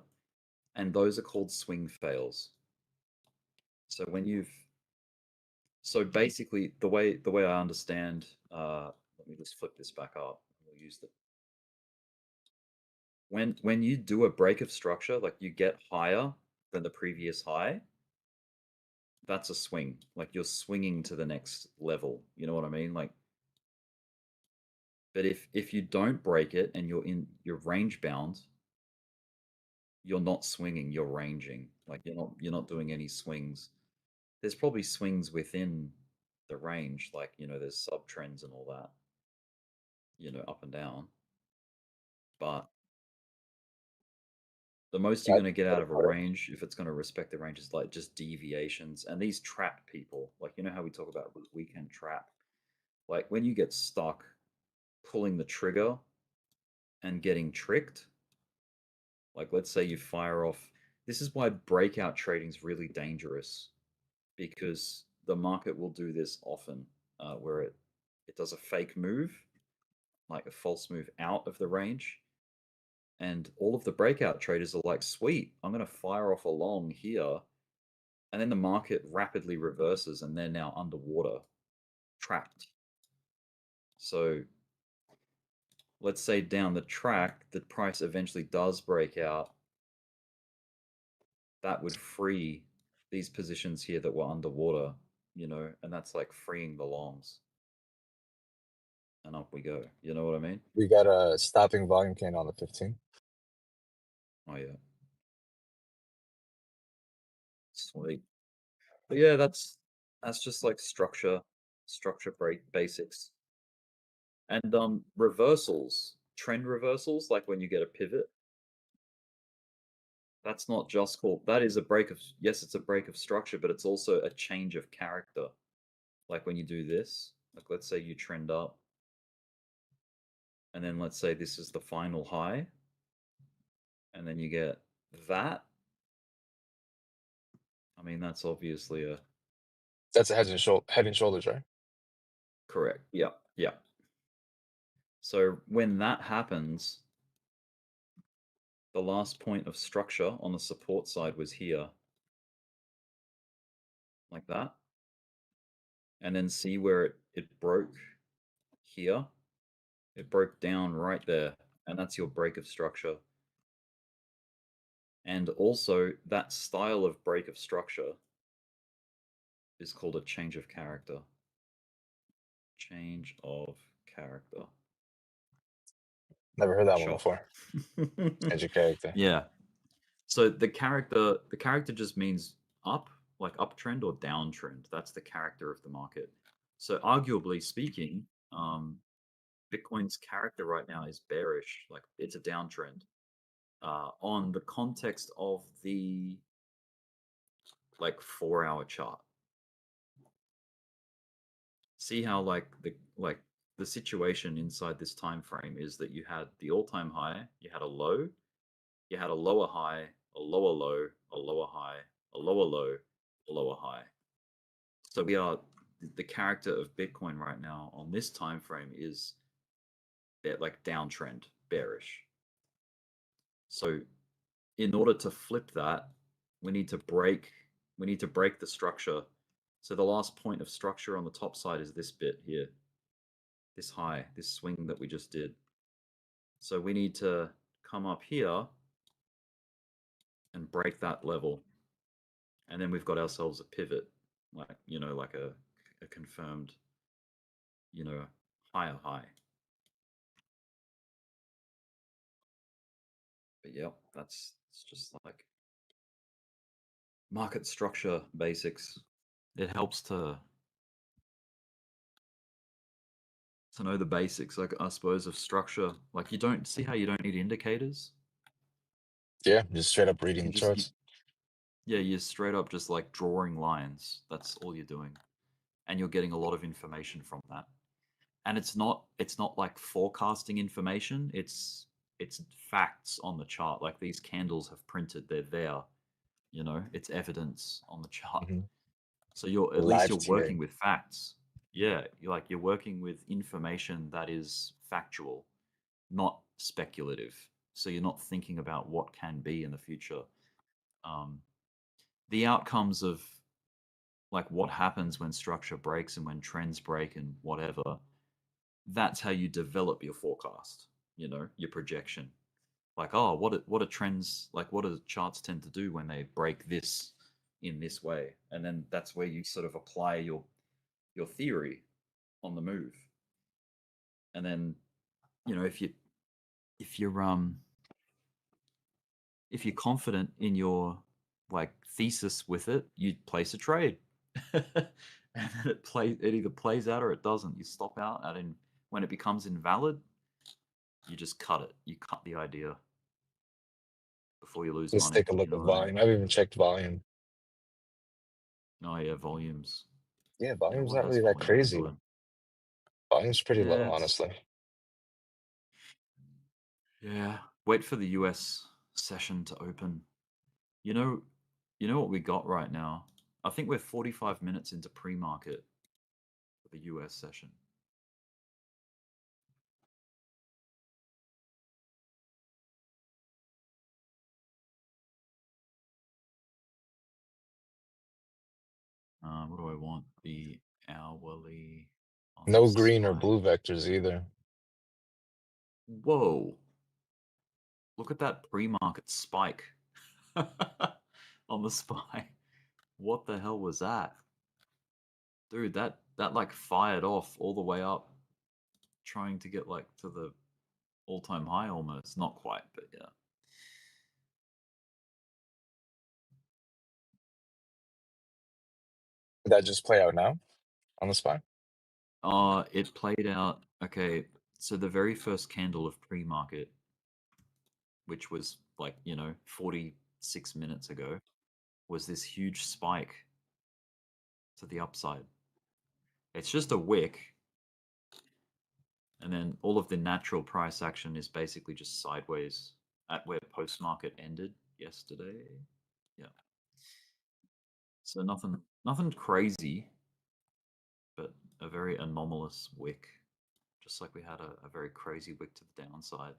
and those are called swing fails. So when you've basically the way I understand, let me just flip this back up. We'll use the when you do a break of structure, like you get higher than the previous high, that's a swing. Like you're swinging to the next level. You know what I mean? Like, but if you don't break it and you're range bound, you're not swinging. You're ranging. Like you're not doing any swings. There's probably swings within the range, like there's sub trends and all that. Up and down. But the most you're going to get out of a range, if it's going to respect the range, is like just deviations. And these trap people, like how we talk about weekend trap. Like when you get stuck pulling the trigger and getting tricked, like let's say you fire off. This is why breakout trading is really dangerous, because the market will do this often, where it does a fake move, like a false move out of the range. And all of the breakout traders are like, sweet, I'm going to fire off a long here. And then the market rapidly reverses and they're now underwater, trapped. So let's say down the track, the price eventually does break out. That would free these positions here that were underwater, and that's like freeing the longs. And up we go. You know what I mean? We got a stopping volume candle on the 15. Oh, yeah. Sweet. But yeah, that's just like structure break basics. And reversals, trend reversals, like when you get a pivot, that's not just called, that is a break of, yes, it's a break of structure, but it's also a change of character. Like when you do this, like let's say you trend up, and then let's say this is the final high, and then you get that. I mean, that's obviously a... That's a head and shoulders, right? Correct. Yeah. Yeah. So when that happens, the last point of structure on the support side was here, like that. And then see where it broke here. It broke down right there, and that's your break of structure. And also, that style of break of structure is called a change of character. Change of character. Never heard that one before. Change of character. Yeah. So the character just means up, like uptrend or downtrend. That's the character of the market. So arguably speaking, Bitcoin's character right now is bearish, like it's a downtrend. On the context of the 4-hour chart. See how the situation inside this time frame is that you had the all-time high, you had a low, you had a lower high, a lower low, a lower high, a lower low, a lower high. So we are the character of Bitcoin right now on this time frame is like downtrend, bearish. So in order to flip that, we need to break the structure. So the last point of structure on the top side is this bit here, this high, this swing that we just did. So we need to come up here and break that level. And then we've got ourselves a pivot, like a confirmed, higher high. But yeah, it's just like market structure basics. It helps to know the basics, like I suppose, of structure. Like you don't see how you don't need indicators. Yeah, just straight up reading the just, charts. Yeah, you're straight up just like drawing lines. That's all you're doing. And you're getting a lot of information from that. And it's not like forecasting information, it's facts on the chart. Like these candles have printed, they're there. You know, it's evidence on the chart. Mhm. So you're at least Live you're TA. working with facts. Yeah, you're working with information that is factual, not speculative. So you're not thinking about what can be in the future. The outcomes of like what happens when structure breaks and when trends break and whatever, that's how you develop your forecast, you know, your projection. Like, oh, what are trends, like what do charts tend to do when they break this in this way? And then that's where you sort of apply your theory on the move. And then, you know, if you're confident in your like thesis with it, you place a trade. And then it either plays out or it doesn't. You stop out, and then when it becomes invalid, you just cut it. You cut the idea before you lose Let's money. take a look You know at what I mean? volume. I've even checked volume. Oh yeah, volumes. Yeah, Yeah, volume's what not has really that volume been crazy. doing? Volume's pretty Yeah, low, honestly. yeah. Wait for the US session to open. You know what we got right now? I think we're 45 minutes into pre-market for the US session. What do I want? The hourly on No the green or SPY. blue vectors either. Whoa. Look at that pre-market spike on the SPY. What the hell was that? Dude, that like fired off all the way up, trying to get like to the all-time high almost. Not quite, but yeah. Did that just play out now on the SPY? It played out. Okay, so the very first candle of pre-market, which was like, 46 minutes ago, was this huge spike to the upside. It's just a wick, and then all of the natural price action is basically just sideways at where post-market ended yesterday. Yeah. So nothing crazy, but a very anomalous wick, just like we had a very crazy wick to the downside.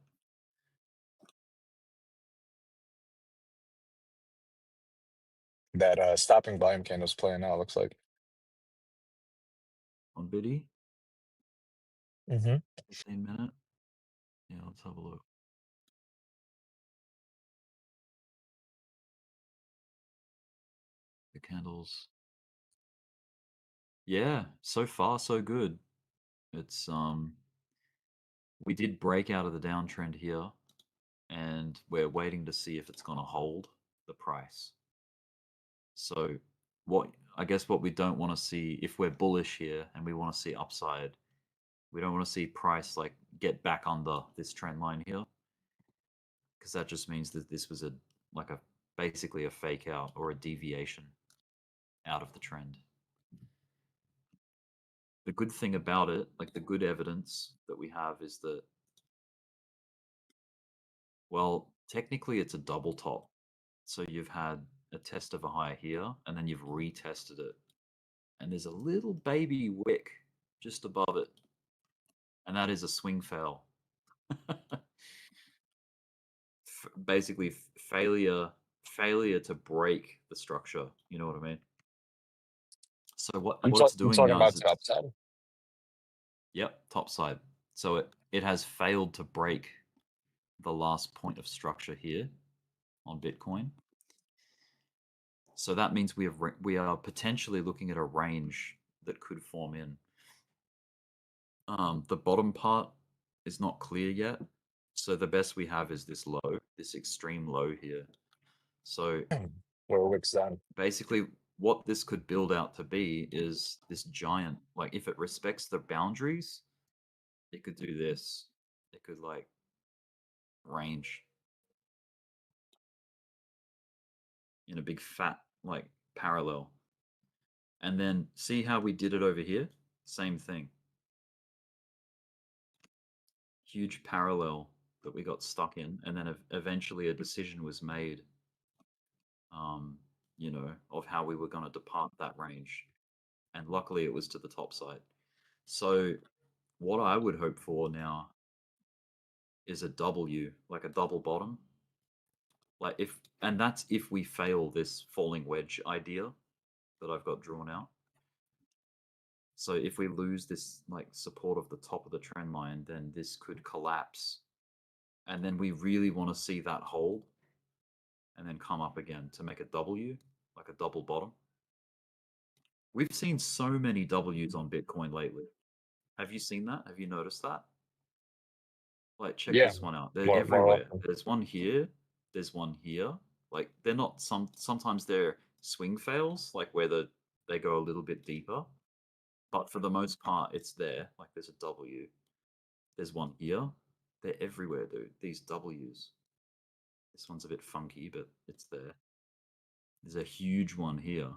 That stopping volume candle's playing out, looks like. On Biddy, Mm-hmm. 15-minute. Yeah, let's have a look. The candles. Yeah, so far so good. It's we did break out of the downtrend here, and we're waiting to see if it's going to hold the price. So what we don't want to see, if we're bullish here and we want to see upside, we don't want to see price like get back under this trend line here, because that just means that this was basically a fake out or a deviation out of the trend. The good thing about it, like the good evidence that we have, is that, well, technically it's a double top. So you've had a test of a high here, and then you've retested it. And there's a little baby wick just above it. And that is a swing fail. Basically, failure to break the structure. You know what I mean? So what it's I'm doing talking now about is top side. Yep, top side. So it has failed to break the last point of structure here on Bitcoin. So that means we are potentially looking at a range that could form in. The bottom part is not clear yet. So the best we have is this low, this extreme low here. So Where wick's done. basically what this could build out to be is this giant, like if it respects the boundaries, it could do this. It could like range. in a big fat like parallel. And then see how we did it over here? Same thing. Huge parallel that we got stuck in, and then eventually a decision was made, you know, of how we were going to depart that range. And luckily it was to the top side. So what I would hope for now is a W, like a double bottom. Like and that's if we fail this falling wedge idea that I've got drawn out. So if we lose this like support of the top of the trend line, then this could collapse. And then we really want to see that hold and then come up again to make a W, like a double bottom. We've seen so many W's on Bitcoin lately. Have you seen that? Have you noticed that? Like, check Yeah, this one out. They're more everywhere. often. There's one here. There's one here. Like, they're not sometimes they're swing fails, like where they go a little bit deeper. But for the most part, it's there. Like, there's a W. There's one here. They're everywhere, dude. These W's. This one's a bit funky, but it's there. There's a huge one here.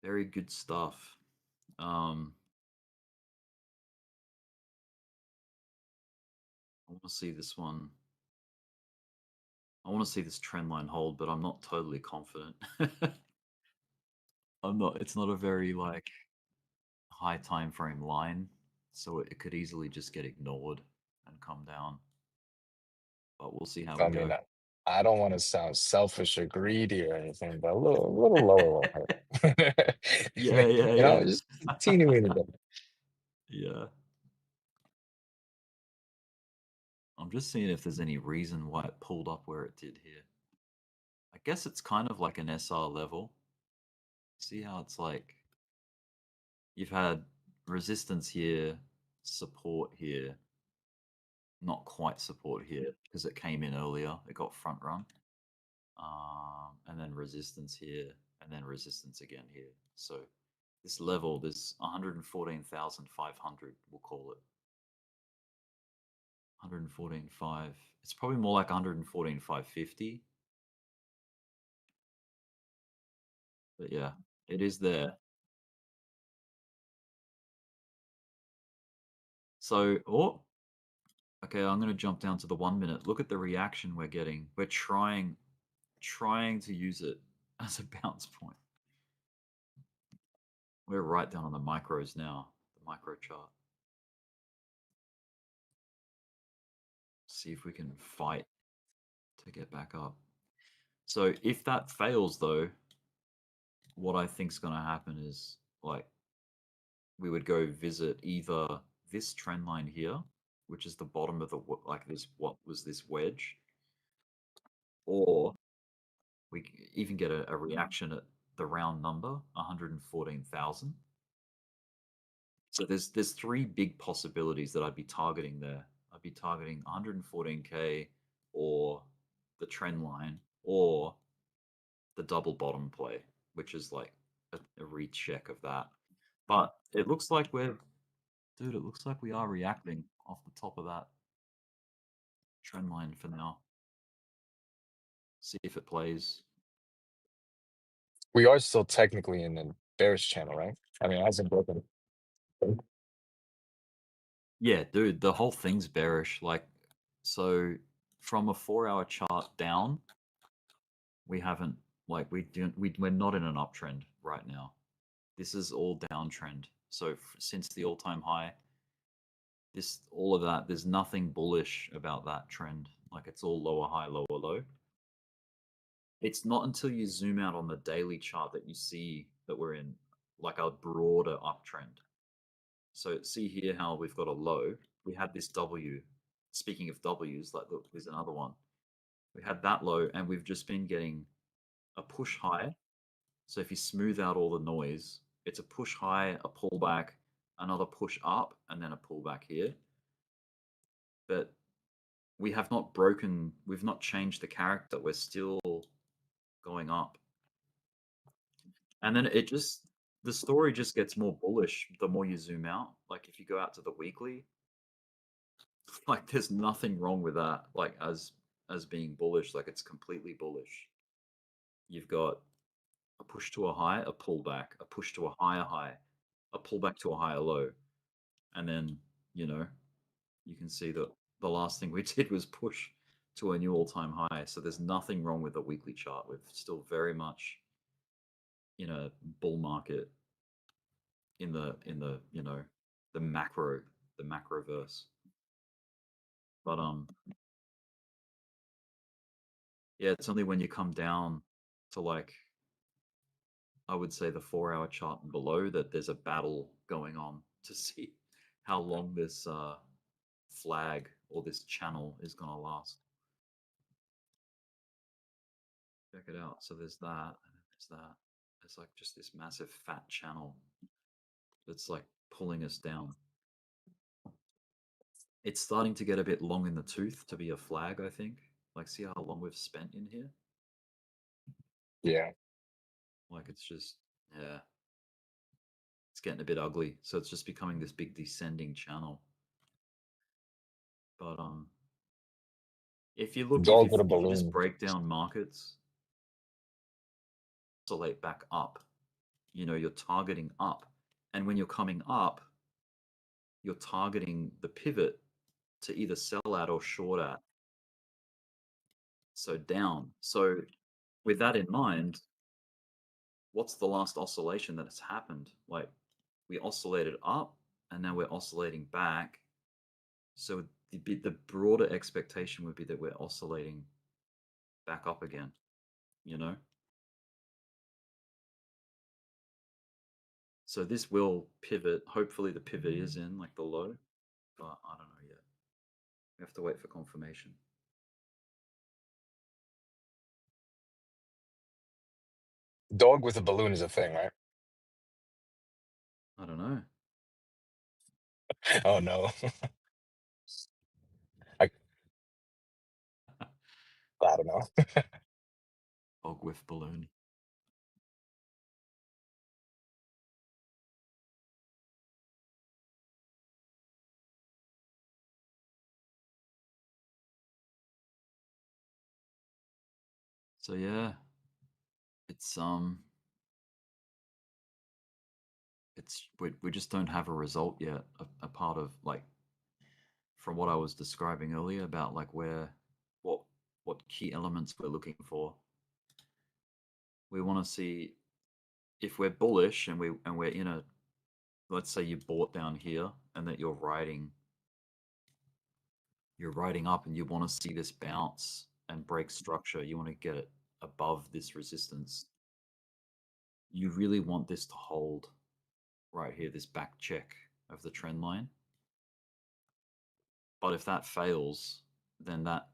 Very good stuff. I want to see this one. I want to see this trend line hold, but I'm not totally confident. It's not a very like high time frame line, so it could easily just get ignored and come down. But we'll see how I we mean, go. I don't want to sound selfish or greedy or anything, but a little lower won't hurt. Yeah, yeah, You know, yeah. just teeny weeny bit. Yeah. I'm just seeing if there's any reason why it pulled up where it did here. I guess it's kind of like an SR level. See how it's like you've had resistance here, support here, not quite support here because it came in earlier. It got front run. And then resistance here, and then resistance again here. So this level, this 114,500, we'll call it. 114.5. It's probably more like 114,550. But yeah, it is there. So, okay, I'm going to jump down to the 1 minute. Look at the reaction we're getting. We're trying to use it as a bounce point. We're right down on the micros now, the micro chart. See if we can fight to get back up. So if that fails, though, what I think is going to happen is like we would go visit either this trend line here, which is the bottom of the like this what was this wedge, or we even get a reaction at the round number 114,000. So there's three big possibilities that I'd be targeting there. I'd be targeting 114K or the trend line or the double bottom play, which is like a recheck of that. But it looks like it looks like we are reacting off the top of that trend line for now. See if it plays. We are still technically in the bearish channel, right? I mean, it hasn't broken. Yeah, dude, the whole thing's bearish. Like, so from a 4-hour chart down, we haven't like we're not in an uptrend right now. This is all downtrend. So since the all-time high, all of that, there's nothing bullish about that trend. Like it's all lower high, lower low. It's not until you zoom out on the daily chart that you see that we're in like a broader uptrend. So see here how we've got a low. We had this W. Speaking of W's, like look, there's another one. We had that low, and we've just been getting a push high. So if you smooth out all the noise, it's a push high, a pullback, another push up, and then a pullback here. But we have not broken, we've not changed the character. We're still going up. And then the story just gets more bullish the more you zoom out. Like if you go out to the weekly, Like there's nothing wrong with that. Like as being bullish, like it's completely bullish. You've got a push to a high, a pullback, a push to a higher high, a pullback to a higher low, and then you can see that the last thing we did was push to a new all-time high. So there's nothing wrong with the weekly chart. We're still very much in a bull market in the the macroverse. But yeah, it's only when you come down to like I would say the 4-hour chart and below that there's a battle going on to see how long this flag or this channel is going to last. Check it out. So there's that, and there's that. It's like just this massive fat channel that's like pulling us down. It's starting to get a bit long in the tooth to be a flag, I think. Like, see how long we've spent in here? Yeah. Like, it's just, yeah. It's getting a bit ugly. So it's just becoming this big descending channel. But, if you look, Dog with a if you just balloon. break down markets, oscillate back up, you're targeting up. And when you're coming up, you're targeting the pivot to either sell at or short at. So down. So with that in mind, what's the last oscillation that has happened? Like we oscillated up and now we're oscillating back. So the broader expectation would be that we're oscillating back up again, So this will pivot. Hopefully the pivot is in like the low, but I don't know yet. We have to wait for confirmation. Dog with a balloon is a thing, right? I don't know. Oh no. I don't know. Dog with balloon. So yeah, it's we just don't have a result yet. A part of like from what I was describing earlier about like what key elements we're looking for. We want to see if we're bullish and we're in a, let's say you bought down here and that you're riding up and you want to see this bounce and break structure. You want to get it above this resistance. You really want this to hold right here, this back check of the trend line. But if that fails, then that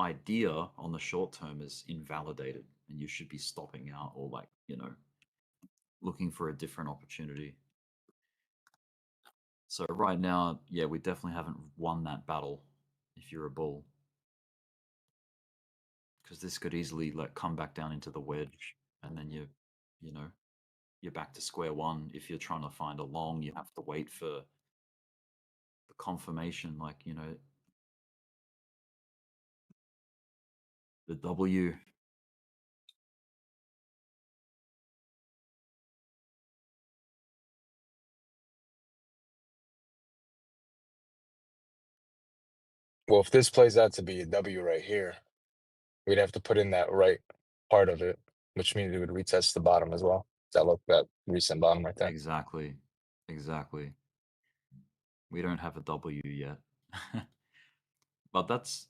idea on the short term is invalidated and you should be stopping out or like, looking for a different opportunity. So right now, yeah, we definitely haven't won that battle if you're a bull. Because this could easily like come back down into the wedge and then you're back to square one. If you're trying to find a long, you have to wait for the confirmation, like, the W. Well, if this plays out to be a W right here, we'd have to put in that right part of it, which means it would retest the bottom as well. That recent bottom right there. Exactly. We don't have a W yet. But that's,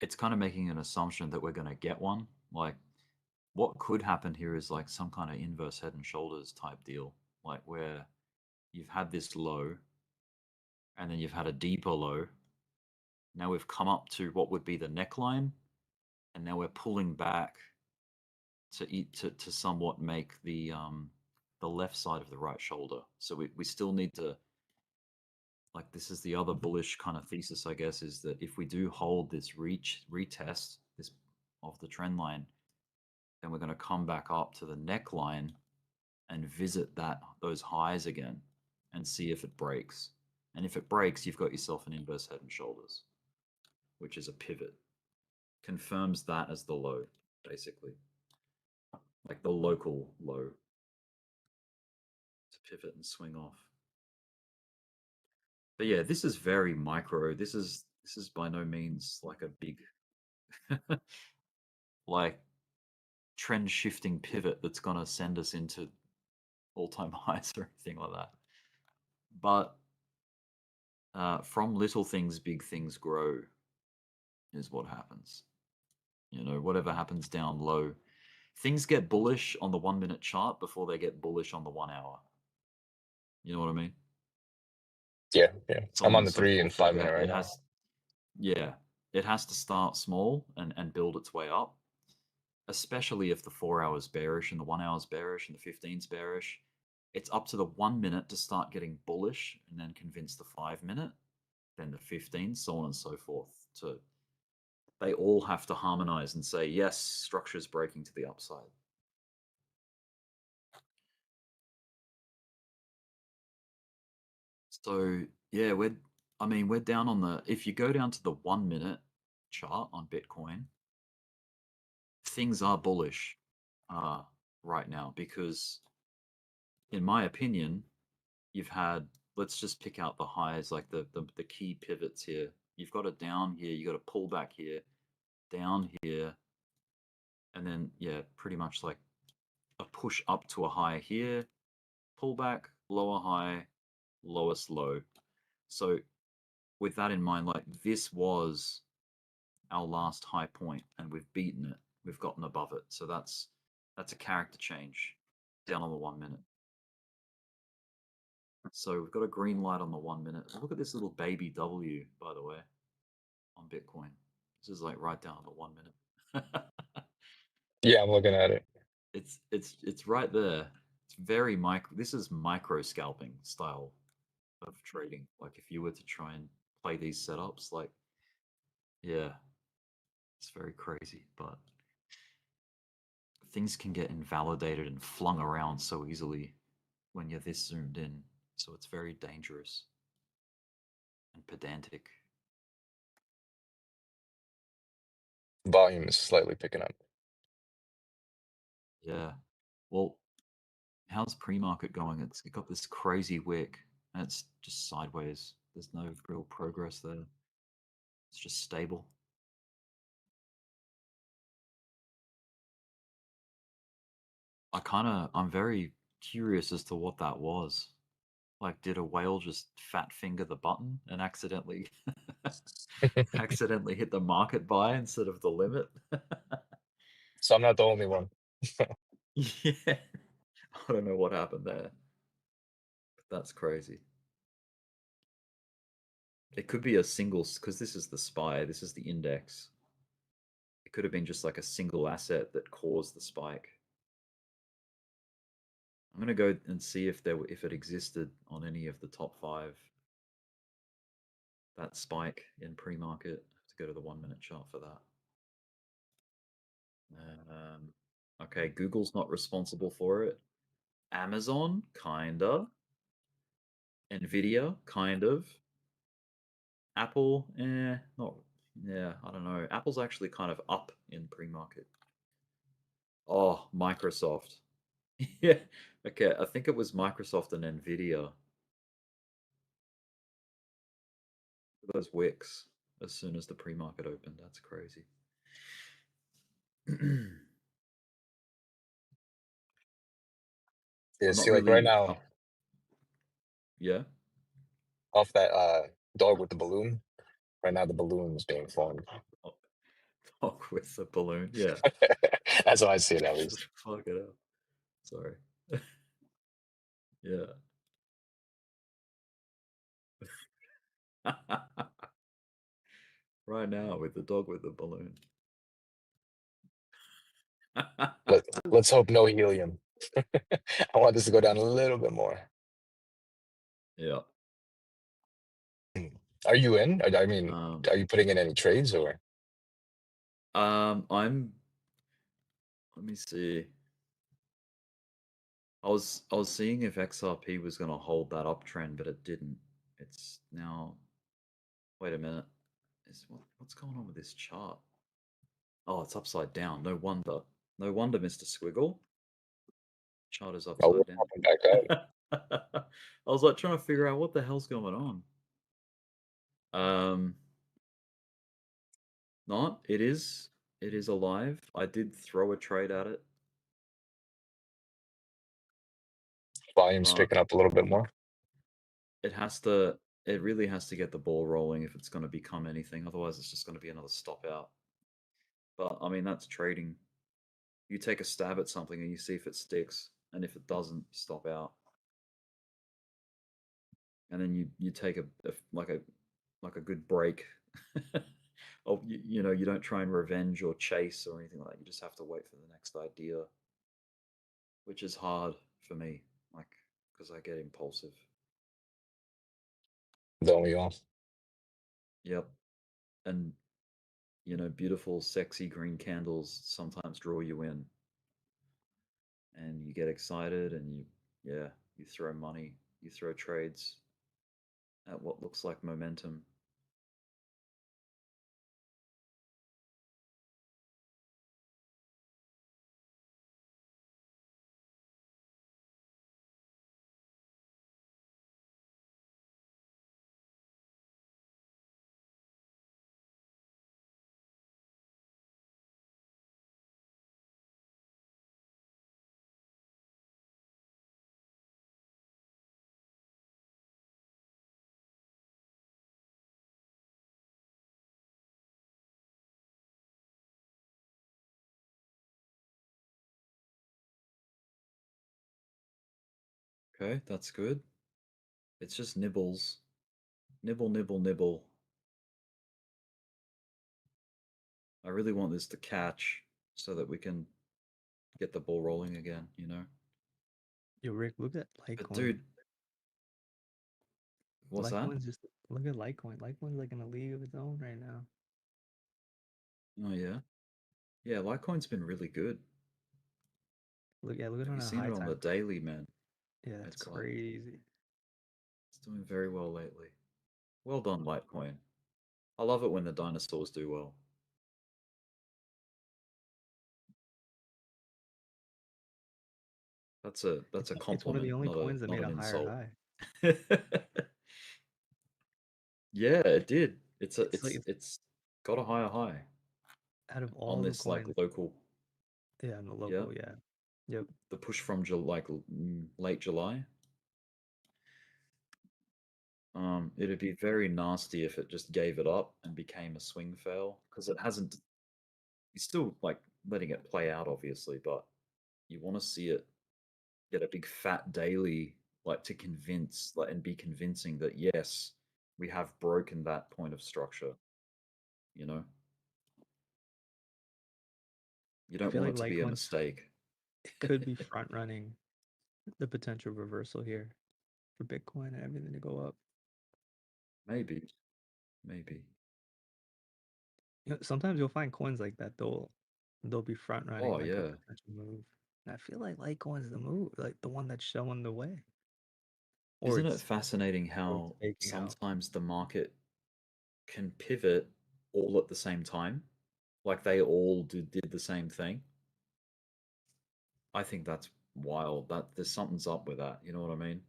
it's kind of making an assumption that we're going to get one. Like, what could happen here is like some kind of inverse head and shoulders type deal, like where you've had this low and then you've had a deeper low. Now we've come up to what would be the neckline, and now we're pulling back to somewhat make the left side of the right shoulder. So we still need to, like, this is the other bullish kind of thesis, I guess, is that if we do hold this retest this of the trend line, then we're going to come back up to the neckline and visit those highs again and see if it breaks. And if it breaks, you've got yourself an inverse head and shoulders, which is a pivot. Confirms that as the low, basically. Like the local low. To pivot and swing off. But yeah, this is very micro. This is by no means like a big like trend shifting pivot that's gonna send us into all-time highs or anything like that. But from little things, big things grow is what happens. You know, whatever happens down low, things get bullish on the 1 minute chart before they get bullish on the 1 hour. You know what I mean? Yeah, yeah. So I'm on on and the so 3 and forth. 5 minute right It now. has, yeah, it has to start small and build its way up, especially if the 4 hours bearish and the 1 hour's bearish and the 15's bearish. It's up to the 1 minute to start getting bullish and then convince the 5 minute, then the 15, so on and so forth. They all have to harmonize and say, yes, structure's breaking to the upside. So yeah, we're down on the, if you go down to the 1 minute chart on Bitcoin, things are bullish right now because in my opinion, you've had, let's just pick out the highs, like the key pivots here. You've got a down here, you got a pullback here, down here, and then yeah, pretty much like a push up to a high here, pullback, lower high, lowest low. So with that in mind, like this was our last high point and we've beaten it. We've gotten above it. So that's a character change down on the 1 minute. So we've got a green light on the 1 minute. Look at this little baby W, by the way, on Bitcoin. This is like right down on the 1 minute. Yeah, I'm looking at it. It's right there. It's very micro. This is micro scalping style of trading. Like if you were to try and play these setups, like yeah, it's very crazy, but things can get invalidated and flung around so easily when you're this zoomed in. So it's very dangerous and pedantic. Volume is slightly picking up. Yeah. Well, how's pre-market going? It got this crazy wick and it's just sideways. There's no real progress there. It's just stable. I'm very curious as to what that was. Like, did a whale just fat finger the button and accidentally hit the market buy instead of the limit? So I'm not the only one. Yeah. I don't know what happened there. But that's crazy. It could be a single, because this is the SPY, this is the index. It could have been just like a single asset that caused the spike. I'm gonna go and see if it existed on any of the top 5. That spike in pre-market. I have to go to the 1 minute chart for that. Okay, Google's not responsible for it. Amazon, kinda. Nvidia, kind of. Apple, not. Yeah, I don't know. Apple's actually kind of up in pre-market. Oh, Microsoft. Yeah. Okay, I think it was Microsoft and Nvidia. Those wicks as soon as the pre-market opened. That's crazy. Yeah, I'm not see, like right really now, up. Yeah. off that dog with the balloon, right now the balloon is being formed. Dog with the balloon. Yeah. That's how I see it, at least. Fuck it up. Sorry. Yeah. Right now with the dog with the balloon. Let's hope no helium. I want this to go down a little bit more. Yeah. Are you in? I mean, are you putting in any trades or? Let me see. I was seeing if XRP was going to hold that uptrend, but it didn't. It's now. Wait a minute. What's going on with this chart? Oh, it's upside down. No wonder. No wonder, Mr. Squiggle. Chart is Oh, upside we're down. popping back up. I was like trying to figure out what the hell's going on. Not. It is alive. I did throw a trade at it. Volume's picking up a little bit more. It has to. It really has to get the ball rolling if it's going to become anything. Otherwise, it's just going to be another stop out. But I mean, that's trading. You take a stab at something and you see if it sticks, and if it doesn't, you stop out. And then you take a good break. Of you know, you don't try and revenge or chase or anything like that. You just have to wait for the next idea, which is hard for me, like because I get impulsive. Don't we all? Yep. And you know, beautiful, sexy green candles sometimes draw you in, and you get excited, and you throw money, you throw trades at what looks like momentum. Okay, that's good. It's just nibbles. Nibble, nibble, nibble. I really want this to catch so that we can get the ball rolling again, you know? Yo, Rick, look at But Litecoin. dude, what's that? Litecoin's just look at Litecoin. Litecoin's like in a league of its own right now. Oh yeah, yeah. Litecoin's been really good. Look at it Have on you a seen high it on the time. daily, man? Yeah, that's It's like crazy. it's doing very well lately. Well done, Litecoin. I love it when the dinosaurs do well. That's a It's one of the compliment, only coins that not made a an higher insult. high. Yeah, it did. It's like It's got a higher high out of on all the this like coins. local. Yeah, in the Yeah. local, yeah. Yep. The push from late July. It'd be very nasty if it just gave it up and became a swing fail because it hasn't. You're still like letting it play out, obviously, but you want to see it get a big fat daily, like to convince, like, and be convincing that yes, we have broken that point of structure. You know, you I don't feel want like it to be a Litecoin mistake. could be front running the potential reversal here for Bitcoin and everything to go up. Maybe. You know, sometimes you'll find coins like that. They'll be front running Oh like a yeah. potential move. And I feel like Litecoin's the move, like the one that's showing the way. Or Isn't it it's fascinating how faking out. sometimes the market can pivot all at the same time? Like they all did the same thing. I think that's wild. That there's something's up with that. You know what I mean?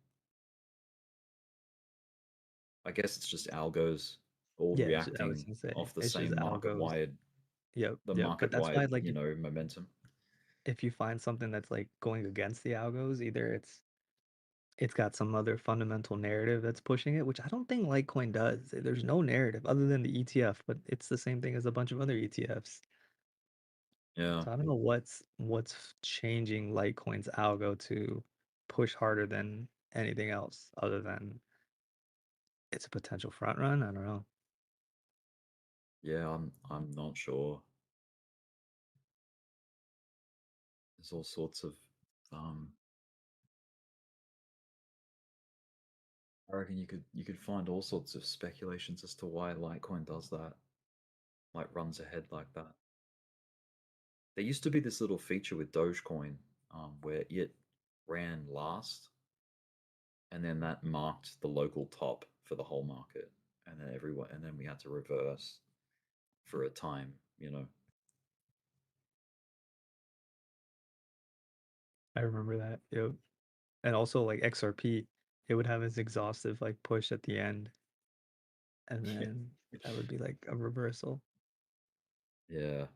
I guess it's just algos all Yeah, I was reacting gonna say off the it's just same algos. Yep, the yep. But that's why, market-wide, like, you know, momentum. if you find something that's like going against the algos, either it's got some other fundamental narrative that's pushing it, which I don't think Litecoin does. There's no narrative other than the ETF, but it's the same thing as a bunch of other ETFs. Yeah. So I don't know what's changing Litecoin's algo to push harder than anything else other than it's a potential front run. I don't know. Yeah, I'm not sure. There's all sorts of I reckon you could find all sorts of speculations as to why Litecoin does that. Like runs ahead like that. There used to be this little feature with Dogecoin where it ran last and then that marked the local top for the whole market, and then we had to reverse for a time, I remember that. Yep. And also like XRP, it would have its exhaustive like push at the end, and then that would be like a reversal. Yeah.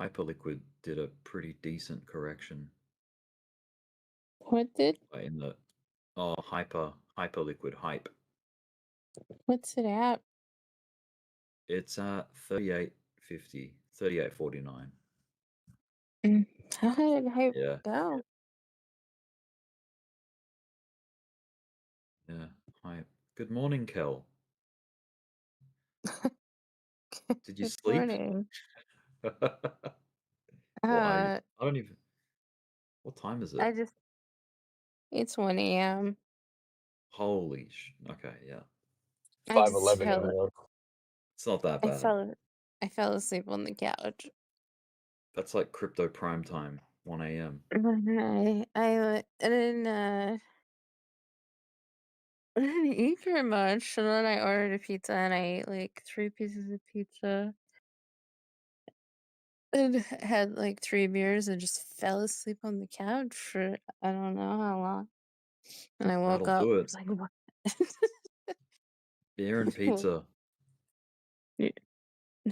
Hyperliquid did a pretty decent correction. What did? In the Hyperliquid hype. What's it at? It's at 38.50, 38.49. How did hype Yeah. go? Yeah, hype. Good morning, Kel. Did you Good sleep? morning. Why? I don't even. What time is it? It's 1 a.m. Holy okay, yeah. I just 5:11 in New fell York. It's not that I bad. fell asleep on the couch. That's like crypto prime time, 1 a.m. I didn't eat very much, and then I ordered a pizza, and I ate like 3 pieces of pizza. And had like 3 beers and just fell asleep on the couch for I don't know how long. And I woke That'll up, do I it. was like, "What?" Beer and pizza. Yeah.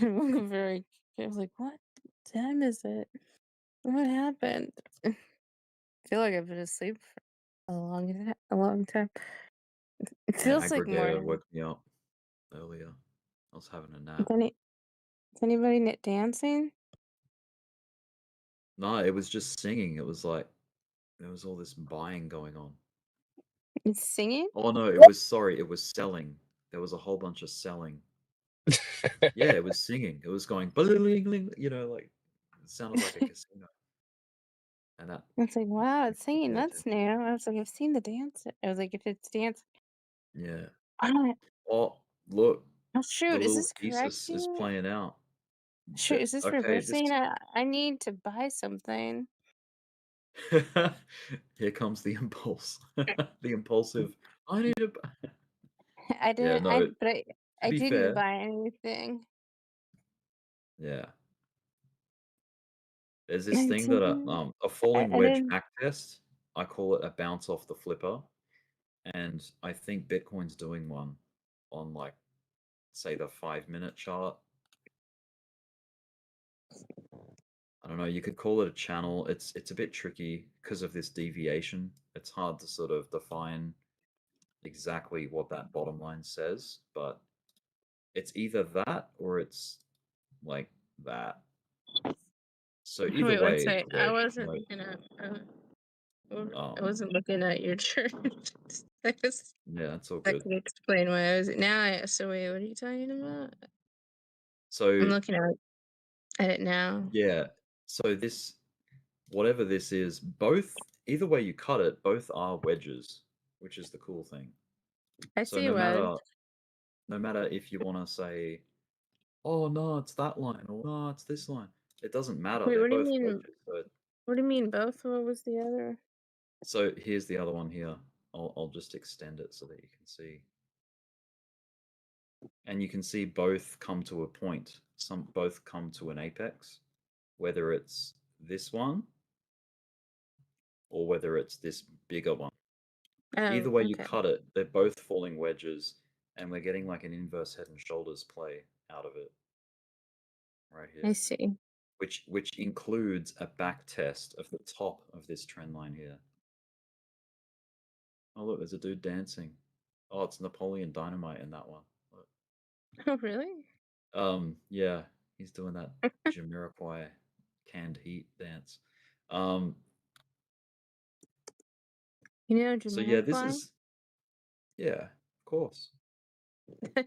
I woke up I was like, "What time is it? What happened?" I feel like I've been asleep for a long time. It My feels like aggregator morning. woke me up earlier. I was having a Is nap. anybody dancing? No, it was just singing. It was like there was all this buying going on. It's singing? Oh no, it was selling. There was a whole bunch of selling. Yeah, it was singing. It was going, like it sounded like a casino. And that I was like, "Wow, it's singing. pay That's attention. new." I was like, "I've seen the dance." I was like, "If it's dance." Yeah. Ah, Oh, look, oh the shoot, is little this thesis is correcting? playing out. Shoot, is this Okay, reversing? I need to buy something. here comes the impulse. The impulsive. I need to. I Yeah, didn't no. but To I be didn't fair, buy anything. yeah. There's I this thing that didn't a falling I wedge didn't backtest. I call it a bounce off the flipper, and I think Bitcoin's doing one on like, say, the 5-minute chart. I don't know. You could call it a channel. It's a bit tricky because of this deviation. It's hard to sort of define exactly what that bottom line says, but it's either that or it's like that. So either Wait, one way, second. it's a wedge. I wasn't looking at your chart. Yeah, that's all That good. could explain why I was so wait, what are you talking about? So I'm looking at it now. yeah, so this, whatever this is, either way you cut it, both are wedges, which is the cool thing. I So see a wedge. no matter if you want to say, oh no, it's that line, or no, it's this line, it doesn't matter. Wait, They're what do you both mean? wedges. What do you mean both? What was the other? So here's the other one here. I'll just extend it so that you can see. And you can see both come to a point. Both come to an apex, whether it's this one or whether it's this bigger one. Either Oh, way you okay. cut it, they're both falling wedges, and we're getting like an inverse head and shoulders play out of it right I here. see. Which includes a back test of the top of this trend line here. Oh look, there's a dude dancing. Oh, it's Napoleon Dynamite in that one. Look. Oh, really? Yeah, he's doing that Jamiroquai canned heat dance. You know So yeah, this Jamiroquai? is, yeah, of course. You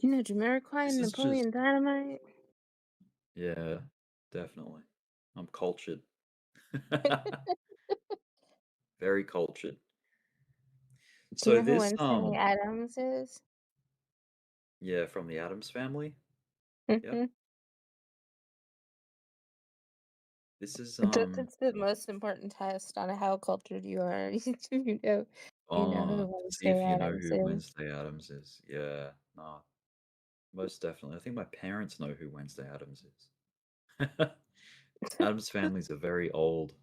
know Jamiroquai This and is just, Napoleon Dynamite? yeah, definitely. I'm cultured. Very cultured. Do you So know who this, Wednesday Adams is? yeah, from the Adams family. Yep. This is That's the most important test on how cultured you are. You know, you know who see if Wednesday you know Addams who is. Wednesday Addams is. Yeah, no, most definitely. I think my parents know who Wednesday Addams is. Addams Family's a very old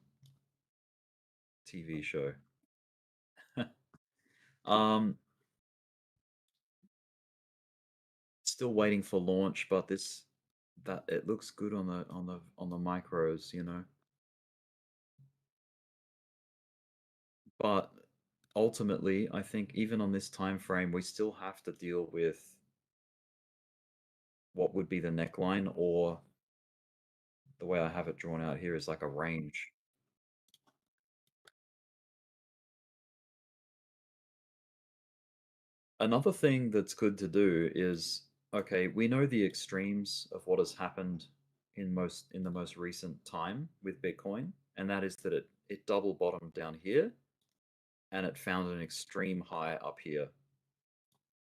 TV show. Still waiting for launch, but that it looks good on the micros, you know. But ultimately, I think even on this time frame, we still have to deal with what would be the neckline, or the way I have it drawn out here is like a range. Another thing that's good to do is, okay, we know the extremes of what has happened in the most recent time with Bitcoin, and that is that it double bottomed down here and it found an extreme high up here.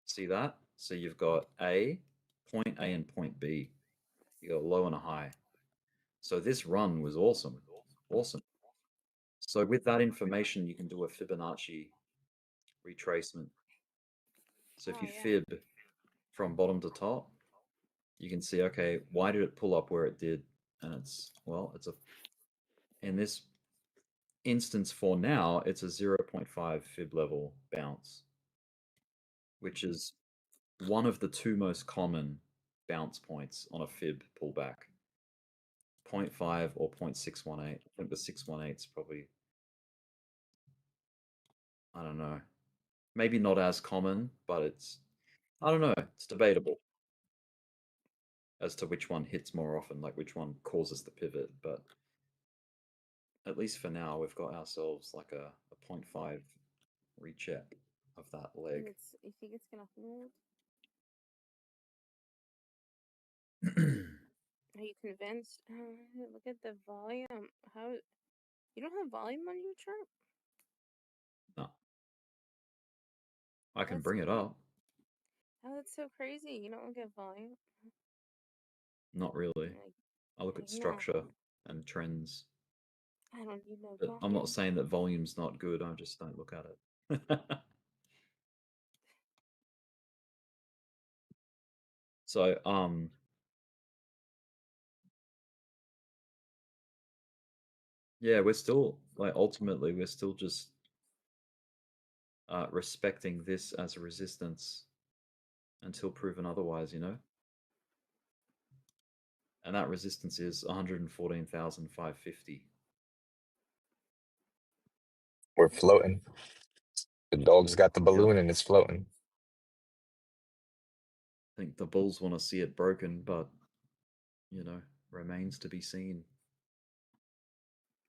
See that? So you've got point A and point B. You got a low and a high. So this run was awesome. Awesome. So with that information, you can do a Fibonacci retracement. So if you fib from bottom to top, you can see, okay, why did it pull up where it did? And it's in this instance for now, it's a 0.5 fib level bounce, which is one of the two most common bounce points on a fib pullback. 0.5 or 0.618. I think the 618 is probably, I don't know, maybe not as common, but I don't know, it's debatable as to which one hits more often, like which one causes the pivot. But at least for now, we've got ourselves like a 0.5 recheck of that leg. You think it's gonna hold? Are you convinced? Look at the volume. How you don't have volume on your chart? No. I can That's bring it up. Oh, that's so crazy. You don't look at volume. Not really. Like, I look at no, structure and trends. I don't need no But I'm not volume. saying that volume's not good. I just don't look at it. So, yeah, we're still like ultimately we're still just respecting this as a resistance until proven otherwise, you know. And that resistance is 114,550. We're floating. The dog's got the Yep. balloon and it's floating. I think the bulls want to see it broken, but you know, remains to be seen.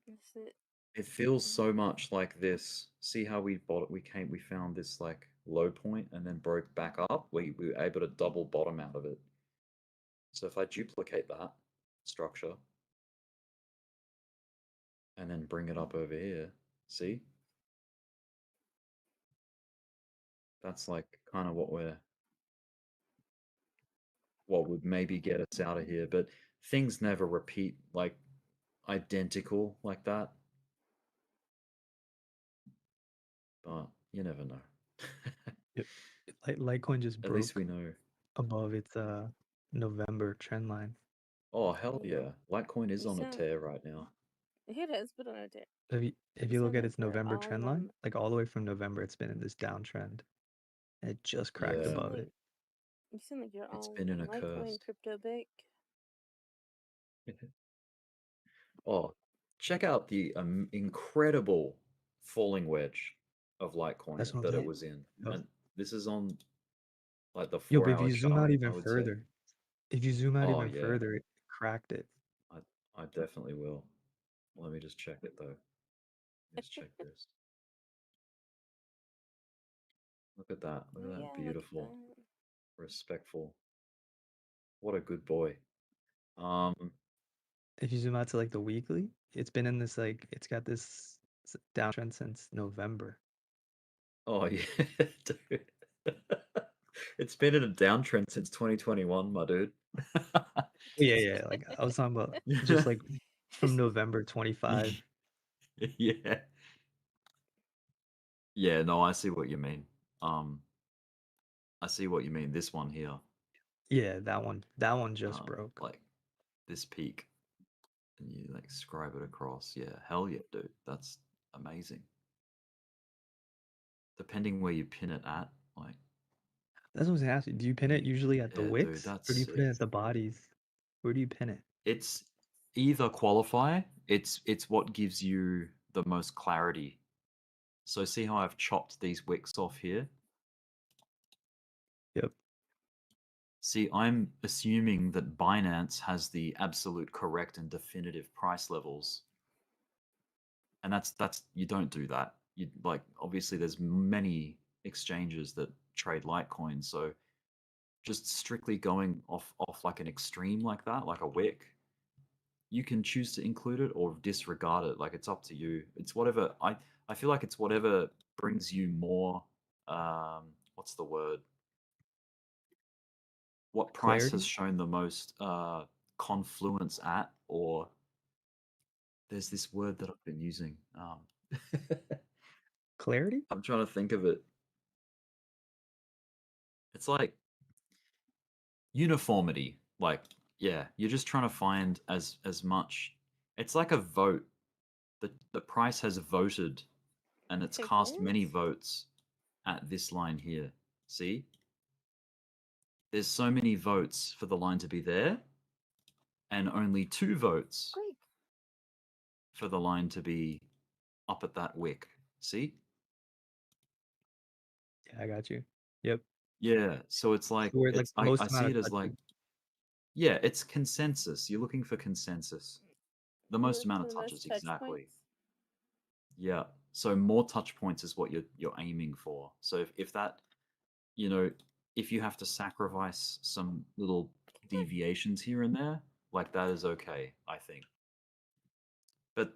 That's it. It feels so much like this. See how we found this like low point and then broke back up? We were able to double bottom out of it. So if I duplicate that structure and then bring it up over here, see? That's like kind of what would maybe get us out of here, but things never repeat like identical like that. But you never know. Yep. Litecoin just At least broke we know. above its November trend line. Oh hell yeah. Litecoin is You on a sound tear right now. it has put on a dip. If You you look sound at like its you're November all trend line, like all the way from November, it's been in this downtrend. And it just cracked You sound above like it. you sound like you're It's all been in a Litecoin curse. crypto bake. Oh, check out the incredible falling wedge of Litecoin That's what I'm that it saying. was in. Yep. And this is on like the Yo, but 4-hour if you zoom out chart, I even would say. further, if you zoom out Oh even yeah, further, it cracked it. I definitely will. Let me just check it though. Let's check this. Look at that. Look at Yeah, that. look at Beautiful. that. Respectful. What a good boy. If you zoom out to like the weekly, it's been in this like it's got this downtrend since November. Oh yeah, dude. It's been in a downtrend since 2021, my dude. Yeah. Like I was talking about just like from November 25. Yeah. Yeah, no, I see what you mean. I see what you mean. This one here, Yeah, that one just broke. like this peak, and you like scribe it across. Yeah, hell yeah, dude. That's amazing. Depending where you pin it at, like, That's what I was asking. Do you pin it usually at the yeah, dude, wicks, that's or do you put it sick. at the bodies? Where do you pin it? It's either qualify. It's what gives you the most clarity. So see how I've chopped these wicks off here? Yep. See, I'm assuming that Binance has the absolute correct and definitive price levels. And that's you don't do that. You like obviously there's many exchanges that trade Litecoin, so just strictly going off like an extreme like that, like a wick, you can choose to include it or disregard it. Like it's up to you. It's whatever I feel like it's whatever brings you more what's the word? What price has Clarity? shown the most confluence at, or there's this word that I've been using. Clarity? I'm trying to think of it. It's like uniformity. Like, yeah, you're just trying to find as much. It's like a vote. The price has voted, and it's cast many votes at this line here. See? There's so many votes for the line to be there, and only 2 votes Great. for the line to be up at that wick. See? Yeah, I got you. Yep. Yeah. So it's like So where like it's the I most see amount it of as like touches. yeah, it's consensus. You're looking for consensus. The You most look amount for of the most touches, touch exactly. points. Yeah. So more touch points is what you're aiming for. So if that, you know, if you have to sacrifice some little deviations here and there, like that is okay, I think. But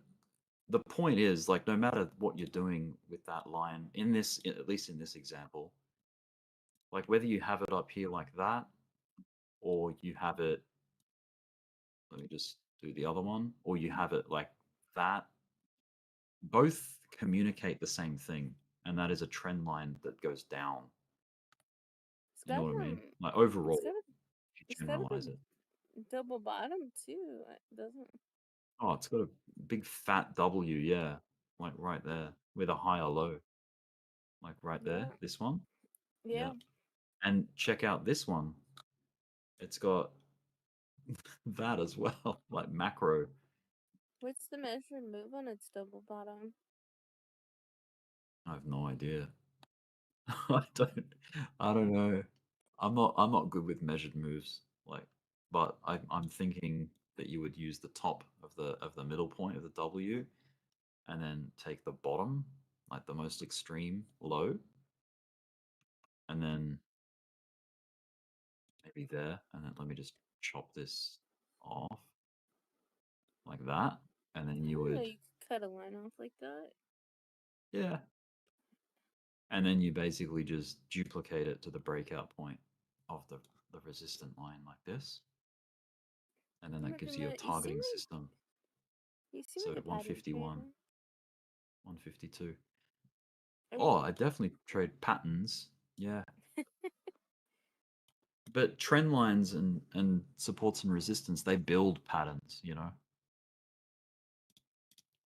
the point is, like, no matter what you're doing with that line, in this, at least in this example, like whether you have it up here like that, or you have it, let me just do the other one, or you have it like that, both communicate the same thing, and that is a trend line that goes down. It's You know got what I mean? Like it's overall, got a if you it's got a generalize big it. double bottom too, doesn't? Oh, it's got a big fat W, yeah, like right there, with a higher low, like right Yeah. there. This one, Yeah. yeah. And check out this one. It's got that as well, like macro. What's the measured move on its double bottom? I have no idea. I don't know. I'm not good with measured moves. Like, but I'm thinking that you would use the top of the middle point of the W, and then take the bottom, like the most extreme low, and then maybe there, and then let me just chop this off like that, and then I you didn't know would, you could cut a line off like that. yeah, and then you basically just duplicate it to the breakout point of the resistant line like this, and then that gives you a targeting system. You seem So like a pattern 151, trader. 152. I Oh, mean, I definitely trade patterns. Yeah. But trend lines and supports and resistance, they build patterns, you know?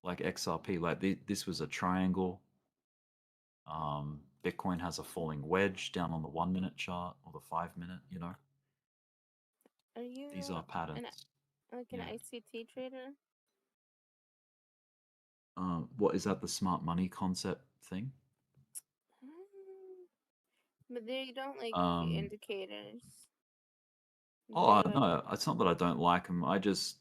Like XRP, like this was a triangle. Bitcoin has a falling wedge down on the 1 minute chart or the 5 minute, you know? are you These are patterns. like an Yeah. ICT trader? What is that, the smart money concept thing? But they don't like the Um, indicators. oh, They're like, no, it's not that I don't like them. I just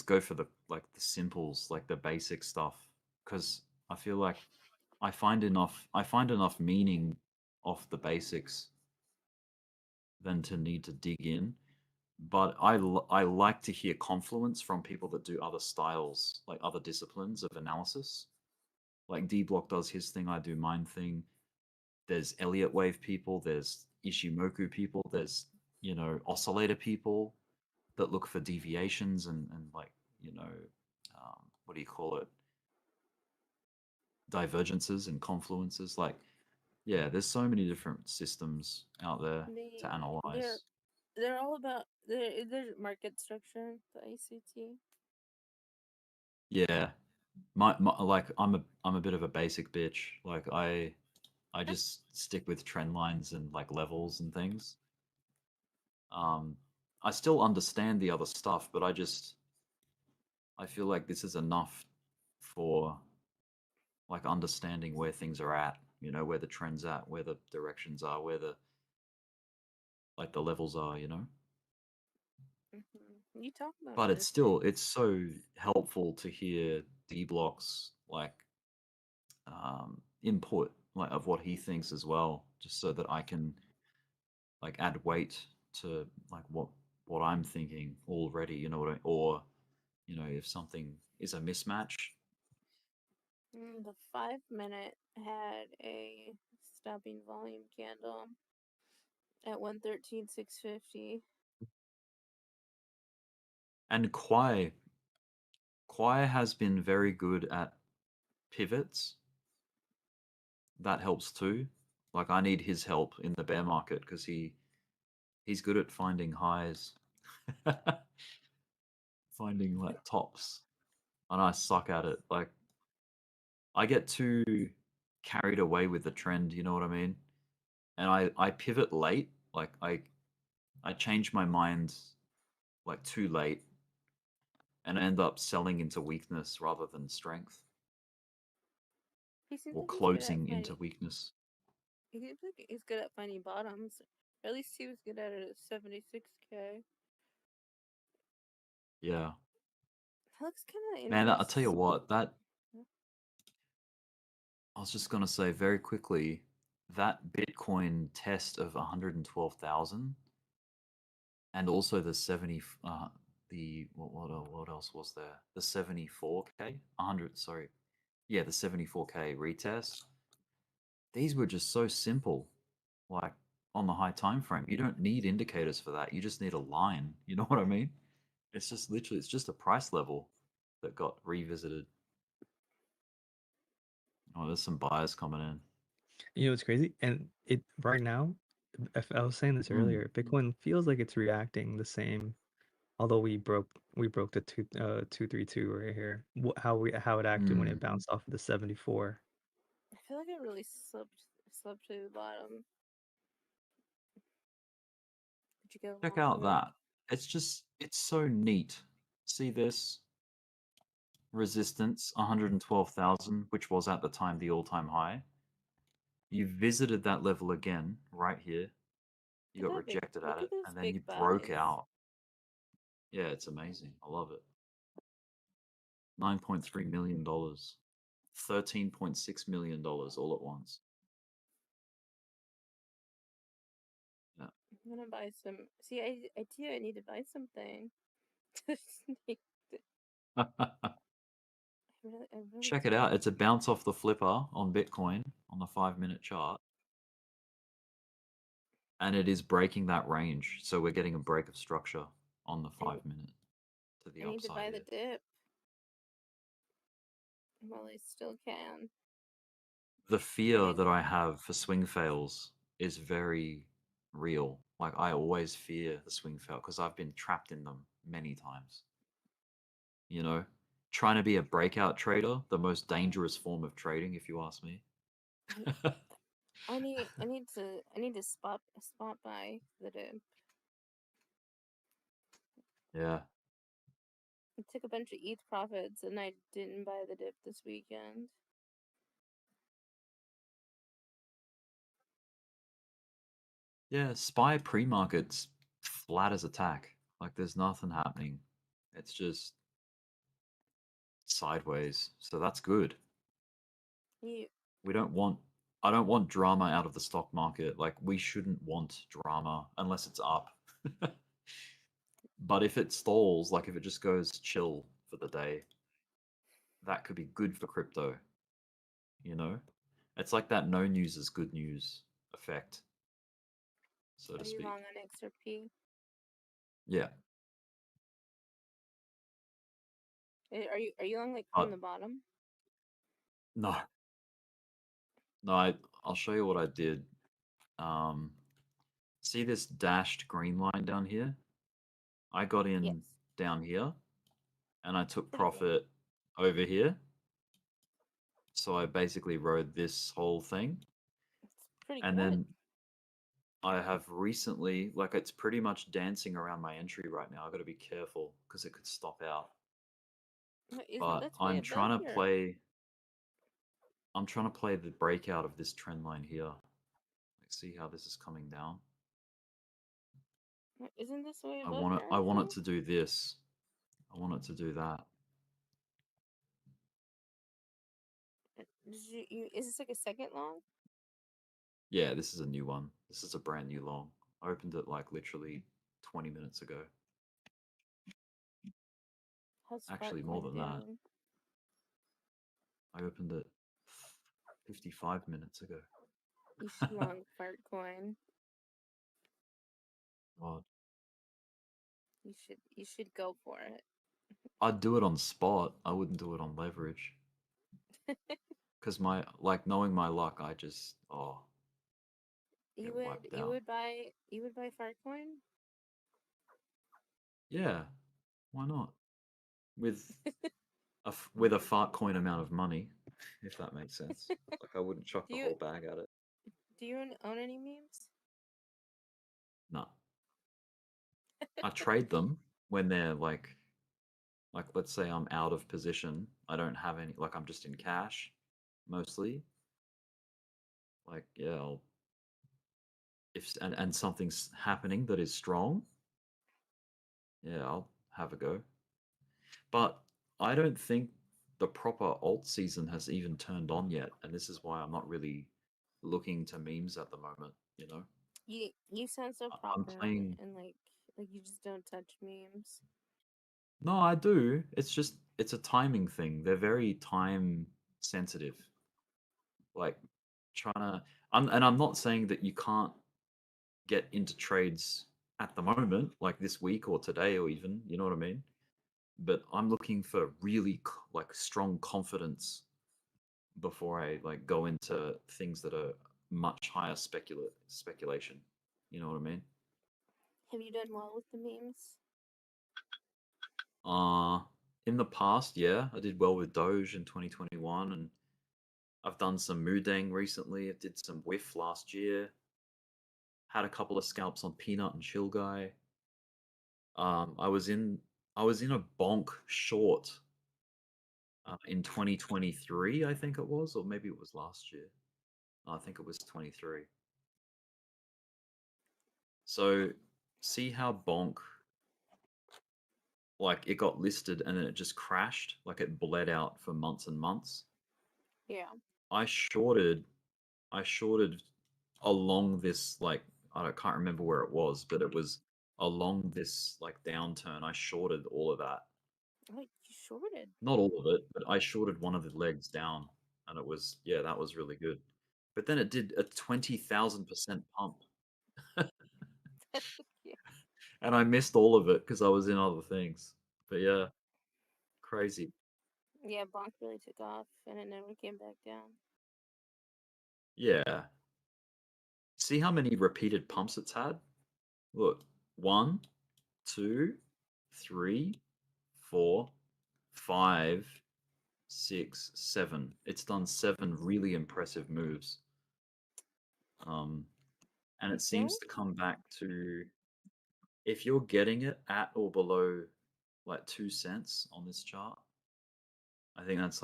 go for the like the simples, like the basic stuff, because I feel like I find enough meaning off the basics than to need to dig in. But I like to hear confluence from people that do other styles, like other disciplines of analysis. Like Dbloc does his thing, I do mine thing. There's Elliott wave people, there's Ishimoku people, there's, you know, oscillator people that look for deviations and like, what do you call it? Divergences and confluences. Like, yeah, there's so many different systems out there to analyze. They're all about their market structure, the ICT. Yeah, my like I'm a bit of a basic bitch. Like I just stick with trend lines and like levels and things. I still understand the other stuff, but I feel like this is enough for like understanding where things are at, where the trends at, where the directions are, where the levels are, You talk about But it's everything. still so helpful to hear Dbloc's like input like of what he thinks as well, just so that I can like add weight to like what I'm thinking already, or if something is a mismatch. The 5-minute had a stopping volume candle at 113,650. And Kwai has been very good at pivots. That helps too. Like I need his help in the bear market because he's good at finding highs, finding like tops, and I suck at it. Like I get too carried away with the trend, you know what I mean? And I pivot late. Like I change my mind like too late and end up selling into weakness rather than strength, He seems or like he's good at closing into finding. weakness. He seems like he's good at finding bottoms. Or at least he was good at it at 76K. Yeah. That looks kind of Man, I'll tell you interesting. what, I was just gonna say very quickly, that Bitcoin test of 112,000, and also the 70, the what else was there? The 74K, 100, sorry, yeah, the 74K retest. These were just so simple, like on the high time frame. You don't need indicators for that. You just need a line. You know what I mean? It's just literally, it's just a price level that got revisited. Oh, there's some buyers coming in. You know, it's crazy. And it right now, if I was saying this earlier, Bitcoin feels like it's reacting the same. Although we broke the 232 right here. How it acted when it bounced off of the 74. I feel like it really slipped to the bottom. Did you get Check along out with it? that. It's so neat. See this? Resistance 112,000, which was at the time the all-time high. You visited that level again right here. You got rejected at it, and then you broke out. Yeah, it's amazing. I love it. $9.3 million, $13.6 million all at once. Yeah. I'm gonna buy some. See, I need to buy something. I really Check it do. out. It's a bounce off the flipper on Bitcoin on the 5-minute chart. And it is breaking that range. So we're getting a break of structure on the 5-minute to the I need to buy upside the here. dip while I still can. The fear that I have for swing fails is very real. Like I always fear the swing fail because I've been trapped in them many times. Trying to be a breakout trader, the most dangerous form of trading, if you ask me. I need to spot buy the dip. Yeah. I took a bunch of ETH profits and I didn't buy the dip this weekend. Yeah, SPY pre-market's flat as a tack. Like there's nothing happening. It's just sideways. So that's good. You I don't want drama out of the stock market. Like we shouldn't want drama unless it's up. But if it stalls, like if it just goes chill for the day, that could be good for crypto. It's like that no news is good news effect, so to are you speak. long on XRP? Yeah. Are you on like Uh, from the bottom? no, no. I'll show you what I did. See this dashed green line down here? I got in Yes. down here, and I took Pretty good. profit over here. So I basically rode this whole thing, Pretty and good. then I have recently, like, it's pretty much dancing around my entry right now. I got to be careful because it could stop out. But That's way above I'm trying to play the breakout of this trend line here. Like, see how this is coming down. Isn't this way I above want it. your I want it entry? to do this. I want it to do that. Is this like a second long? Yeah, this is a new one. This is a brand new long. I opened it like literally 20 minutes ago. How's Actually, Fartcoin more than that. doing? I opened it 55 minutes ago. You should long Fartcoin. God. You should go for it. I'd do it on spot. I wouldn't do it on leverage. Because knowing my luck, I just get wiped You out. would buy Fartcoin? Yeah, why not? With a Fartcoin amount of money, if that makes sense. Like, I wouldn't chuck the whole bag at it. Do you own any memes? No. I trade them when they're like let's say I'm out of position. I don't have any, like, I'm just in cash mostly. Like, yeah, and something's happening that is strong, yeah, I'll have a go. But I don't think the proper alt season has even turned on yet, and this is why I'm not really looking to memes at the moment, you know? You sound so I'm proper playing. and like you just don't touch memes. No, I do. It's a timing thing. They're very time sensitive. Like, I'm not saying that you can't get into trades at the moment, like this week or today or even, you know what I mean? But I'm looking for really like strong confidence before I like go into things that are much higher speculation. You know what I mean? Have you done well with the memes? In the past, yeah, I did well with Doge in 2021, and I've done some Mudang recently. I did some Whiff last year. Had a couple of scalps on Peanut and Chill Guy. I was in a bonk short in 2023, I think it was, or maybe it was last year. I think it was 23. So see how bonk, like, it got listed and then it just crashed, like it bled out for months and months. Yeah. I shorted along this, like, I can't remember where it was, but it was along this like downturn. I shorted all of that. Oh, you shorted. Not all of it, but I shorted one of the legs down, and it was, yeah, that was really good. But then it did a 20,000% pump, Yeah. and I missed all of it because I was in other things. But yeah, crazy. Yeah, Bonk really took off and it never came back down. Yeah. See how many repeated pumps it's had? Look, 1, 2, 3, 4, 5, 6, 7. It's done 7 really impressive moves. And it seems to come back to, if you're getting it at or below like 2 cents on this chart, I think that's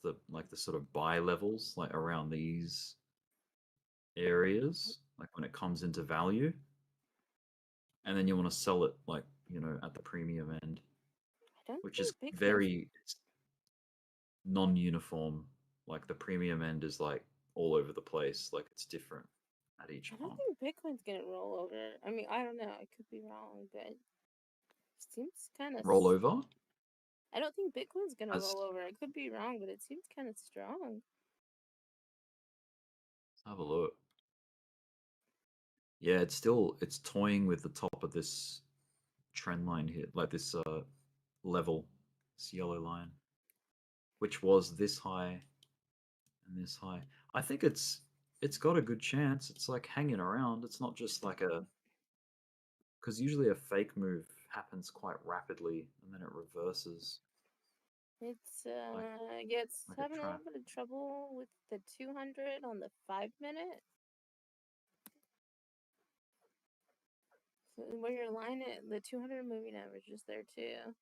the like the sort of buy levels, like around these areas, like when it comes into value. And then you want to sell it, like, you know, at the premium end, which is very non-uniform. Like, the premium end is like all over the place, like it's different at each I don't pump. think Bitcoin's gonna roll over. I mean, I don't know. I could be wrong, but it seems kind of Roll over? I don't think Bitcoin's gonna As roll over. I could be wrong, but it seems kind of strong. Let's have a look. Yeah, it's toying with the top of this trend line here, like this level. This yellow line, which was this high and this high. I think it's got a good chance. It's like hanging around. It's not just like a, because usually a fake move happens quite rapidly and then it reverses. It's like gets like a having a little trap. bit of trouble with the 200 on the 5-minute. So where your line at, the 200 moving average is there too.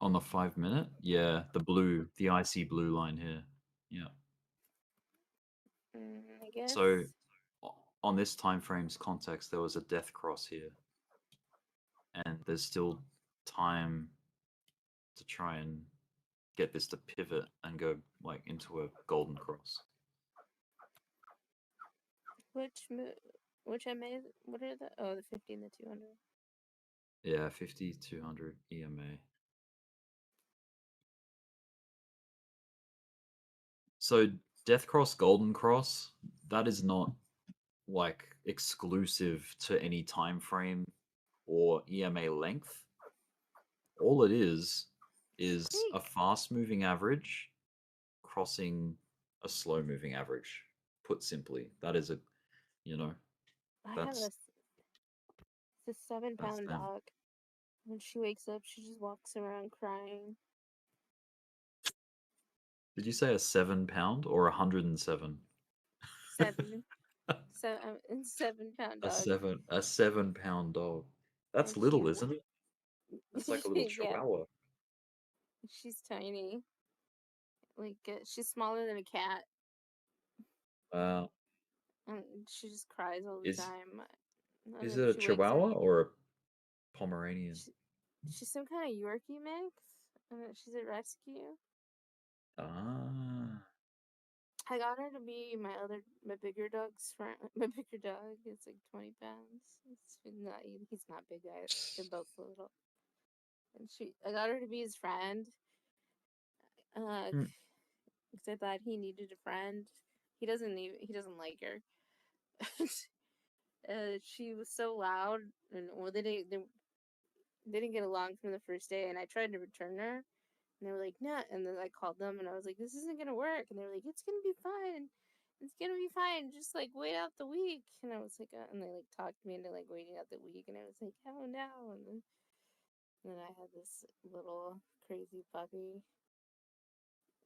On the 5-minute, yeah, the icy blue line here, yeah. I guess. So on this time frame's context, there was a death cross here, and there's still time to try and get this to pivot and go like into a golden cross. Which MA? What are the? Oh, the 50 and the 200. Yeah, 50, 200 EMA. So death cross, golden cross, that is not like exclusive to any time frame or EMA length. All it is a fast moving average crossing a slow moving average. Put simply, that is a, you know, I have that's it's a 7-pound them. dog. When she wakes up, she just walks around crying. Did you say a 7-pound or 107? 7. So 7-pound dog. A 7-pound dog. That's And little, isn't it? she, That's like a little yeah, chihuahua. she's tiny. Like she's smaller than a cat, Wow. and she just cries all the Is time. And is then it a she wakes up. chihuahua or a Pomeranian? She's some kind of Yorkie mix, and she's a rescue. Ah. I got her to be my bigger dog's friend. My bigger dog is like 20 pounds. He's not big, guys. They're both little. And I got her to be his friend. Hmm. Because I thought he needed a friend. He doesn't like her. She was so loud, and well, they didn't get along from the first day. And I tried to return her, and they were like, "Nah." And then I called them, and I was like, "This isn't gonna work." And they were like, "It's gonna be fine. It's gonna be fine. Just like wait out the week." And I was like, and they like talked me into like waiting out the week, and I was like, "Oh no!" And then I had this little crazy puppy.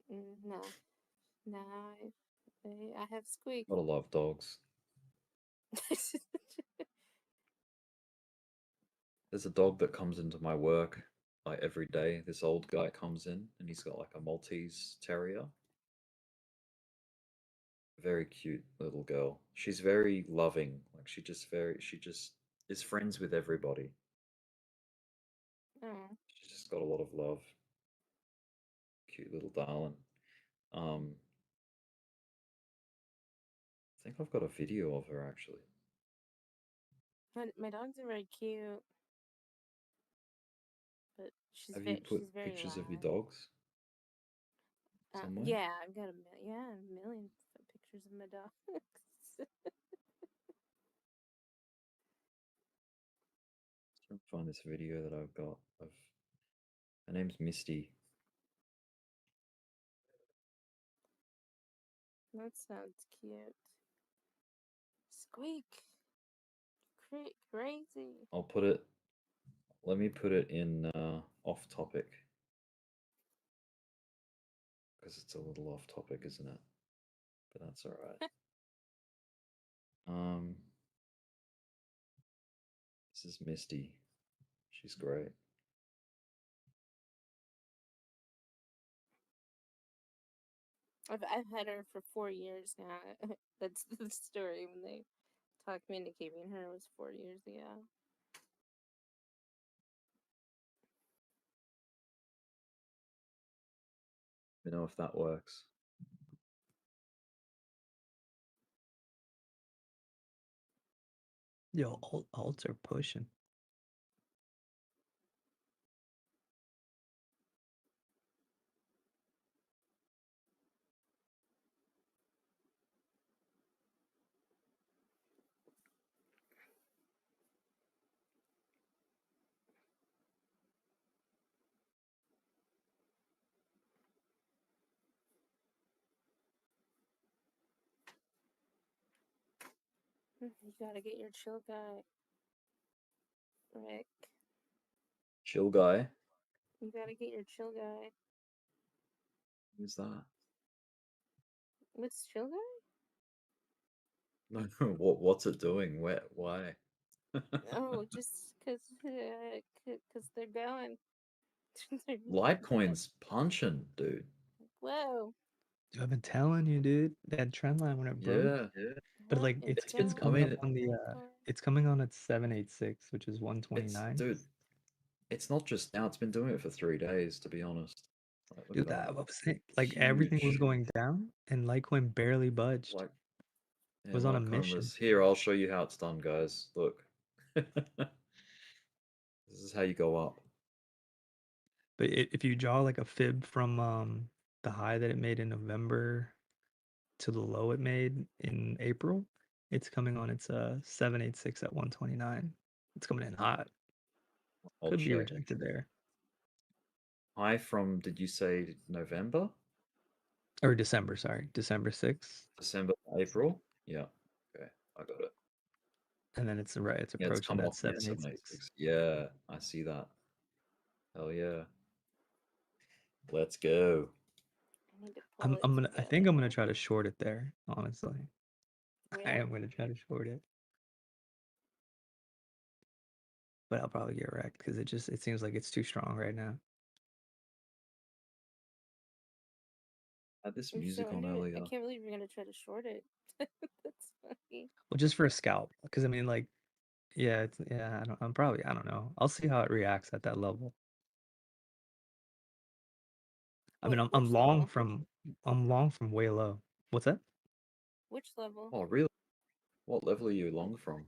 No, I have Squeak. Gotta love dogs. There's a dog that comes into my work like every day. This old guy comes in and he's got like a Maltese terrier. Very cute little girl. She's very loving. Like she just is friends with everybody. Oh. She's just got a lot of love. Cute little darling. I think I've got a video of her actually. My dogs are very cute, but she's Have you put she's very pictures of your loud. dogs somewhere? Yeah, I've got a million pictures of my dogs. Trying to find this video that I've got of her name's Misty. That sounds cute. Squeak. Crazy. I'll put it. Let me put it in off topic because it's a little off topic, isn't it? But that's all right. This is Misty. She's great. I've had her for 4 years now. That's the story. When they talked me into keeping her, it was 4 years ago. You know if that works. Yo, alts are pushing. You gotta get your chill guy, Rick. Chill guy. You gotta get your chill guy. Who's that? What's chill guy? No, what's it doing? Where? Why? Oh, just cause they're going. Litecoin's punching, dude. Whoa. Dude, I've been telling you, dude, that trend line when it broke. Yeah. But What like is it's going coming up it- on the on? it's coming on at 786, which is It's 129. dude. It's not just now. It's been doing it for 3 days, to be honest. Like, look Dude, at I that. was saying, like everything was Huge. going down and Litecoin barely budged. Like, It yeah, was on a Litecoin mission. was here. I'll show you how it's done, guys. Look. This is how you go up. But if you draw like a fib from the high that it made in November to the low it made in April, it's coming on its 786 at 129. It's coming in hot. I'll Could be check. rejected there. High from, did you say November? Or December, sorry. December 6th. December, April? Yeah. Okay, I got it. And then it's right, it's Yeah, it's approaching coming that off that 786. 786. Yeah, I see that. Hell yeah. Let's go. I need to pull it I think I'm gonna together. try to short it there, honestly. I Really? am gonna try to short it. But I'll probably get wrecked because it seems like it's too strong right now. Had this I'm music so on into it. earlier. I can't believe you're gonna try to short it. That's funny. Well, just for a scalp, because I mean, like, yeah, I don't know. I'll see how it reacts at that level. I mean, I'm long from way low. What's that? Which level? Oh, really? What level are you long from?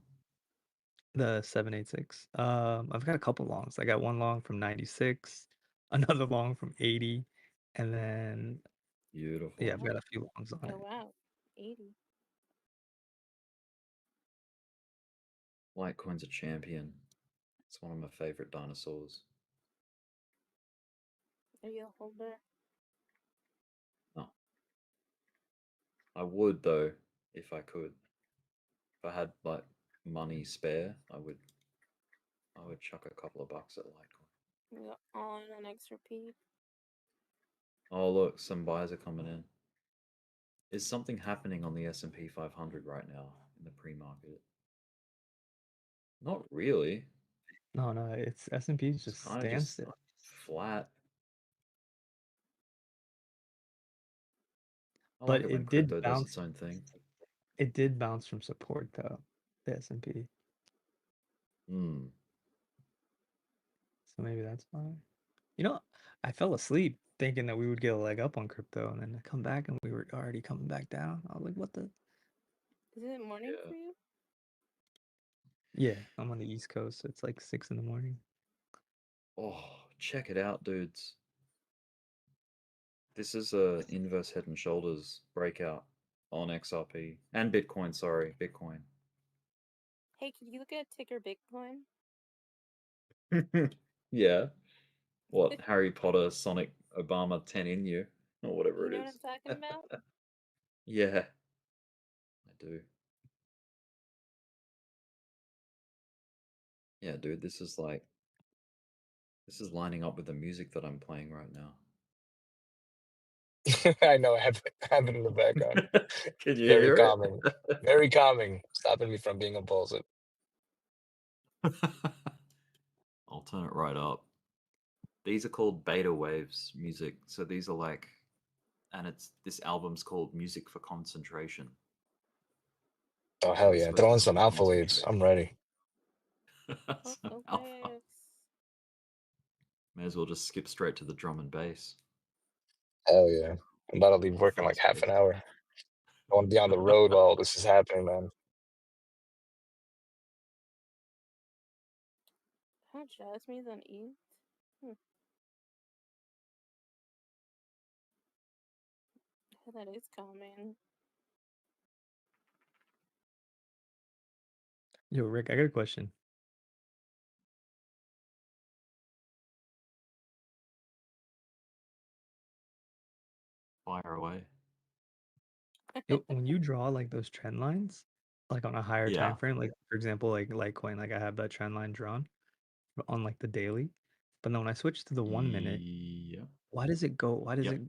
The 786. I've got a couple longs. I got one long from 96, another long from 80, and then Beautiful. yeah, I've got a few longs on Oh it. wow, 80. Litecoin's a champion. It's one of my favorite dinosaurs. Are you a holder? No. I would though, if I could. If I had like money spare, I would chuck a couple of bucks at Litecoin. You got all in on XRP. Oh look, some buyers are coming in. Is something happening on the S&P 500 right now in the pre-market? Not really. No, it's S&P It's just kind of just standstill. flat. I But like it when it did crypto does bounce. its own thing. It did bounce from support though, the S&P. Hmm. So maybe that's why. You know, I fell asleep thinking that we would get a leg up on crypto, and then I come back and we were already coming back down. I was like, what the? Is it morning for you? Yeah, I'm on the East Coast, so it's like 6 in the morning. Oh, check it out, dudes. This is a inverse head and shoulders breakout on XRP and Bitcoin. Sorry, Bitcoin. Hey, could you look at ticker Bitcoin? Yeah. What, Harry Potter, Sonic, Obama, 10 in you, or whatever You it know what is. I'm talking about? Yeah, I do. Yeah, dude, this is lining up with the music that I'm playing right now. I know, I have it in the background. Can you Very hear it? calming. Very calming. Stopping me from being impulsive. I'll turn it right up. These are called beta waves music. So these are like, and this album's called Music for Concentration. Oh So hell it's yeah! supposed Throw to in help some you alpha waves. concentrate. I'm ready. Some alpha. May as well just skip straight to the drum and bass. Hell yeah! I'm about to leave work in like half an hour. I want to be on the road while all this is happening, man. How Jasmine's on E? That is calming. Yo, Rick, I got a question. Fire away. Yo, when you draw like those trend lines, like on a higher Yeah. time frame. Like for example, like Litecoin, like I have that trend line drawn on like the daily. But then when I switch to the 1 minute, Yeah. why does it go? Why does Yep. it?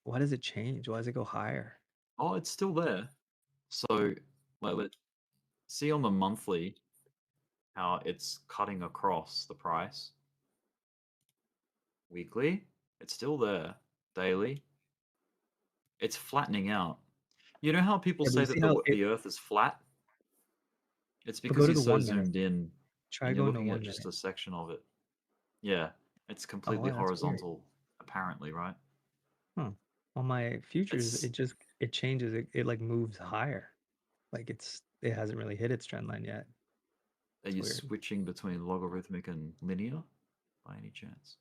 Why does it change? Why does it go higher? Oh, it's still there. So, like, let's see on the monthly how it's cutting across the price. Weekly, it's still there. Daily, it's flattening out. You know how people Yeah, but say you that see how it? the Earth is flat? It's But because go to you're the so 1 minute. zoomed in Try and you're going to looking at 1 just minute. a section of it. Yeah, it's Oh, completely wow, that's weird. horizontal, apparently, right? Huh. On my futures, It's it changes. It like moves higher. Like it hasn't really hit its trend line yet. Are It's you weird. switching between logarithmic and linear by any chance?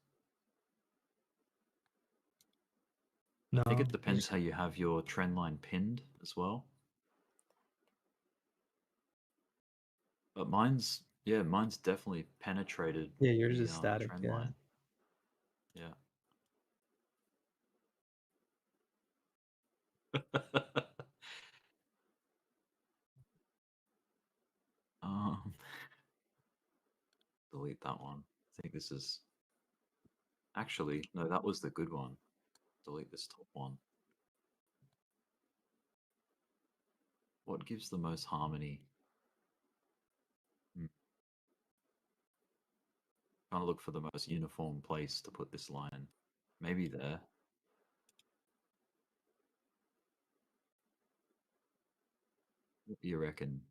I think No, it depends how you have your trend line pinned as well. But mine's definitely penetrated yeah, yours the is static. trend Yeah. line. Yeah. um, delete that one. I think this is actually no, that was the good one. Delete this top one. What gives the most harmony? Trying to look for the most uniform place to put this line. Maybe there. What do you reckon?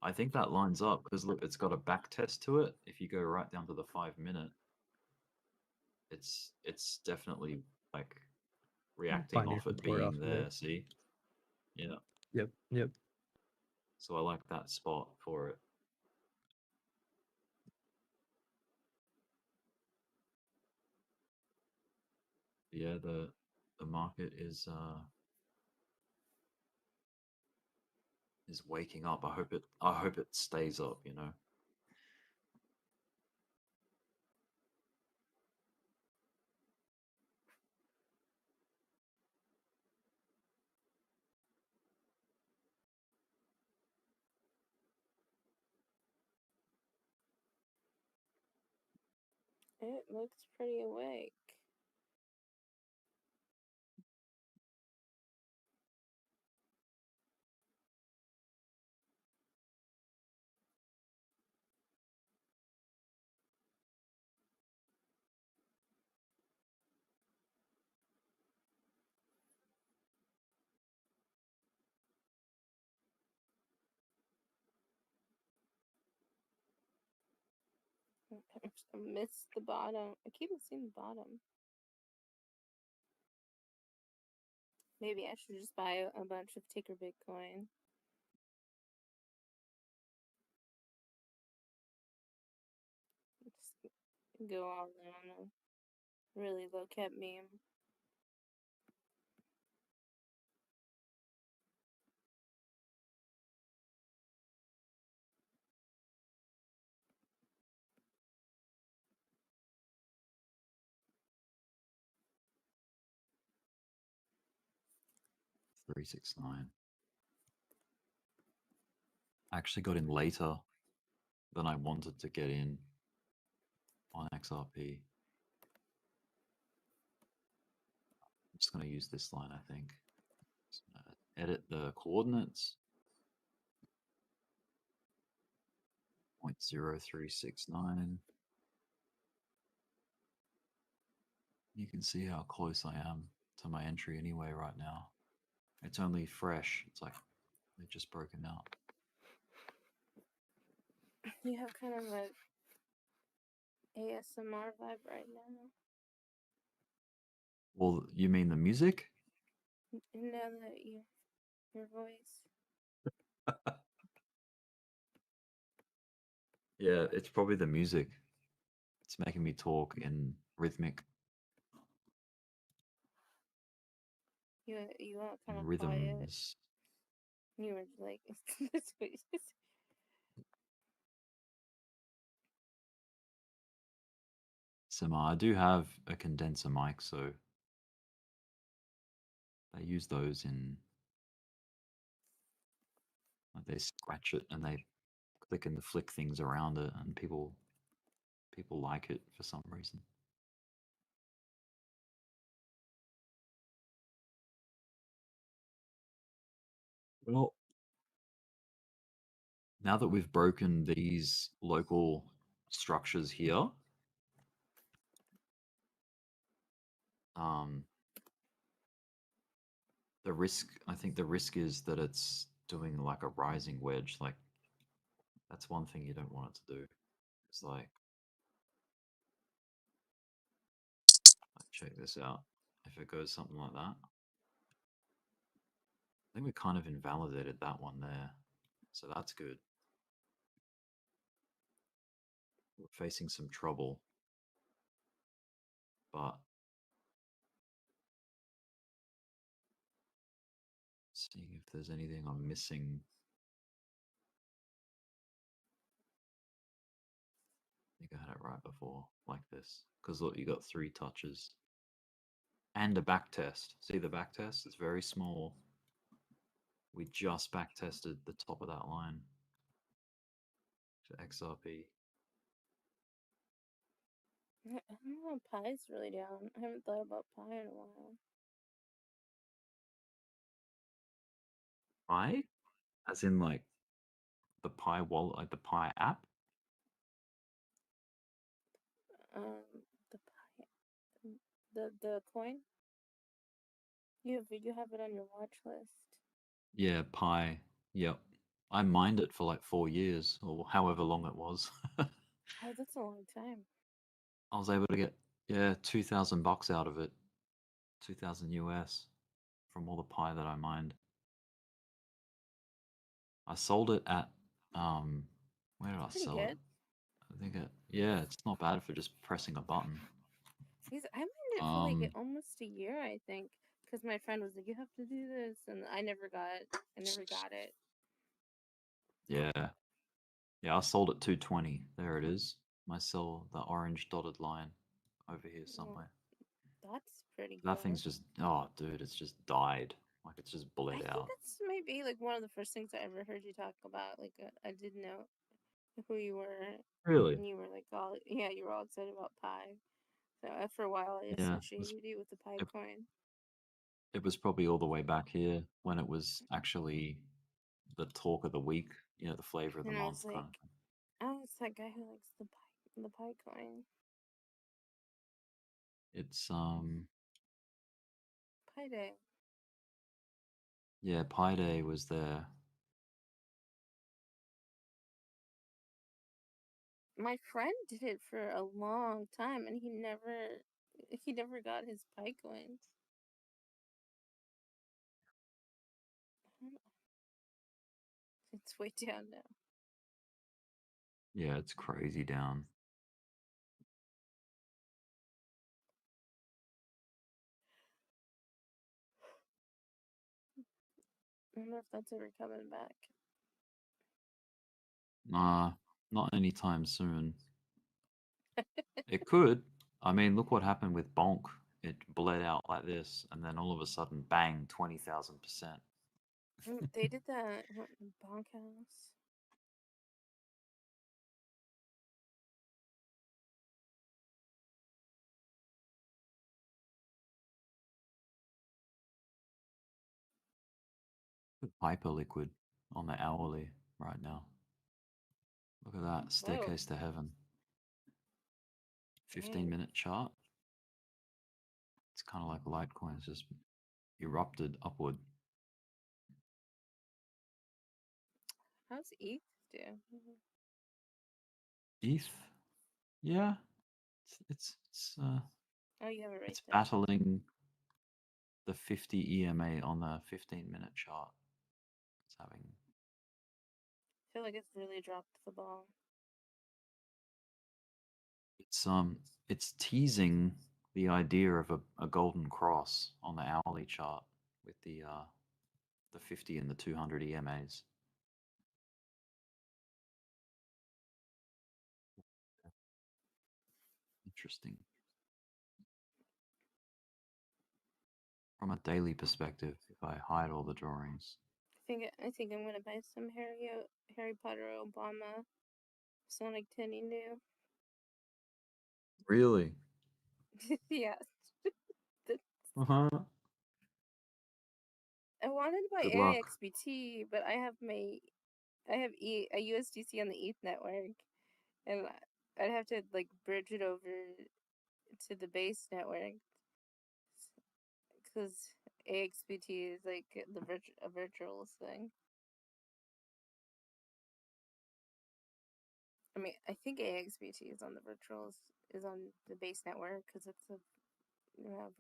I think that lines up because look, it's got a back test to it. If you go right down to the 5 minute, it's definitely like reacting Finding off it support off being of there. it. See? Yeah. Yep. Yep. So I like that spot for it. Yeah, the market is waking up. I hope it stays up, you know. It looks pretty awake. I missed the bottom. I keep missing the bottom. Maybe I should just buy a bunch of ticker Bitcoin. Just go all in on a really low cap meme. $369. I actually got in later than I wanted to get in on XRP. I'm just going to use this line, I think. Just edit the coordinates. 0.0369. You can see how close I am to my entry anyway right now. It's only fresh. It's like they've just broken out. You have kind of a ASMR vibe right now. Well, you mean the music? Now that your voice. Yeah, it's probably the music. It's making me talk in rhythmic You are kind and of quiet. rhythms. You were like this voice. Sema, I do have a condenser mic, so I use those in Like they scratch it and they click and flick things around it, and people like it for some reason. Well, now that we've broken these local structures here, I think the risk is that it's doing like a rising wedge. Like that's one thing you don't want it to do. It's like check this out. If it goes something like that, I think we kind of invalidated that one there. So that's good. We're facing some trouble, but seeing if there's anything I'm missing. I think I had it right before, like this. Because look, you got 3 touches. And a back test. See the back test? It's very small. We just back tested the top of that line to XRP. I don't know. Pie's really down. I haven't thought about pie in a while. Pi? As in like the Pi wallet, like the Pi app? The pie, the coin. You have it on your watch list. Yeah, Pi. Yep. I mined it for like 4 years, or however long it was. Oh, that's a long time. I was able to get, yeah, $2,000 out of it. 2,000 US from all the Pi that I mined. I sold it at, where did I Pretty sell good. it? I think yeah, it's not bad for just pressing a button. I mined it for like almost a year, I think, because my friend was like, "You have to do this," and I never got it. Yeah. Yeah, I sold at 220. There it is. I sell the orange dotted line over here somewhere. That's pretty good. That thing's just, oh, dude, it's just died. Like, it's just I bled think out. that's maybe like one of the first things I ever heard you talk about. Like, I didn't know who you were. Really? And you were like, all yeah, you were all excited about pie. So for a while, I Yeah. associated you with the pie coin. It was probably all the way back here when it was actually the talk of the week, you know, the flavor of the And I month was like, kind of thing. oh, it's that guy who likes the pie coin. It's, Pie day. yeah, Pi Day was there. My friend did it for a long time, and he never got his pie coins. It's way down now. Yeah, it's crazy down. I wonder if that's ever coming back. Nah, not anytime soon. It could. I mean, look what happened with Bonk. It bled out like this, and then all of a sudden, bang, 20,000%. They did that in Bonk House. Hyper liquid on the hourly right now. Look at that staircase to heaven. 15-minute chart. It's kind of like Litecoin, it's just erupted upward. How's ETH do? ETH, yeah, it's oh, you have it right it's there. battling the 50 EMA on the 15-minute chart. It's having. I feel like it's really dropped the ball. It's teasing the idea of a golden cross on the hourly chart with the 50 and the 200 EMAs. Interesting. From a daily perspective, if I hide all the drawings. I think I'm gonna buy some Harry Potter Obama Sonic Tinny new. Really? Yeah. Uh-huh. I wanted to buy Good luck. AXBT, but I have a USDC on the ETH network, and I'd have to like bridge it over to the base network because AXBT is like a virtual thing. I mean, I think AXBT is on the is on the base network because it's a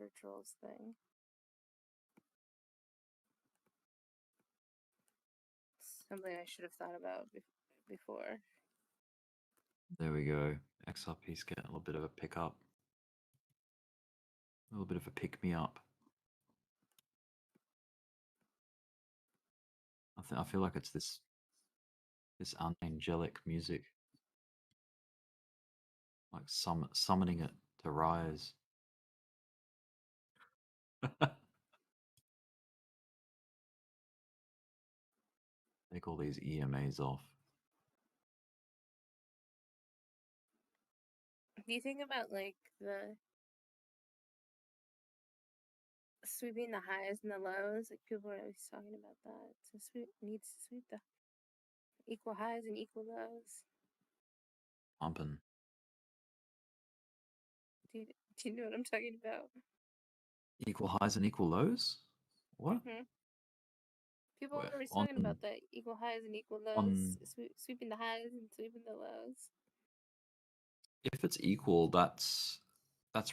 virtuals thing. Something I should have thought about before. There we go. XRP's getting a little bit of a pickup. A little bit of a pick-me-up. I feel like it's this unangelic music. Like summoning it to rise. Take all these EMAs off. Do you think about like the sweeping the highs and the lows? Like people are always talking about that. So needs to sweep the equal highs and equal lows. Pumping. Do you know what I'm talking about? Equal highs and equal lows? What? People Where? are always talking about that equal highs and equal lows, on sweeping the highs and sweeping the lows. if it's equal, that's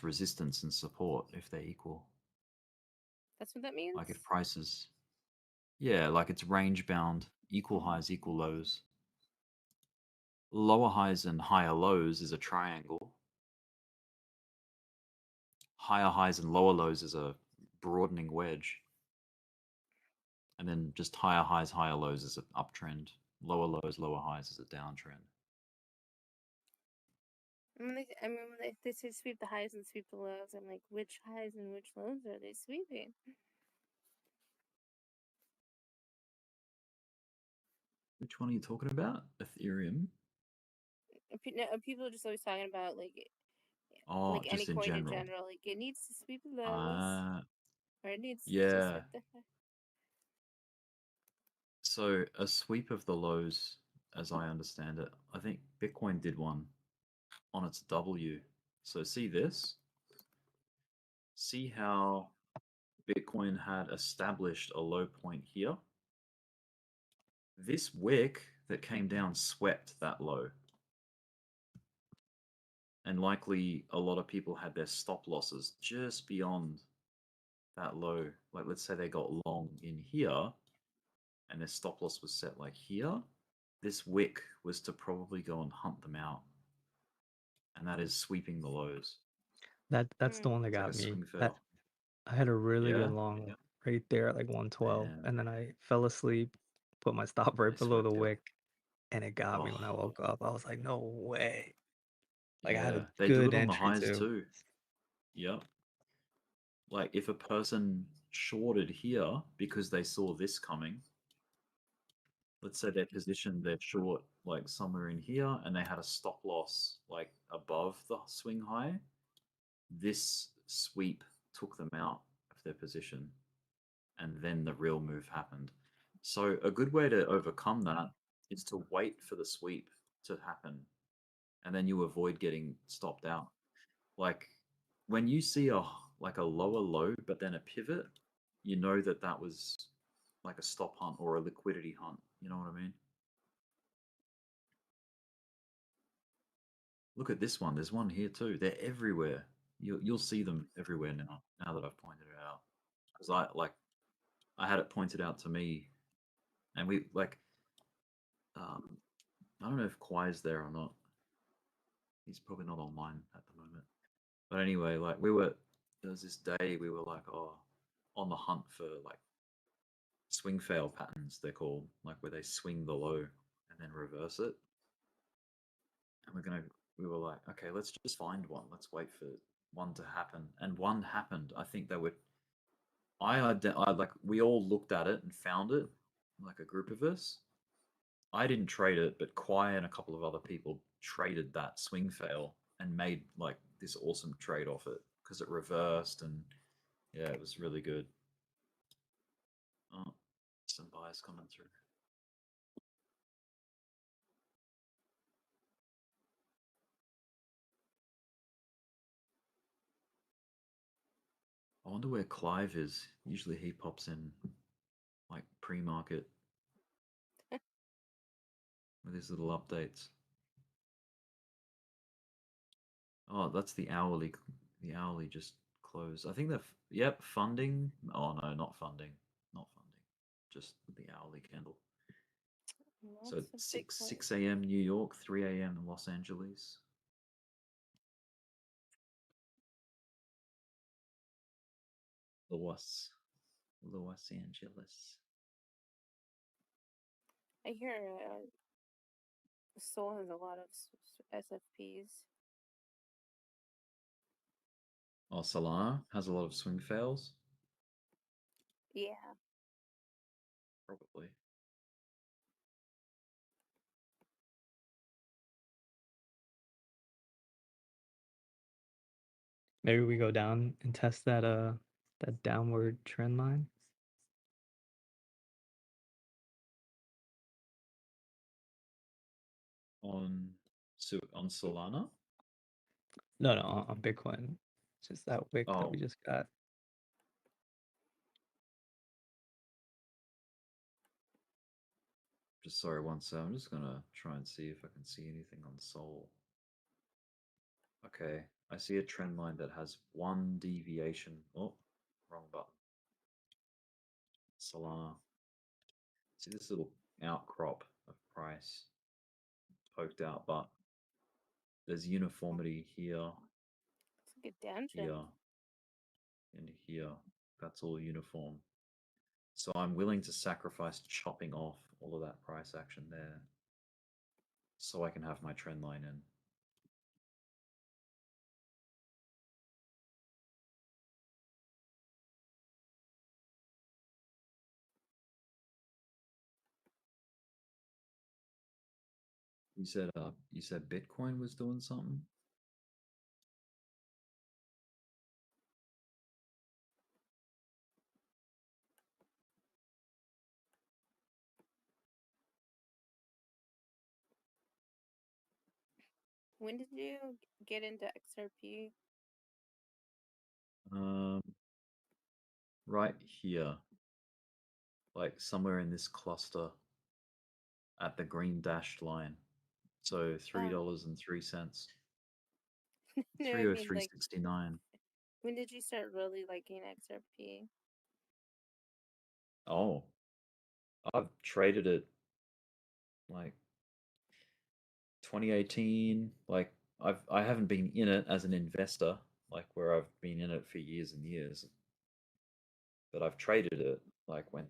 resistance and support if they're equal. That's what that means? Like if prices, yeah, like it's range bound, equal highs, equal lows. Lower highs and higher lows is a triangle. Higher highs and lower lows is a broadening wedge. And then just higher highs, higher lows is an uptrend. Lower lows, lower highs is a downtrend. When they say sweep the highs and sweep the lows, I'm like, which highs and which lows are they sweeping? Which one are you talking about? Ethereum? People are just always talking about like Oh, any just in coin in general. general. Like it needs to sweep the lows, or it needs to Yeah. sweep the. So a sweep of the lows, as I understand it, I think Bitcoin did one on its W. So see this? See how Bitcoin had established a low point here? This wick that came down swept that low. And likely a lot of people had their stop losses just beyond that low. Like let's say they got long in here and their stop loss was set like here. This wick was to probably go and hunt them out. And that is sweeping the lows. That's the one that It's like got a me. swing That fail. I had a really Yeah? good long right there at like 112, Man. and then I fell asleep, put my stop right below the swept it. wick, and it got me when I Oh. woke up. I was like, no way. Like I had Yeah, a they do good it on the entry highs too. too. Yep. Like if a person shorted here because they saw this coming, let's say they positioned their short like somewhere in here and they had a stop loss like above the swing high, this sweep took them out of their position and then the real move happened. So a good way to overcome that is to wait for the sweep to happen and then you avoid getting stopped out. Like when you see a lower low but then a pivot, you know that that was like a stop hunt or a liquidity hunt. You know what I mean? Look at this one. There's one here too. They're everywhere. You'll see them everywhere now. Now that I've pointed it out, because I had it pointed out to me, and we like I don't know if Kwai's there or not. He's probably not online at the moment. But anyway, like there was this day we were like, on the hunt for like swing fail patterns, they're called, like where they swing the low and then reverse it. And we were like, okay, let's just find one. Let's wait for one to happen. And one happened. I think they were, I like, we all looked at it and found it. like a group of us. I didn't trade it, but Kwai and a couple of other people traded that swing fail and made like this awesome trade off it because it reversed and yeah, it was really good. Oh, some buyers coming through. I wonder where Clive is. Usually he pops in like pre-market with his little updates. Oh, that's the hourly. The hourly just closed. I think they're yep funding. Oh no, not funding. Not funding. Just the hourly candle. So Lots of 6 Bitcoin. a.m. New York, 3 a.m. in Los Angeles. Los Angeles. I hear Sol has a lot of SFPs. Oh, Solana has a lot of swing fails. Yeah. Probably. Maybe we go down and test that that downward trend line. On Solana? No, on Bitcoin. Just that wick that we Oh, just got. just sorry, one sec. I'm just gonna try and see if I can see anything on Sol. Okay, I see a trend line that has one deviation. Oh, wrong button. Solana. See this little outcrop of price poked out, but there's uniformity here, It's a good downtrend. here, and here. That's all uniform. So I'm willing to sacrifice chopping off all of that price action there so I can have my trend line in. You said Bitcoin was doing something? When did you get into XRP? Right here. Like somewhere in this cluster at the green dashed line. So $3.03. No, I mean like 303.69. when did you start really liking XRP? Oh, I've traded it like 2018. Like I haven't been in it as an investor, like where I've been in it for years and years. But I've traded it like when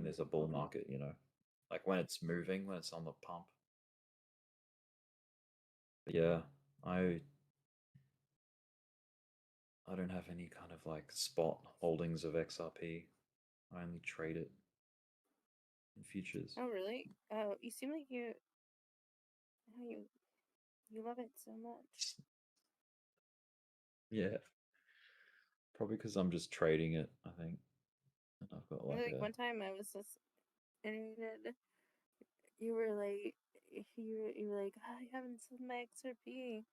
there's a bull market, you know, like when it's moving, when it's on the pump. But yeah, I don't have any kind of like spot holdings of XRP. I only trade it in futures. Oh, really? Oh, you seem like you love it so much. Yeah, probably because I'm just trading it, I think. And I've got like Like one time I was just interviewed. You were like, you were like, oh, I haven't sold my XRP,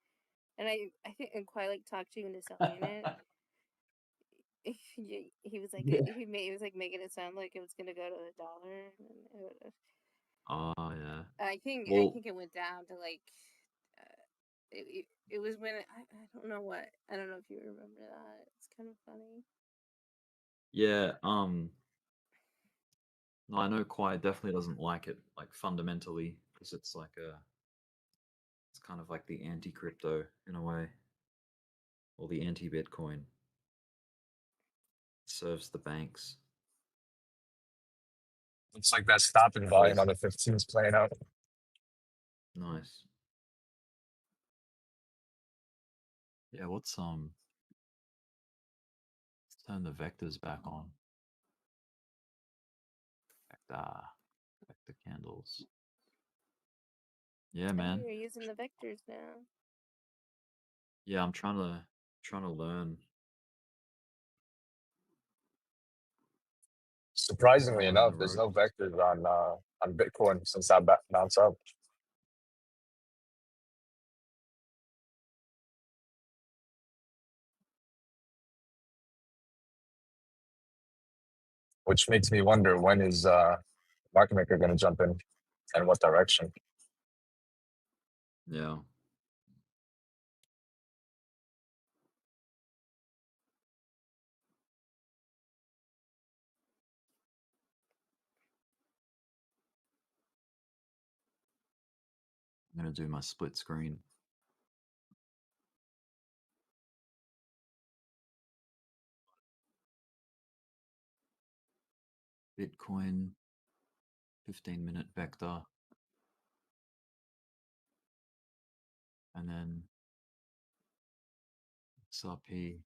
and I think and quite like talked you into selling it. He was like, Yeah. he was like making it sound like it was gonna go to $1, and it would. Oh yeah. I think Well, it went down to like, it was when I don't know what, I don't know if you remember that. It's kind of funny. yeah. No, I know Quiet definitely doesn't like it, like fundamentally, because it's kind of like the anti-crypto in a way, or the anti-Bitcoin. Serves the banks. It's like that stopping volume on the 15 is playing out. Nice. Yeah, let's turn the vectors back on. Vector. the candles. Yeah, Oh, man. you're using the vectors now. Yeah, I'm trying to learn. Surprisingly Learn the enough, there's no ropes. vectors on Bitcoin since that bounce up. Which makes me wonder, when is market maker going to jump in and what direction? Yeah. I'm gonna do my split screen. Bitcoin 15-minute vector. And then XRP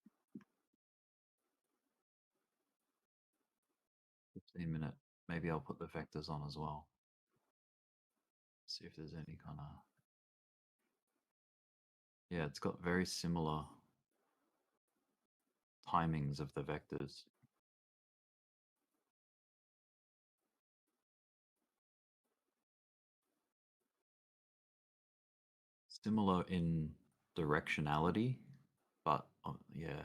15-minute. Maybe I'll put the vectors on as well. See if there's any kind of... Yeah, it's got very similar timings of the vectors. Similar in directionality, but yeah,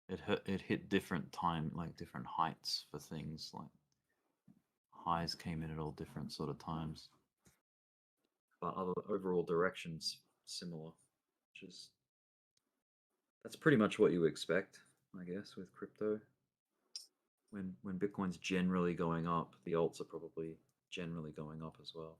it hit different time, like different heights for things. Like highs came in at all different sort of times, but other overall directions similar, which is that's pretty much what you expect, I guess, with crypto. When Bitcoin's generally going up, the alts are probably generally going up as well.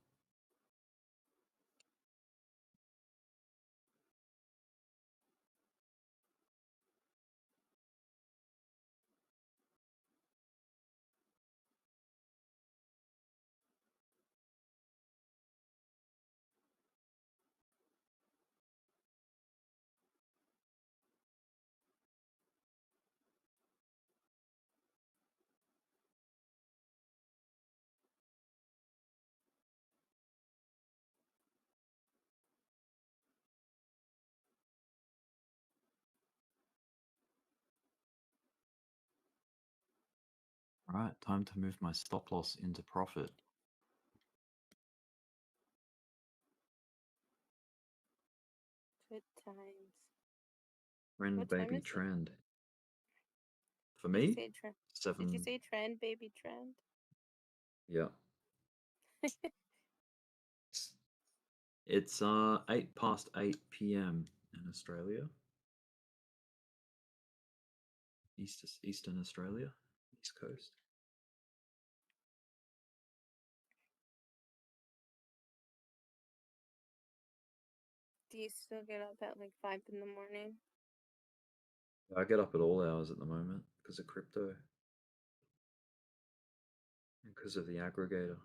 All right, time to move my stop loss into profit. Good times. Trend, What time baby, is it? trend. For Did you me, say trend? Did you 7. say trend, baby, trend? Yeah. It's 8 past 8 p.m. in Australia. Eastern Australia, East Coast. Do you still get up at like 5 in the morning? I get up at all hours at the moment because of crypto. Because of the aggregator.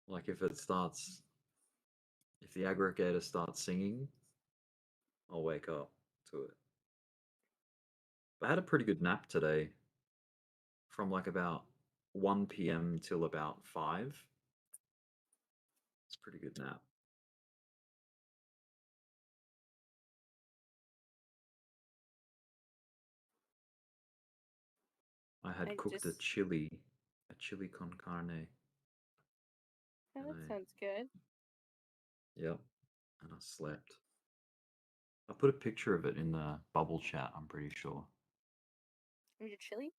Like if the aggregator starts singing, I'll wake up to it. I had a pretty good nap today from like about 1 p.m. till about 5. It's a pretty good nap. I had cooked a chili con carne. Oh, that sounds good. Yep, and I slept. I put a picture of it in the bubble chat, I'm pretty sure. Are you chilly?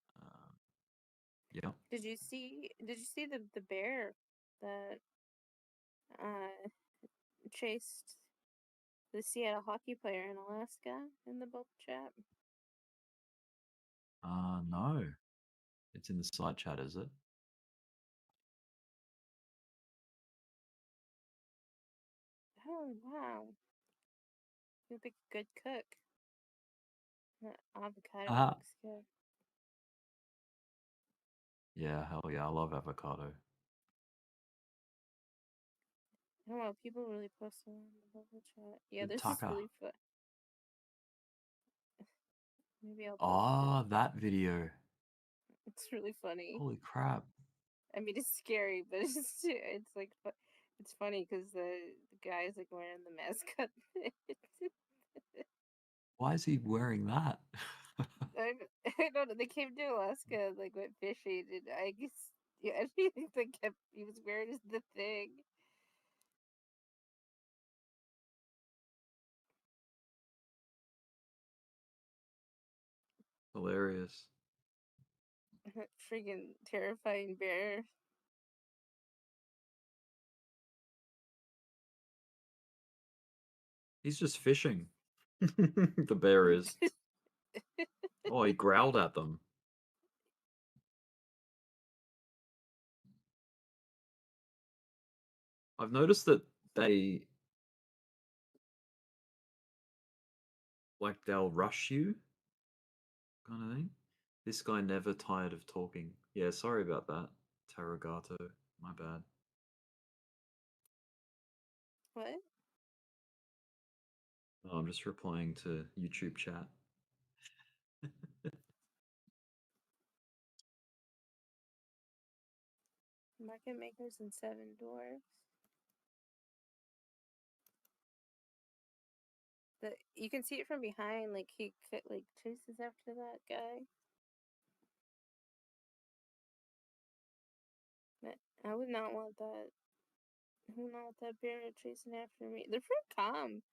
Yep. Did you see the bear that chased the Seattle hockey player in Alaska in the bubble chat? No. It's in the side chat, is it? Oh wow. You'll be a good cook. That avocado looks good. Yeah, hell yeah, I love avocado. I don't know, people really post it on the bubble chat. Yeah, Good this is tucker. really fun. Maybe I'll post Ah, it. that video. It's really funny. Holy crap. I mean, it's scary, but it's like it's funny because the guy's like wearing the mascot. Why is he wearing that? I don't know. They came to Alaska, like went fishing, and I guess yeah, he was wearing the thing. Hilarious. Freaking terrifying bear. He's just fishing. The bear is. Oh, he growled at them. I've noticed that they like they'll rush you kind of thing. This guy never tired of talking. Yeah, sorry about that, Taragato. My bad. What? Oh, I'm just replying to YouTube chat. Market makers and 7 dwarfs. You can see it from behind. Like he like chases after that guy. But I would not want that. I would not want that bear chasing after me. They're pretty calm.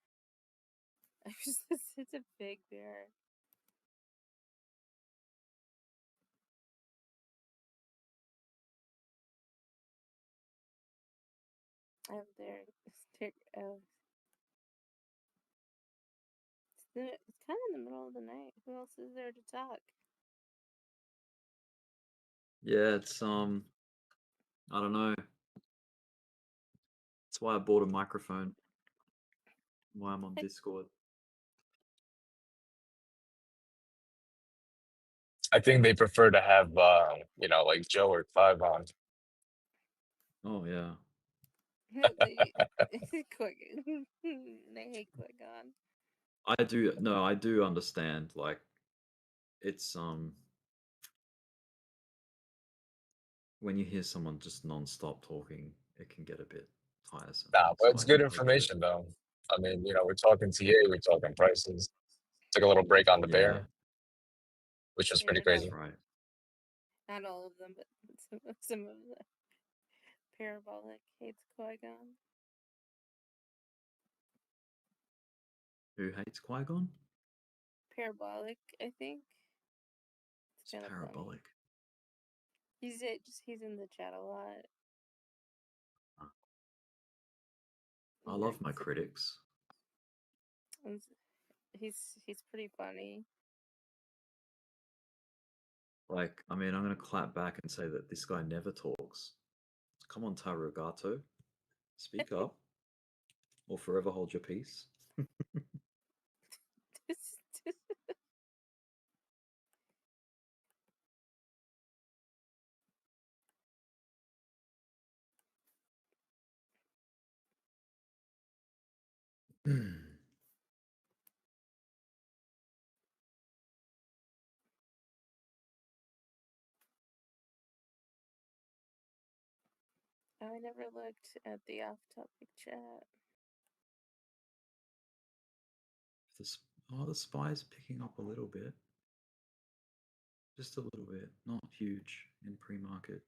It's a big bear. Out there. It's kind of in the middle of the night. Who else is there to talk? Yeah, it's I don't know. That's why I bought a microphone. Why I'm on Discord. I think they prefer to have, like Joe or Clive on. Oh yeah. They hate Qui-Gon. I do understand. Like, it's when you hear someone just non-stop talking, it can get a bit tiresome. Nah, but So it's I good do hope that information though. I mean, we're talking TA, we're talking prices. Took a little break on the yeah, bear, which was Yeah, pretty not, crazy. right. not all of them, but some of the parabolic hates Qui-Gon. Who hates Qui-Gon? Parabolic, I think. It's parabolic. He's in the chat a lot. I love my critics. He's pretty funny. Like, I mean, I'm gonna clap back and say that this guy never talks. Come on, Tarugato. Speak up. Or forever hold your peace. I never looked at the off-topic chat. The spy's picking up a little bit. Just a little bit. Not huge in pre-market.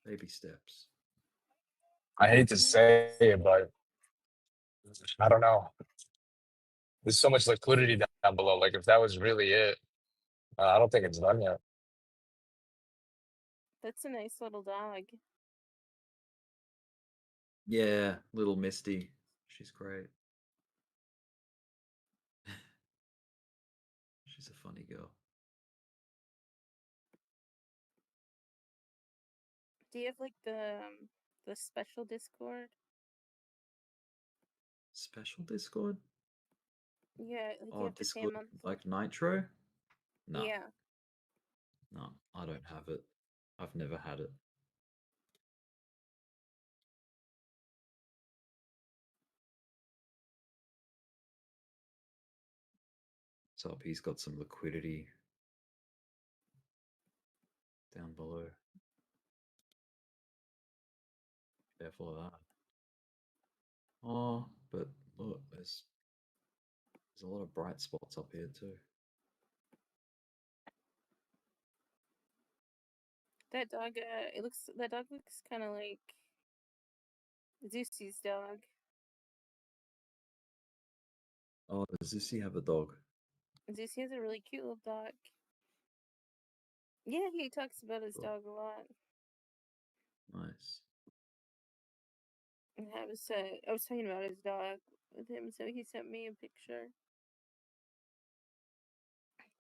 Baby steps. I hate to say it, but I don't know. There's so much liquidity down below. Like, if that was really it, I don't think it's done yet. That's a nice little dog. Yeah, little Misty. She's great. She's a funny girl. Do you have like the special Discord? Special Discord? Yeah, like you Oh, have to pay a Discord month. like Nitro? No. Yeah. No, I don't have it. I've never had it. So he's got some liquidity down below. Careful of that. Oh, but look, there's a lot of bright spots up here too. That dog, that dog looks kind of like Zeus's dog. Oh, does Zusi have a dog? Zeus has a really cute little dog. Yeah, he talks about his dog a lot. Nice. And I was talking about his dog with him, so he sent me a picture.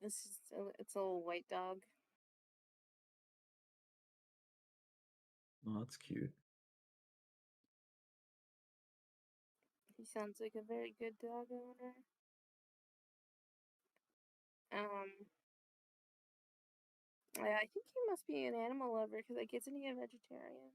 It's a little white dog. Oh, that's cute. He sounds like a very good dog owner. I think he must be an animal lover because, like, isn't he a vegetarian?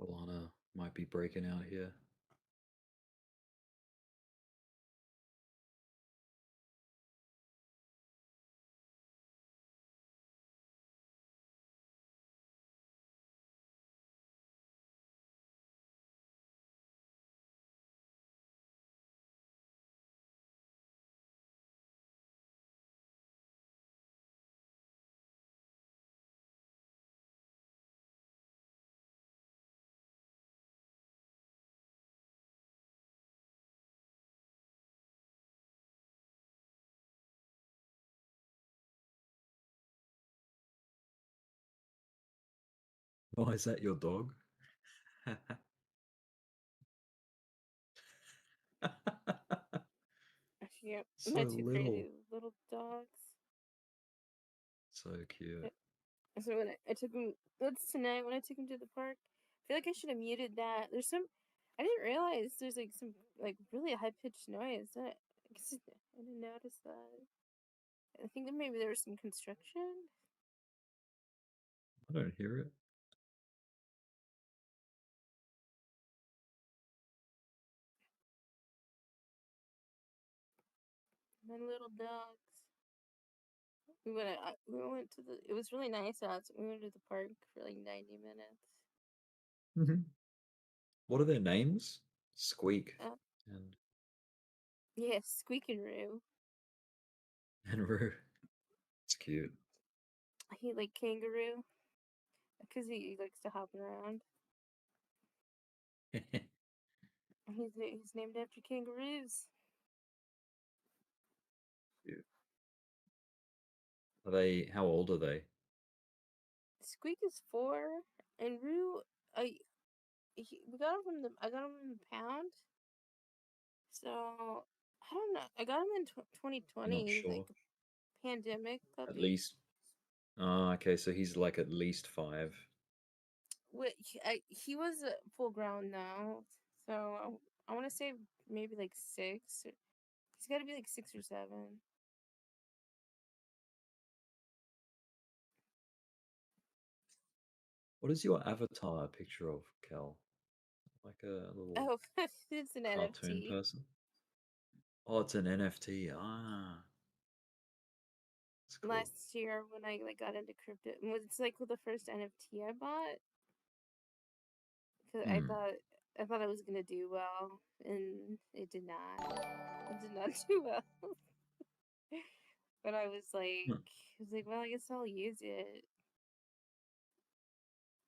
Alana might be breaking out here. Oh, is that your dog? Yeah, So my two little. crazy little dogs. So cute. So when I took him, that's tonight when I took him to the park. I feel like I should have muted that. I didn't realize there's like some like really high pitched noise. I didn't notice that. I think that maybe there was some construction. I don't hear it. My little dogs. We went to the. It was really nice out. So we went to the park for like 90 minutes. What are their names? Squeak and Yeah, Squeak and Roo. Roo. It's cute. He like kangaroo because he likes to hop around. He's named after kangaroos. Cute. Are they? How old are they? Squeak is 4, and Roo, I got him from I got him in the pound. So I don't know. I got him in 2020. Not sure. Like pandemic puppy. At least. Ah, okay. So he's like at least 5. He was full grown now, so I want to say maybe like 6. He's got to be like 6 or 7. What is your avatar picture of, Cal? Like a little Oh, it's an cartoon NFT. person? Oh, it's an NFT. Ah. That's cool. Last year when I like got into crypto, it's like the first NFT I bought. Cause I thought I thought I was gonna do well, and it did not. It did not do well. But I was like, well, I guess I'll use it.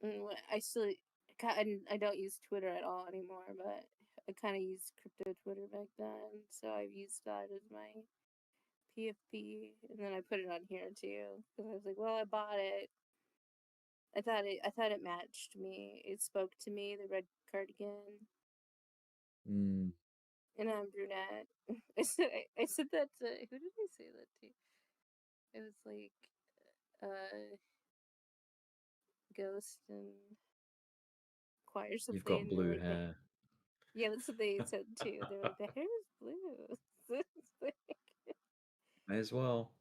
And I still, I don't use Twitter at all anymore, but I kind of used crypto Twitter back then, so I've used that as my PFP, and then I put it on here too because I was like, well, I bought it. I thought it matched me. It spoke to me, the red cardigan, Mm. and I'm brunette. I said that to who did I say that to? It was like Ghost and Choir or You've something. got And blue like hair. yeah, that's what they said too. They were like, the hair is blue. It's like, May as well.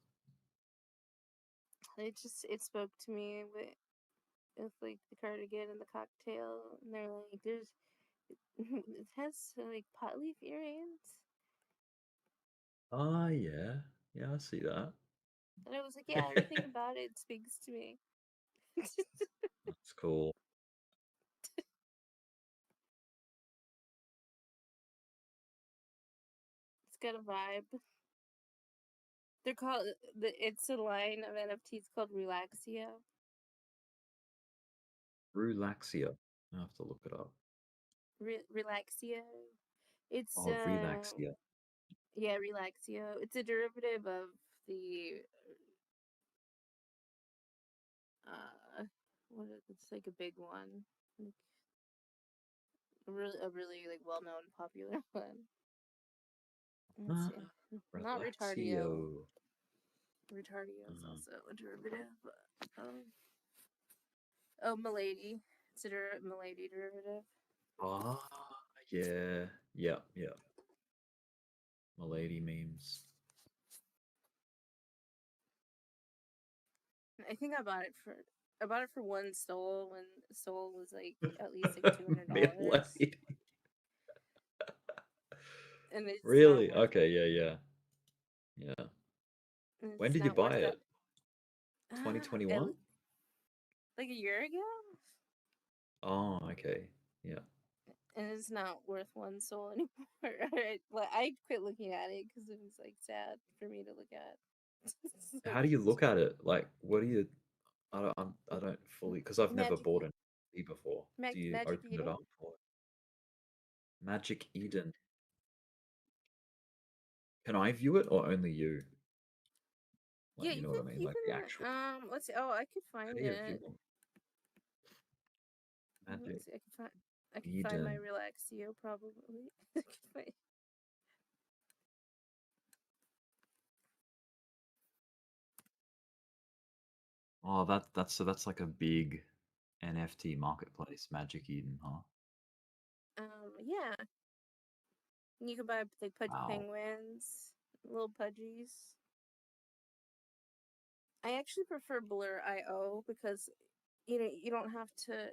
it spoke to me with like the cardigan and the cocktail, and they're like, there's it has like pot leaf earrings, Ah, yeah. Yeah, I see that. and I was like, yeah, everything about it speaks to me. That's cool. It's got a vibe. They're called it's a line of NFTs called Relaxio. Relaxio. I have to look it up. Relaxio. It's Oh, Relaxio. yeah, Relaxio. It's a derivative of the it's like a big one. Like a really like well known popular one. Let's see. Not Retardio. Relaxio. Retardio is also a derivative. Oh, Milady. It's a Milady derivative. Ah, yeah. Yeah, yeah. Milady memes. I think I bought it for one Sol when Sol was like at least like $200. Milady. And it's Really? not worth Okay, yeah. Yeah. When it's did you not worth buy that. it? 2021? Like a year ago? Oh, okay. Yeah. And it's not worth one Sol anymore. Like I quit looking at it because it was like sad for me to look at. How do you look at it? Like, what do you? I don't fully because I've never Magic bought an NFT before. Do you Magic open it Eden? up or Magic Eden? Can I view it or only you? Like, Yeah, you know what I mean? you Like the actual can let's see. Oh, I could how find do you it. view them? Let's Magic see, I can find my Eden. Relaxio probably. I can find- Oh, that's like a big NFT marketplace, Magic Eden, huh? Yeah. You can buy like pudgy Wow. penguins, little pudgies. I actually prefer Blur.io because you don't have to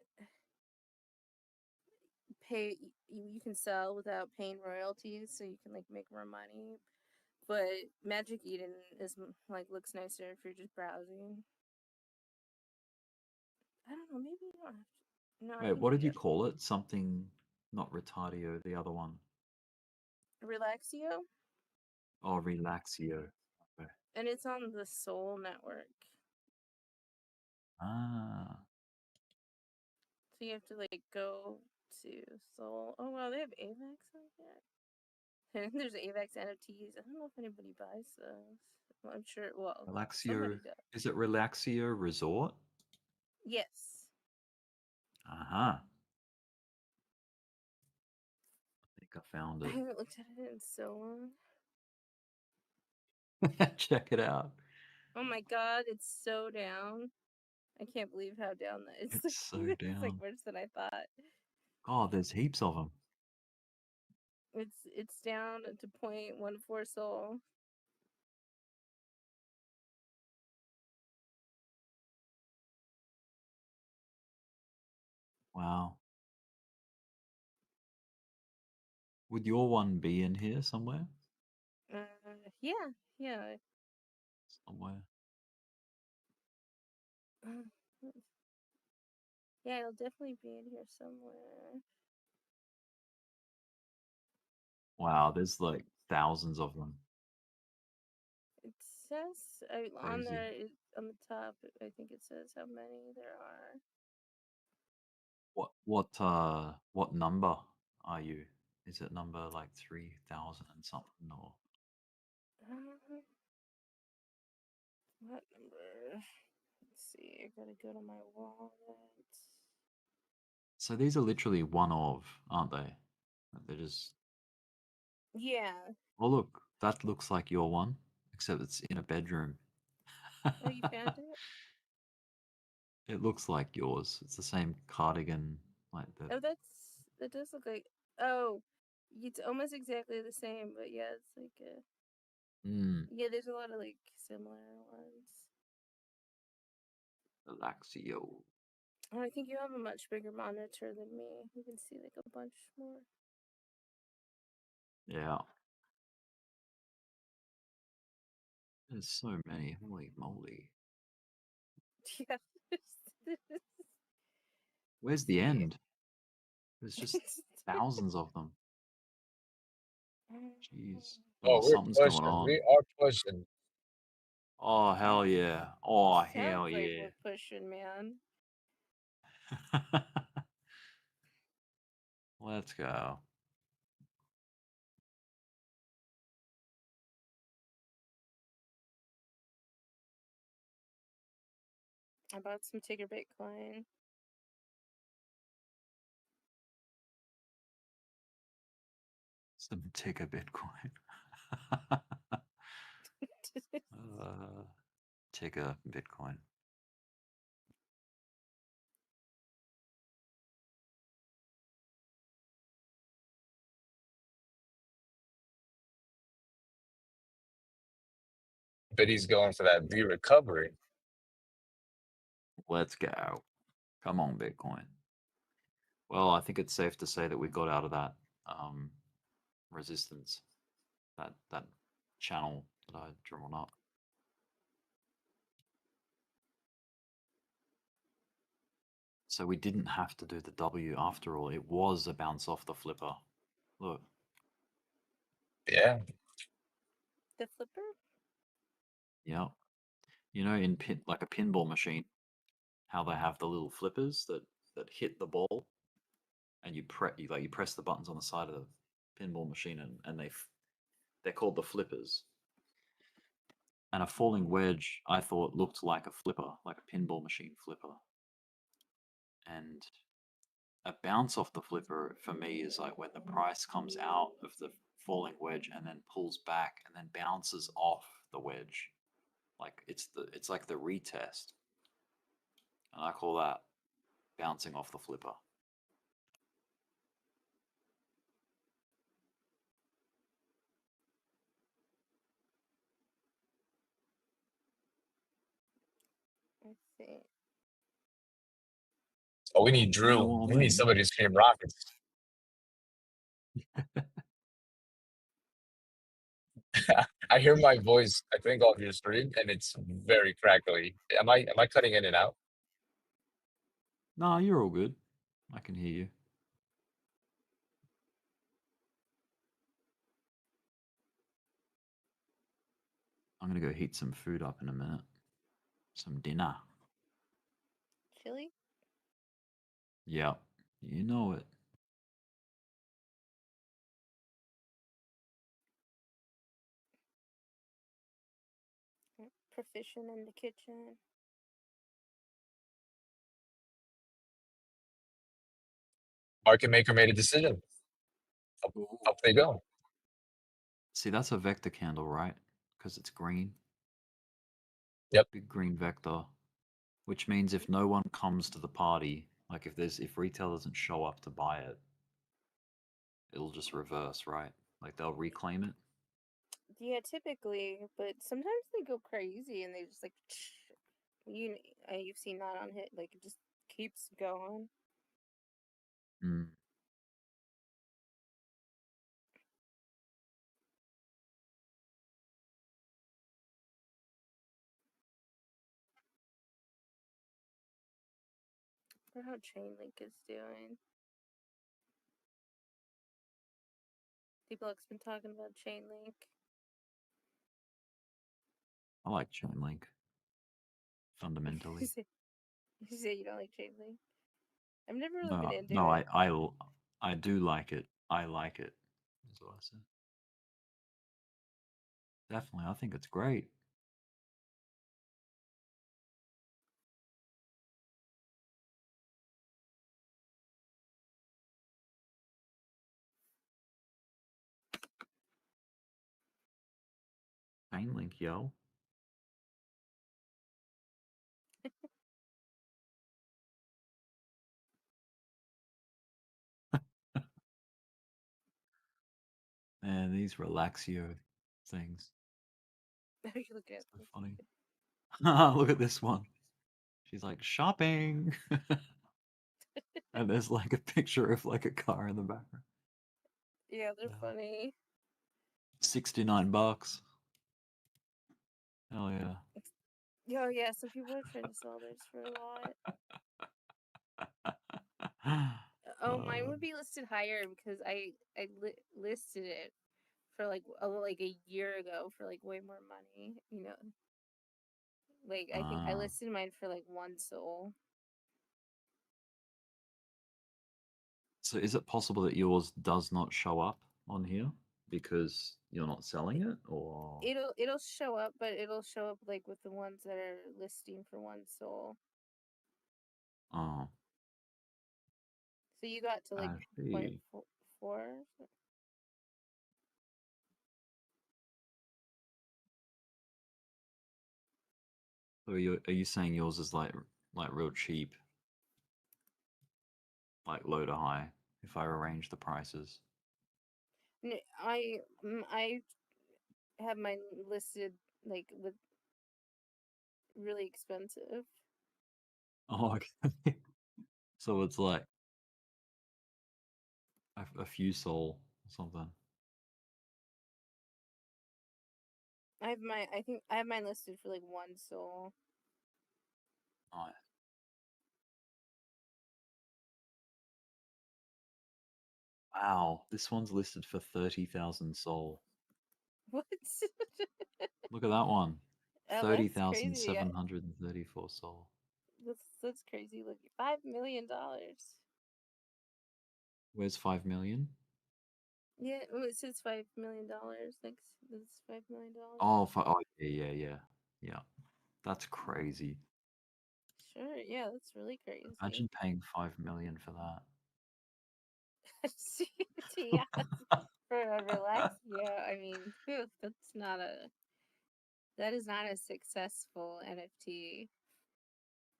pay. You can sell without paying royalties, so you can like make more money. But Magic Eden is like looks nicer if you're just browsing. I don't know. Maybe you don't have to. No, I Wait, think what did you you have to. call it? Something not Retardio, the other one. Relaxio, Oh, Relaxio. Okay. and it's on the Soul Network. Ah. So you have to like go to Soul. Oh wow, they have AVAX on there. And there's AVAX NFTs. I don't know if anybody buys those. Well, I'm sure. Well, somebody Relaxio. does. Is it Relaxio Resort? Yes. Uh-huh. I think I found I it. haven't looked at it in so long. Check it out. Oh my god, it's so down. I can't believe how down that is. It's so It's like down. worse than I thought. Oh, there's heaps of them. It's down to 0.14 Sol. Wow. Would your one be in here somewhere? Yeah. Somewhere. Yeah, it'll definitely be in here somewhere. Wow, there's like thousands of them. It says on Crazy. there on the top. I think it says how many there are. What number are you? Is it number like 3,000 and something or? What number? Let's see. I gotta go to my wallet. So these are literally one of, aren't they? They're just. Yeah. Oh look, that looks like your one, except it's in a bedroom. Oh, you found it? It looks like yours. It's the same cardigan, like the. Oh, that does look like. Oh, it's almost exactly the same, but yeah, it's like a. Mm, Yeah, there's a lot of like similar ones. Relaxio. Oh, I think you have a much bigger monitor than me. You can see like a bunch more. Yeah. There's so many. Holy moly. Yeah. Where's the end? There's just thousands of them. Jeez. Oh, Oh, we're something's going pushing. on. We are pushing. Oh, hell yeah. Oh, Sounds hell like yeah. we're pushing, man. Let's go. I bought some Tigger Bitcoin. Some ticker Bitcoin. Ticker Bitcoin. But he's going for that V recovery. Let's go. Come on, Bitcoin. Well, I think it's safe to say that we got out of that resistance, that channel that I had drawn up. So we didn't have to do the W after all. It was a bounce off the flipper. Look. Yeah. The flipper? Yeah. You know, in like a pinball machine, how they have the little flippers that hit the ball, and you press the buttons on the side of the pinball machine, and they're called the flippers. And a falling wedge, I thought, looked like a flipper, like a pinball machine flipper. And a bounce off the flipper for me is like when the price comes out of the falling wedge and then pulls back and then bounces off the wedge. Like it's like the retest. And I call that bouncing off the flipper. Let's see. Oh, we need You know Drew. what We I need mean? somebody to scream rockets. I hear my voice, I think, off your stream, and it's very crackly. Am I cutting in and out? No, you're all good. I can hear you. I'm gonna go heat some food up in a minute. Some dinner. Chili? Yep. You know it. Proficient in the kitchen. Market maker made a decision. Up they go. See, that's a vector candle, right? Because it's green. Yep. Big green vector. Which means if no one comes to the party, like if retail doesn't show up to buy it, it'll just reverse, right? Like they'll reclaim it. Yeah, typically, but sometimes they go crazy and they just like you've seen that on hit, like it just keeps going. Mm. I wonder how Chainlink is doing. Dbloc's been talking about Chainlink. I like Chainlink. Fundamentally. You say you don't like Chainlink? I've never really No, been into no, it. I do like it. I like it. That's what I said. Definitely, I think it's great. Chainlink, yo. Man, these relaxio things. Are you looking at So this? funny. Look at this one. She's like shopping. And there's like a picture of like a car in the background. Yeah, they're funny. $69. Hell yeah. Oh yeah, some people are trying to sell theirs for a lot. Oh, mine would be listed higher because I listed it for like a year ago for like way more money. You know, like I think I listed mine for like 1 soul. So is it possible that yours does not show up on here because you're not selling it, or It'll show up, but it'll show up like with the ones that are listing for 1 soul. oh, So you got to like I see. 0.4. So are you saying yours is like real cheap, like low to high, if I arrange the prices? I have mine listed like with really expensive. Oh, okay. So it's like a few soul or something. I think I have mine listed for like 1 soul. Nice. Wow, this one's listed for 30,000 soul. What? Look at that one. Oh, that's crazy. 30,734 soul. That's crazy. Look, $5 million. Where's 5 million? Yeah, it says $5 million. Like that's $5 million. Oh, yeah. Yeah. That's crazy. Sure, yeah, that's really crazy. Imagine paying 5 million for that. Yeah, for a relax. Yeah, I mean, that is not a successful NFT.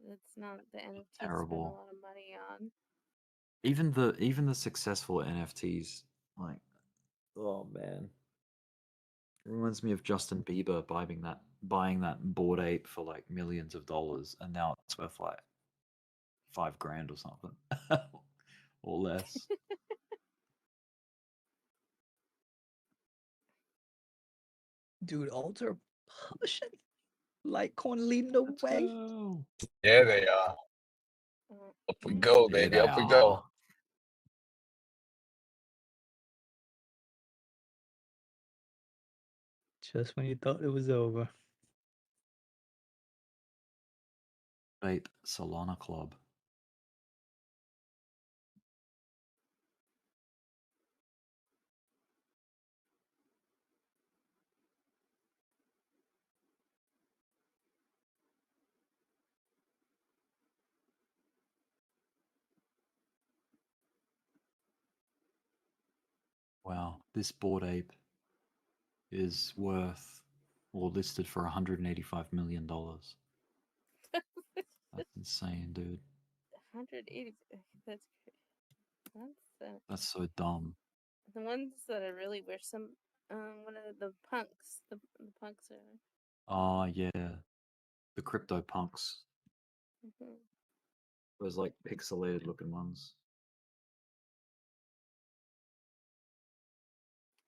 That's not the NFT to spend a Terrible. lot of money on. Even the successful NFTs, like, oh man. It reminds me of Justin Bieber buying that Bored Ape for like millions of dollars, and now it's worth like $5,000 or something. Or less. Dude, alter pushing. Litecoin leading the way. Yeah, they are. Up we go, There baby. they Up we go. are. Just when you thought it was over. Ape Solana Club. Wow, this Bored Ape is worth or listed for $185 million. That's insane, dude. 180. That's That's so dumb. the ones that are really where some one of the punks. The punks are. Oh yeah, the crypto punks. Mhm. Those like pixelated looking ones.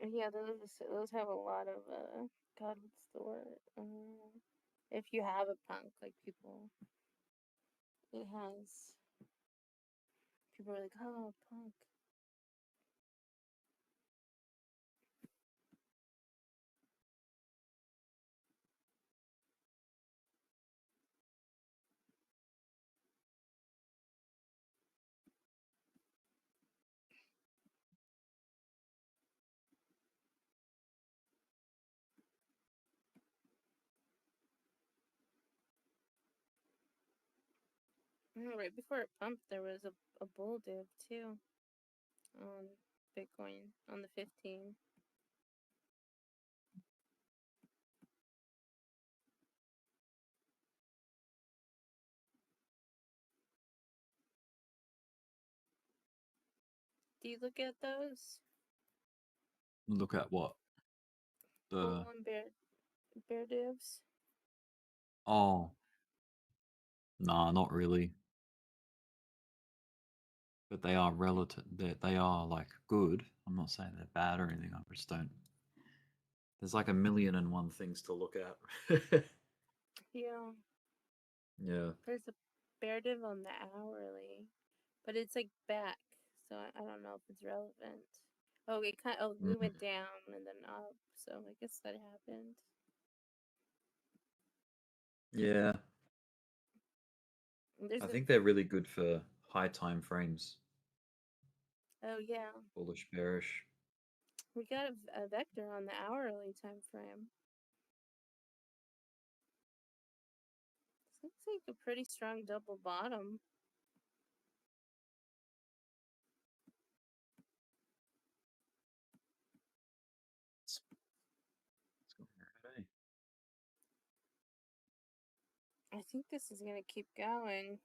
Yeah, those have a lot of God, what's the word? If you have a punk, like people, it has. People are like, oh, punk. Right before it pumped, there was a bull dip too on Bitcoin on the 15. Do you look at those? Look at what? Bull and bear divs? Oh, nah, not really. But they are relative. They are like good. I'm not saying they're bad or anything. I just don't. There's like 1,000,001 things to look at. Yeah. Yeah. There's a bear div on the hourly, but it's like back, so I don't know if it's relevant. Oh, we went down and then up, so I guess that happened. Yeah. There's I a think they're really good for high time frames. oh yeah, Bullish, bearish. we got a vector on the hourly time frame. This looks like a pretty strong double bottom. I think this is gonna keep going.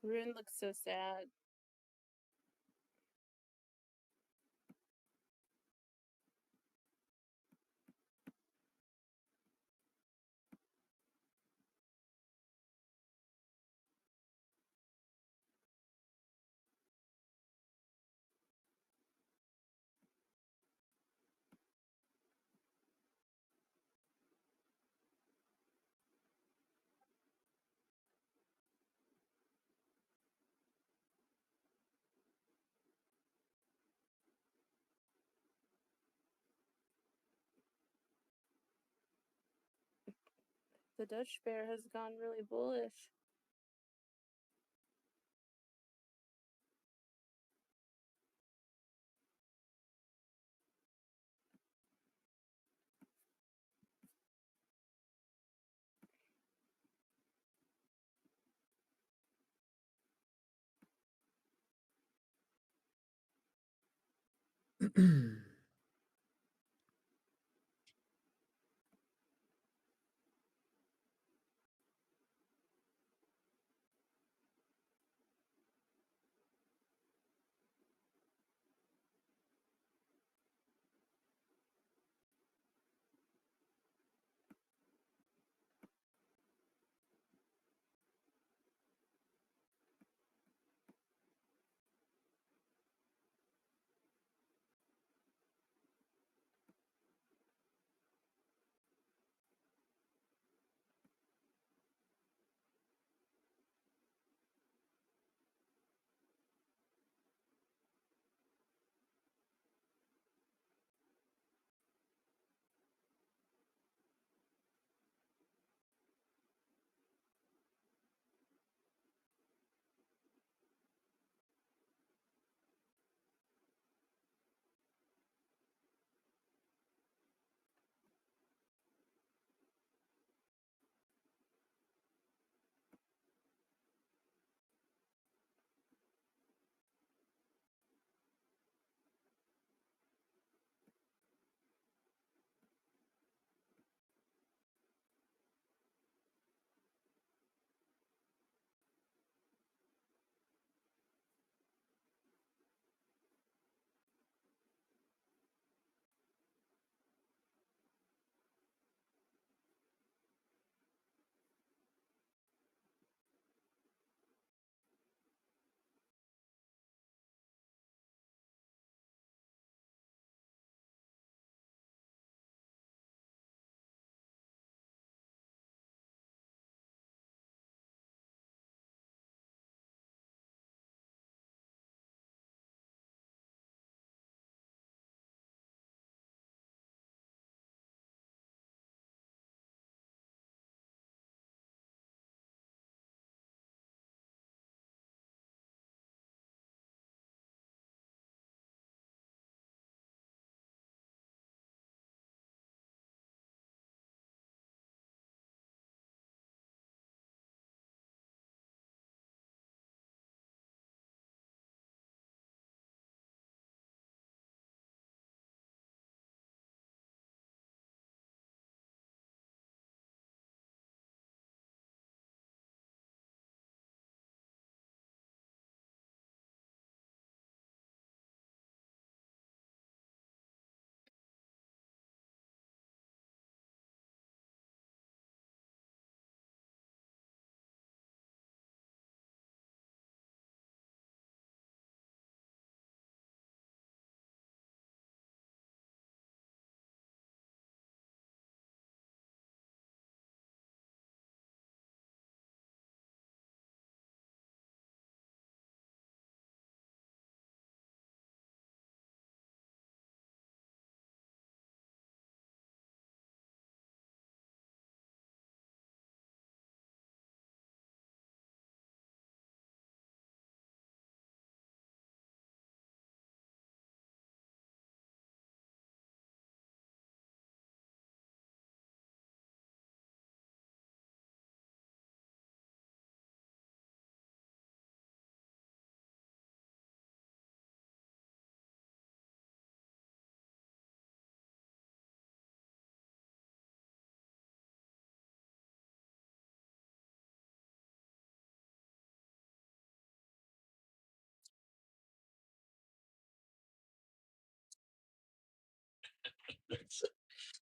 Rune looks so sad. The Dutch bear has gone really bullish.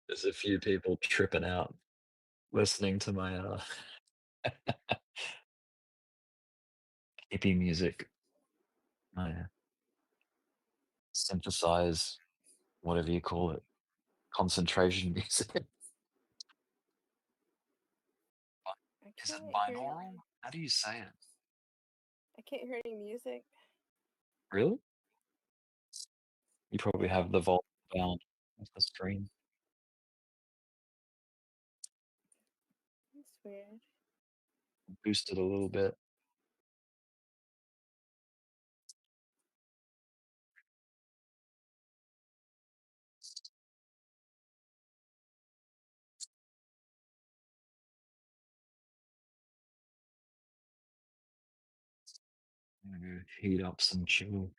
There's a few people tripping out listening to my hippie music. My synthesize, whatever you call it, concentration music. I Is it can't hear. binaural? How do you say it? I can't hear any music. Really? You probably have the volume down of the screen. That's weird. Boost it a little bit. I'm gonna heat up some chill.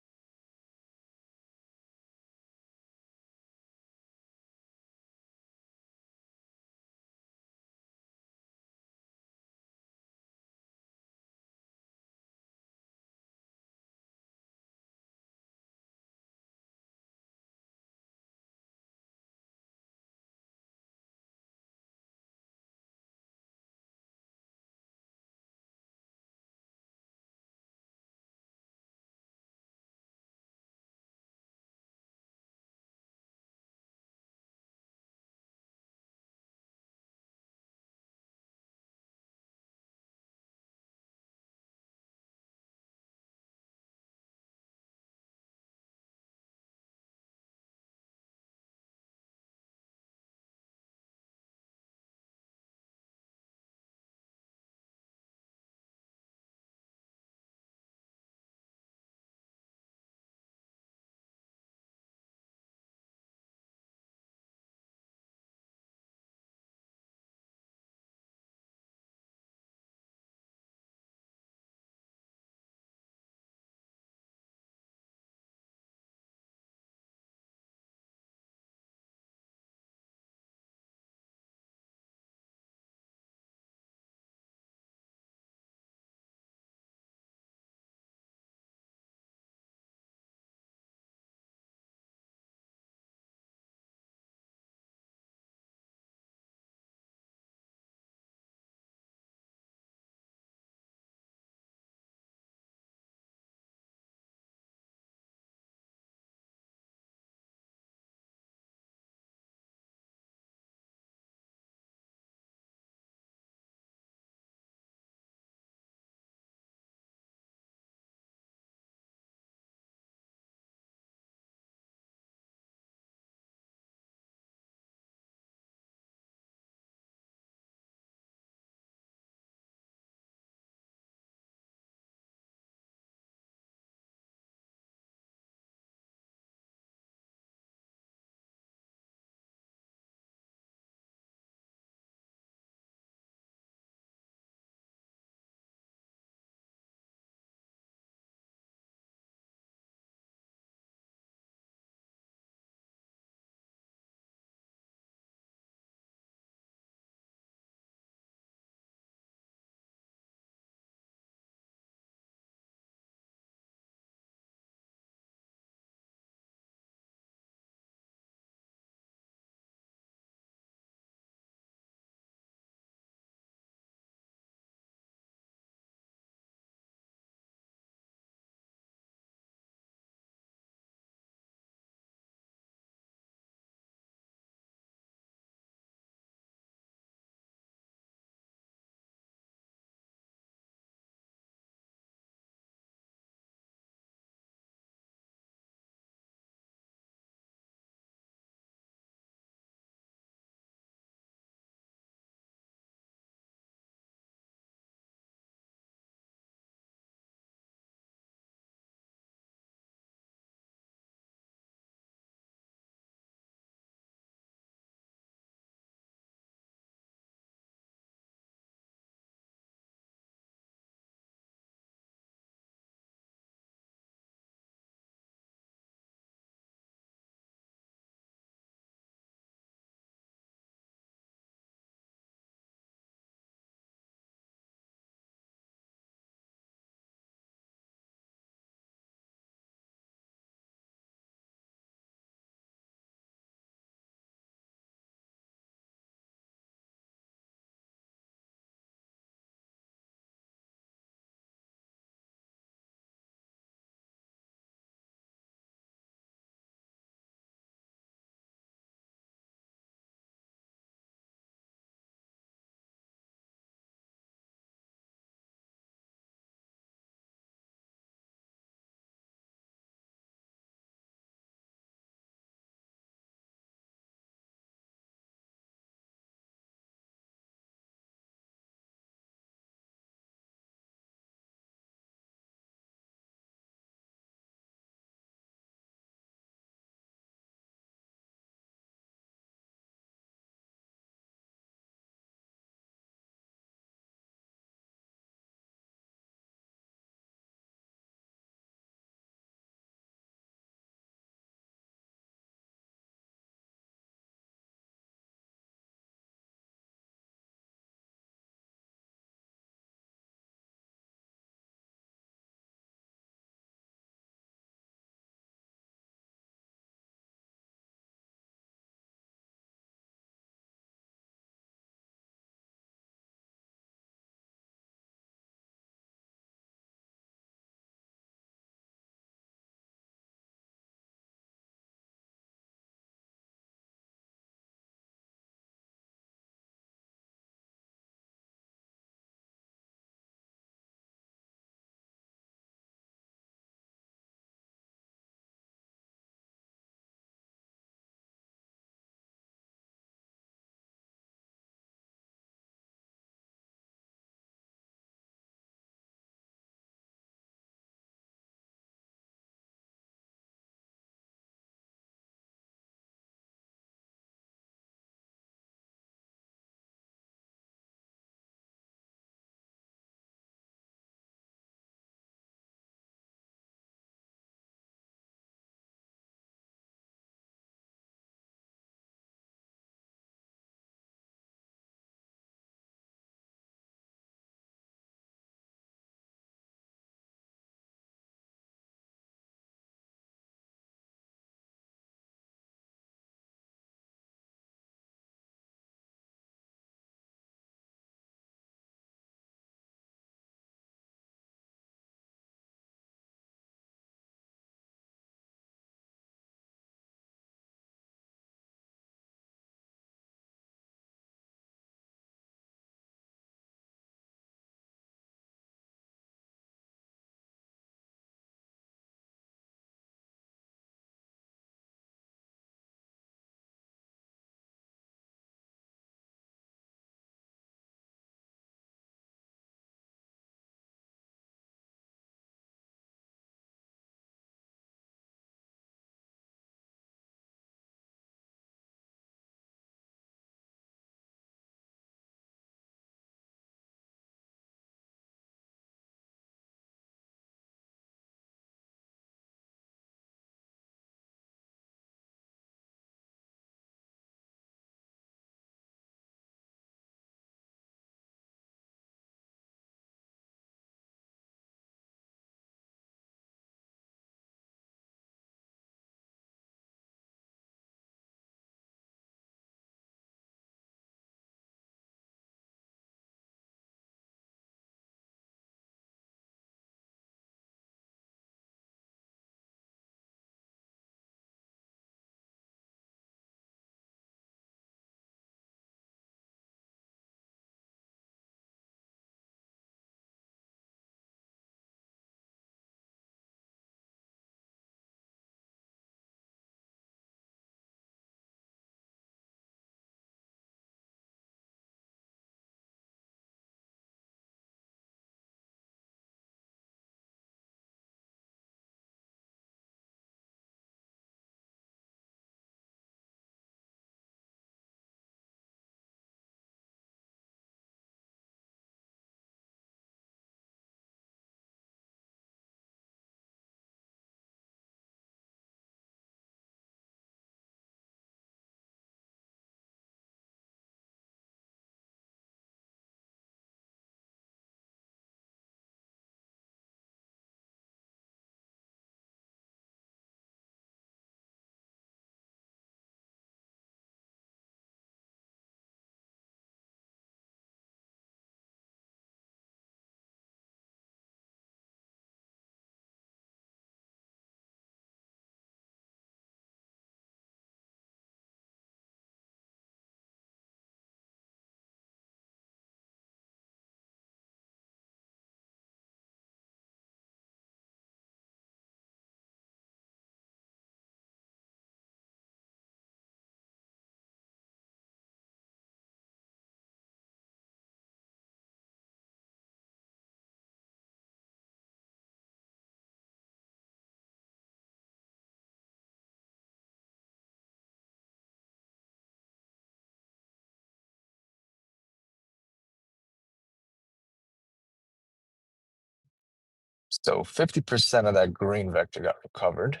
So 50% of that green vector got recovered.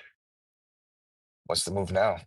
What's the move now?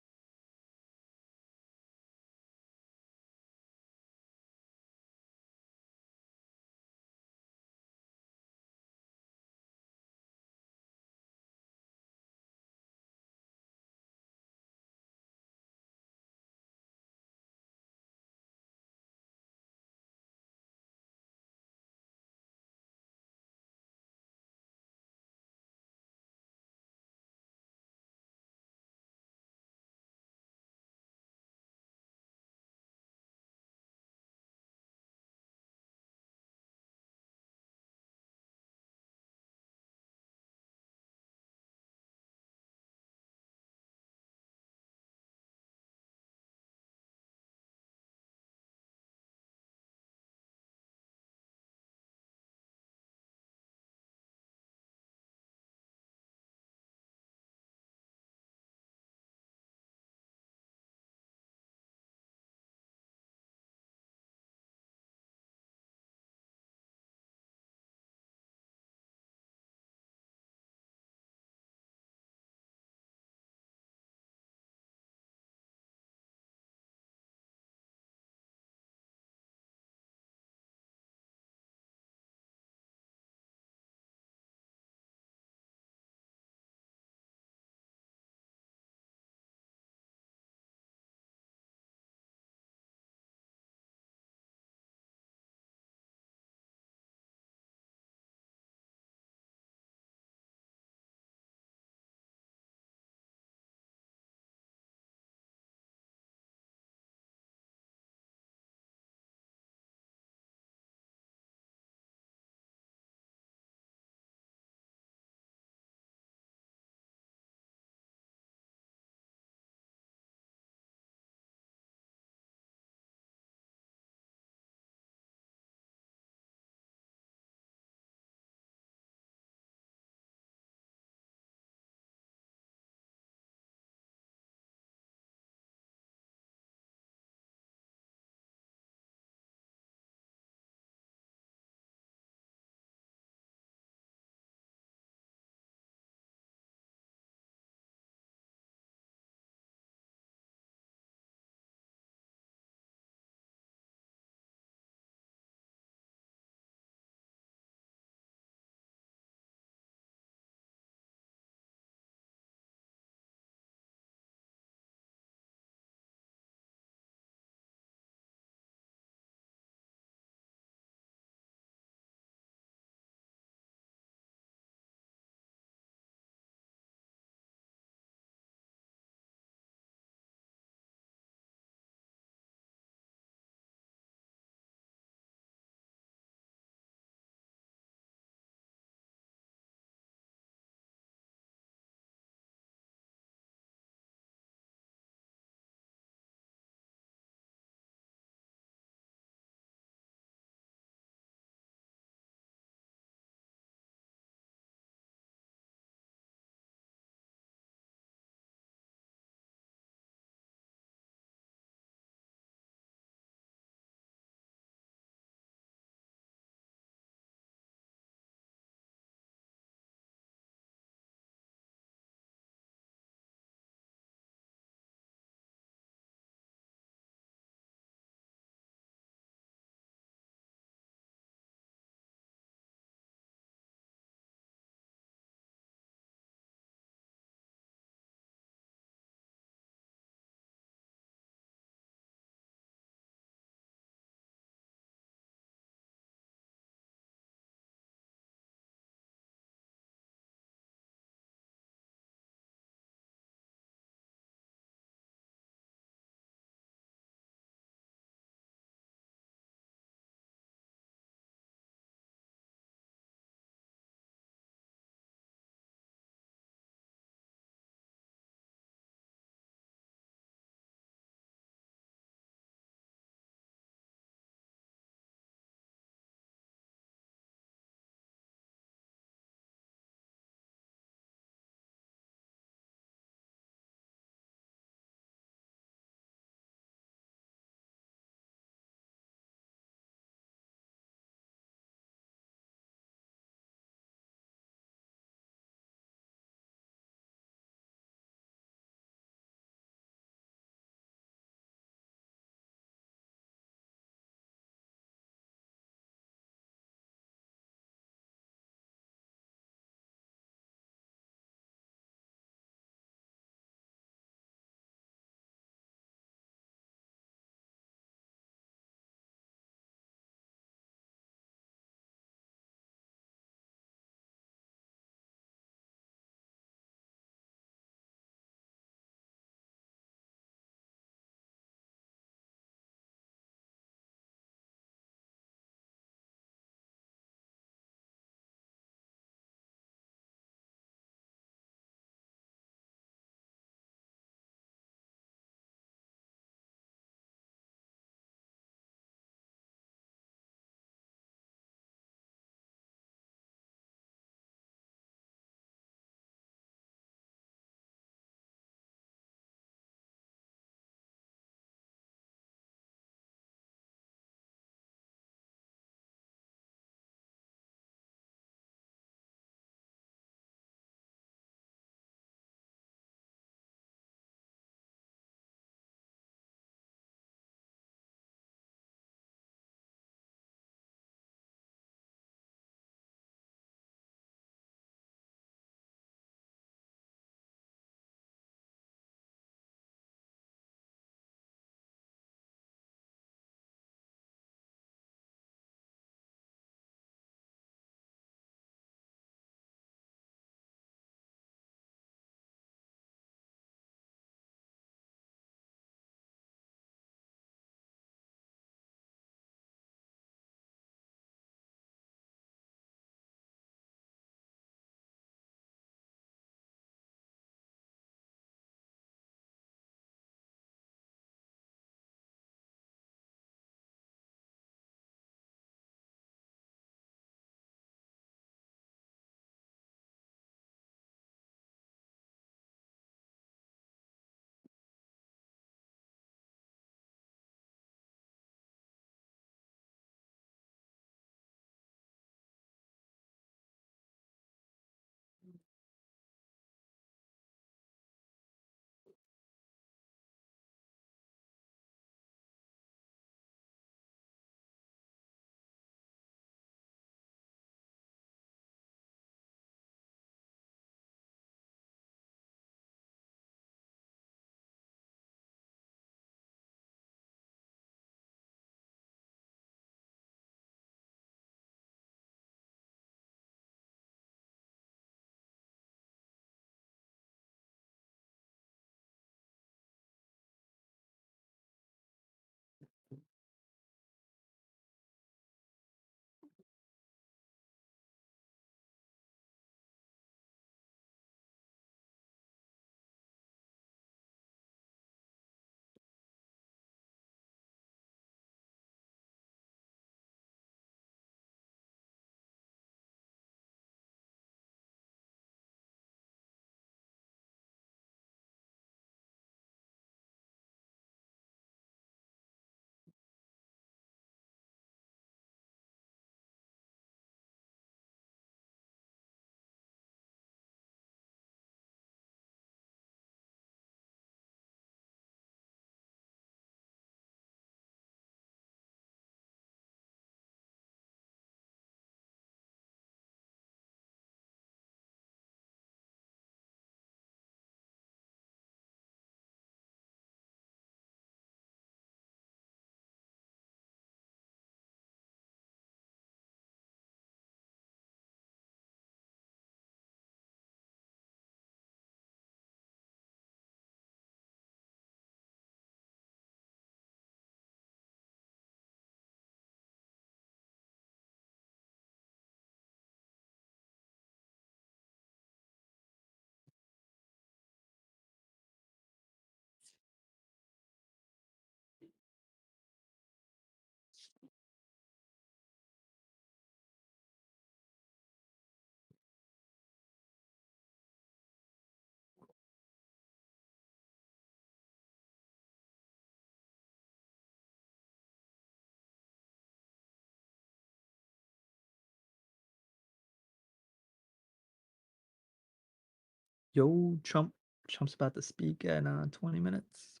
Yo, Trump. Trump's about to speak in 20 minutes.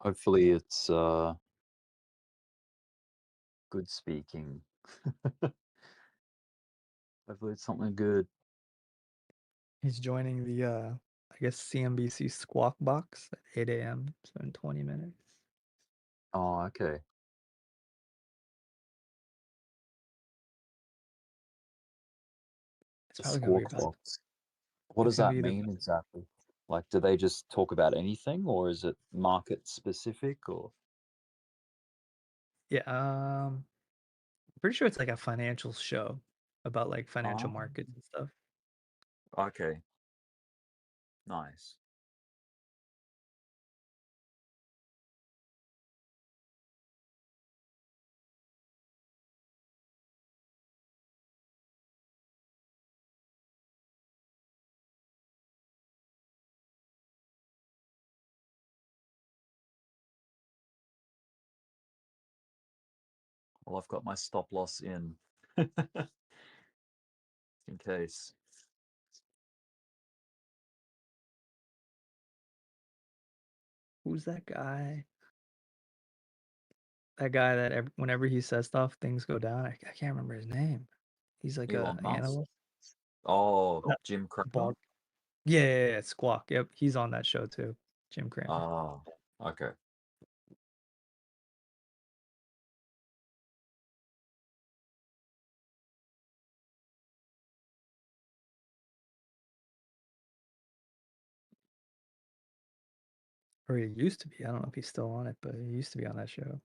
Hopefully it's good speaking. Hopefully it's something good. He's joining the I guess CNBC Squawk Box at 8 a.m. So in 20 minutes. Oh, okay. It's The probably gonna be Squawk about. Box. What It's does gonna that be either. mean exactly? Like, do they just talk about anything, or is it market specific, or? Yeah. Pretty sure it's like a financial show about like financial Oh, markets and stuff. okay. Nice. Well, I've got my stop loss in. In case. Who's that guy? That guy that whenever he says stuff, things go down. I can't remember his name. He's like Elon a Musk. analyst. Oh, No, Jim Cramer. Bog. Yeah, Squawk. Yep, he's on that show too. Jim Cramer. Ah, okay. Or he used to be. I don't know if he's still on it, but he used to be on that show.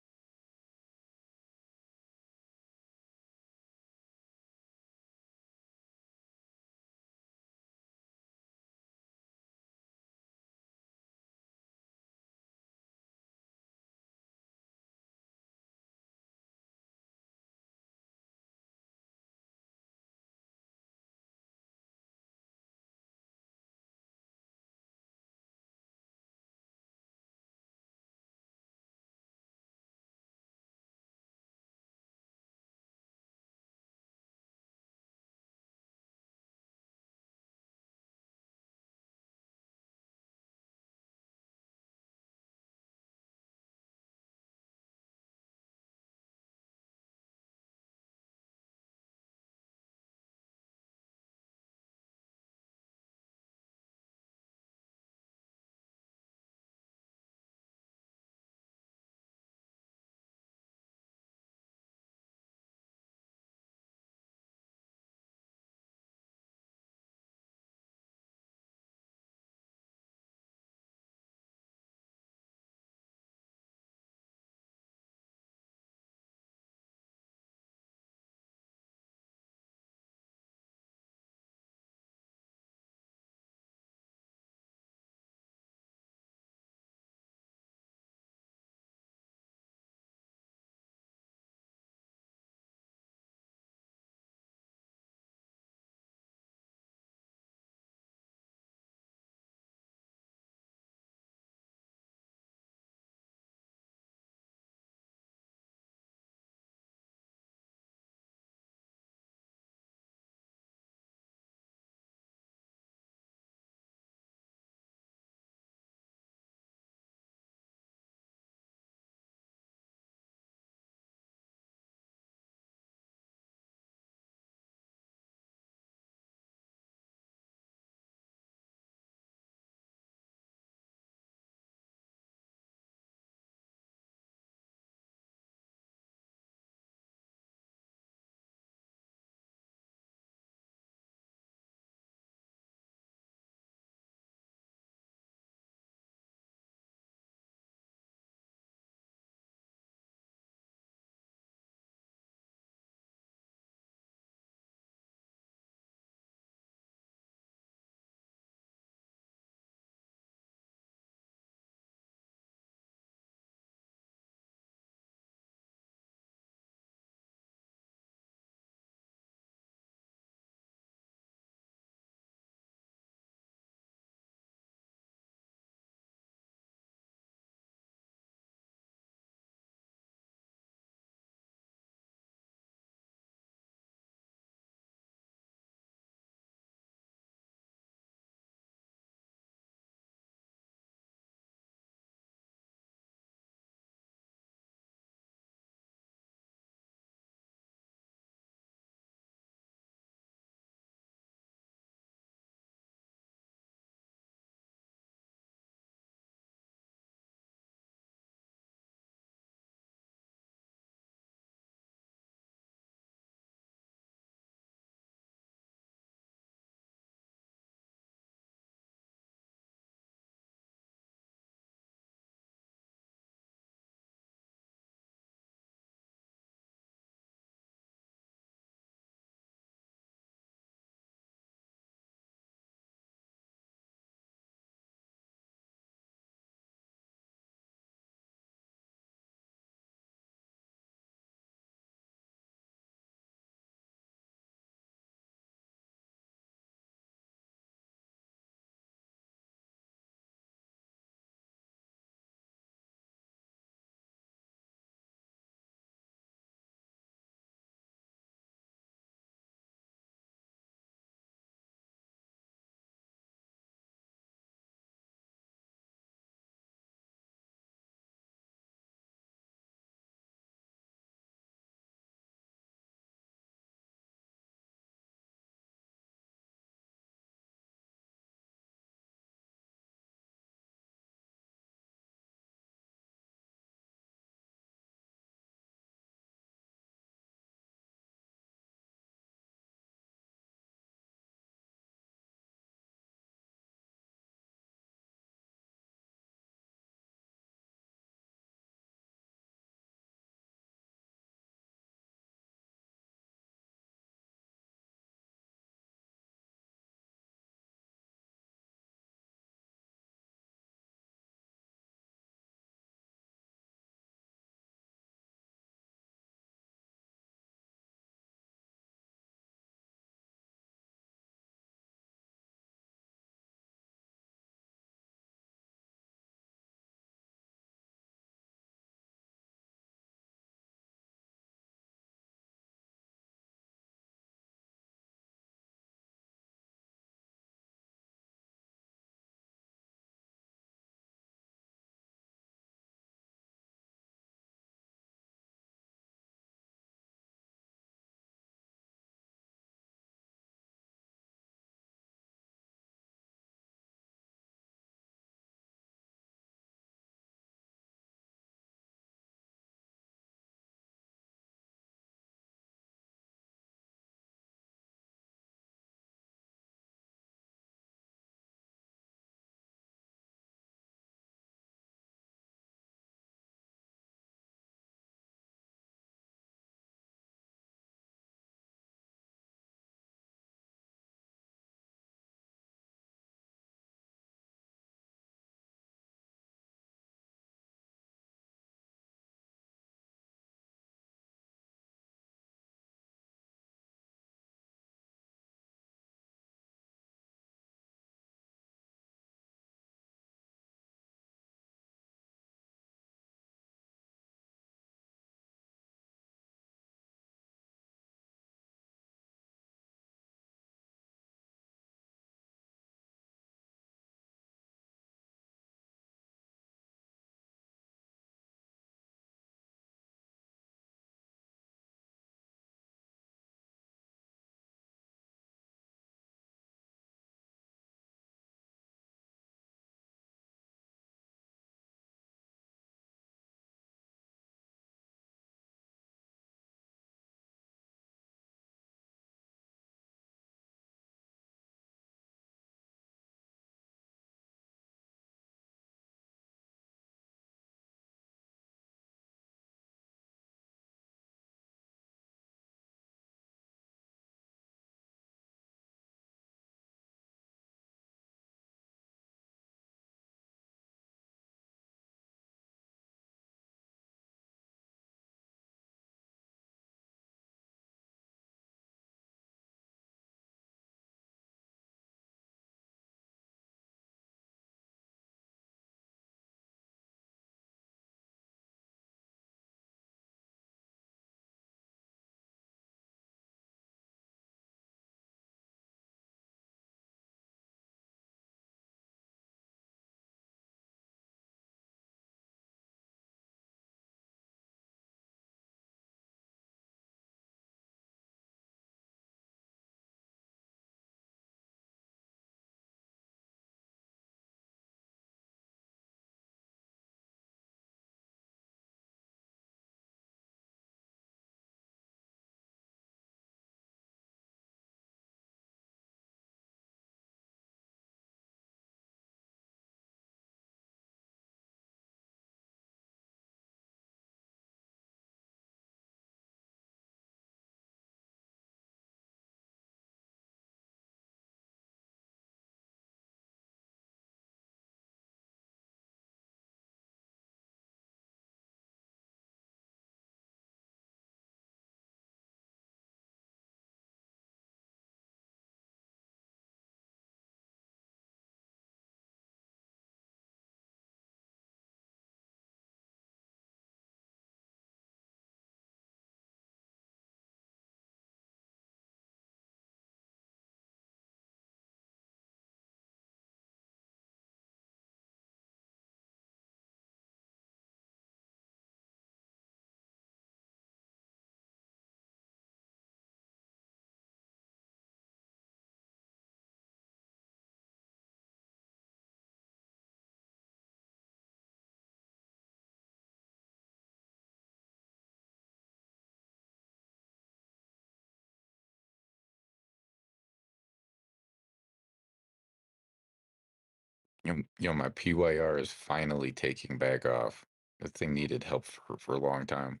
My PYR is finally taking back off. The thing needed help for a long time.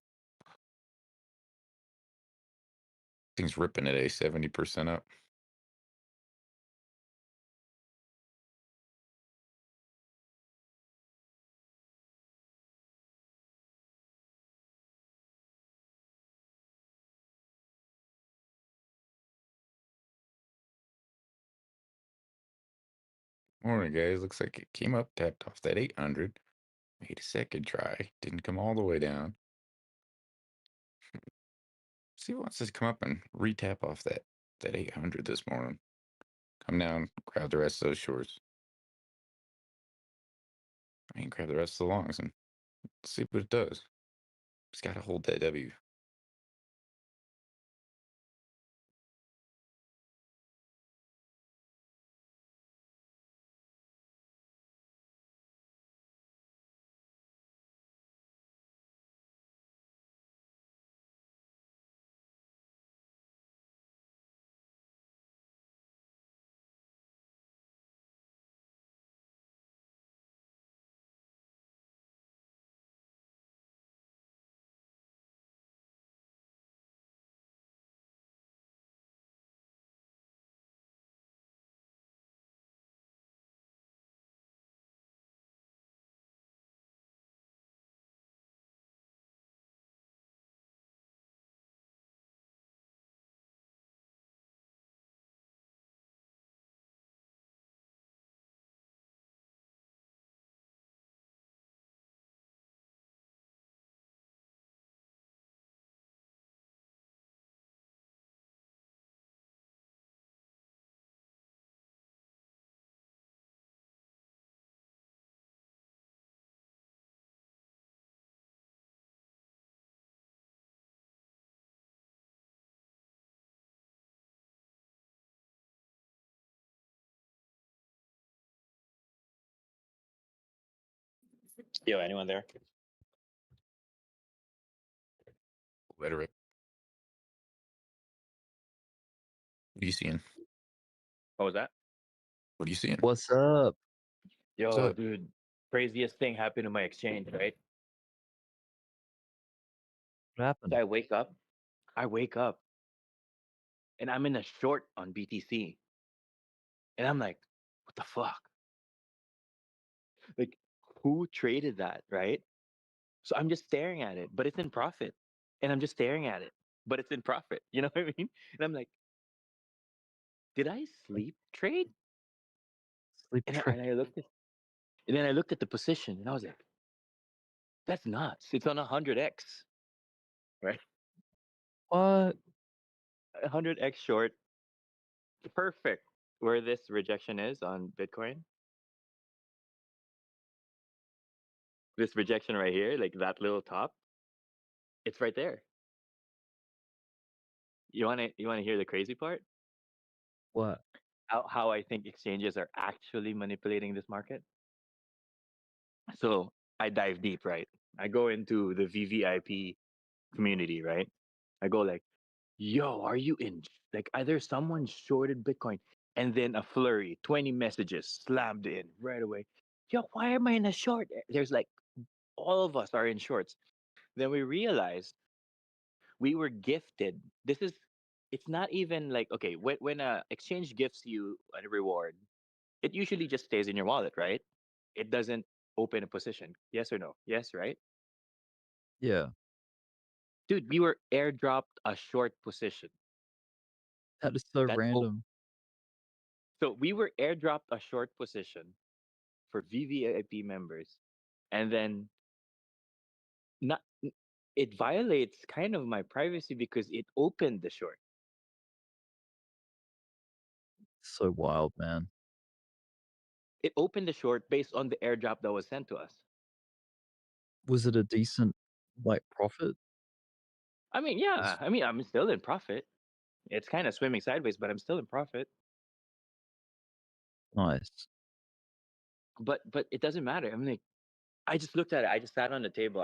Thing's ripping today, 70% up. Morning, guys. Looks like it came up, tapped off that 800. Made a second try. Didn't come all the way down. See what wants to come up and retap off that 800 this morning. Come down, grab the rest of those shorts. I mean, grab the rest of the longs and see what it does. Just gotta hold that W. Yo, anyone there? Let her rip. What are you seeing? What was that? What are you seeing? What's up? Yo, up? dude, craziest thing happened to my exchange, right? What happened? So I wake up, and I'm in a short on BTC. And I'm like, what the fuck? Like, who traded that, right? So I'm just staring at it, but it's in profit. And I'm just staring at it, but it's in profit. You know what I mean? And I'm like, did I sleep trade? Sleep And trade. I looked at, and then I looked at the position, and I was like, that's nuts. It's on 100x, right? What? 100x short. Perfect. Where this rejection is on Bitcoin. This rejection right here, like that little top, it's right there. You wanna hear the crazy part? What? How I think exchanges are actually manipulating this market? So I dive deep, right? I go into the VVIP community, right? I go like, yo, are you in? Like, either someone shorted Bitcoin and then a flurry, 20 messages slammed in right away. Yo, why am I in a short? There's like, all of us are in shorts. Then we realized we were gifted. It's not even like, okay, when a exchange gifts you a reward, it usually just stays in your wallet, right? It doesn't open a position. Yes or no? Yes, right? Yeah. Dude, we were airdropped a short position. That is so That random. So we were airdropped a short position for VVIP members, and then not it violates kind of my privacy because it opened the short. So wild, man. It opened the short based on the airdrop that was sent to us. Was it a decent like profit? I mean, yeah. I mean, I'm still in profit. It's kind of swimming sideways, but I'm still in profit. Nice. But it doesn't matter. I'm like, I just looked at it. I just sat on the table.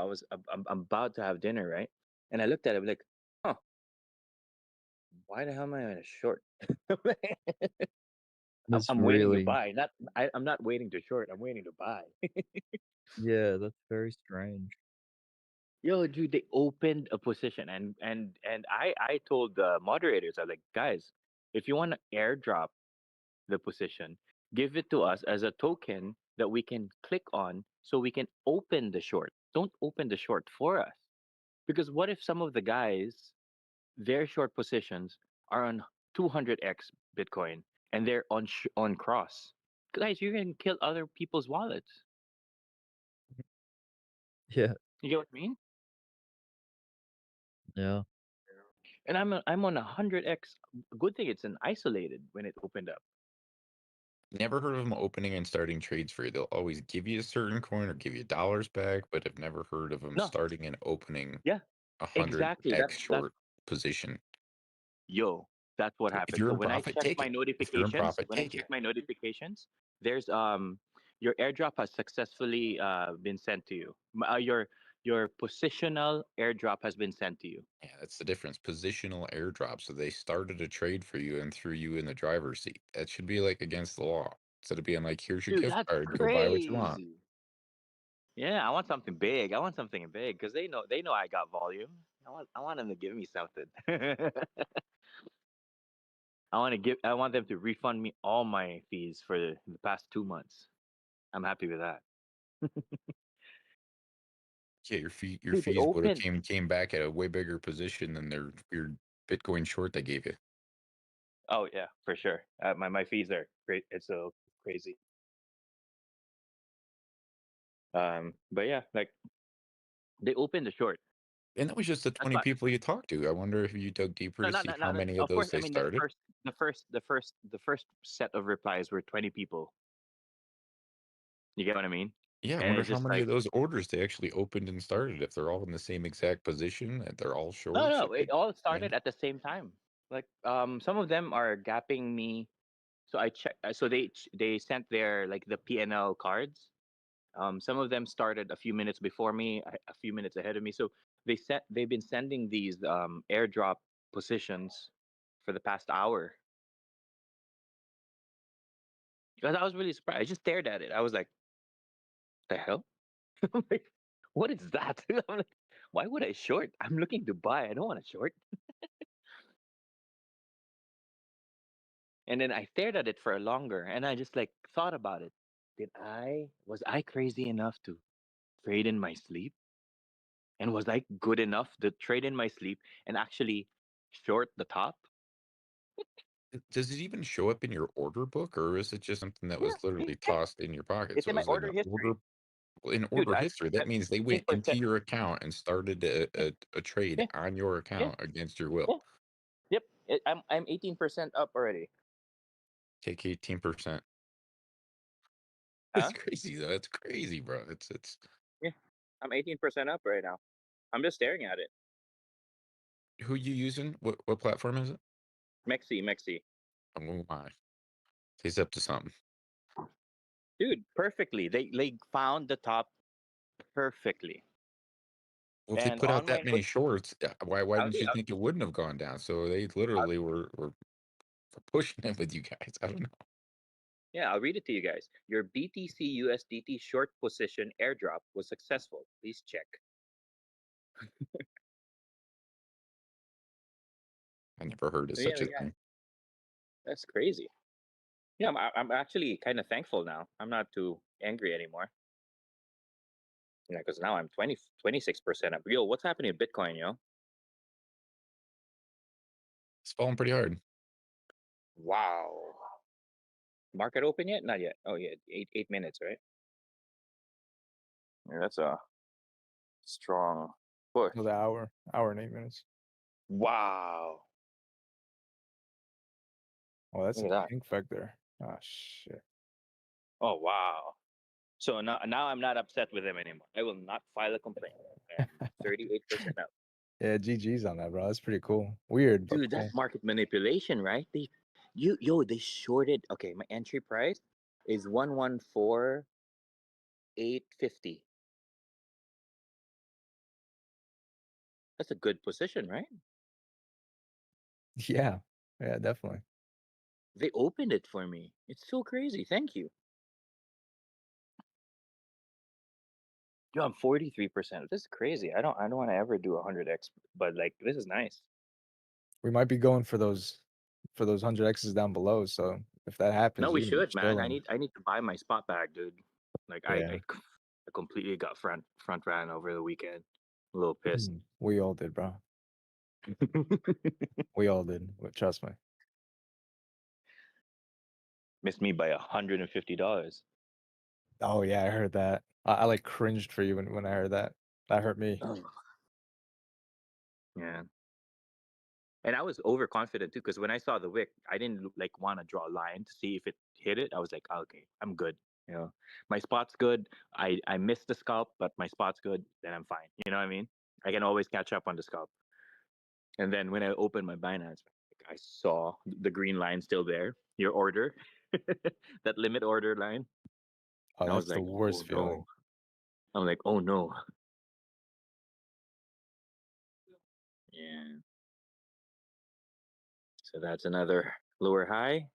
I'm about to have dinner, right? And I looked at it, I'm like, huh, why the hell am I in a short? That's I'm waiting to really, buy. I'm not waiting to short. I'm waiting to buy. yeah, that's very strange. Yo, dude, they opened a position, and I told the moderators, I was like, guys, if you want to airdrop the position, give it to us as a token that we can click on, so we can open the short. Don't open the short for us, because what if some of the guys, their short positions are on 200x Bitcoin and they're on cross? Guys, you're gonna kill other people's wallets. Yeah, You get what I mean? yeah. And I'm on 100x. Good thing it's an isolated when it opened up. Never heard of them opening and starting trades for you. They'll always give you a certain coin or give you dollars back, but I've never heard of them No, starting and opening yeah, a exactly. 100x That's short position. yo. That's what So if happened. you're So in when I profit, check take my it. If you're in notifications, profit, take it. there's your airdrop has successfully been sent to you. Your positional airdrop has been sent to you. Yeah, that's the difference. Positional airdrop. So they started a trade for you and threw you in the driver's seat. That should be like against the law. Instead of being like, here's your Dude, gift that's card, go buy what you want. crazy. Yeah, I want something big. I want something big because they know I got volume. I want them to give me something. I want them to refund me all my fees for the past 2 months. I'm happy with that. Yeah, your Dude, they fees would have opened. came back at a way bigger position than their weird Bitcoin short they gave you. Oh yeah, for sure. My fees are great. It's so crazy. But yeah, like they opened the short. And that was just the That's 20 why. people you talked to. I wonder if you dug deeper No, to see how not. many of Of those course, I they mean started. the first set of replies were 20 people. You get what I mean? Yeah, I And wonder it's how just many like, of those orders they actually opened and started. If they're all in the same exact position and they're all no, shorts, no, it all then started at the same time. Like, some of them are gapping me. So I check. So they sent their like the PNL cards. Some of them started a few minutes before me, a few minutes ahead of me. So they've been sending these airdrop positions for the past hour. Because I was really surprised. I just stared at it. I was like, "The hell? I'm like, what is that?" I'm like, "Why would I short? I'm looking to buy. I don't want to short." And then I stared at it for longer, and I just like thought about it. Was I crazy enough to trade in my sleep? And was I good enough to trade in my sleep and actually short the top? does it even show up in your order book, or is it just something that was literally tossed in your pocket? It's in So my is it order an history. in Dude, order history? That I'm means they went into 18%. your account and started a trade Yeah, on your yeah, account against your will. yeah. Yep. I'm 18% up already. Take 18%. Huh? That's crazy though. That's crazy, bro. It's Yeah. I'm 18% up right now. I'm just staring at it. who you using? What platform is it? Mexi. Oh my. He's up to something. Dude, perfectly. They found the top perfectly. Well, if they And put out on that my many note, shorts, why I'll didn't be you think it wouldn't have gone down? So they literally were pushing it with you guys. I don't know. yeah, I'll read it to you guys. Your BTC USDT short position airdrop was successful. Please check. I never heard of Yeah, such a yeah, thing. that's crazy. Yeah, I'm actually kind of thankful now. I'm not too angry anymore. Yeah, because now I'm 26% up. Yo, what's happening in Bitcoin, yo? It's falling pretty hard. Wow. Market open yet? Not yet. Oh yeah, 8 minutes, right? Yeah, that's a strong push. Another hour and 8 minutes. Wow. Oh, that's Look a at that. pink vector. Ah, shit. Oh wow. So now I'm not upset with them anymore. I will not file a complaint. I'm 38% up. Yeah, GG's on that, bro. That's pretty cool. Weird, but Dude, cool. that's market manipulation, right? They shorted. Okay, my entry price is 114,850. That's a good position, right? Yeah, yeah, definitely. They opened it for me. It's so crazy. Thank you. Yo, I'm 43%. This is crazy. I don't want to ever do 100x, but like this is nice. We might be going for those 100x's down below. So if that happens, No, we you're gonna be should, man. chilling. I need to buy my spot back, dude. Like Yeah. I completely got front ran over the weekend. A little pissed. We all did, bro. We all did. Trust me. Missed me by $150. Oh yeah, I heard that. I like cringed for you when I heard that. That hurt me. Yeah. And I was overconfident too, because when I saw the wick, I didn't like want to draw a line to see if it hit it. I was like, okay, I'm good. You know, my spot's good. I missed the scalp, but my spot's good. Then I'm fine. You know what I mean? I can always catch up on the scalp. And then when I opened my Binance, I saw the green line still there. Your order, that limit order line. Oh, And I was that's the like, worst oh feeling. no. I'm like, oh no. Yeah. So that's another lower high.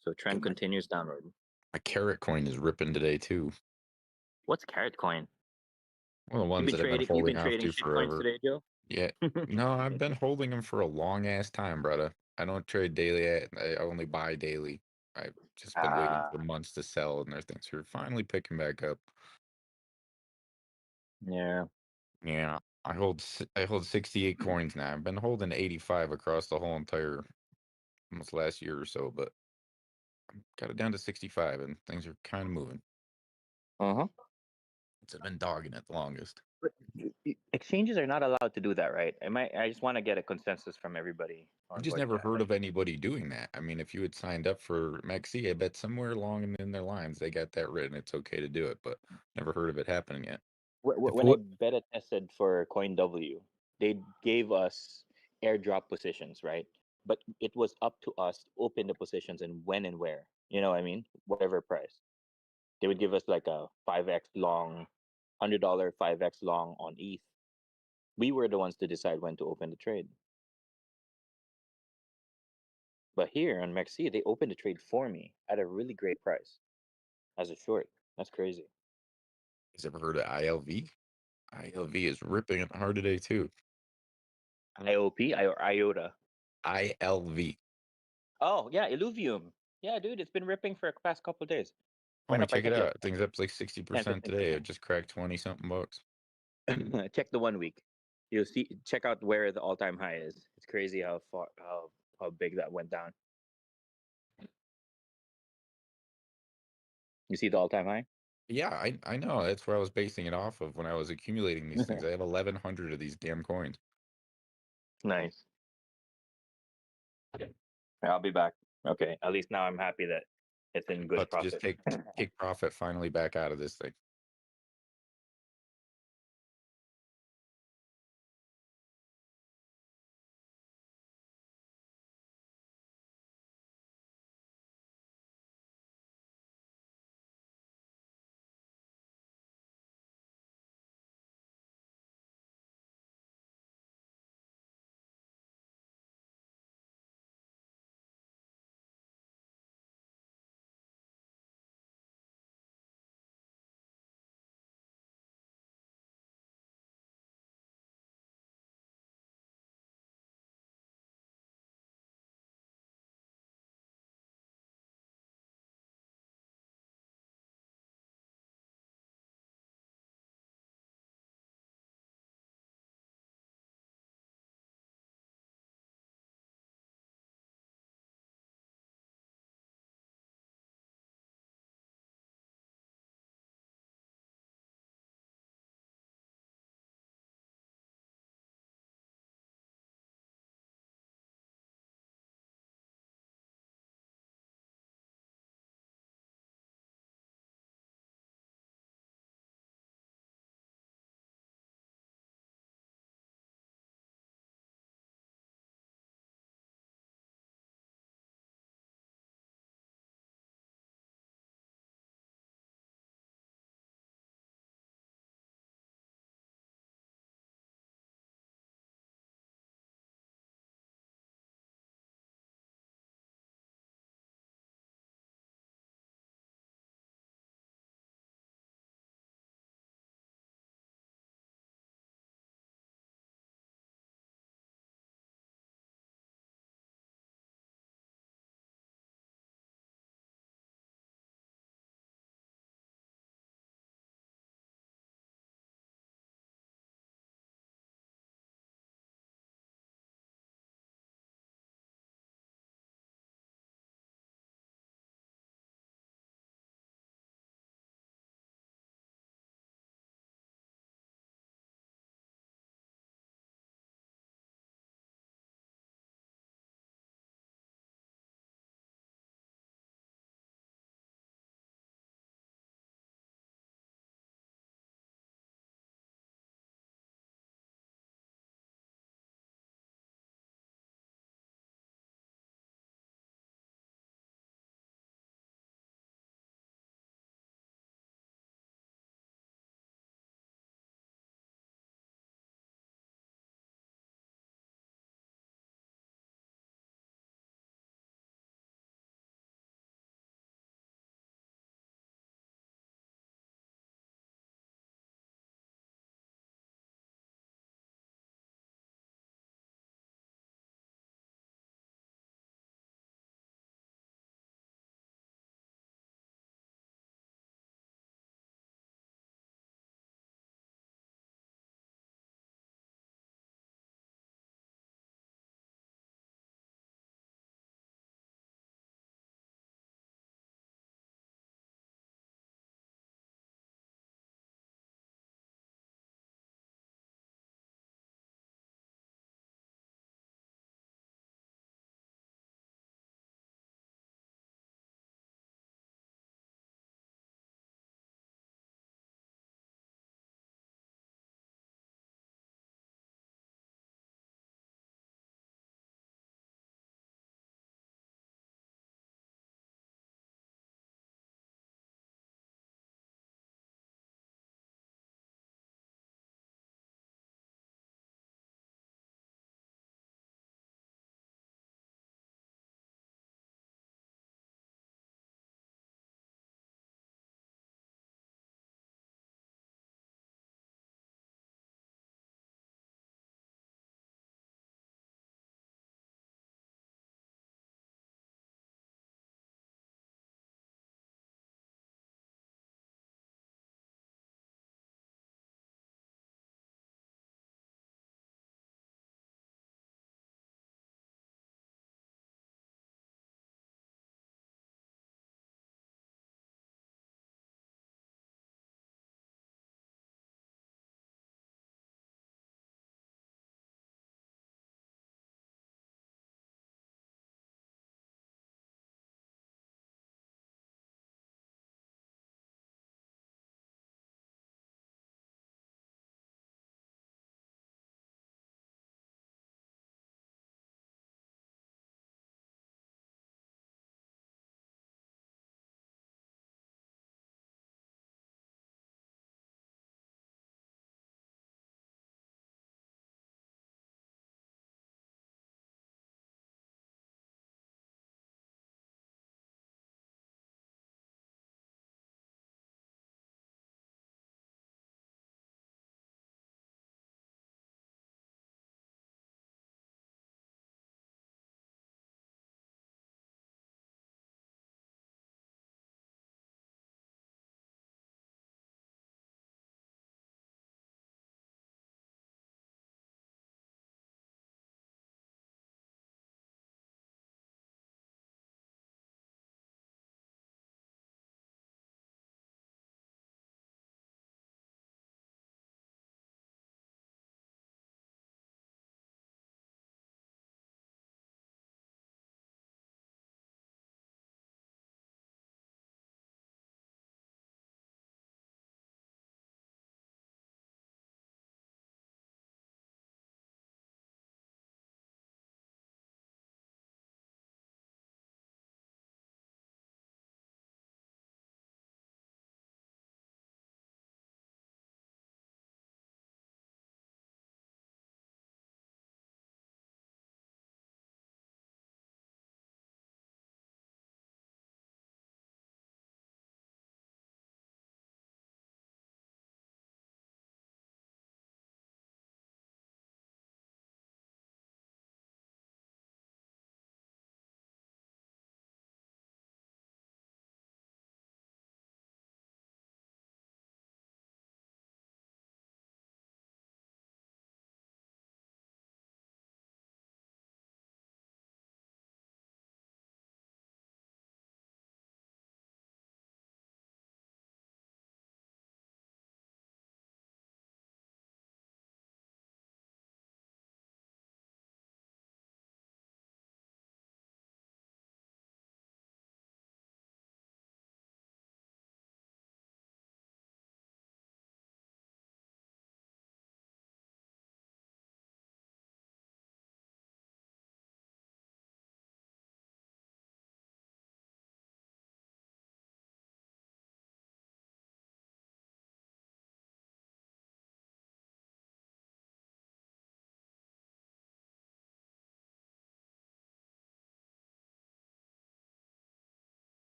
So trend continues downward. My carrot coin is ripping today too. What's carrot coin? One of the ones that I've been You've holding been off trading to shit coins forever. today, Joe? Yeah. No, I've been holding them for a long ass time, brother. I don't trade daily. I only buy daily. I've just been waiting for months to sell, and their things are finally picking back up. Yeah. Yeah. I hold 68 coins now. I've been holding 85 across the whole entire almost last year or so, but got it down to 65, and things are kind of moving. Uh-huh. I've been dogging it the longest. But exchanges are not allowed to do that, right? I just want to get a consensus from everybody. I just never heard of anybody doing that. I mean, if you had signed up for Maxi, I bet somewhere along in their lines they got that written. It's okay to do it, but never heard of it happening yet. When I beta tested for CoinW, they gave us airdrop positions, right? But it was up to us to open the positions and when and where. You know what I mean? Whatever price. They would give us like a 5x long, $100 5x long on ETH. We were the ones to decide when to open the trade. But here on Maxi, they opened the trade for me at a really great price as a short. That's crazy. Has ever heard of ILV? ILV is ripping it hard today too. IOP or IOTA? ILV. Oh yeah, Illuvium. Yeah, dude, it's been ripping for the past couple of days. Went Homie, up, I check it think, out. Things up like 60% today. I just cracked 20 something bucks. Check the 1 week. You'll see. Check out where the all-time high is. It's crazy how far, how big that went down. You see the all-time high? Yeah, I know. That's where I was basing it off of when I was accumulating these things. I have 1,100 of these damn coins. Nice. Yeah, I'll be back. Okay, at least now I'm happy that it's in good But to just profit. take profit finally back out of this thing.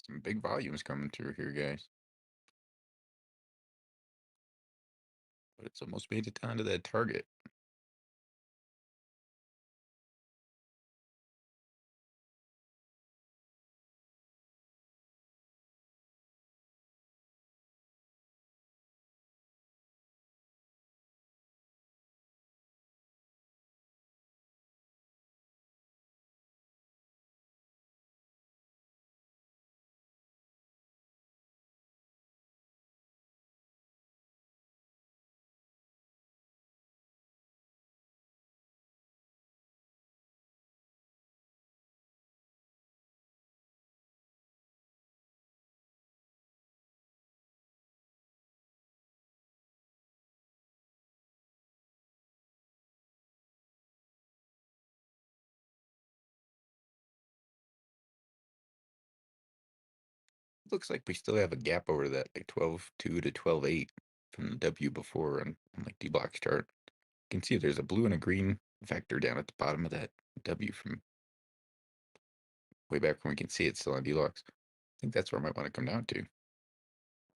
Some big volumes coming through here, guys. But it's almost made it down to that target. Looks like we still have a gap over that, like 12.2 to 12.8 from the W before on like Dbloc's chart. You can see there's a blue and a green vector down at the bottom of that W from way back when we can see it still on Dbloc's. I think that's where I might want to come down to.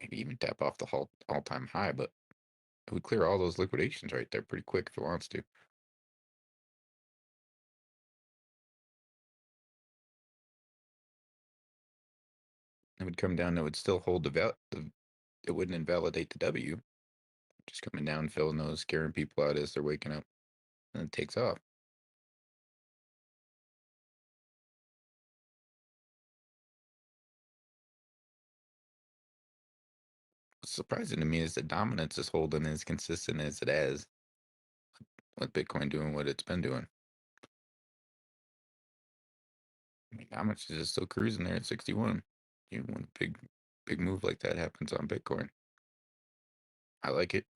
Maybe even tap off the all-time high, but it would clear all those liquidations right there pretty quick if it wants to. It would come down, it would still hold it wouldn't invalidate the W. Just coming down, filling those, scaring people out as they're waking up, and it takes off. What's surprising to me is the dominance is holding as consistent as it has, with Bitcoin doing what it's been doing. I mean, dominance is just still cruising there at 61. Even when a big move like that happens on Bitcoin. I like it.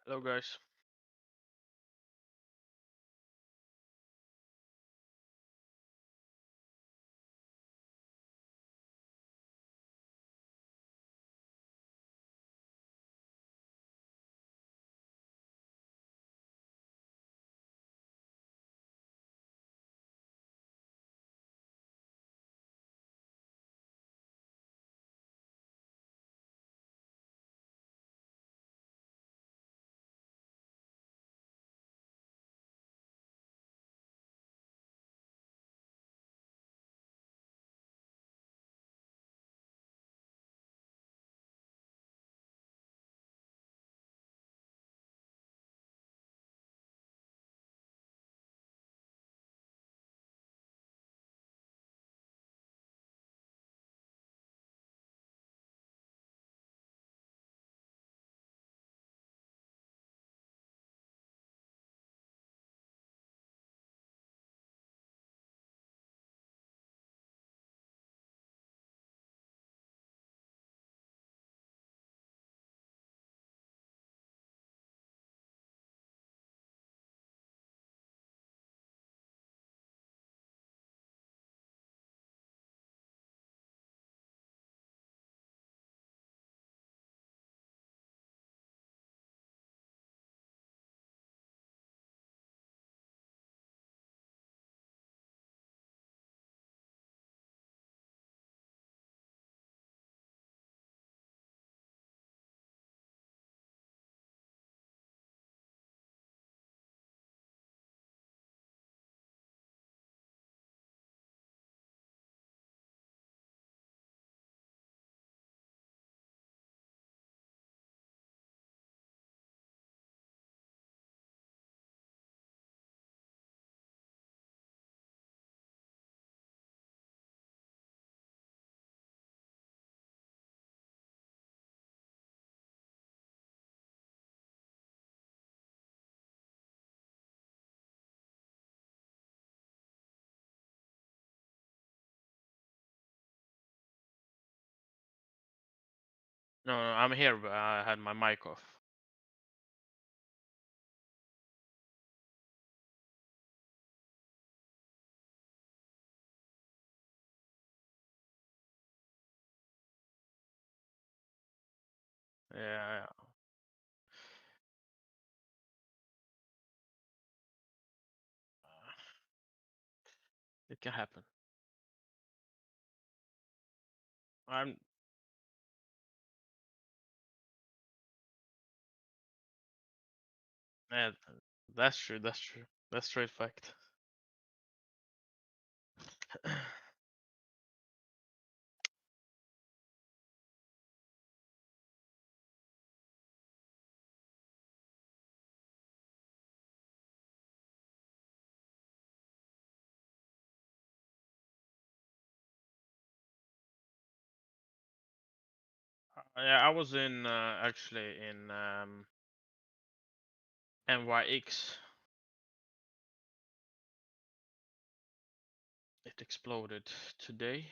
Hello, guys. No, I'm here, but I had my mic off. Yeah, it can happen. I'm. Yeah, that's true. That's true. That's straight fact. Yeah, I was in actually in NYX. It exploded today.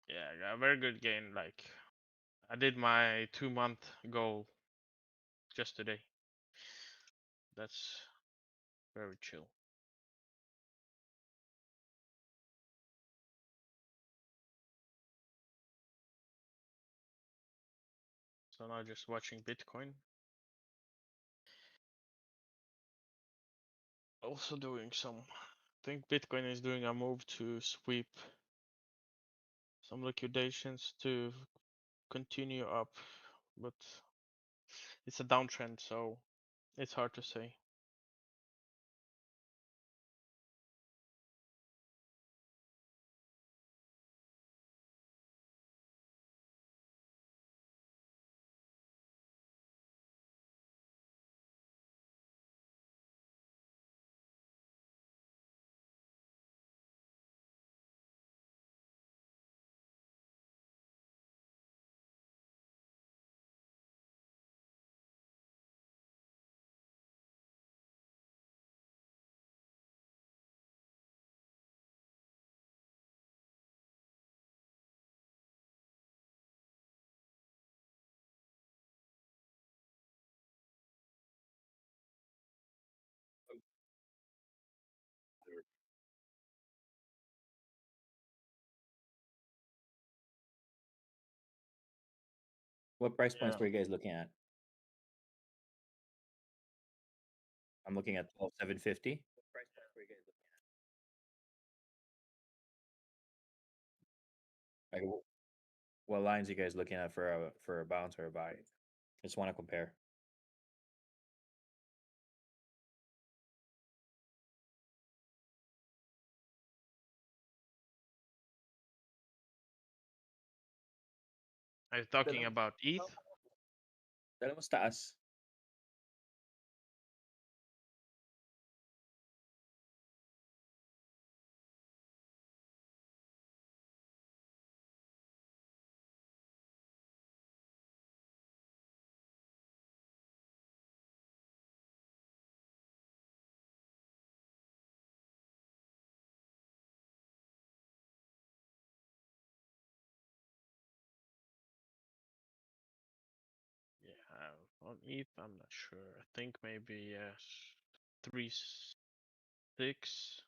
Yeah, I got a very good gain. Like I did my 2-month goal just today. That's very chill. So now just watching Bitcoin. Also doing some. I think Bitcoin is doing a move to sweep some liquidations to continue up, but it's a downtrend, so it's hard to say. What price points Yeah. were you guys looking at? I'm looking at 12,750. Like, what lines you guys looking at for a bounce or a buy? Just want to compare. Are you talking about ETH? Dala mas taas. Yeah, on ETH, I'm not sure. I think maybe yes, 3.6.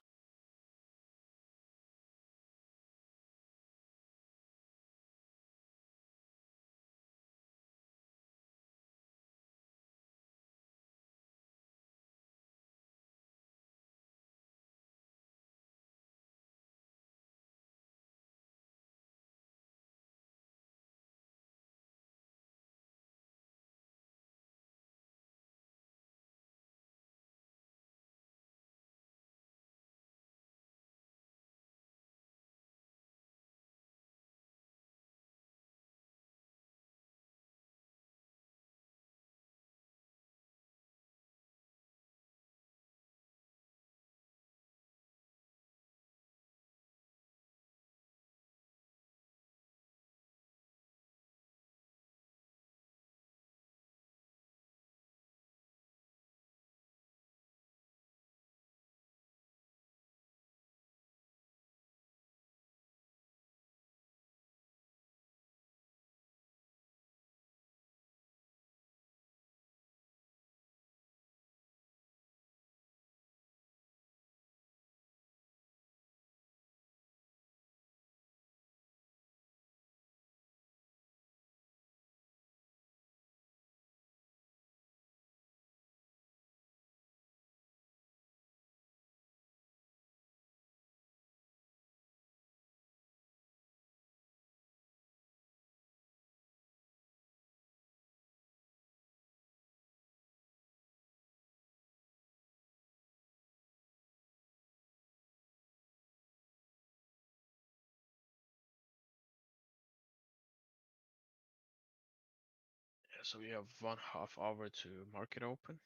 Yeah, so we have 1/2 hour to market open.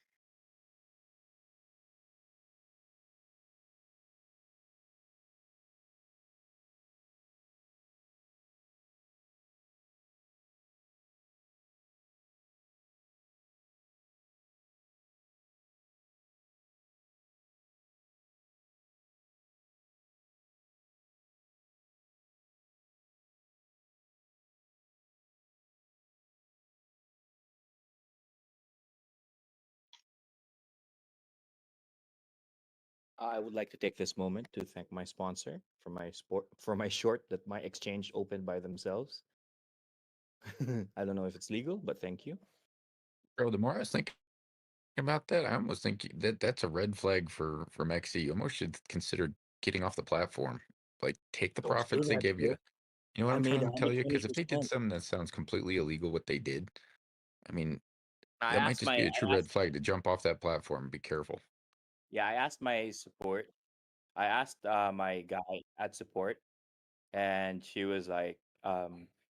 I would like to take this moment to thank my sponsor for my short that my exchange opened by themselves. I don't know if it's legal, but thank you. Bro, the more I was thinking about that, I almost think that that's a red flag for Mexi. You almost should consider getting off the platform. Like, take the Don't do profits they that, give bro. you. You know what I I'm made trying to tell you? Because if they did 120%. something that sounds completely illegal, what they did, I mean, I that might asked just my be I a true asked red flag to jump off that platform. Be careful. yeah, I asked my support. I asked my guy at support, and she was like,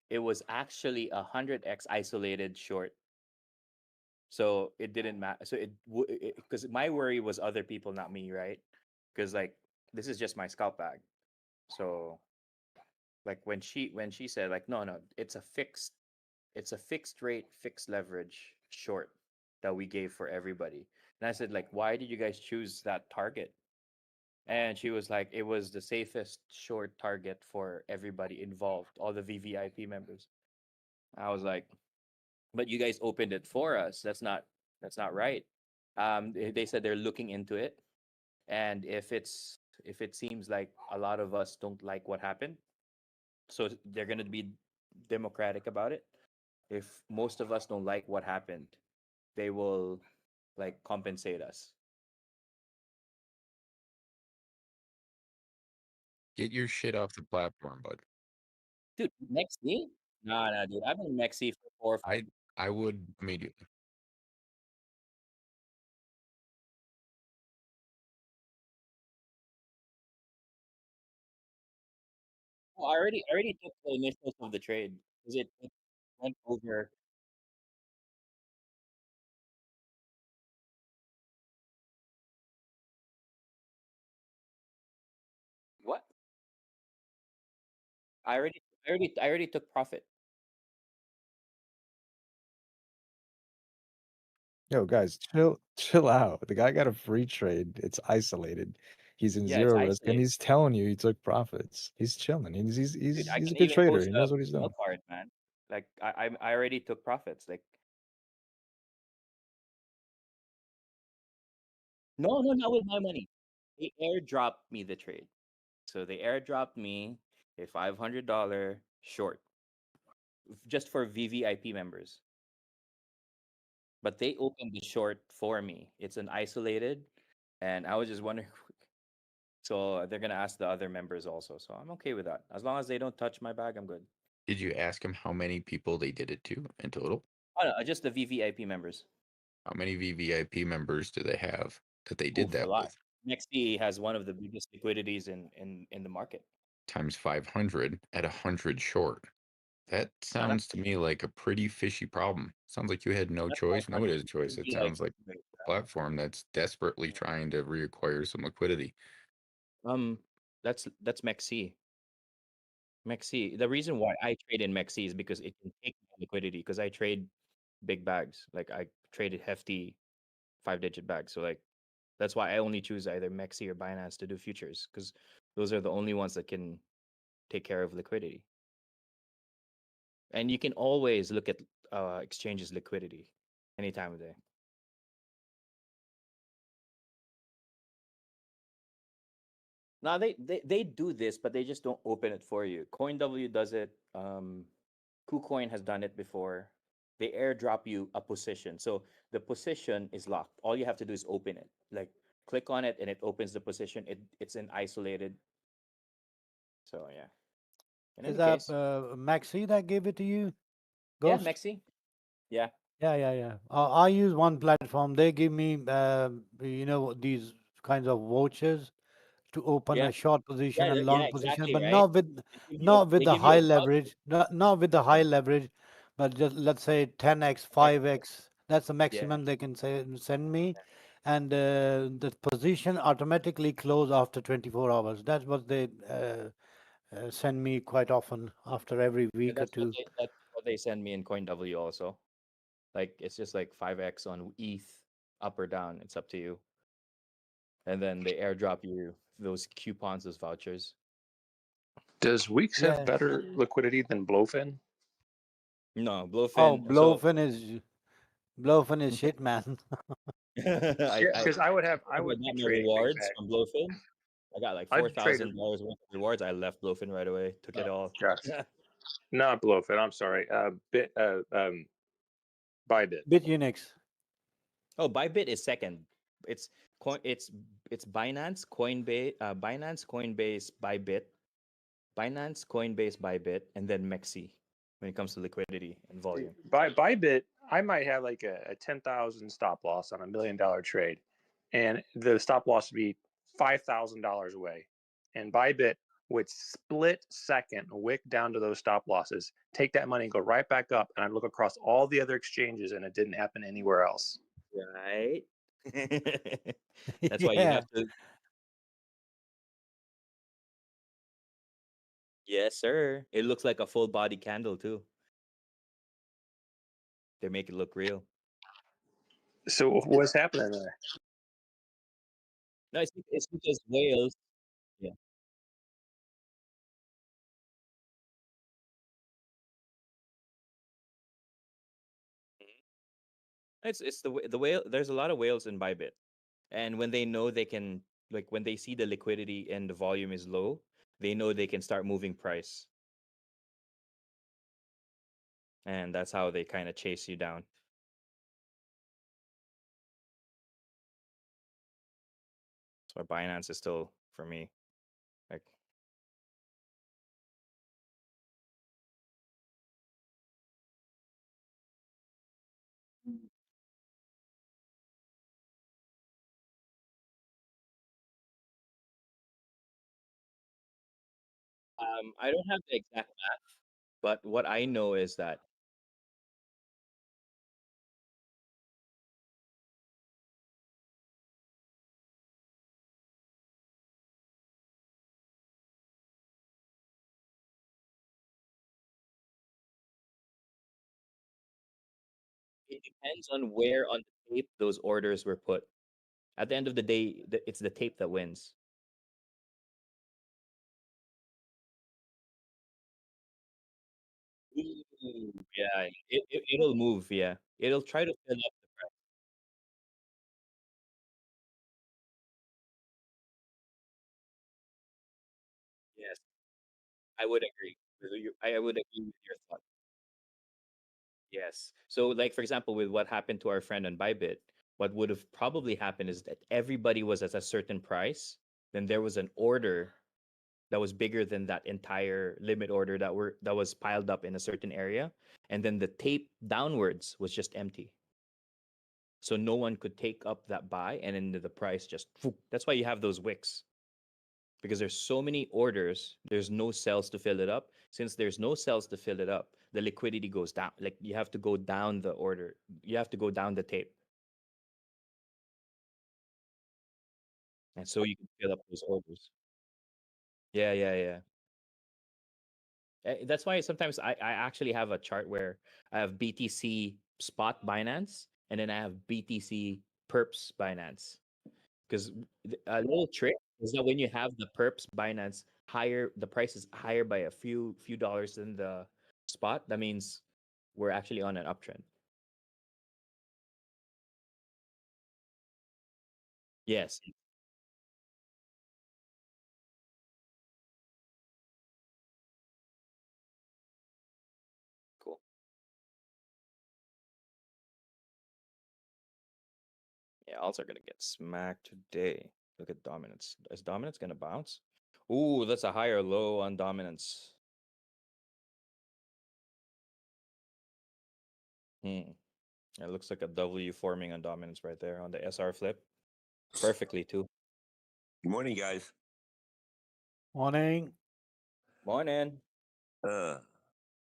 it was actually 100x isolated short. So it didn't matter. So because my worry was other people, not me, right? Because like this is just my scalp bag. So like when she said like no, it's a fixed rate, fixed leverage short that we gave for everybody. And I said like, why did you guys choose that target? And she was like, it was the safest short target for everybody involved, all the VVIP members. I was like, but you guys opened it for us. That's not right. They said they're looking into it, and if it seems like a lot of us don't like what happened, so they're gonna be democratic about it. if most of us don't like what happened, they will like compensate us. Get your shit off the platform, bud. Dude, Mexi? Nah, dude. I've been Mexi for 4. I would immediately. Oh, I already took the initials of the trade because it went over. What? I already took profit. Yo, guys, chill out. The guy got a free trade. It's isolated. He's in Yeah, it's zero risk, and isolated. he's telling you he took profits. He's chilling. Dude, I He's a can good even trader. post He a knows what he's Excel doing. card, man. Like I already took profits. Like no, not with my money. They airdropped me the trade. So they airdropped me a $500 short just for VVIP members. But they opened the short for me. It's an isolated, and I was just wondering. So they're gonna ask the other members also. So I'm okay with that. As long as they don't touch my bag, I'm good. Did you ask him how many people they did it to in total? Oh, no, just the VVIP members. How many VVIP members do they have that they did Oof, a that lot. with? Nextd has one of the biggest liquidities in the market. Times 500 at 100 short. That No, sounds to me like a pretty fishy problem. Sounds like you had no that's choice. 500. Nobody has a choice. It'd It be like sounds like a platform that's desperately trying to reacquire some liquidity. that's Mexi. Mexi. The reason why I trade in Mexi is because it can take my liquidity because I trade big bags. Like I traded hefty 5-digit bags. So like that's why I only choose either Mexi or Binance to do futures because those are the only ones that can take care of liquidity. And you can always look at exchanges liquidity any time of day. Now they do this, but they just don't open it for you. CoinW does it. KuCoin has done it before. They airdrop you a position, so the position is locked. All you have to do is open it. Like click on it, and it opens the position. It's an isolated. So yeah. In Is any that case, Maxi that gave it to you? yeah, Ghost? Mexi. Yeah. Yeah. I use one platform. They give me, these kinds of vouchers to open Yeah. a short position and Yeah, long position, exactly, but right? not with They the give you high a voucher. leverage, not with the high leverage, but just let's say 10x, 5x. That's the Yeah. maximum they can send me, and the position automatically close after 24 hours. That's what they send me quite often after every Yeah, week or two. that's what they send me in CoinW also. Like it's just like 5x on ETH up or down. It's up to you. And then they airdrop you those coupons, those vouchers. Does Weeks have Yeah. better liquidity than Blowfin? No, Oh, Blowfin. So Blowfin is shit, man. Yeah, I because I would got be my trading big rewards bag. from Blowfin. I got like I'd trade it. $4,000 worth of rewards. I left Blowfin right away. Took it all. Gotcha. Not Blowfin. I'm sorry. Bybit. BitUnix. Oh, Bybit is second. It's coin. It's Binance, Coinbase, Bybit, Binance, Coinbase, Bybit, and then Mexi when it comes to liquidity and volume. Bybit, I might have like a 10,000 stop loss on $1 million trade, and the stop loss would be $5,000 away. And Bybit would split second wick down to those stop losses, take that money and go right back up, and I'd look across all the other exchanges, and it didn't happen anywhere else. Right. That's why you Yeah. have to. Yes, sir. It looks like a full body candle too. They make it look real. So what's happening there? No, it's because whales. Yeah. It's the whale. There's a lot of whales in Bybit, and when they know they can, like when they see the liquidity and the volume is low, they know they can start moving price. and that's how they kind of chase you down. So Binance is still for me like. I don't have the exact math, but what I know is that it depends on where on the tape those orders were put. At the end of the day, it's the tape that wins. Ooh, yeah, it'll move. Yeah, it'll try to fill up the price. Yes, I would agree. I would agree with your thought. Yes. So, like for example, with what happened to our friend on Bybit, what would have probably happened is that everybody was at a certain price. Then there was an order that was bigger than that entire limit order that was piled up in a certain area, and then the tape downwards was just empty. So no one could take up that buy, and then the price just. That's why you have those wicks, because there's so many orders, there's no cells to fill it up. Since there's no cells to fill it up, the liquidity goes down. Like you have to go down the order, you have to go down the tape, and so you can fill up those orders. Yeah, yeah, yeah. That's why sometimes I actually have a chart where I have BTC spot Binance, and then I have BTC perps Binance. Because a little trick is that when you have the perps Binance higher, the price is higher by a few dollars than the spot. That means we're actually on an uptrend. Yes. Cool. Yeah, alts are gonna get smacked today. Look at dominance. Is dominance gonna bounce? Ooh, that's a higher low on dominance. Hmm. It looks like a W forming on dominance right there on the SR flip. Perfectly too. Good morning, guys. Morning. Morning.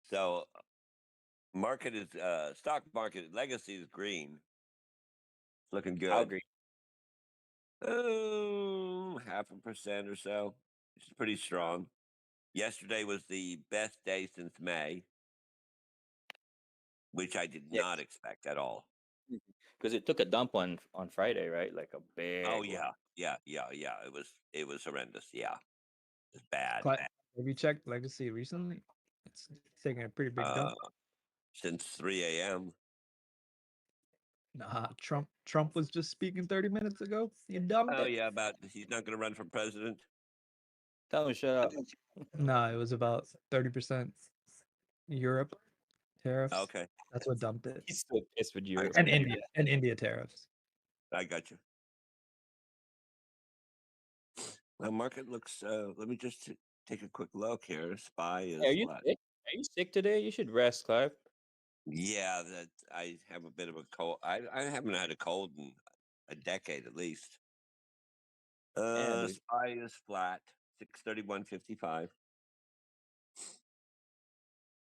So market is stock market legacy is green. It's looking How good. green? Oh, 0.5% or so. It's pretty strong. Yesterday was the best day since May, which I did Yes. not expect at all. Because it took a dump on Friday, right? Like a big Oh one. yeah. It was horrendous. Yeah, it's bad. Have you checked Legacy recently? It's taking a pretty big dump. Since 3 a.m. Nah, Trump was just speaking 30 minutes ago. You dumped Oh it. yeah, about he's not going to run for president. Tell him shut up. Nah, it was about 30% Europe tariffs. Okay. That's what dumped it. He's so pissed with Europe. And India tariffs. I got you. Well, market looks. Let me just take a quick look here. SPY is Are you what? sick? Are you sick today? You should rest, Clive. Yeah, that I have a bit of a cold. I haven't had a cold in a decade at least. Dude. SPY is flat, 631.55.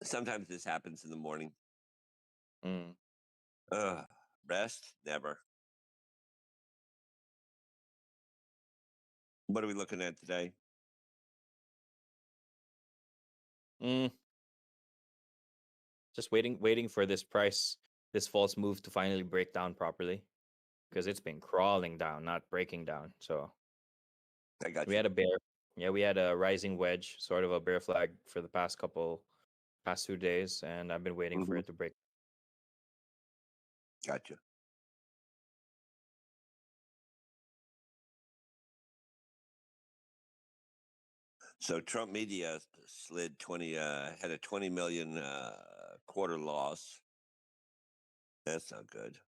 Sometimes this happens in the morning. Mm. Rest never. What are we looking at today? Just waiting for this price, this false move to finally break down properly, because it's been crawling down, not breaking down. So I got we had a bear. Yeah, we had a rising wedge, sort of a bear flag for the past 2 days, and I've been waiting for it to break. Gotcha. So Trump media slid 20 had a 20 million quarter loss. That's not good.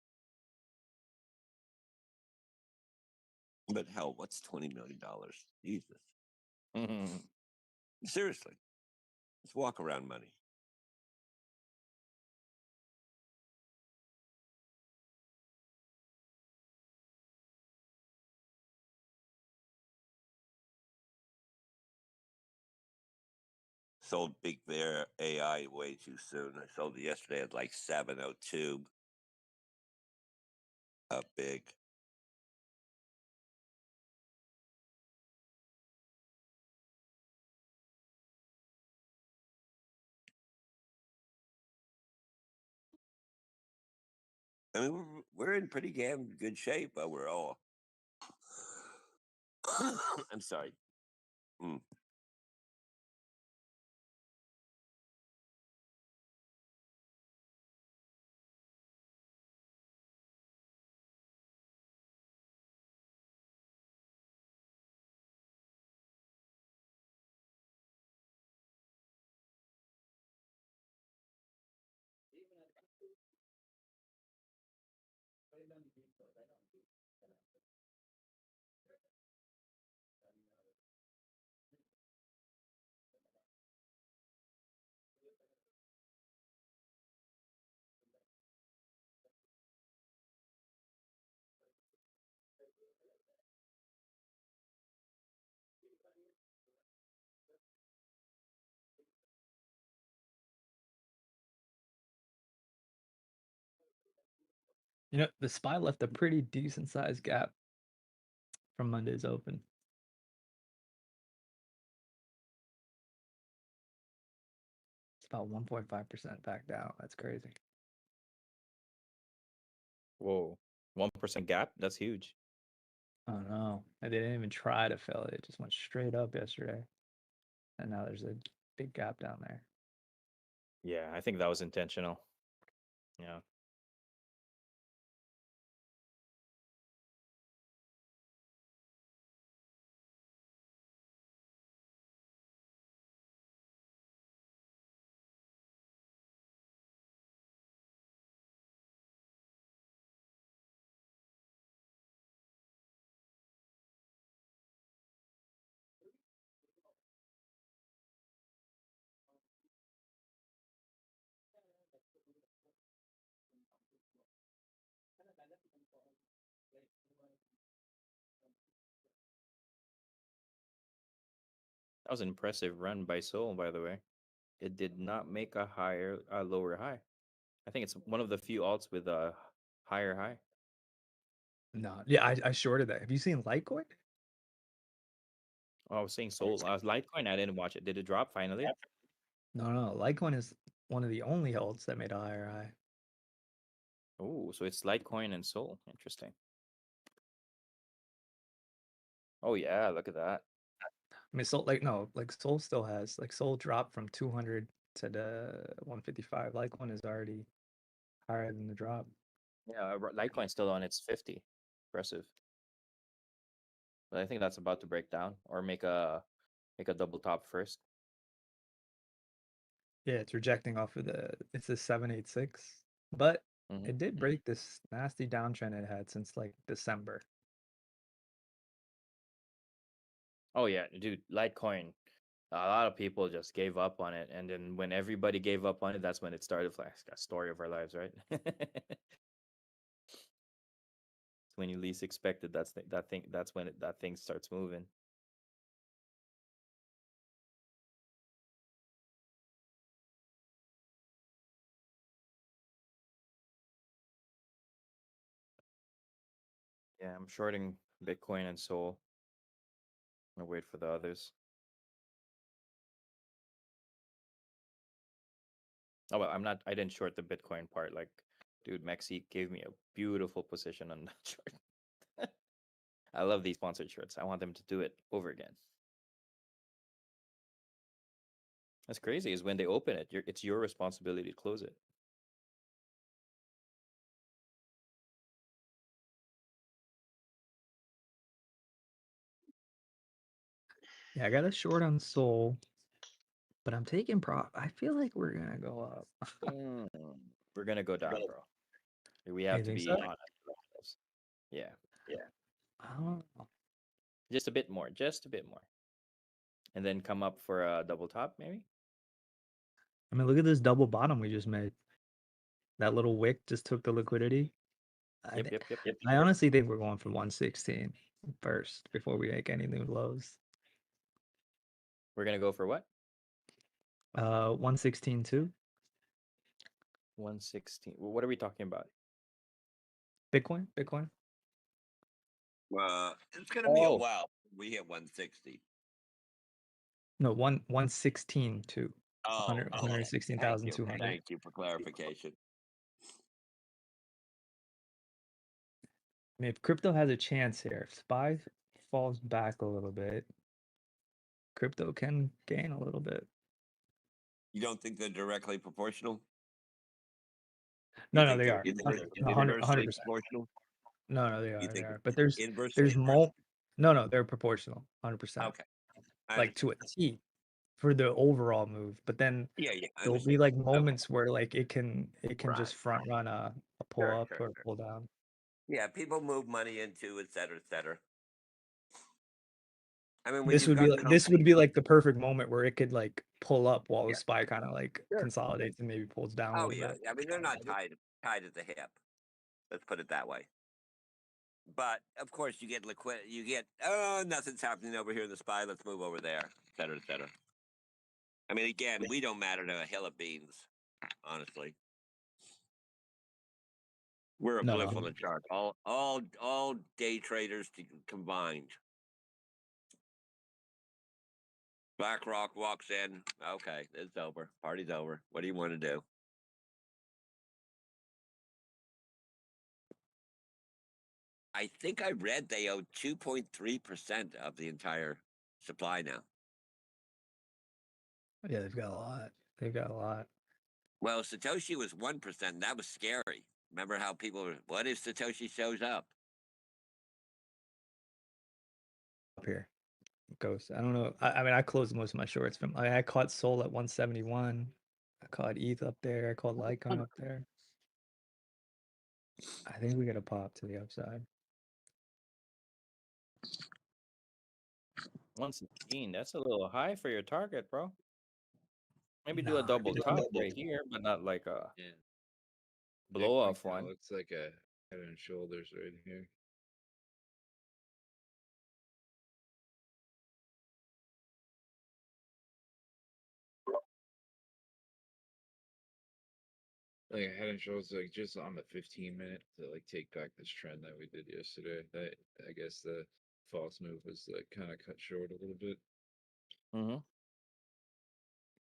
But hell, what's $20 million? Jesus. Seriously. It's walk around money. Sold Big Bear AI way too soon. I sold it yesterday at like 702. Up big. I mean, we're in pretty damn good shape overall. I'm sorry. You know, the SPY left a pretty decent sized gap from Monday's open. It's about 1.5% back down. That's crazy. Whoa, 1% gap? That's huge. I don't know. And they didn't even try to fill it. It just went straight up yesterday. And now there's a big gap down there. Yeah, I think that was intentional. Yeah. That was an impressive run by Soul, by the way. It did not make a lower high. I think it's one of the few alts with a higher high. No, yeah, I shorted that. Have you seen Litecoin? Oh, I was saying Soul. Litecoin, I didn't watch it. Did it drop finally? No, Litecoin is one of the only alts that made a higher high. Oh, so it's Litecoin and Soul. Interesting. Oh yeah, look at that. I mean, Soul Soul still has Soul dropped from 200 to the 155. Litecoin is already higher than the drop. Yeah, Litecoin's still on its 50. Impressive. But I think that's about to break down or make a double top first. Yeah, it's rejecting off of it's a 786, but it did break this nasty downtrend it had since like December. Oh yeah, dude, Litecoin. A lot of people just gave up on it, and then when everybody gave up on it, that's when it started. Like a story of our lives, right? When you least expect it, that's when that thing starts moving. Yeah, I'm shorting Bitcoin and Soul. I'm gonna wait for the others. Oh well, I didn't short the Bitcoin part. Like, dude, Mexi gave me a beautiful position on that chart. I love these sponsored shorts. I want them to do it over again. That's crazy. Is when they open it, it's your responsibility to close it. Yeah, I got a short on Soul, but I'm taking prop. I feel like we're gonna go up. We're gonna go down, bro. We You have to think be so? honest with ourselves. Yeah, I don't know. just a bit more, just a bit more, and then come up for a double top, maybe. I mean, look at this double bottom we just made. That little wick just took the liquidity. Yep. I honestly think we're going for 116 first before we make any new lows. We're gonna go for what? 116 too. 116. What are we talking about? Bitcoin. It's gonna be a Oh, while. We hit 160. No, 116 too. Oh, 100, okay. Thank you. 116,200. Thank you for clarification. I mean, if crypto has a chance here, if SPY falls back a little bit, crypto can gain a little bit. You don't think they're directly proportional? No, You no, think they they're are. inversely 100%. proportional? No, they You are. They think are. it's But there's inversely? no, they're proportional, 100%. Okay. I Like to a understand. T for the overall move. But then Yeah, I there'll be understand. like Okay. moments where like it can Right. just front run a pull Sure, up sure, or a sure. pull down. Yeah, people move money into et cetera, et cetera. I mean, when This you've would be got like this would be like the perfect moment where it could like pull up while the SPY kind of like Sure. consolidates and maybe pulls down a Oh little yeah, bit. I mean they're not tied at the hip. Let's put it that way. But of course, you get You get nothing's happening over here in the SPY. Let's move over there, et cetera, et cetera. I mean, again, we don't matter to a hill of beans, honestly. We're a No, blip on no. the chart. All day traders combined. BlackRock walks in. Okay, it's over. Party's over. What do you want to do? I think I read they owe 2.3% of the entire supply now. Yeah, they've got a lot. They've got a lot. Well, Satoshi was 1%. And that was scary. Remember how people were, what if Satoshi shows up? Up here. It goes. I don't know. I mean, I closed most of my shorts from. I caught Sol at 171. I caught ETH up there. I caught Litecoin up there. I think we got a pop to the upside. 116. That's a little high for your target, bro. Maybe do a Nah, double top right here, but not like a blow off one. Looks like a head and shoulders right here. Like head and shoulders, like just on the 15-minute to like take back this trend that we did yesterday. That I guess the false move was like kind of cut short a little bit.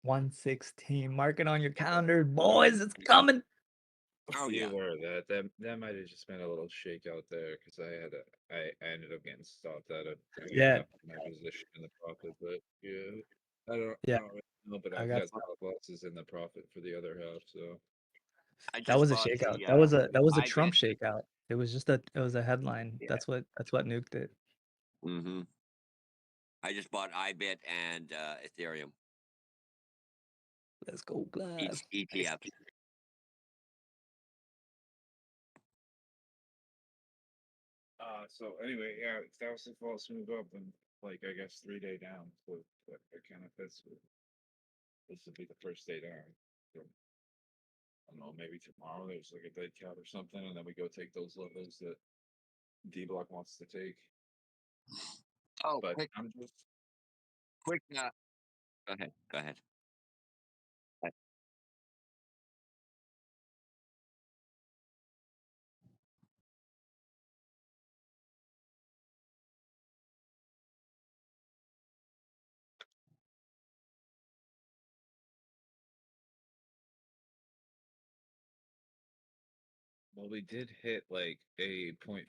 116. Mark it on your calendar, boys. It's coming. Oh Be yeah. aware of that. That might have just been a little shakeout there because I ended up getting stopped out of Yeah. half my position in the profit, but yeah, I don't Yeah. really know, but I I've got got stop losses in the profit for the other half, so. that was a bought shakeout. the, That was a IBIT. Trump shakeout. It was just it was a headline. Yeah. That's what nuked it. Mm-hmm. I just bought IBIT and Ethereum. Let's go, glass. ETF. So anyway, yeah, that was the false move up and like I guess 3-day down. So it kind of fits with this would be the first day down. So, I don't know, maybe tomorrow there's like a dead cat or something, and then we go take those levels that Dbloc wants to take. Oh, but quick, I'm just quick. Go ahead. Go ahead. well, we did hit like a 0.5.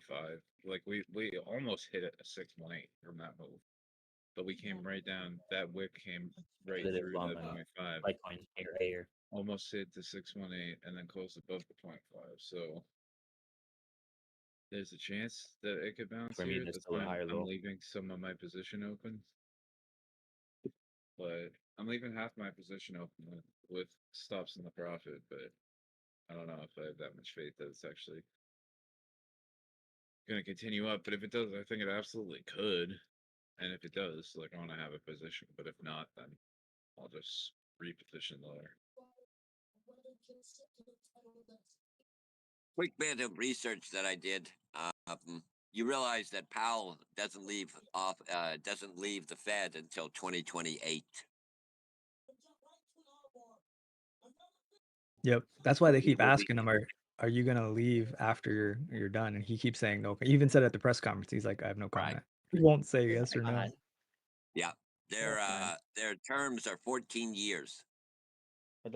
Like we almost hit a 618 from that move, but we came right down. That wick came right Split it through long the on 0.5. Litecoin here. Almost hit the 618 and then closed above the 0.5. So there's a chance that it could bounce For me, here. there's That's still a why higher I'm low. leaving some of my position open. But I'm leaving half my position open with stops in the profit. But I don't know if I have that much faith that it's actually going to continue up. But if it does, I think it absolutely could. And if it does, like, I want to have a position. But if not, then I'll just reposition lower. Quick bit of research that I did. You realize that Powell doesn't leave the Fed until 2028. Yep. That's why they He keep will be asking him, are you gonna leave after you're done? And he keeps saying no. He even said at the press conference, he's like, I have no comment. He won't say yes or no. Yeah, their terms are 14 years. I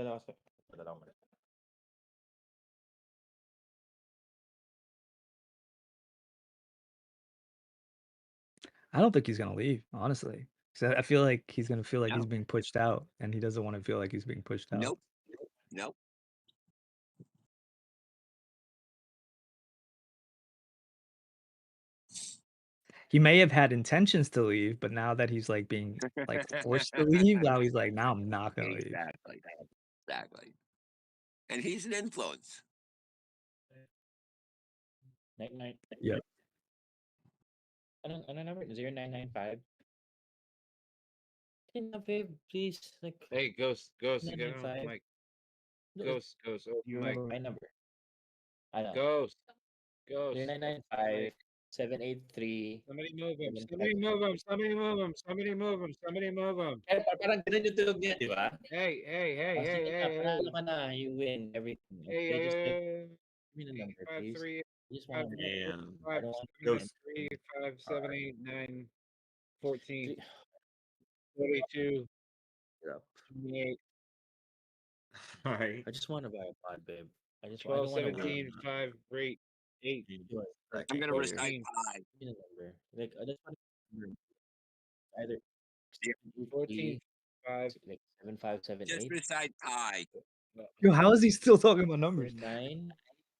don't think he's gonna leave, honestly. 'Cause I feel like he's gonna feel like he's No. being pushed out, and he doesn't want to feel like he's being pushed out. Nope. Nope. He may have had intentions to leave, but now that he's like being like forced to leave, now he's like, now I'm not gonna leave. Exactly. And he's an influence. Night. Yep. Ano number? 0995. Can Fave, please? Like, Hey, Ghost, you get on 995. mic. Ghost, open You mic. remember my number? I know. Ghost. 0995 783. Somebody move him. Somebody move him. Somebody move him. Somebody move him. Somebody move him. Eh, parang ganun yung tunog niya, di ba? Hey. Sige na, panalo ka na. You win everything. Okay, just like, give me the number, please. 5-3, I just want to know. I don't want 5-3, 5-7-8-9, 14, 42, 28. All right. I just want to buy a pod, babe. I don't 12, want to 17, win. 5, 8, 8. I'm gonna recite pi. Give me the number. Like, I just want to either 14, 5. like 7578. Just recite pi. Yo, how is he still talking about numbers? 9.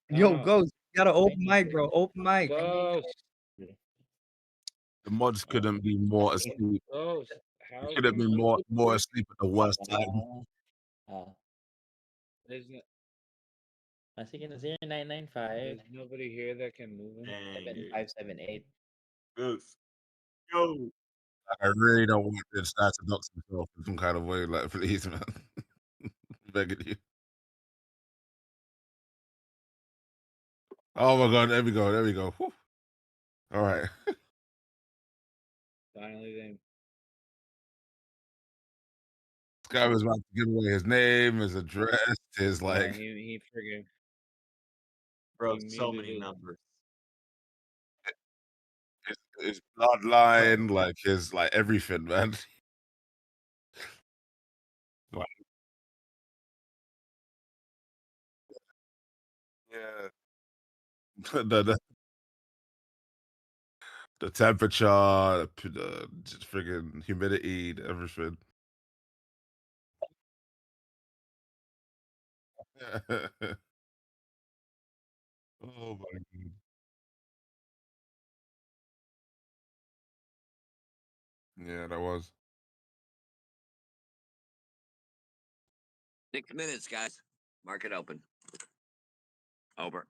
Yo, Ghost, you gotta open mic, bro. Open mic. Ghost. The mods couldn't be more asleep. Ghost. You couldn't be more asleep at the worst time. There's no, Sige na, 0995. there's nobody here that can move him. 7578. Ghost. Yo. I really don't want this guy to dox himself in some kind of way. Like, please, man. Begging you. Oh my god, there we go. Whew. All right. Finally, then. This guy was about to give away his name, his address, his like. He friggin'. Bro, he so muted many it. numbers. His bloodline, like his like everything, man. Like, yeah. The temperature, the just freaking humidity, everything. Oh my god. Yeah, that was. 6 minutes, guys. Market open. Over.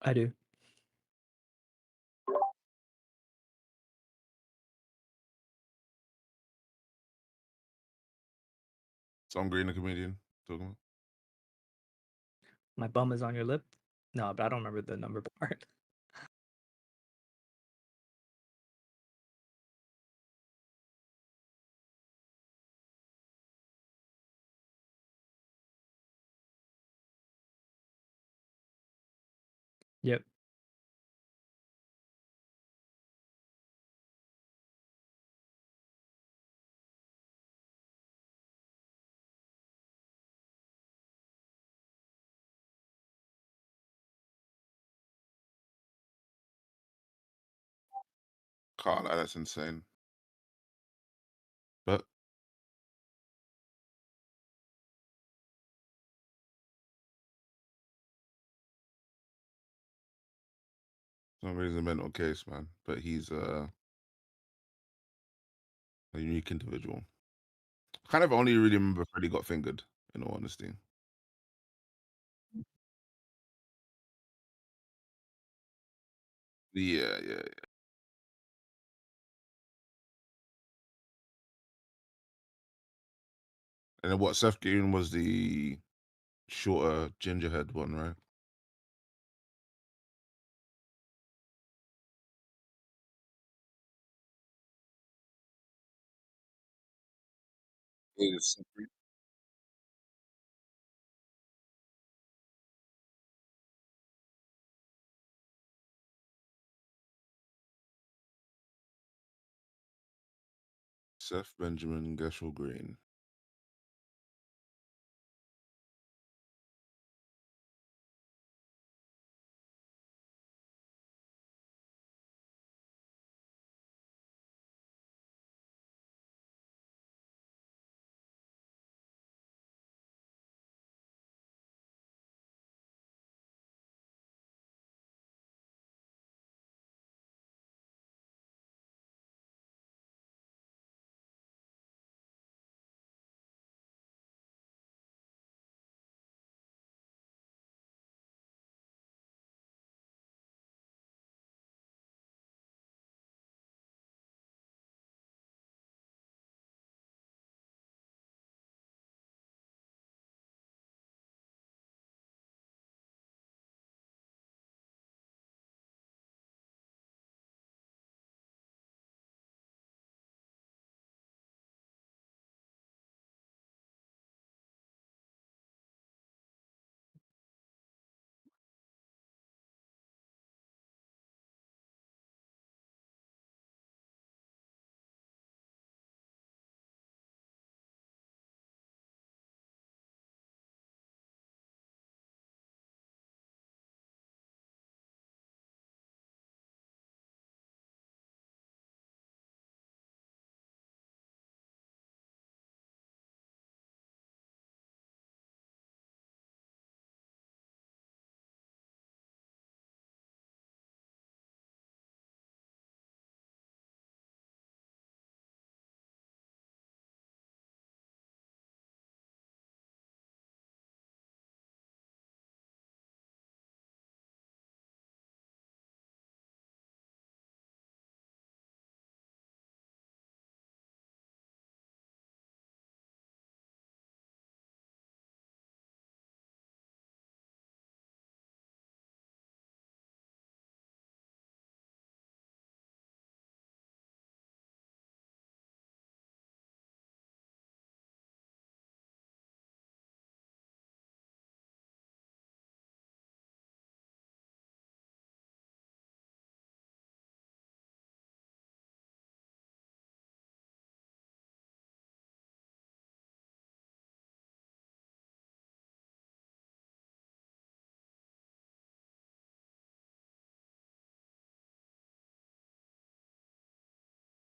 I do. Some green a comedian talking about. My bum is on your lip? No, but I don't remember the number part. Yep. Can't lie, that's insane. But for some reason, mental case, man. But he's a unique individual. Kind of only really remember Freddie got fingered, in all honesty. Yeah. And then what? Seth Green was the shorter gingerhead one, right? Is Seth Benjamin Gershel Green.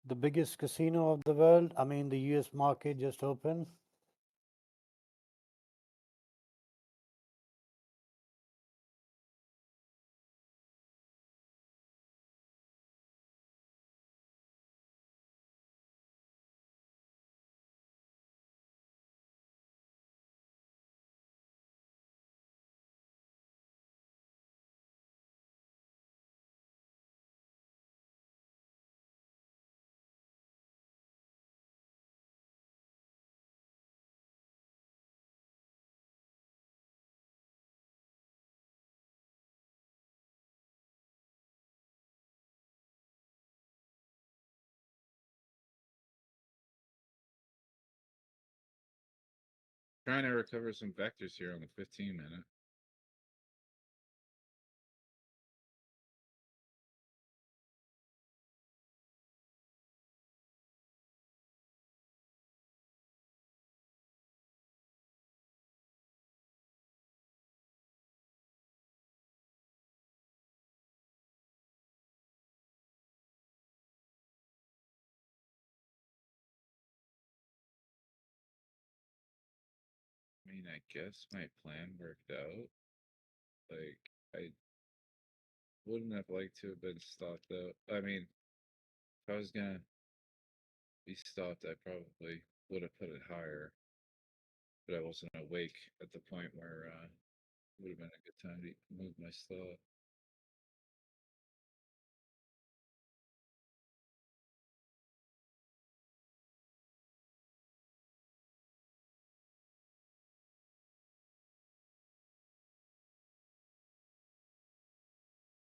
The biggest casino of the world, I mean, the US market just opened. Trying to recover some vectors here on the 15-minute. I mean, I guess my plan worked out. Like, I wouldn't have liked to have been stopped out. I mean, if I was gonna be stopped, I probably would have put it higher. But I wasn't awake at the point where it would have been a good time to move my stop.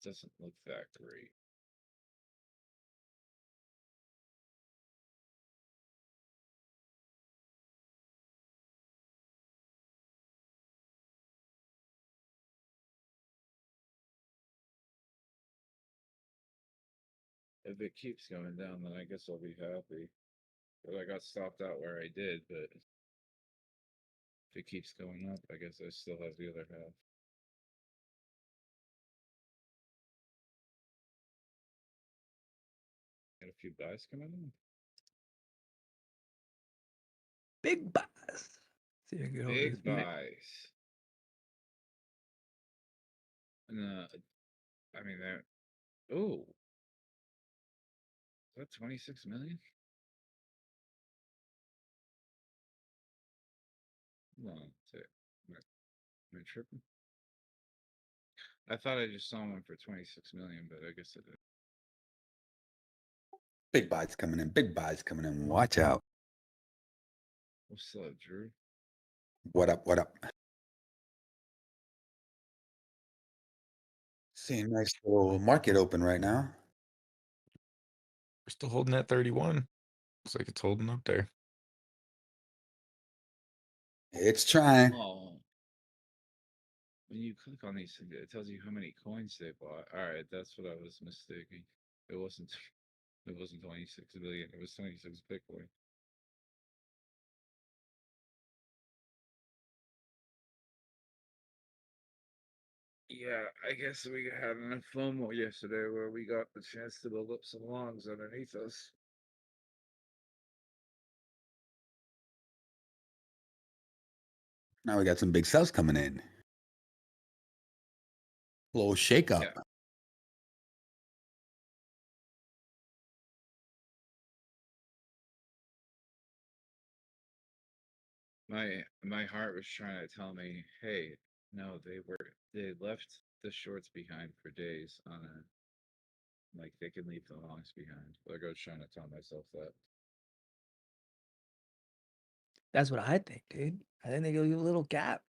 Doesn't look that great. If it keeps going down, then I guess I'll be happy. But I got stopped out where I did, but if it keeps going up, I guess I still have the other half. Got a few buys coming in. Big buys. See if I can get over this Big mix. buys. And I mean that. Oh, is that 26 million? Hold on, am I tripping? I thought I just saw one for 26 million, but I guess I did. Big buys coming in. Big buys coming in. Watch out. What's up, Drew? What up? What up? See a nice little market open right now. We're still holding at 31. Looks like it's holding up there. It's trying. Oh. When you click on these things, it tells you how many coins they bought. All right, that's what I was mistaking. It wasn't. It wasn't 26 billion. It was 26 Bitcoin. Yeah, I guess we had enough FOMO yesterday where we got the chance to build up some longs underneath us. Now we got some big sells coming in. A little shake up. Yeah. My heart was trying to tell me, hey, no, they left the shorts behind for days on a, like they can leave the longs behind. Like I was trying to tell myself that. That's what I think, dude. I think they give you a little gap.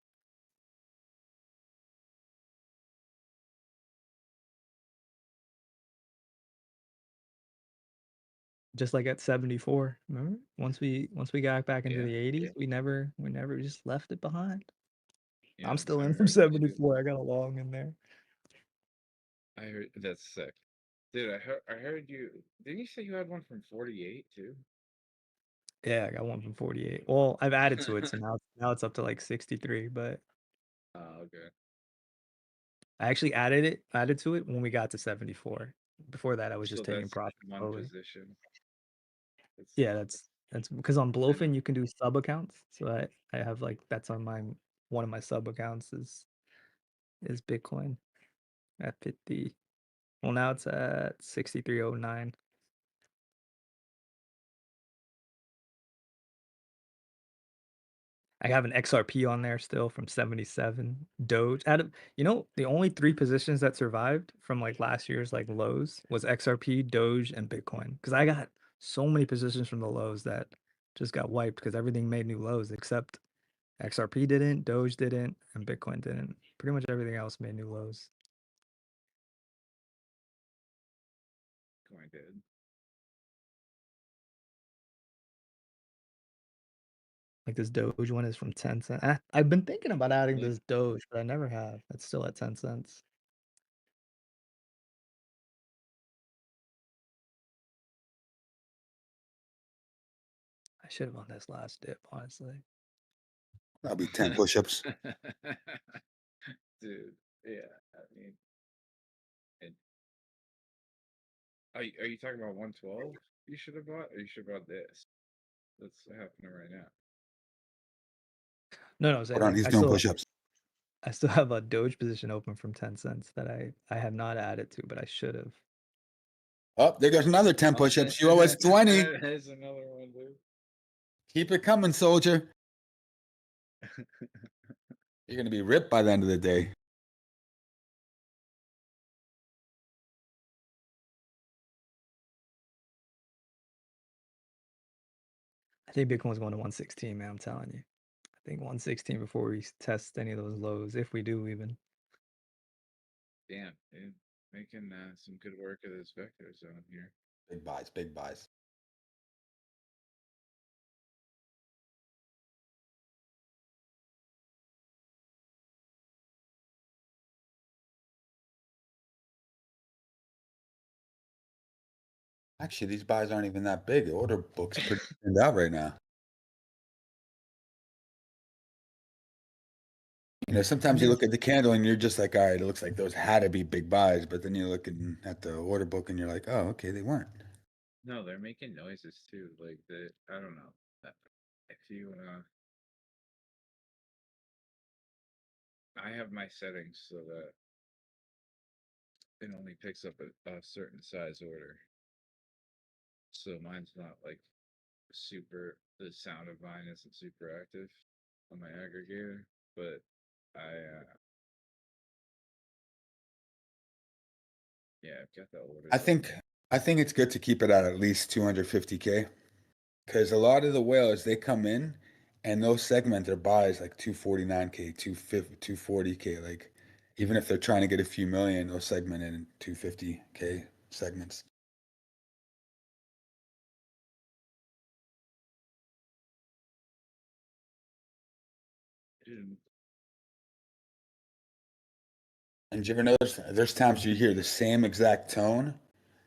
Just like at 74. Remember? Once we got back into the 80s, we never just left it behind. Yeah, I'm still I in from heard that too. 74. I got a long in there. I heard that's sick. Dude, I heard you. Didn't you say you had one from 48 too? Yeah, I got one from 48. Well, I've added to it, so now it's up to like 63, but Oh, okay. I actually added to it when we got to 74. Before that, I was just So taking that's profit one slowly. position. Yeah, that's because on Blowfin you can do sub accounts. So I have like that's on one of my sub accounts is Bitcoin at 50. Well, now it's at 6309. I have an XRP on there still from 77. Doge. Out of the only three positions that survived from like last year's like lows was XRP, Doge, and Bitcoin. Because I got so many positions from the lows that just got wiped because everything made new lows except XRP didn't, Doge didn't, and Bitcoin didn't. Pretty much everything else made new lows. Going good. Like this Doge one is from 10 cents. I've been thinking about adding Yeah. this Doge, but I never have. It's still at 10 cents. I should have on this last dip, honestly. That'll be 10 push-ups. Dude, yeah. I mean, and are you talking about 112? You should have bought, or you should have bought this? That's happening right now. No, I'm saying Hold on, like he's doing push-ups. I still have a Doge position open from 10 cents that I have not added to, but I should have. Oh, there goes another 10 push-ups. You owe us 20. There's another one, dude. Keep it coming, soldier. You're gonna be ripped by the end of the day. I think Bitcoin's going to 116, man. I'm telling you. I think 116 before we test any of those lows, if we do even. Damn, dude. Making some good work of this vector zone here. Big buys, big buys. Actually, these buys aren't even that big. The order book's pretty thinned out right now. You know, sometimes you look at the candle and you're just like, all right, it looks like those had to be big buys. But then you're looking at the order book and you're like, oh, okay, they weren't. No, they're making noises too. Like I don't know. If you I have my settings so that it only picks up a certain size order. So mine's not like super, the sound of mine isn't super active on my aggregator, but yeah, I've got that order. I think it's good to keep it at least 250K, because a lot of the whales, they come in and they'll segment their buys like 249K, 250, 240K. Like even if they're trying to get a few million, they'll segment it in 250K segments. Dude. And you ever notice there's times you hear the same exact tone,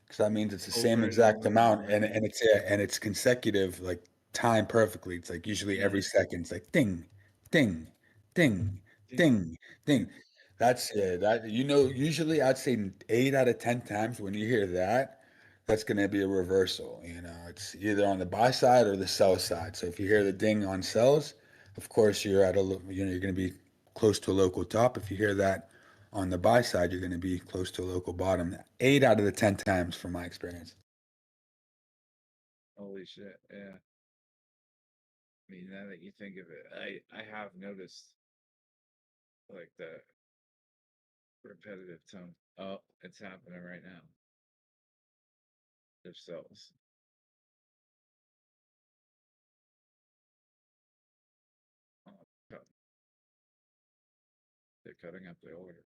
because that means it's the same Over and exact over and amount, over. and it's consecutive, like timed perfectly. It's like usually every second, it's like ding, ding, ding, ding, ding. That's that usually I'd say 8 out of 10 times when you hear that, that's gonna be a reversal. You know, it's either on the buy side or the sell side. So if you hear the ding on sells, of course you're you're gonna be close to a local top. If you hear that on the buy side, you're going to be close to a local bottom 8 out of the 10 times from my experience. Holy shit, yeah. I mean, now that you think of it, I have noticed like the repetitive tone. Oh, it's happening right now. There's cells. Oh, they're cutting up the order.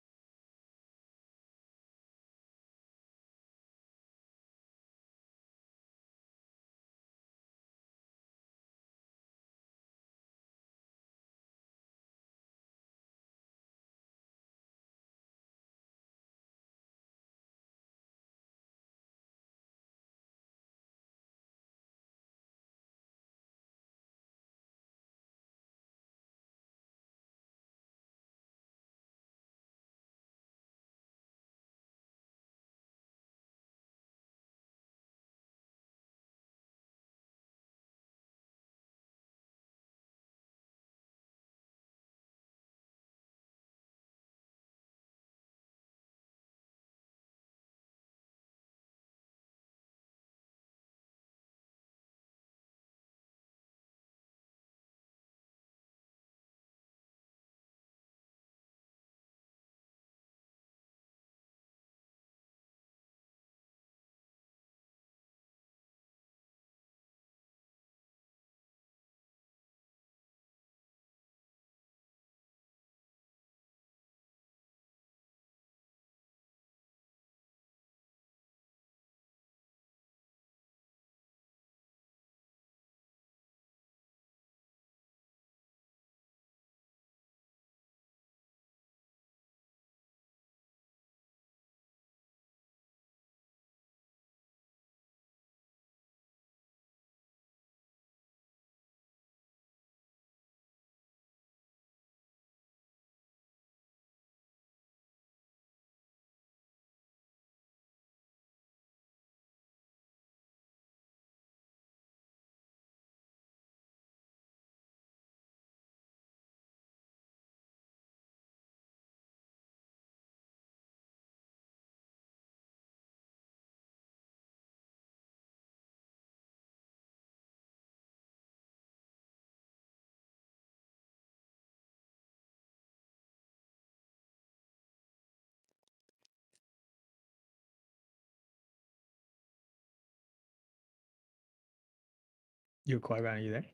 Yo, Qui-Gon, are you there?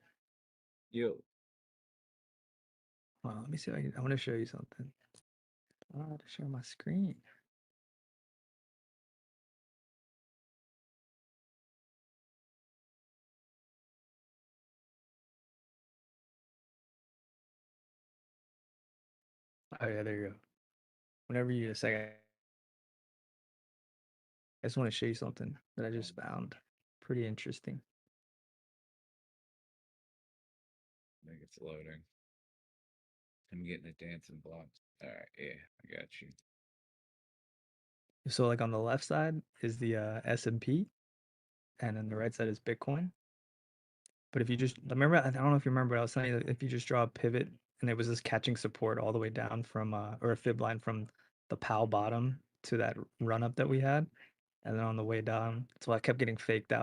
Yo. Let me see if I want to show you something. I don't know how to share my screen. Oh yeah, there you go. Whenever you get a second, I just want to show you something that I just found pretty interesting. I think it's loading. I'm getting a dancing blocks. All right, yeah, I got you. So like on the left side is the S&P, and then the right side is Bitcoin. But if you just remember, I don't know if you remember, I was telling you that if you just draw a pivot and it was just catching support all the way down from or a fib line from the POW bottom to that run up that we had, and then on the way down, so I kept getting faked out.